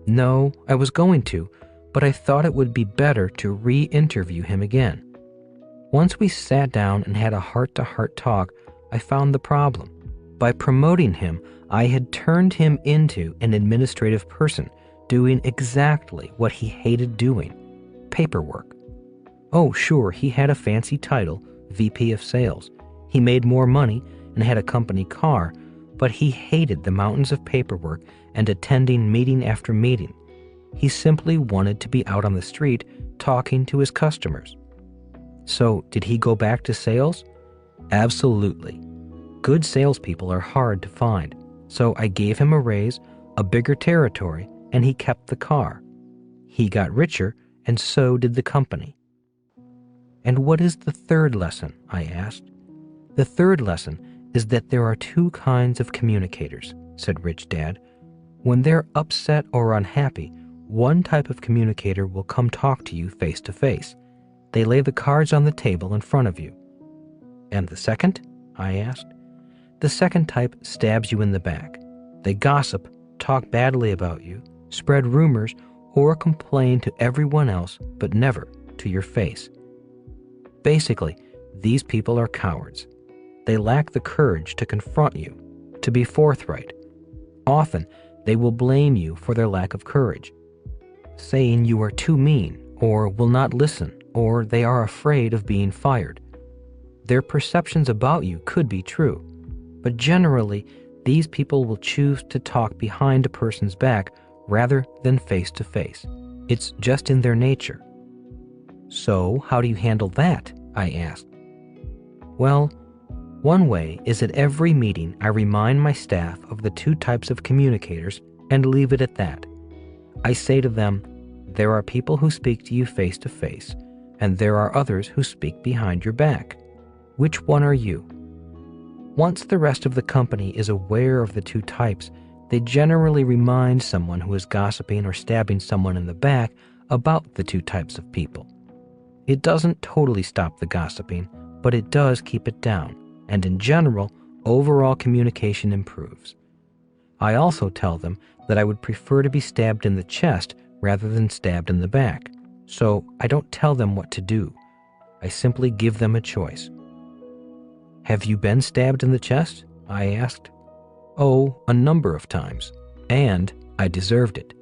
No, I was going to, but I thought it would be better to re-interview him again. Once we sat down and had a heart-to-heart talk, I found the problem. By promoting him, I had turned him into an administrative person, doing exactly what he hated doing, paperwork. Oh, sure, he had a fancy title, VP of Sales. He made more money and had a company car, but he hated the mountains of paperwork and attending meeting after meeting. He simply wanted to be out on the street talking to his customers. So, did he go back to sales? Absolutely. Good salespeople are hard to find, so I gave him a raise, a bigger territory, and he kept the car. He got richer, and so did the company. And what is the third lesson? I asked. The third lesson is that there are 2 kinds of communicators, said Rich Dad. When they're upset or unhappy, one type of communicator will come talk to you face to face. They lay the cards on the table in front of you. And the second? I asked. The second type stabs you in the back. They gossip, talk badly about you, spread rumors, or complain to everyone else, but never to your face. Basically, these people are cowards. They lack the courage to confront you, to be forthright. Often, They will blame you for their lack of courage, saying you are too mean, or will not listen, or they are afraid of being fired. Their perceptions about you could be true, but generally, these people will choose to talk behind a person's back rather than face to face. It's just in their nature. So, how do you handle that? I asked. Well, one way is at every meeting I remind my staff of the two types of communicators and leave it at that. I say to them, there are people who speak to you face to face, and there are others who speak behind your back. Which one are you? Once the rest of the company is aware of the two types, they generally remind someone who is gossiping or stabbing someone in the back about the two types of people. It doesn't totally stop the gossiping, but it does keep it down, and in general, overall communication improves. I also tell them that I would prefer to be stabbed in the chest rather than stabbed in the back, so I don't tell them what to do. I simply give them a choice. Have you been stabbed in the chest? I asked. Oh, a number of times, and I deserved it.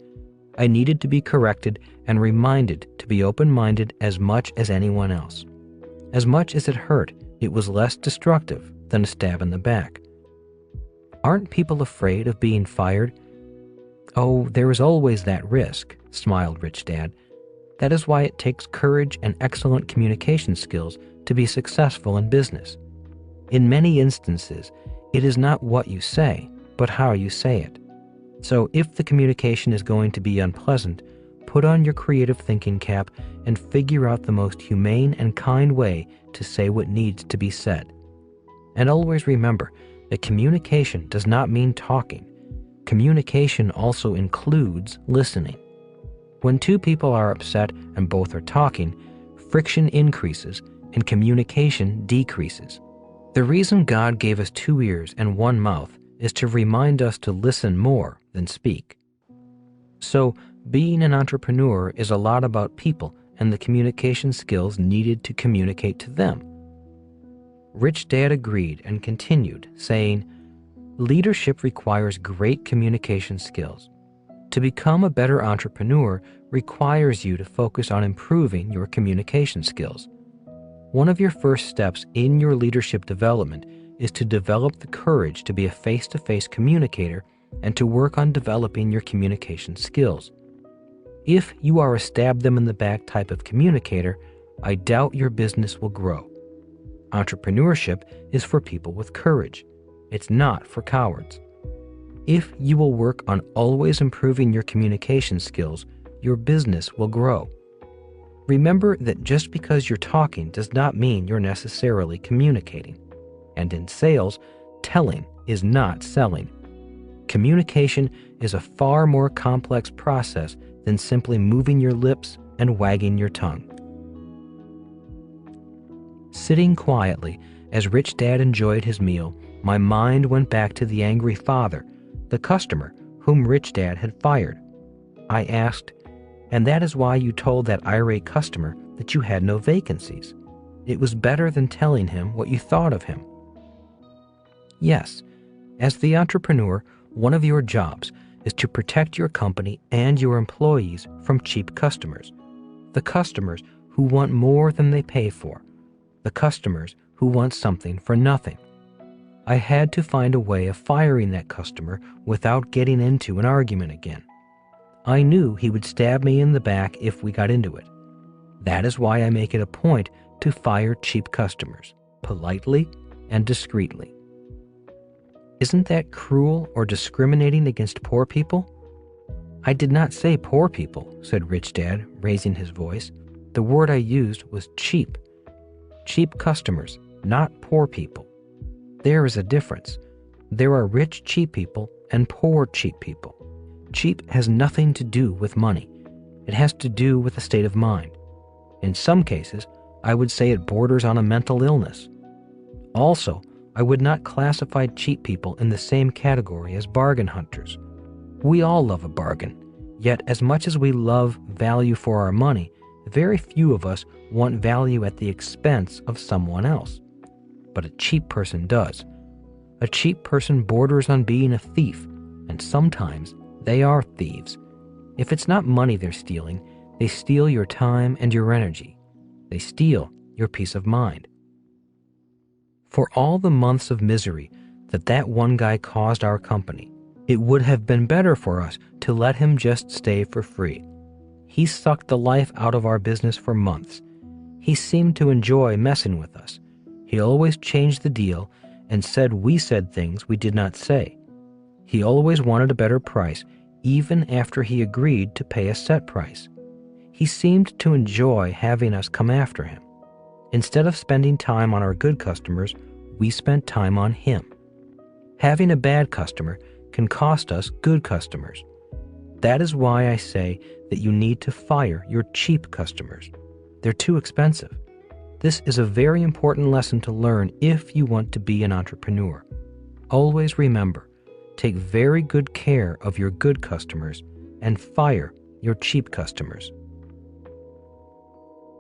I needed to be corrected and reminded to be open-minded as much as anyone else. As much as it hurt, it was less destructive than a stab in the back. Aren't people afraid of being fired? Oh, there is always that risk, smiled Rich Dad. That is why it takes courage and excellent communication skills to be successful in business. In many instances, it is not what you say, but how you say it. So if the communication is going to be unpleasant, put on your creative thinking cap and figure out the most humane and kind way to say what needs to be said. And always remember that communication does not mean talking. Communication also includes listening. When two people are upset and both are talking, friction increases and communication decreases. The reason God gave us 2 ears and 1 mouth is to remind us to listen more than speak. So, being an entrepreneur is a lot about people and the communication skills needed to communicate to them. Rich Dad agreed and continued, saying, leadership requires great communication skills. To become a better entrepreneur requires you to focus on improving your communication skills. One of your first steps in your leadership development is to develop the courage to be a face-to-face communicator and to work on developing your communication skills. If you are a stab-them-in-the-back type of communicator, I doubt your business will grow. Entrepreneurship is for people with courage. It's not for cowards. If you will work on always improving your communication skills, your business will grow. Remember that just because you're talking does not mean you're necessarily communicating. And in sales, telling is not selling. Communication is a far more complex process than simply moving your lips and wagging your tongue. Sitting quietly as Rich Dad enjoyed his meal, my mind went back to the angry father, the customer whom Rich Dad had fired. I asked, and that is why you told that irate customer that you had no vacancies. It was better than telling him what you thought of him. Yes, as the entrepreneur, one of your jobs is to protect your company and your employees from cheap customers. The customers who want more than they pay for. The customers who want something for nothing. I had to find a way of firing that customer without getting into an argument again. I knew he would stab me in the back if we got into it. That is why I make it a point to fire cheap customers, politely and discreetly. Isn't that cruel or discriminating against poor people? I did not say poor people, said Rich Dad, raising his voice. The word I used was cheap. Cheap customers, not poor people. There is a difference. There are rich cheap people and poor cheap people. Cheap has nothing to do with money. It has to do with a state of mind. In some cases, I would say it borders on a mental illness. Also, I would not classify cheap people in the same category as bargain hunters. We all love a bargain, yet as much as we love value for our money, very few of us want value at the expense of someone else. But a cheap person does. A cheap person borders on being a thief, and sometimes They are thieves. If it's not money they're stealing, they steal your time and your energy. They steal your peace of mind. For all the months of misery that one guy caused our company, it would have been better for us to let him just stay for free. He sucked the life out of our business for months. He seemed to enjoy messing with us. He always changed the deal and said we said things we did not say. He always wanted a better price, even after he agreed to pay a set price. He seemed to enjoy having us come after him. Instead of spending time on our good customers, we spent time on him. Having a bad customer can cost us good customers. That is why I say that you need to fire your cheap customers. They're too expensive. This is a very important lesson to learn if you want to be an entrepreneur. Always remember, take very good care of your good customers and fire your cheap customers.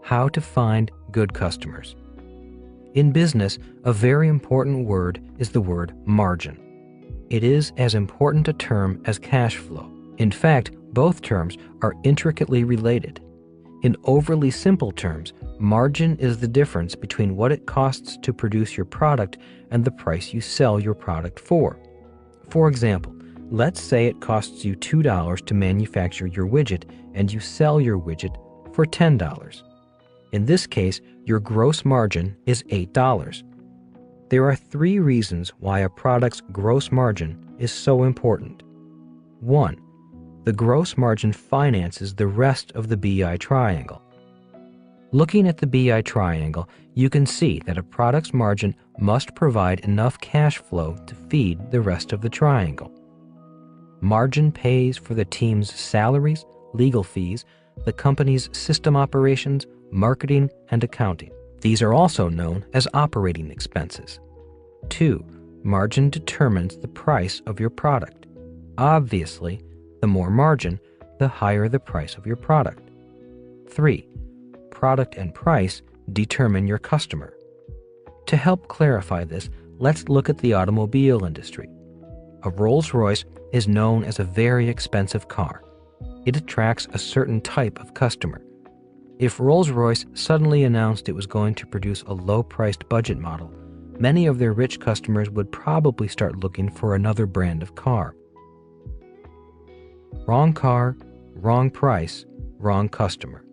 How to find good customers. In business, a very important word is the word margin. It is as important a term as cash flow. In fact, both terms are intricately related. In overly simple terms, margin is the difference between what it costs to produce your product and the price you sell your product for. For example, let's say it costs you $2 to manufacture your widget and you sell your widget for $10. In this case, your gross margin is $8. There are 3 reasons why a product's gross margin is so important. 1. The gross margin finances the rest of the BI triangle. Looking at the BI triangle, you can see that a product's margin must provide enough cash flow to feed the rest of the triangle. Margin pays for the team's salaries, legal fees, the company's system operations, marketing, and accounting. These are also known as operating expenses. 2. Margin determines the price of your product. Obviously, the more margin, the higher the price of your product. 3. Product and price determine your customer. To help clarify this, let's look at the automobile industry. A Rolls-Royce is known as a very expensive car. It attracts a certain type of customer. If Rolls-Royce suddenly announced it was going to produce a low-priced budget model, many of their rich customers would probably start looking for another brand of car. Wrong car, wrong price, wrong customer.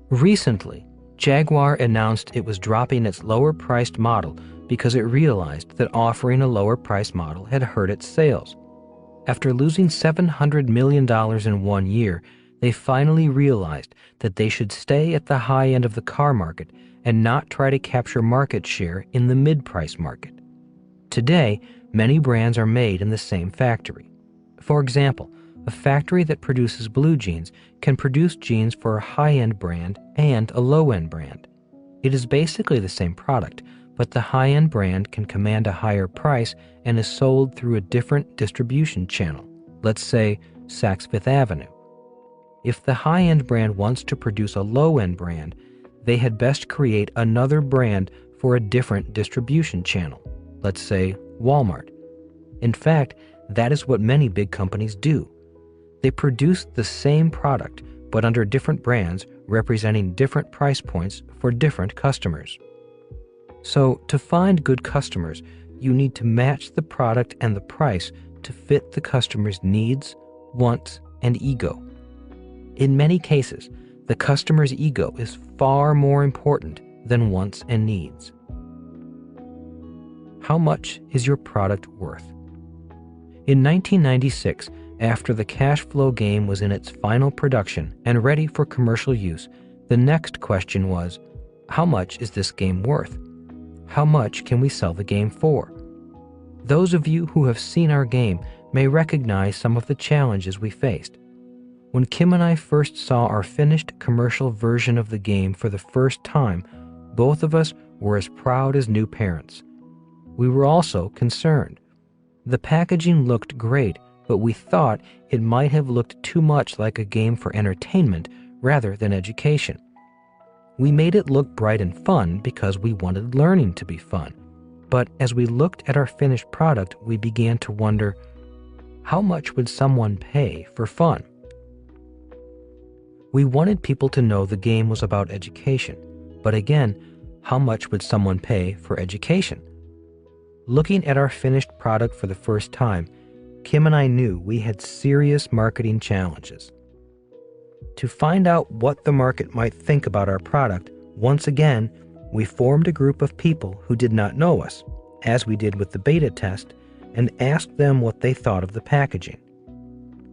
Recently, Jaguar announced it was dropping its lower-priced model because it realized that offering a lower-priced model had hurt its sales. After losing $700 million in 1 year, they finally realized that they should stay at the high end of the car market and not try to capture market share in the mid-price market. Today, many brands are made in the same factory. For example, a factory that produces blue jeans can produce jeans for a high-end brand and a low-end brand. It is basically the same product, but the high-end brand can command a higher price and is sold through a different distribution channel, let's say Saks Fifth Avenue. If the high-end brand wants to produce a low-end brand, they had best create another brand for a different distribution channel, let's say Walmart. In fact, that is what many big companies do. They produce the same product, but under different brands representing different price points for different customers. So, to find good customers, you need to match the product and the price to fit the customer's needs, wants, and ego. In many cases, the customer's ego is far more important than wants and needs. How much is your product worth? In 1996, after the cash flow game was in its final production and ready for commercial use, the next question was, how much is this game worth? How much can we sell the game for? Those of you who have seen our game may recognize some of the challenges we faced. When Kim and I first saw our finished commercial version of the game for the first time, both of us were as proud as new parents. We were also concerned. The packaging looked great, but we thought it might have looked too much like a game for entertainment rather than education. We made it look bright and fun because we wanted learning to be fun. But as we looked at our finished product, we began to wonder, How much would someone pay for fun? We wanted people to know the game was about education, but again, how much would someone pay for education? Looking at our finished product for the first time, Kim and I knew we had serious marketing challenges. To find out what the market might think about our product, once again, we formed a group of people who did not know us, as we did with the beta test, and asked them what they thought of the packaging.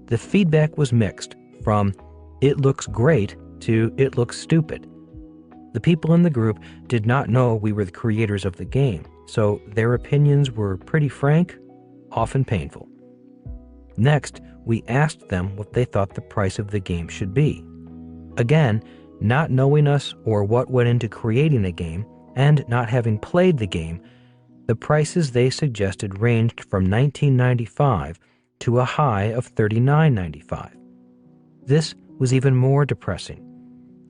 The feedback was mixed, from "it looks great" to "it looks stupid." The people in the group did not know we were the creators of the game, so their opinions were pretty frank, often painful. Next, we asked them what they thought the price of the game should be. Again, not knowing us or what went into creating a game, and not having played the game, the prices they suggested ranged from $19.95 to a high of $39.95. This was even more depressing.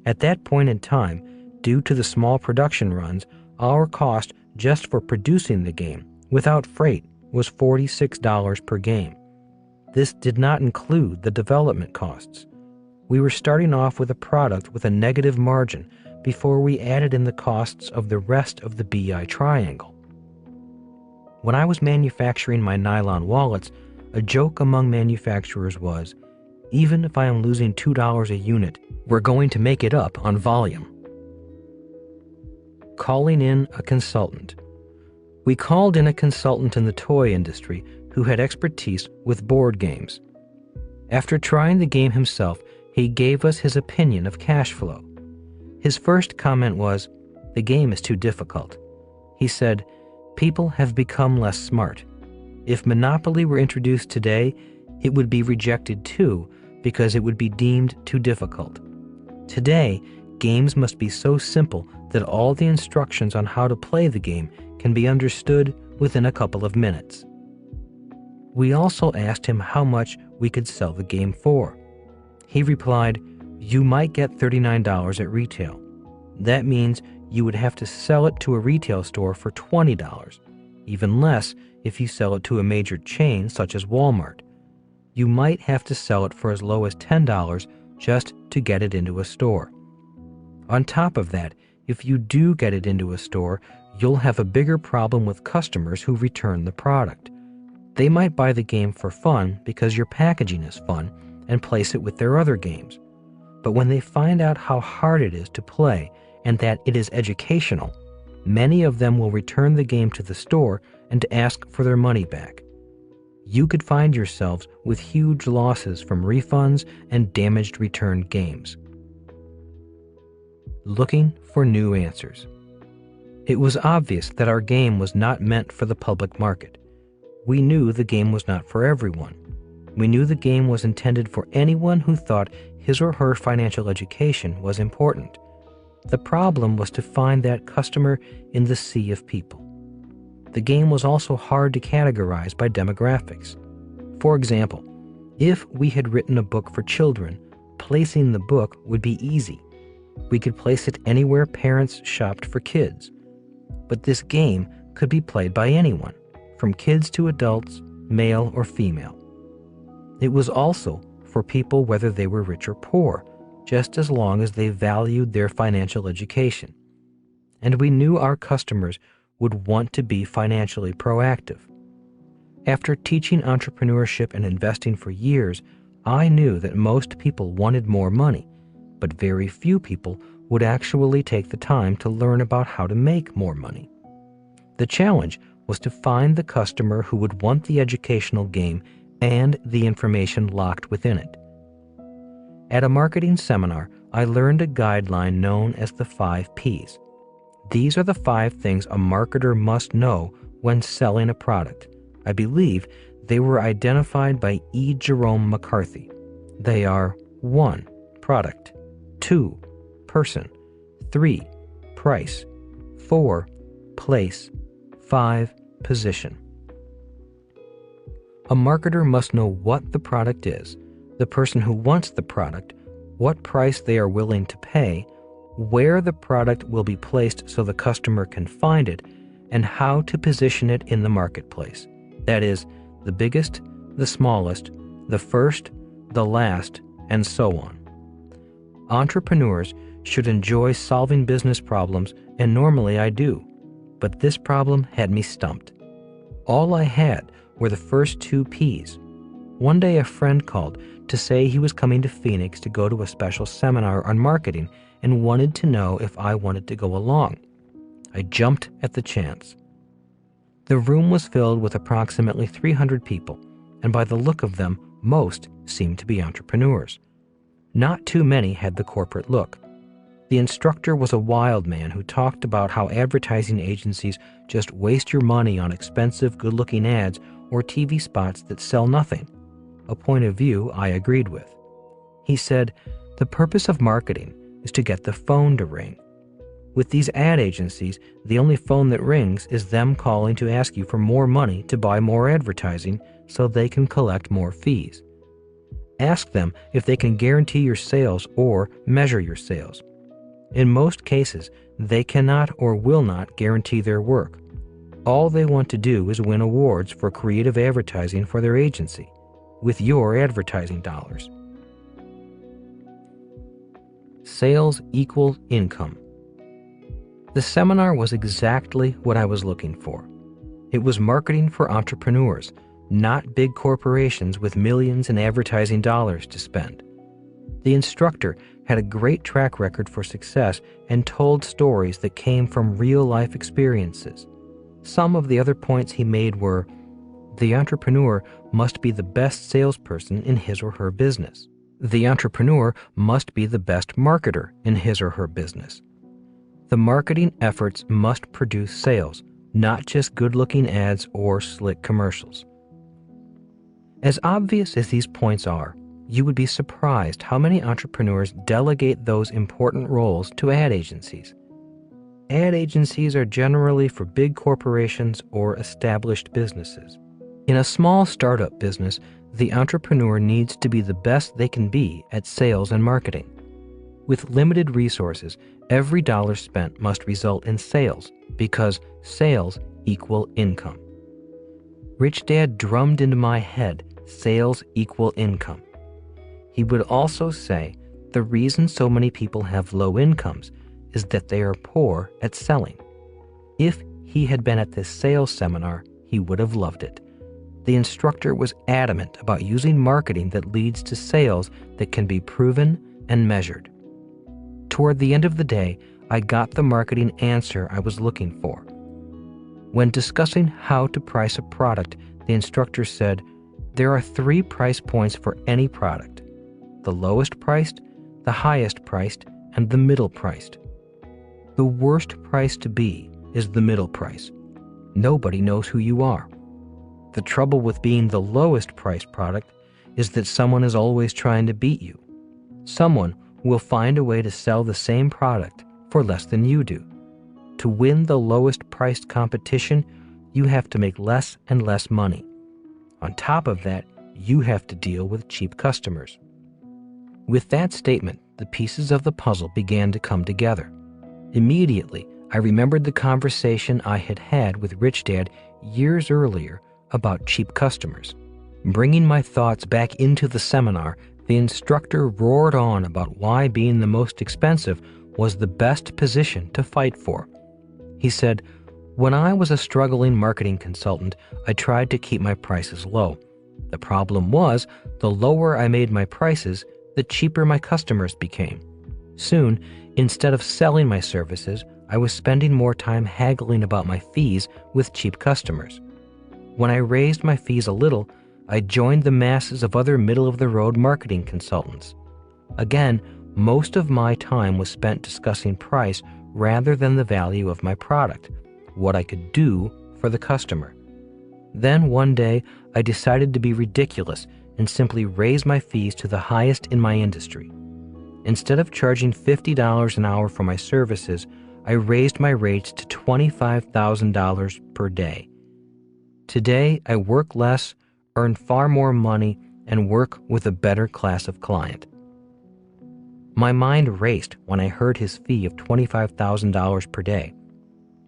At that point in time, due to the small production runs, our cost just for producing the game, without freight, was $46 per game. This did not include the development costs. We were starting off with a product with a negative margin before we added in the costs of the rest of the BI triangle. When I was manufacturing my nylon wallets, a joke among manufacturers was, "Even if I am losing $2 a unit, we're going to make it up on volume." Calling in a consultant. We called in a consultant in the toy industry who had expertise with board games. After trying the game himself, he gave us his opinion of cash flow. His first comment was, "The game is too difficult." He said, "People have become less smart. If Monopoly were introduced today, it would be rejected too because it would be deemed too difficult. Today, games must be so simple that all the instructions on how to play the game can be understood within a couple of minutes." We also asked him how much we could sell the game for. He replied, "You might get $39 at retail. That means you would have to sell it to a retail store for $20, even less if you sell it to a major chain such as Walmart. You might have to sell it for as low as $10 just to get it into a store. On top of that, if you do get it into a store, you'll have a bigger problem with customers who return the product. They might buy the game for fun because your packaging is fun and place it with their other games. But when they find out how hard it is to play and that it is educational, many of them will return the game to the store and ask for their money back. You could find yourselves with huge losses from refunds and damaged returned games." Looking for new answers. It was obvious that our game was not meant for the public market. We knew the game was not for everyone. We knew the game was intended for anyone who thought his or her financial education was important. The problem was to find that customer in the sea of people. The game was also hard to categorize by demographics. For example, if we had written a book for children, placing the book would be easy. We could place it anywhere parents shopped for kids. But this game could be played by anyone, from kids to adults, male or female. It was also for people whether they were rich or poor, just as long as they valued their financial education. And we knew our customers would want to be financially proactive. After teaching entrepreneurship and investing for years, I knew that most people wanted more money, but very few people would actually take the time to learn about how to make more money. The challenge was to find the customer who would want the educational game and the information locked within it. At a marketing seminar, I learned a guideline known as the 5 Ps. These are the 5 things a marketer must know when selling a product. I believe they were identified by E. Jerome McCarthy. They are 1. Product, 2. Person, 3. Price, 4. Place, 5. Position. A marketer must know what the product is, the person who wants the product, what price they are willing to pay, where the product will be placed so the customer can find it, and how to position it in the marketplace. That is, the biggest, the smallest, the first, the last, and so on. Entrepreneurs should enjoy solving business problems, and normally I do, but this problem had me stumped. All I had were the first 2 P's. One day a friend called to say he was coming to Phoenix to go to a special seminar on marketing and wanted to know if I wanted to go along. I jumped at the chance. The room was filled with approximately 300 people, and by the look of them, most seemed to be entrepreneurs. Not too many had the corporate look. The instructor was a wild man who talked about how advertising agencies just waste your money on expensive, good-looking ads or TV spots that sell nothing, a point of view I agreed with. He said, the purpose of marketing is to get the phone to ring. With these ad agencies, the only phone that rings is them calling to ask you for more money to buy more advertising so they can collect more fees. Ask them if they can guarantee your sales or measure your sales. In most cases, they cannot or will not guarantee their work. All they want to do is win awards for creative advertising for their agency, with your advertising dollars. Sales equal income. The seminar was exactly what I was looking for. It was marketing for entrepreneurs, not big corporations with millions in advertising dollars to spend. The instructor had a great track record for success and told stories that came from real-life experiences. Some of the other points he made were, the entrepreneur must be the best salesperson in his or her business. The entrepreneur must be the best marketer in his or her business. The marketing efforts must produce sales, not just good-looking ads or slick commercials. As obvious as these points are, you would be surprised how many entrepreneurs delegate those important roles to ad agencies. Ad agencies are generally for big corporations or established businesses. In a small startup business, the entrepreneur needs to be the best they can be at sales and marketing. With limited resources, every dollar spent must result in sales because sales equal income. Rich Dad drummed into my head, sales equal income. He would also say the reason so many people have low incomes is that they are poor at selling. If he had been at this sales seminar, he would have loved it. The instructor was adamant about using marketing that leads to sales that can be proven and measured. Toward the end of the day, I got the marketing answer I was looking for. When discussing how to price a product, the instructor said, there are 3 price points for any product: the lowest priced, the highest priced, and the middle priced. The worst price to be is the middle price. Nobody knows who you are. The trouble with being the lowest priced product is that someone is always trying to beat you. Someone will find a way to sell the same product for less than you do. To win the lowest priced competition, you have to make less and less money. On top of that, you have to deal with cheap customers. With that statement, the pieces of the puzzle began to come together. Immediately, I remembered the conversation I had had with Rich Dad years earlier about cheap customers. Bringing my thoughts back into the seminar, the instructor roared on about why being the most expensive was the best position to fight for. He said, when I was a struggling marketing consultant, I tried to keep my prices low. The problem was, the lower I made my prices, the cheaper my customers became. Soon, instead of selling my services, I was spending more time haggling about my fees with cheap customers. When I raised my fees a little, I joined the masses of other middle-of-the-road marketing consultants. Again, most of my time was spent discussing price rather than the value of my product, what I could do for the customer. Then one day, I decided to be ridiculous and simply raise my fees to the highest in my industry. Instead of charging $50 an hour for my services, I raised my rates to $25,000 per day. Today, I work less, earn far more money, and work with a better class of client. My mind raced when I heard his fee of $25,000 per day.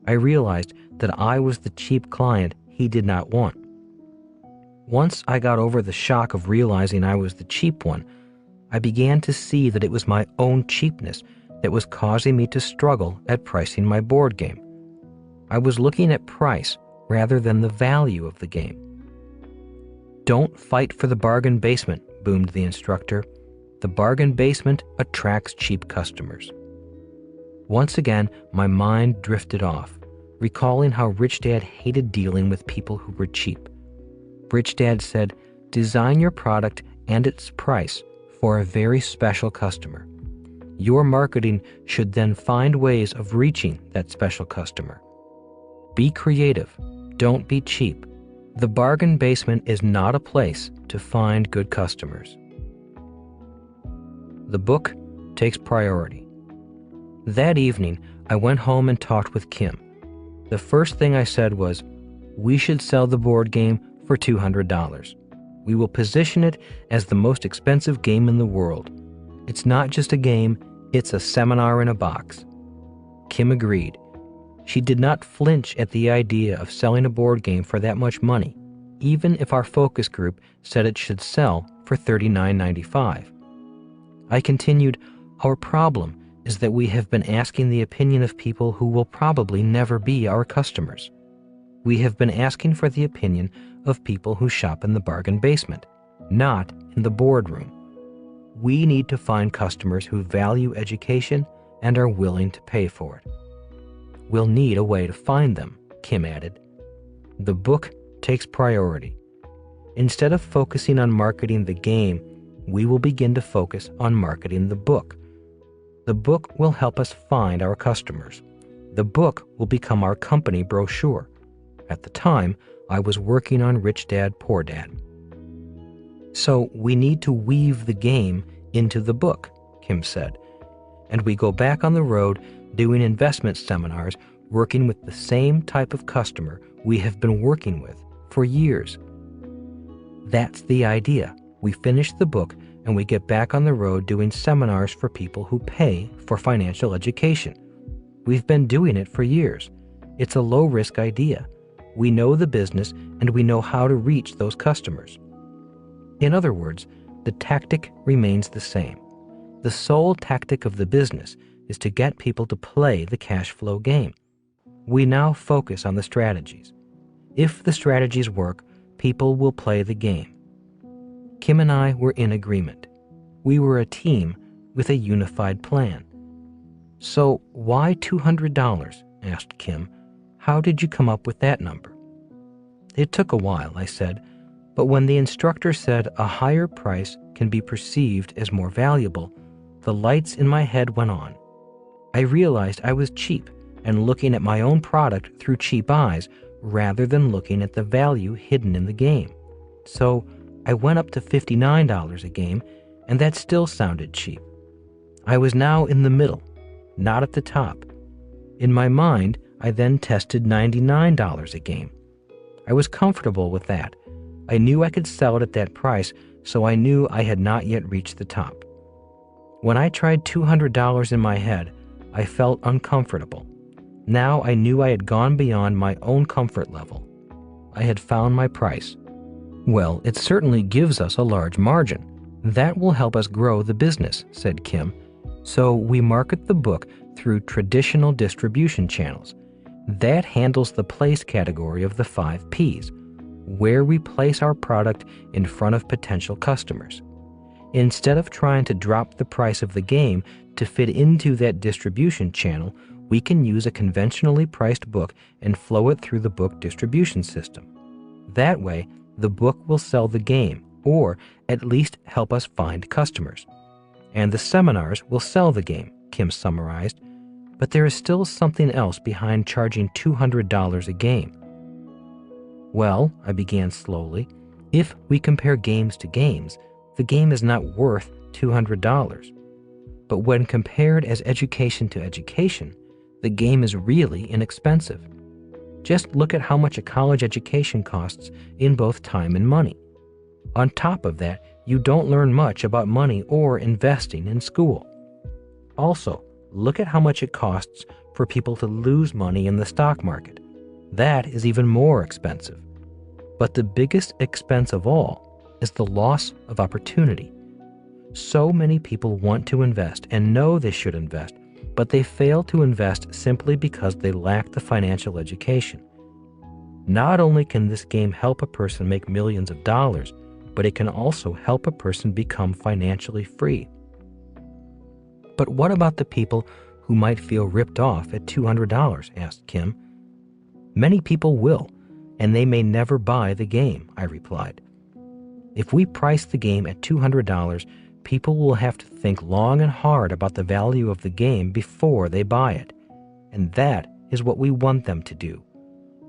I realized that I was the cheap client he did not want. Once I got over the shock of realizing I was the cheap one, I began to see that it was my own cheapness that was causing me to struggle at pricing my board game. I was looking at price rather than the value of the game. "Don't fight for the bargain basement," boomed the instructor. "The bargain basement attracts cheap customers." Once again, my mind drifted off, recalling how Rich Dad hated dealing with people who were cheap. Rich Dad said, "Design your product and its price for a very special customer. Your marketing should then find ways of reaching that special customer. Be creative. Don't be cheap. The bargain basement is not a place to find good customers." The book takes priority. That evening, I went home and talked with Kim. The first thing I said was, "We should sell the board game for $200. We will position it as the most expensive game in the world. It's not just a game, it's a seminar in a box." Kim agreed. She did not flinch at the idea of selling a board game for that much money, even if our focus group said it should sell for $39.95. I continued, "Our problem is that we have been asking the opinion of people who will probably never be our customers. We have been asking for the opinion of people who shop in the bargain basement, not in the boardroom. We need to find customers who value education and are willing to pay for it. We'll need a way to find them," Kim added. The book takes priority. Instead of focusing on marketing the game, we will begin to focus on marketing the book. The book will help us find our customers. The book will become our company brochure. At the time, I was working on Rich Dad, Poor Dad. "So we need to weave the game into the book," Kim said. And we go back on the road doing investment seminars, working with the same type of customer we have been working with for years. That's the idea. We finish the book and we get back on the road doing seminars for people who pay for financial education. We've been doing it for years. It's a low-risk idea. We know the business and we know how to reach those customers. In other words, the tactic remains the same. The sole tactic of the business is to get people to play the cash flow game. We now focus on the strategies. If the strategies work, people will play the game. Kim and I were in agreement. We were a team with a unified plan. "So why $200? Asked Kim. "How did you come up with that number?" "It took a while," I said, "but when the instructor said a higher price can be perceived as more valuable, the lights in my head went on. I realized I was cheap and looking at my own product through cheap eyes rather than looking at the value hidden in the game. So I went up to $59 a game, and that still sounded cheap. I was now in the middle, not at the top. In my mind, I then tested $99 a game. I was comfortable with that. I knew I could sell it at that price, so I knew I had not yet reached the top. When I tried $200 in my head, I felt uncomfortable. Now I knew I had gone beyond my own comfort level. I had found my price. Well, it certainly gives us a large margin. That will help us grow the business," said Kim. "So we market the book through traditional distribution channels. That handles the place category of the 5 Ps, where we place our product in front of potential customers. Instead of trying to drop the price of the game to fit into that distribution channel, we can use a conventionally priced book and flow it through the book distribution system. That way, the book will sell the game, or at least help us find customers. And the seminars will sell the game," Kim summarized. "But there is still something else behind charging $200 a game." "Well," I began slowly, "if we compare games to games, the game is not worth $200. But when compared as education to education, the game is really inexpensive. Just look at how much a college education costs in both time and money. On top of that, you don't learn much about money or investing in school. Also, look at how much it costs for people to lose money in the stock market. That is even more expensive. But the biggest expense of all is the loss of opportunity. So many people want to invest and know they should invest, but they fail to invest simply because they lack the financial education. Not only can this game help a person make millions of dollars, but it can also help a person become financially free. But what about the people who might feel ripped off at $200? Asked Kim. Many people will, and they may never buy the game, I replied. If we price the game at $200, people will have to think long and hard about the value of the game before they buy it. And that is what we want them to do.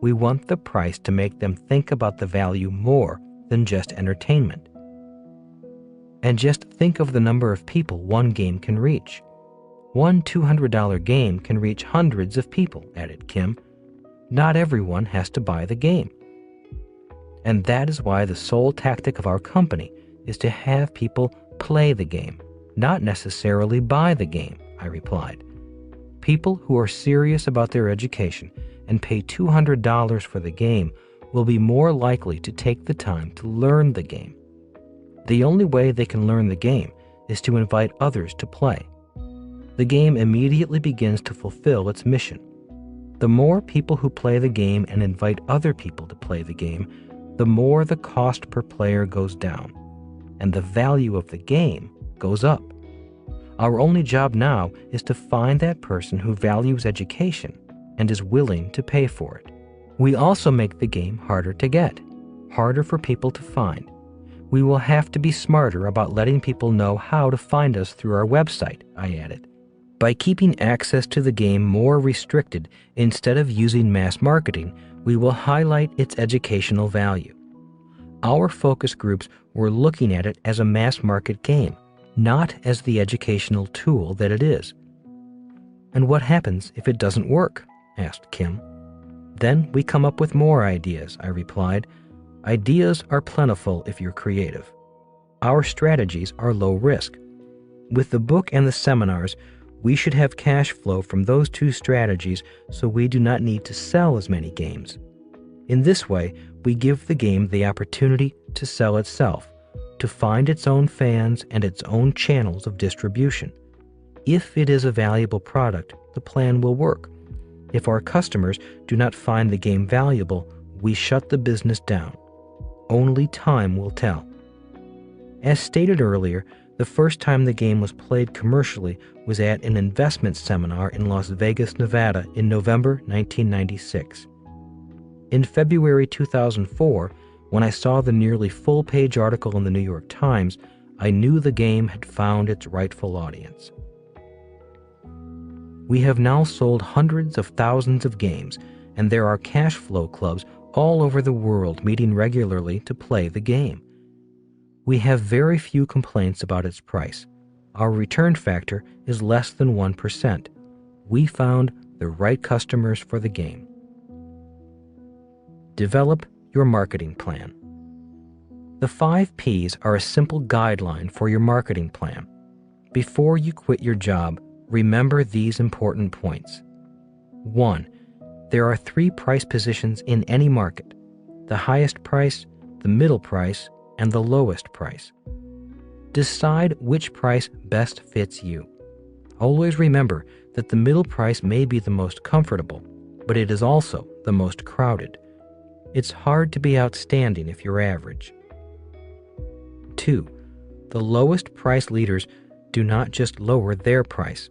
We want the price to make them think about the value more than just entertainment. And just think of the number of people one game can reach. One $200 game can reach hundreds of people, added Kim. Not everyone has to buy the game. And that is why the sole tactic of our company is to have people play the game, not necessarily buy the game, I replied. People who are serious about their education and pay $200 for the game will be more likely to take the time to learn the game. The only way they can learn the game is to invite others to play. The game immediately begins to fulfill its mission. The more people who play the game and invite other people to play the game, the more the cost per player goes down, and the value of the game goes up. Our only job now is to find that person who values education and is willing to pay for it. We also make the game harder to get, harder for people to find. We will have to be smarter about letting people know how to find us through our website, I added. By keeping access to the game more restricted instead of using mass marketing, we will highlight its educational value. Our focus groups were looking at it as a mass market game, not as the educational tool that it is. And what happens if it doesn't work? Asked Kim. Then we come up with more ideas, I replied. Ideas are plentiful if you're creative. Our strategies are low risk. With the book and the seminars, we should have cash flow from those two strategies so we do not need to sell as many games. In this way, we give the game the opportunity to sell itself, to find its own fans and its own channels of distribution. If it is a valuable product, the plan will work. If our customers do not find the game valuable, we shut the business down. Only time will tell. As stated earlier, the first time the game was played commercially was at an investment seminar in Las Vegas, Nevada in November 1996. In February 2004, when I saw the nearly full-page article in the New York Times, I knew the game had found its rightful audience. We have now sold hundreds of thousands of games, and there are cash flow clubs all over the world meeting regularly to play the game. We have very few complaints about its price. Our return factor is less than 1%. We found the right customers for the game. Develop your marketing plan. The 5 Ps are a simple guideline for your marketing plan. Before you quit your job, remember these important points. 1. There are 3 price positions in any market: the highest price, the middle price, and the lowest price. Decide which price best fits you. Always remember that the middle price may be the most comfortable, but it is also the most crowded. It's hard to be outstanding if you're average. 2. The lowest price leaders do not just lower their price.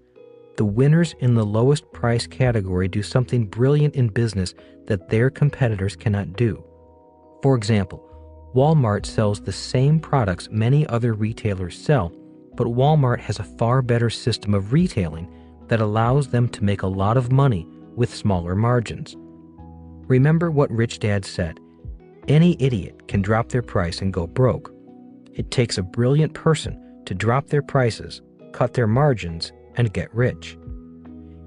The winners in the lowest price category do something brilliant in business that their competitors cannot do. For example, Walmart sells the same products many other retailers sell, but Walmart has a far better system of retailing that allows them to make a lot of money with smaller margins. Remember what Rich Dad said, any idiot can drop their price and go broke. It takes a brilliant person to drop their prices, cut their margins, and get rich.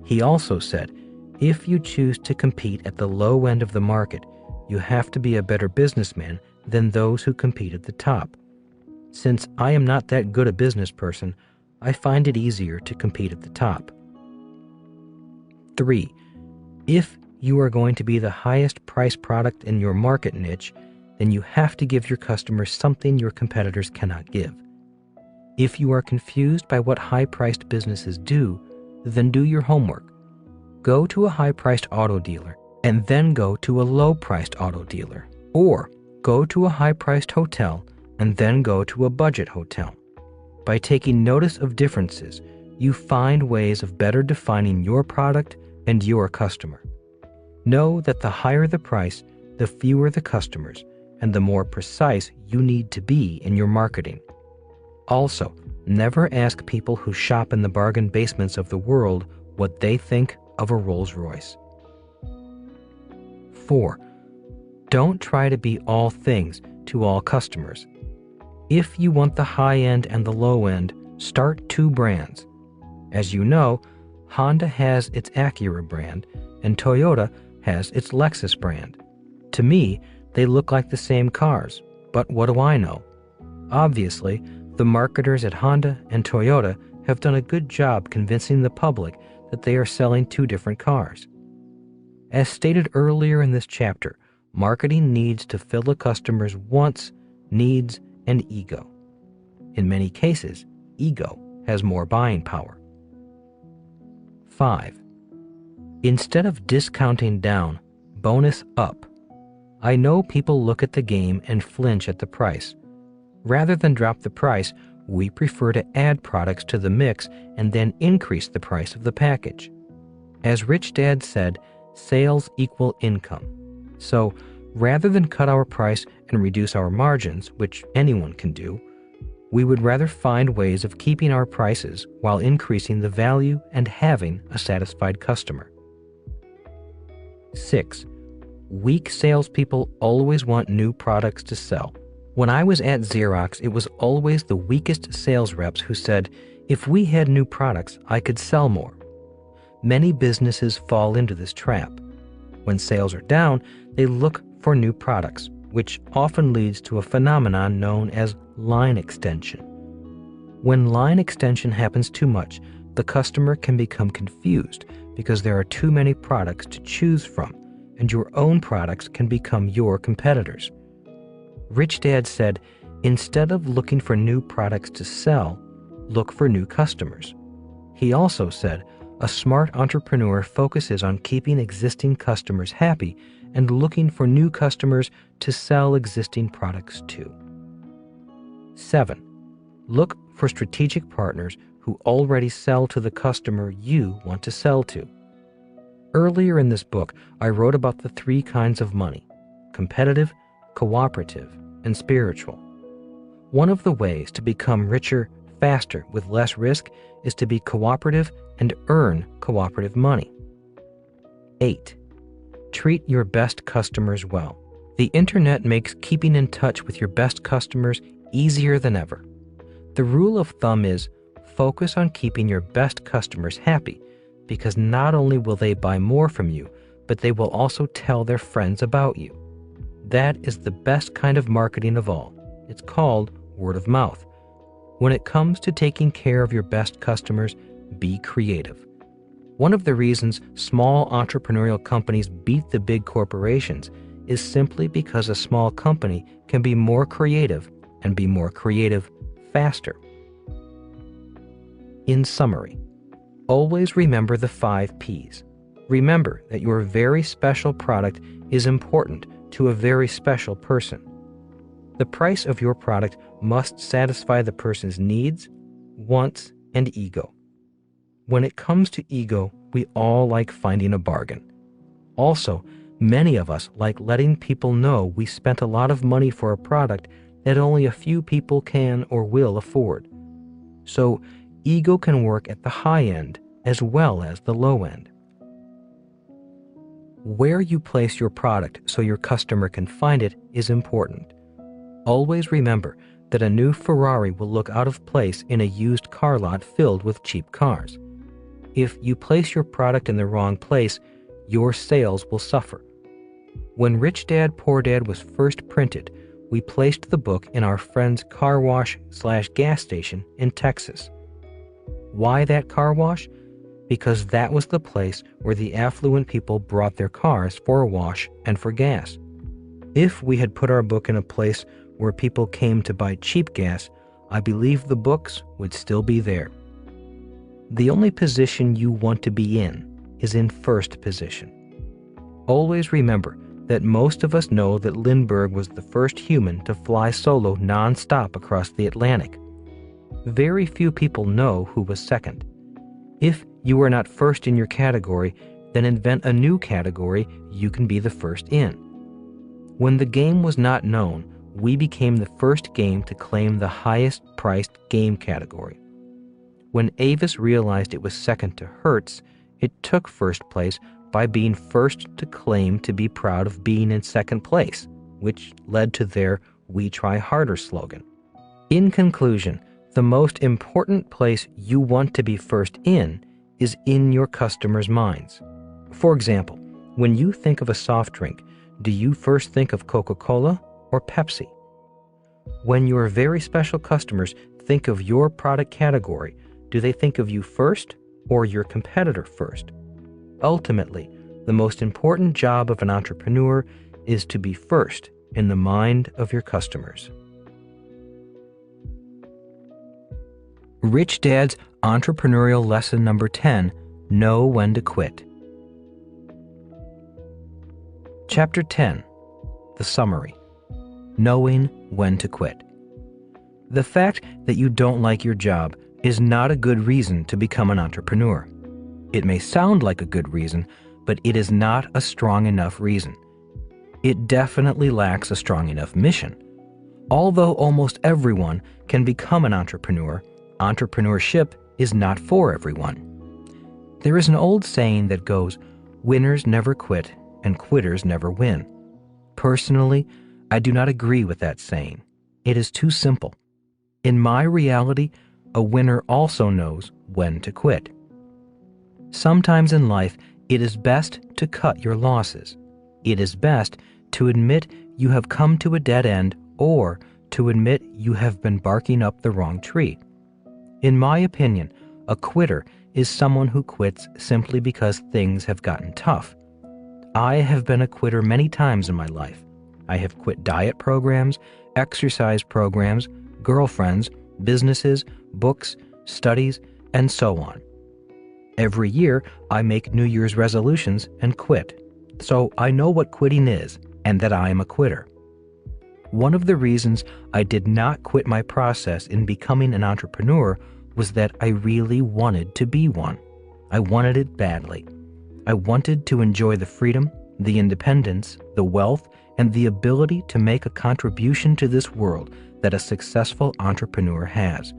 He also said, if you choose to compete at the low end of the market, you have to be a better businessman than those who compete at the top. Since I am not that good a business person, I find it easier to compete at the top. 3. If you are going to be the highest price product in your market niche, then you have to give your customers something your competitors cannot give. If you are confused by what high-priced businesses do, then do your homework. Go to a high-priced auto dealer and then go to a low-priced auto dealer. Or go to a high-priced hotel and then go to a budget hotel. By taking notice of differences, you find ways of better defining your product and your customer. Know that the higher the price, the fewer the customers, and the more precise you need to be in your marketing. Also, never ask people who shop in the bargain basements of the world what they think of a Rolls-Royce. 4. Don't try to be all things to all customers. If you want the high end and the low end, start 2 brands. As you know, Honda has its Acura brand and Toyota has its Lexus brand. To me, they look like the same cars, but what do I know? Obviously, the marketers at Honda and Toyota have done a good job convincing the public that they are selling 2 different cars. As stated earlier in this chapter, marketing needs to fill a customer's wants, needs, and ego. In many cases, ego has more buying power. 5. Instead of discounting down, bonus up. I know people look at the game and flinch at the price. Rather than drop the price, we prefer to add products to the mix and then increase the price of the package. As Rich Dad said, sales equal income. So, rather than cut our price and reduce our margins, which anyone can do, we would rather find ways of keeping our prices while increasing the value and having a satisfied customer. 6. Weak salespeople always want new products to sell. When I was at Xerox, it was always the weakest sales reps who said, "If we had new products, I could sell more." Many businesses fall into this trap. When sales are down, they look for new products, which often leads to a phenomenon known as line extension. When line extension happens too much, the customer can become confused because there are too many products to choose from, and your own products can become your competitors. Rich Dad said, instead of looking for new products to sell, look for new customers. He also said, a smart entrepreneur focuses on keeping existing customers happy and looking for new customers to sell existing products to. 7. Look for strategic partners who already sell to the customer you want to sell to. Earlier in this book, I wrote about the 3 kinds of money: competitive, cooperative, and spiritual. One of the ways to become richer faster with less risk is to be cooperative and earn cooperative money. 8. Treat your best customers well. The internet makes keeping in touch with your best customers easier than ever. The rule of thumb is focus on keeping your best customers happy, because not only will they buy more from you, but they will also tell their friends about you. That is the best kind of marketing of all. It's called word of mouth. When it comes to taking care of your best customers, be creative. One of the reasons small entrepreneurial companies beat the big corporations is simply because a small company can be more creative and be more creative faster. In summary, always remember the 5 P's. Remember that your very special product is important to a very special person. The price of your product must satisfy the person's needs, wants, and ego. When it comes to ego, we all like finding a bargain. Also, many of us like letting people know we spent a lot of money for a product that only a few people can or will afford. So, ego can work at the high end as well as the low end. Where you place your product so your customer can find it is important. Always remember that a new Ferrari will look out of place in a used car lot filled with cheap cars. If you place your product in the wrong place, your sales will suffer. When Rich Dad, Poor Dad was first printed, we placed the book in our friend's car wash/gas station in Texas. Why that car wash? Because that was the place where the affluent people brought their cars for a wash and for gas. If we had put our book in a place where people came to buy cheap gas, I believe the books would still be there. The only position you want to be in is in first position. Always remember that most of us know that Lindbergh was the first human to fly solo non-stop across the Atlantic. Very few people know who was second. If you are not first in your category, then invent a new category you can be the first in. When the game was not known, we became the first game to claim the highest priced game category. When Avis realized it was second to Hertz, it took first place by being first to claim to be proud of being in second place, which led to their "We Try Harder" slogan. In conclusion, the most important place you want to be first in is in your customers' minds. For example, when you think of a soft drink, do you first think of Coca-Cola or Pepsi? When your very special customers think of your product category, do they think of you first or your competitor first? Ultimately, the most important job of an entrepreneur is to be first in the mind of your customers. Rich Dad's Entrepreneurial Lesson Number 10, Know When to Quit. Chapter 10, The Summary, Knowing When to Quit. The fact that you don't like your job is not a good reason to become an entrepreneur. It may sound like a good reason, but it is not a strong enough reason. It definitely lacks a strong enough mission. Although almost everyone can become an entrepreneur, entrepreneurship is not for everyone. There is an old saying that goes, "Winners never quit and quitters never win." Personally, I do not agree with that saying. It is too simple. In my reality, a winner also knows when to quit. Sometimes in life, it is best to cut your losses. It is best to admit you have come to a dead end or to admit you have been barking up the wrong tree. In my opinion, a quitter is someone who quits simply because things have gotten tough. I have been a quitter many times in my life. I have quit diet programs, exercise programs, girlfriends, businesses, books, studies, and so on. Every year, I make New Year's resolutions and quit. So I know what quitting is and that I am a quitter. One of the reasons I did not quit my process in becoming an entrepreneur was that I really wanted to be one. I wanted it badly. I wanted to enjoy the freedom, the independence, the wealth, and the ability to make a contribution to this world that a successful entrepreneur has.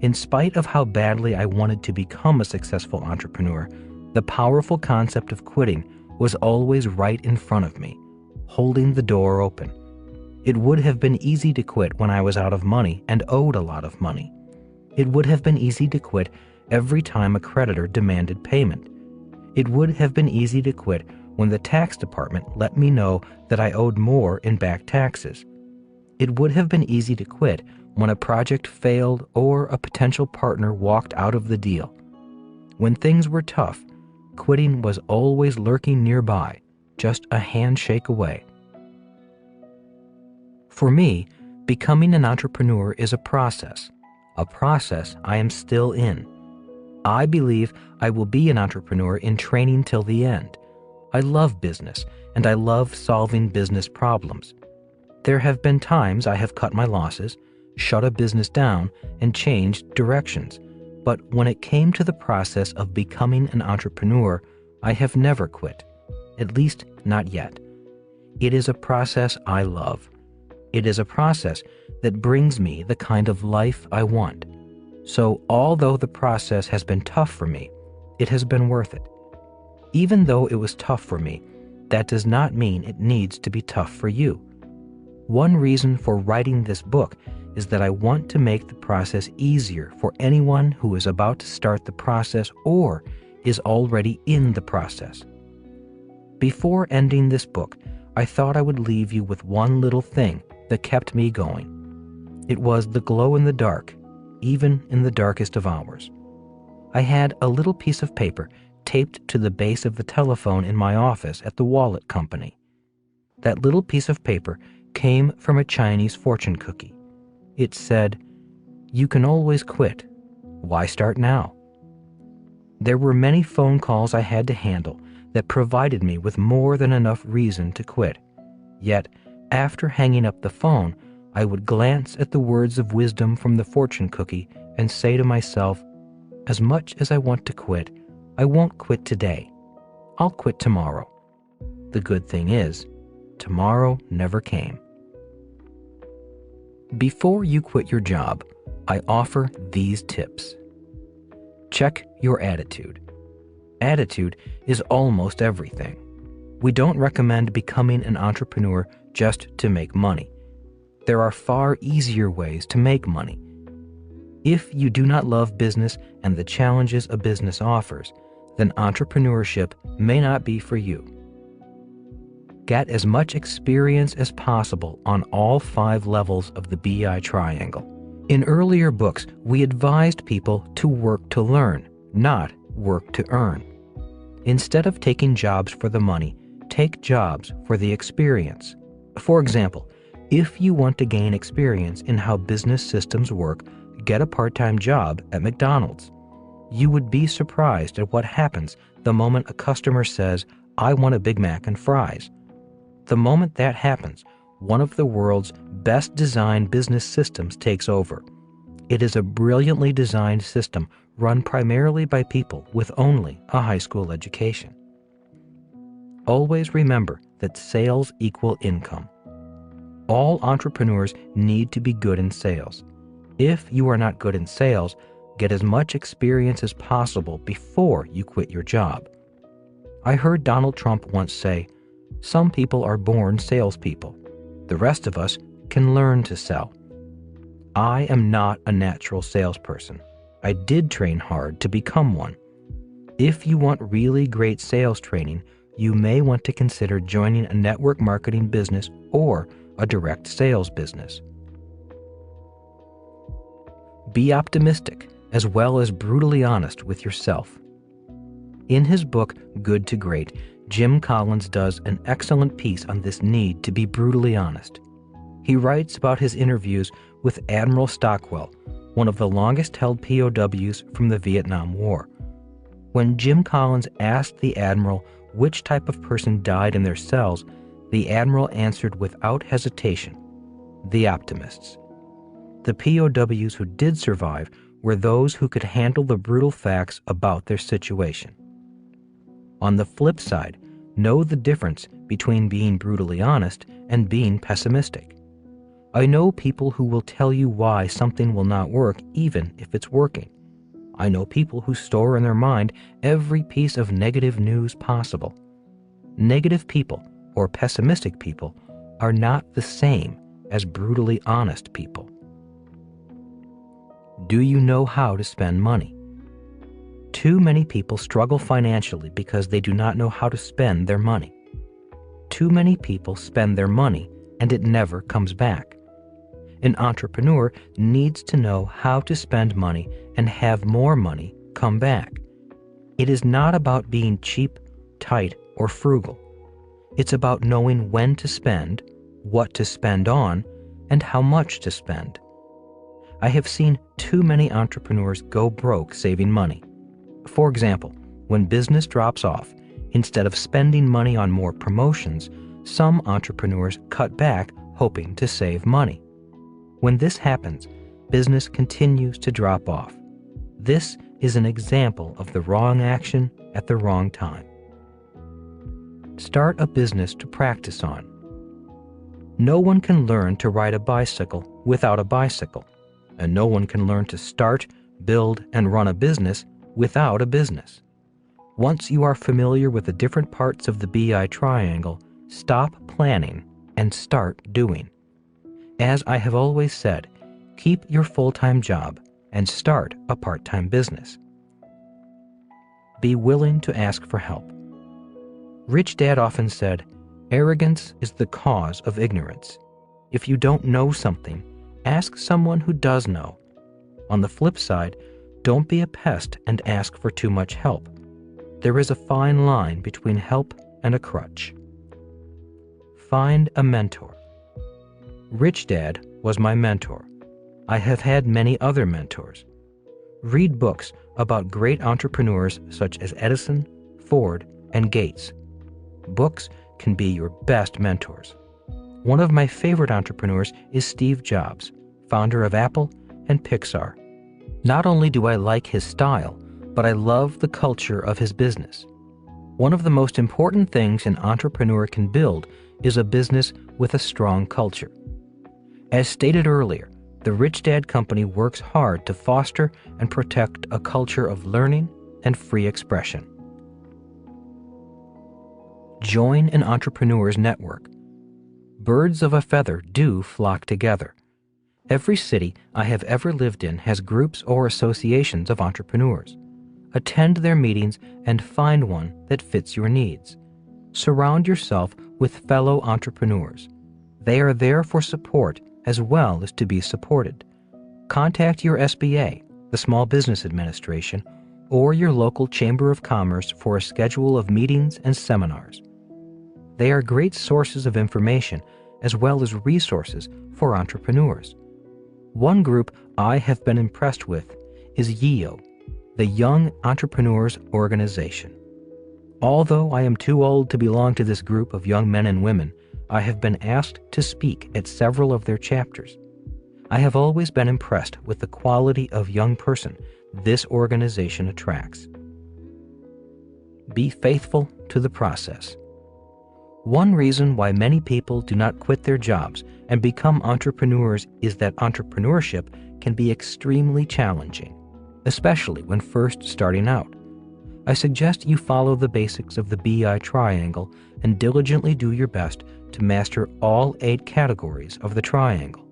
In spite of how badly I wanted to become a successful entrepreneur, the powerful concept of quitting was always right in front of me, holding the door open. It would have been easy to quit when I was out of money and owed a lot of money. It would have been easy to quit every time a creditor demanded payment. It would have been easy to quit when the tax department let me know that I owed more in back taxes. It would have been easy to quit when a project failed or a potential partner walked out of the deal. When things were tough, quitting was always lurking nearby, just a handshake away. For me, becoming an entrepreneur is a process I am still in. I believe I will be an entrepreneur in training till the end. I love business, and I love solving business problems. There have been times I have cut my losses, shut a business down, and changed directions. But when it came to the process of becoming an entrepreneur, I have never quit. At least, not yet. It is a process I love. It is a process that brings me the kind of life I want. So although the process has been tough for me, it has been worth it. Even though it was tough for me, that does not mean it needs to be tough for you. One reason for writing this book is that I want to make the process easier for anyone who is about to start the process or is already in the process. Before ending this book, I thought I would leave you with one little thing that kept me going. It was the glow in the dark, even in the darkest of hours. I had a little piece of paper taped to the base of the telephone in my office at the wallet company. That little piece of paper came from a Chinese fortune cookie. It said, "You can always quit. Why start now?" There were many phone calls I had to handle that provided me with more than enough reason to quit. Yet, after hanging up the phone, I would glance at the words of wisdom from the fortune cookie and say to myself, as much as I want to quit, I won't quit today. I'll quit tomorrow. The good thing is, tomorrow never came. Before you quit your job, I offer these tips. Check your attitude. Attitude is almost everything. We don't recommend becoming an entrepreneur just to make money. There are far easier ways to make money. If you do not love business and the challenges a business offers, then entrepreneurship may not be for you. Get as much experience as possible on all 5 levels of the BI triangle. In earlier books, we advised people to work to learn, not work to earn. Instead of taking jobs for the money, take jobs for the experience. For example, if you want to gain experience in how business systems work, get a part-time job at McDonald's. You would be surprised at what happens the moment a customer says, "I want a Big Mac and fries." The moment that happens, one of the world's best designed business systems takes over. It is a brilliantly designed system run primarily by people with only a high school education. Always remember that sales equal income. All entrepreneurs need to be good in sales. If you are not good in sales, get as much experience as possible before you quit your job. I heard Donald Trump once say, "Some people are born salespeople. The rest of us can learn to sell." I am not a natural salesperson. I did train hard to become one. If you want really great sales training, you may want to consider joining a network marketing business or a direct sales business. Be optimistic as well as brutally honest with yourself. In his book, Good to Great, Jim Collins does an excellent piece on this need to be brutally honest. He writes about his interviews with Admiral Stockwell, one of the longest-held POWs from the Vietnam War. When Jim Collins asked the admiral which type of person died in their cells, the admiral answered without hesitation, "The optimists." The POWs who did survive were those who could handle the brutal facts about their situation. On the flip side, know the difference between being brutally honest and being pessimistic. I know people who will tell you why something will not work even if it's working. I know people who store in their mind every piece of negative news possible. Negative people or pessimistic people are not the same as brutally honest people. Do you know how to spend money? Too many people struggle financially because they do not know how to spend their money. Too many people spend their money and it never comes back. An entrepreneur needs to know how to spend money and have more money come back. It is not about being cheap, tight, or frugal. It's about knowing when to spend, what to spend on, and how much to spend. I have seen too many entrepreneurs go broke saving money. For example, when business drops off, instead of spending money on more promotions, some entrepreneurs cut back hoping to save money. When this happens, business continues to drop off. This is an example of the wrong action at the wrong time. Start a business to practice on. No one can learn to ride a bicycle without a bicycle, and no one can learn to start, build, and run a business without a business. Once you are familiar with the different parts of the BI triangle, stop planning and start doing. As I have always said, keep your full-time job and start a part-time business. Be willing to ask for help. Rich Dad often said, "Arrogance is the cause of ignorance." If you don't know something, ask someone who does know. On the flip side, don't be a pest and ask for too much help. There is a fine line between help and a crutch. find a mentor. Rich Dad was my mentor. I have had many other mentors. Read books about great entrepreneurs such as Edison, Ford, and Gates. Books can be your best mentors. One of my favorite entrepreneurs is Steve Jobs, founder of Apple and Pixar. Not only do I like his style, but I love the culture of his business. One of the most important things an entrepreneur can build is a business with a strong culture. As stated earlier, the Rich Dad Company works hard to foster and protect a culture of learning and free expression. Join an entrepreneur's network. Birds of a feather do flock together. Every city I have ever lived in has groups or associations of entrepreneurs. Attend their meetings and find one that fits your needs. Surround yourself with fellow entrepreneurs. They are there for support as well as to be supported. Contact your SBA, the Small Business Administration, or your local Chamber of Commerce for a schedule of meetings and seminars. They are great sources of information as well as resources for entrepreneurs. One group I have been impressed with is YEO, the Young Entrepreneurs Organization. Although I am too old to belong to this group of young men and women, I have been asked to speak at several of their chapters. I have always been impressed with the quality of young person this organization attracts. Be faithful to the process. One reason why many people do not quit their jobs and become entrepreneurs is that entrepreneurship can be extremely challenging, especially when first starting out. I suggest you follow the basics of the BI triangle and diligently do your best to master all 8 categories of the triangle.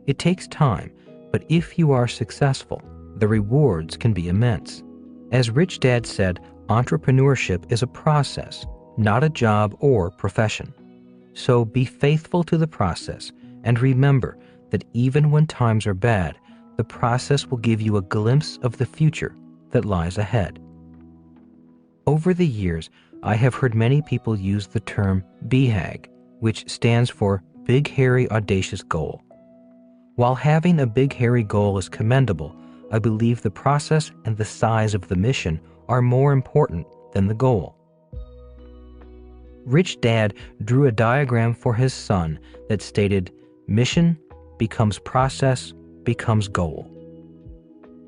It takes time, but if you are successful, the rewards can be immense. As Rich Dad said, entrepreneurship is a process, not a job or profession. So be faithful to the process and remember that even when times are bad, the process will give you a glimpse of the future that lies ahead. Over the years, I have heard many people use the term BHAG, which stands for Big Hairy Audacious Goal. While having a big hairy goal is commendable, I believe the process and the size of the mission are more important than the goal. Rich Dad drew a diagram for his son that stated, mission becomes process becomes goal.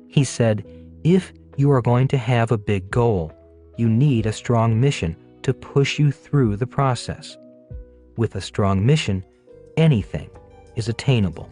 He said, if you are going to have a big goal, you need a strong mission to push you through the process. With a strong mission, anything is attainable.